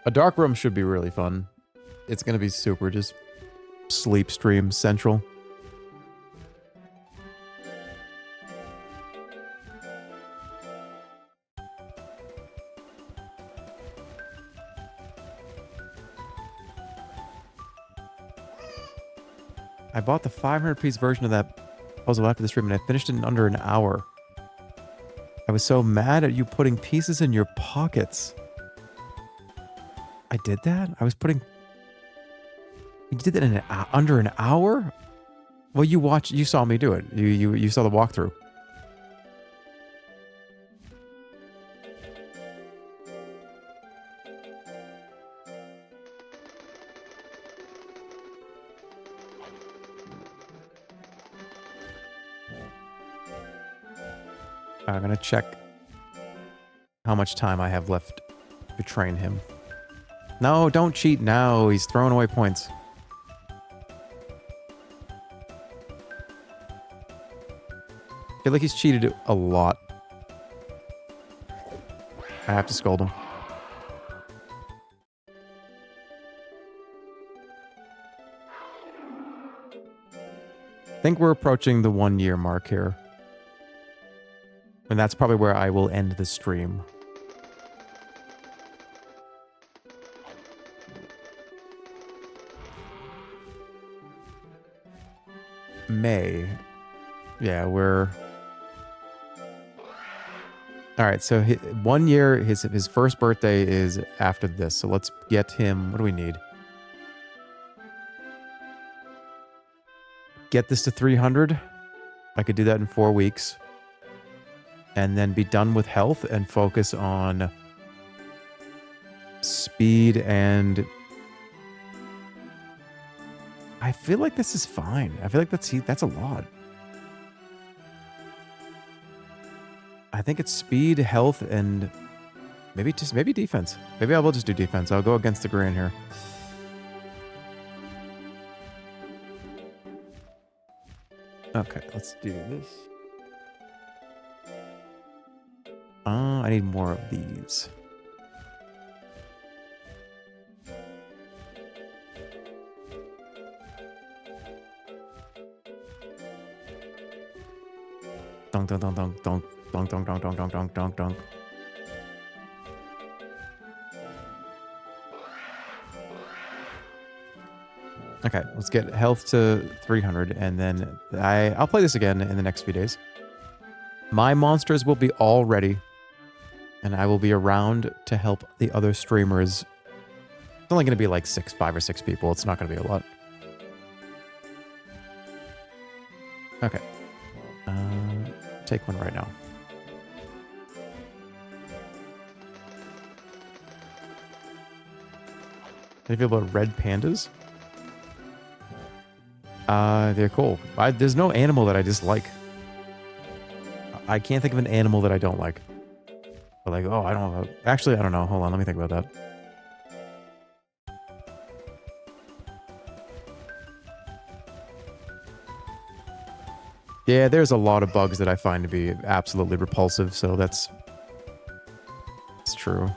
A dark room should be really fun. It's gonna be super just sleep stream central. I bought the 500-piece version of that puzzle after the stream, and I finished it in under an hour. I was so mad at you putting pieces in your pockets. I did that? I was putting... You did that in under an hour? Well, you saw me do it. You saw the walkthrough. I'm gonna check how much time I have left to train him. No, don't cheat now. He's throwing away points. I feel like he's cheated a lot. I have to scold him. I think we're approaching the 1-year mark here. And that's probably where I will end the stream. May. Yeah, we're All right, so 1 year, his first birthday is after this. So let's get him. What do we need? Get this to 300. I could do that in 4 weeks. And then be done with health and focus on speed and... I feel like this is fine. I feel like that's a lot. I think it's speed, health, and maybe defense. Maybe I will just do defense. I'll go against the grain here. Okay, let's do this. I need more of these. Dunk, dunk, dunk, dunk, dunk. Dunk, dunk, dunk, dunk, dunk, dunk, dunk, dunk. Okay, let's get health to 300, and then I'll play this again in the next few days. My monsters will be all ready, and I will be around to help the other streamers. It's only going to be like 5 or 6 people. It's not going to be a lot. Okay. Take one right now. How do you feel about red pandas? They're cool. There's no animal that I dislike. I can't think of an animal that I don't like. But like, oh, I don't know. Actually, I don't know. Hold on, let me think about that. Yeah, there's a lot of bugs that I find to be absolutely repulsive, so it's true.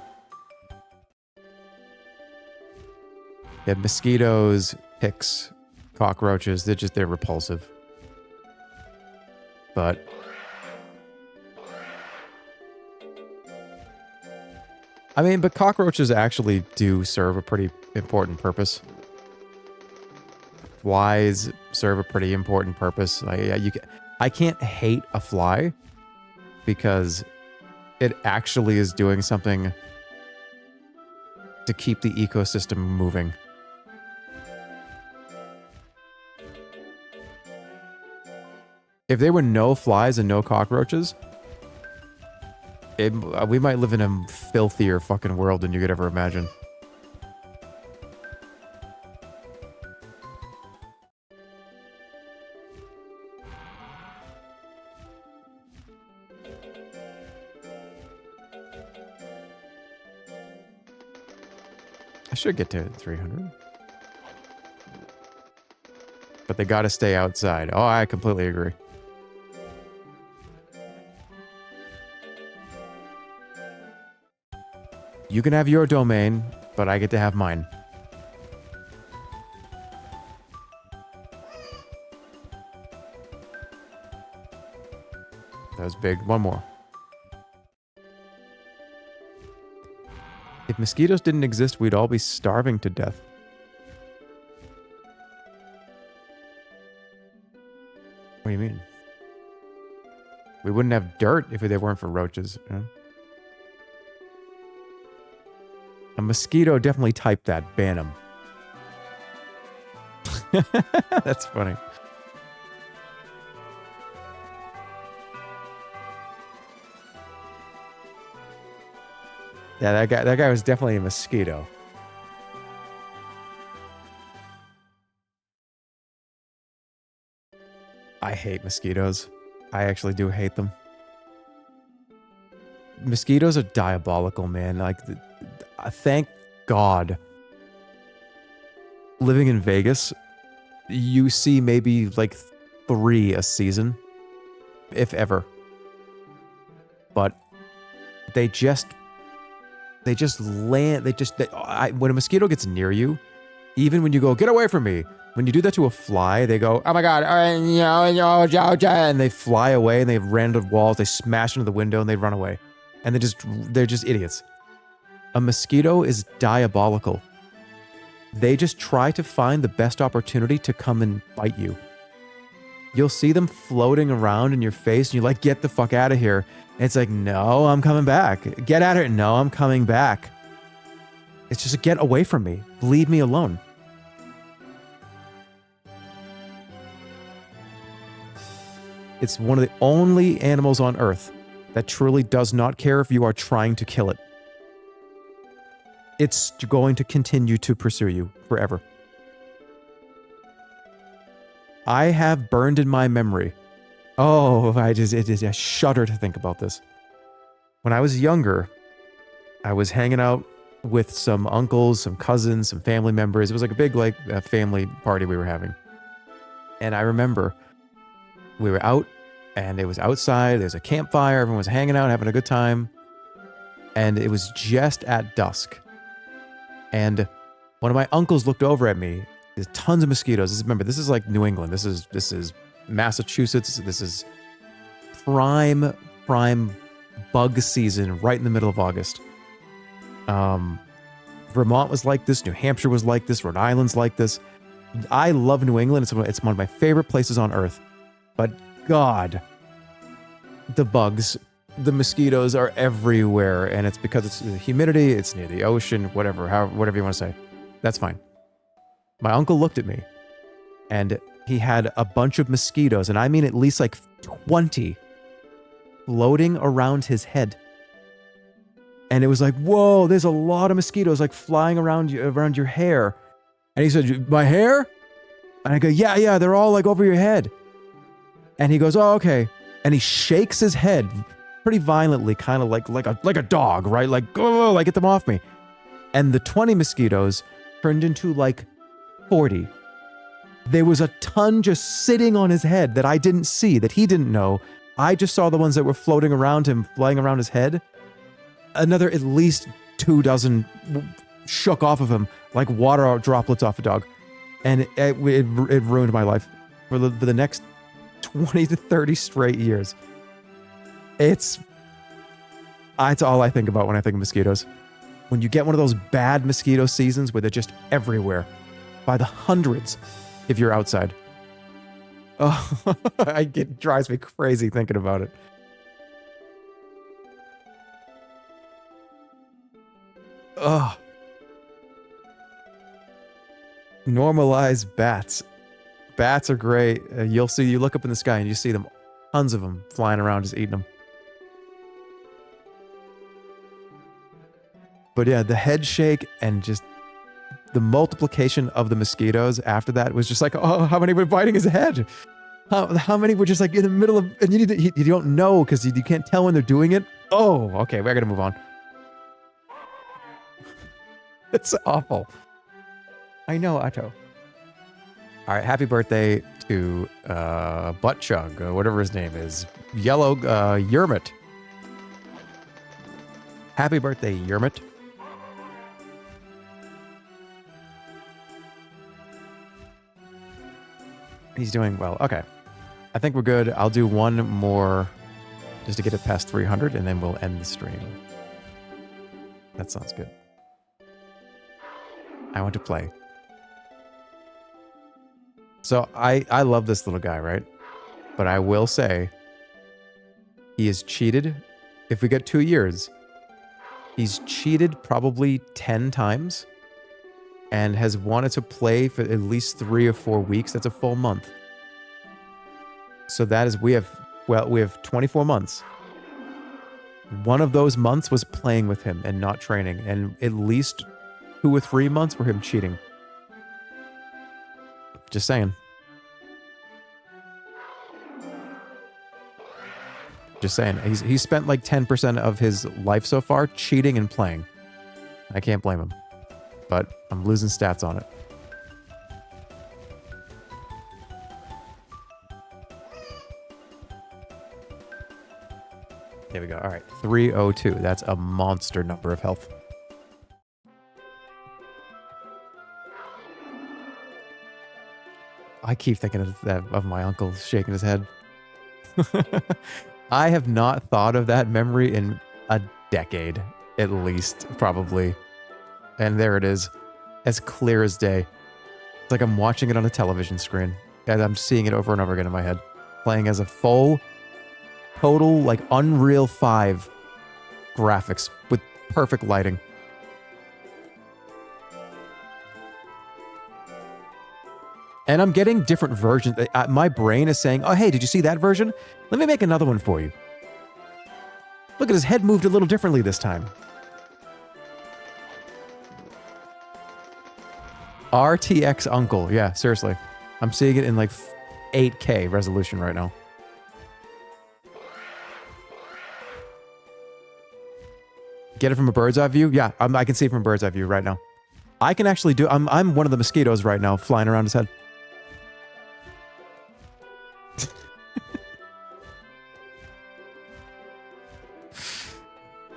Yeah, mosquitoes, ticks, cockroaches, they're repulsive. But I mean, but cockroaches actually do serve a pretty important purpose. Flies serve a pretty important purpose. I can't hate a fly because it actually is doing something to keep the ecosystem moving. If there were no flies and no cockroaches, we might live in a filthier fucking world than you could ever imagine. I should get to 300. But they gotta stay outside. Oh, I completely agree. You can have your domain, but I get to have mine. That was big. One more. If mosquitoes didn't exist, we'd all be starving to death. What do you mean? We wouldn't have dirt if they weren't for roaches. You know? A mosquito definitely typed that. Ban him. That's funny. Yeah, that guy was definitely a mosquito. I hate mosquitoes. I actually do hate them. Mosquitoes are diabolical, man. Like, thank God. Living in Vegas, you see maybe like 3 a season, if ever. But they just land. When a mosquito gets near you, even when you go, get away from me, when you do that to a fly, they go, oh my God, and they fly away and they ran into walls, they smash into the window and they run away. And they're just idiots. A mosquito is diabolical. They just try to find the best opportunity to come and bite you. You'll see them floating around in your face and you're like, get the fuck out of here. It's like, no, I'm coming back. Get at it. No, I'm coming back. It's just get away from me. Leave me alone. It's one of the only animals on Earth that truly does not care if you are trying to kill it. It's going to continue to pursue you forever. I have burned in my memory. Oh, I shudder to think about this. When I was younger, I was hanging out with some uncles, some cousins, some family members. It was like a big family party we were having. And I remember we were out and it was outside. There's a campfire. Everyone was hanging out, having a good time. And it was just at dusk. And one of my uncles looked over at me. There's tons of mosquitoes. Remember, this is like New England. This is Massachusetts. This is prime bug season right in the middle of August. Vermont was like this. New Hampshire was like this. Rhode Island's like this. I love New England. It's one of my favorite places on earth. But God, the bugs, the mosquitoes are everywhere. And it's because it's the humidity. It's near the ocean, whatever you want to say. That's fine. My uncle looked at me and he had a bunch of mosquitoes. And I mean at least like 20 floating around his head. And it was like, whoa, there's a lot of mosquitoes like flying around your hair. And he said, my hair? And I go, yeah, they're all like over your head. And he goes, oh, okay. And he shakes his head pretty violently, kind of like a dog, right? Like, oh, like get them off me. And the 20 mosquitoes turned into like 40. There was a ton just sitting on his head that I didn't see, that he didn't know. I just saw the ones that were floating around him, flying around his head. Another at least 24 shook off of him like water droplets off a dog. And it ruined my life for the next 20 to 30 straight years. It's all I think about when I think of mosquitoes. When you get one of those bad mosquito seasons where they're just everywhere by the hundreds if you're outside. Oh, it drives me crazy thinking about it. Ugh. Normalize bats. Bats are great. You look up in the sky and you see them, tons of them flying around just eating them. But yeah, the head shake and just the multiplication of the mosquitoes after that was just like, oh, how many were biting his head? How many were just like in the middle of, and you don't know because you can't tell when they're doing it. Oh, okay, we're gonna move on. It's awful. I know, Otto. All right, happy birthday to Butt Chug, or whatever his name is. Yellow Yermit. Happy birthday, Yermit. He's doing well. Okay. I think we're good. I'll do one more just to get it past 300, and then we'll end the stream. That sounds good. I want to play. So I love this little guy, right? But I will say he is cheated. If we get 2 years, he's cheated probably 10 times and has wanted to play for at least 3 or 4 weeks. That's a full month. So that is, we have 24 months. One of those months was playing with him and not training, and at least 2 or 3 months were him cheating. Just saying. Just saying. He's spent like 10% of his life so far cheating and playing. I can't blame him. But I'm losing stats on it. There we go. All right. 302. That's a monster number of health. I keep thinking of my uncle shaking his head. I have not thought of that memory in a decade, at least, probably. And there it is, as clear as day. It's like I'm watching it on a television screen, and I'm seeing it over and over again in my head, playing as a full total, like, Unreal 5 graphics with perfect lighting. And I'm getting different versions. My brain is saying, oh, hey, did you see that version? Let me make another one for you. Look at his head moved a little differently this time. RTX Uncle. Yeah, seriously. I'm seeing it in like 8K resolution right now. Get it from a bird's eye view? Yeah, I can see it from a bird's eye view right now. I can actually do... I'm one of the mosquitoes right now flying around his head.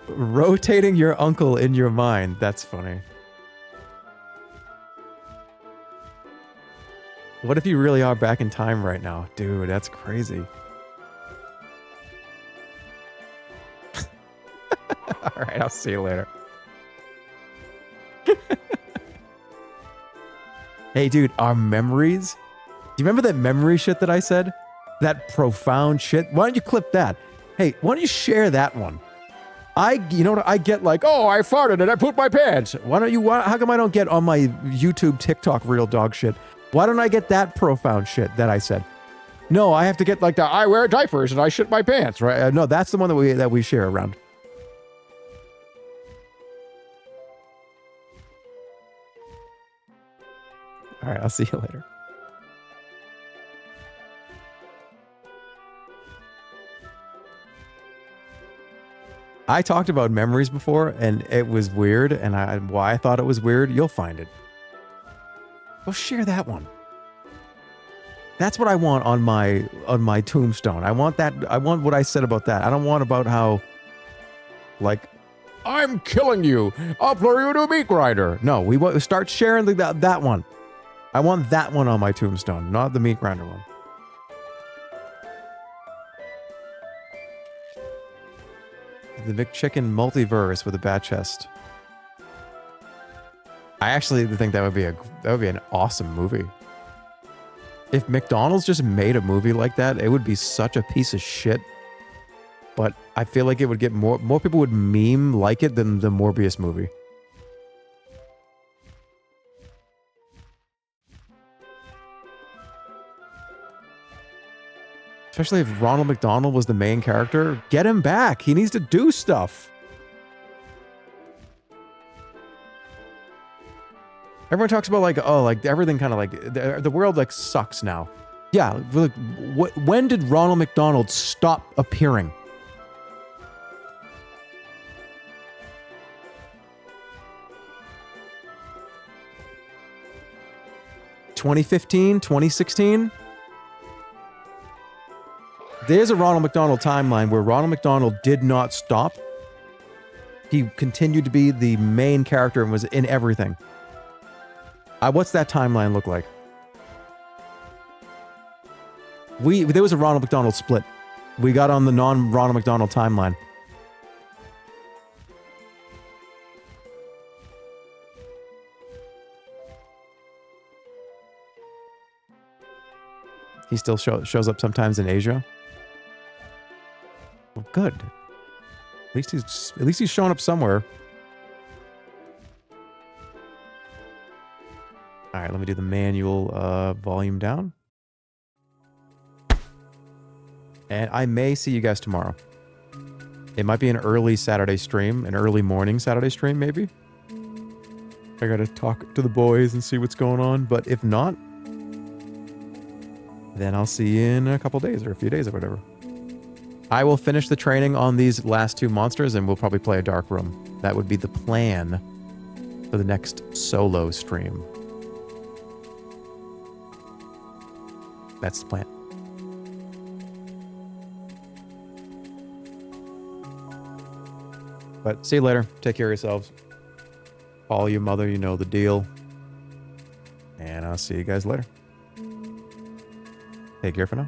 Rotating your uncle in your mind. That's funny. What if you really are back in time right now? Dude, that's crazy. Alright, I'll see you later. Hey, dude, our memories? Do you remember that memory shit that I said? That profound shit? Why don't you clip that? Hey, why don't you share that one? You know what, I get like, oh, I farted and I pooped my pants. How come I don't get on my YouTube, TikTok real dog shit? Why don't I get that profound shit that I said? No, I have to get like the, I wear diapers and I shit my pants, right? No, that's the one that we share around. All right, I'll see you later. I talked about memories before, and it was weird, and why I thought it was weird, you'll find it. Go share that one. That's what I want on my tombstone. I want that. I want what I said about that. I don't want about how, like, I'm killing you. I'll lure you to a meat grinder. No, we start sharing that one. I want that one on my tombstone, not the meat grinder one. The McChicken multiverse with a bat chest. I actually think that would be an awesome movie. If McDonald's just made a movie like that, it would be such a piece of shit. But I feel like it would get more people would meme like it than the Morbius movie. Especially if Ronald McDonald was the main character. Get him back. He needs to do stuff. Everyone talks about like, oh, like everything kind of like, the world like sucks now. Yeah, like, when did Ronald McDonald stop appearing? (2015, 2016? There's a Ronald McDonald timeline where Ronald McDonald did not stop. He continued to be the main character and was in everything. What's that timeline look like? There was a Ronald McDonald split. We got on the non-Ronald McDonald timeline. He still shows up sometimes in Asia. Well, good. At least he's showing up somewhere. All right, let me do the manual volume down. And I may see you guys tomorrow. It might be an early Saturday stream, an early morning Saturday stream, maybe. I gotta talk to the boys and see what's going on, but if not, then I'll see you in a couple days or a few days or whatever. I will finish the training on these last two monsters and we'll probably play a dark room. That would be the plan for the next solo stream. That's the plan. But see you later. Take care of yourselves. Follow your mother, you know the deal. And I'll see you guys later. Take care for now.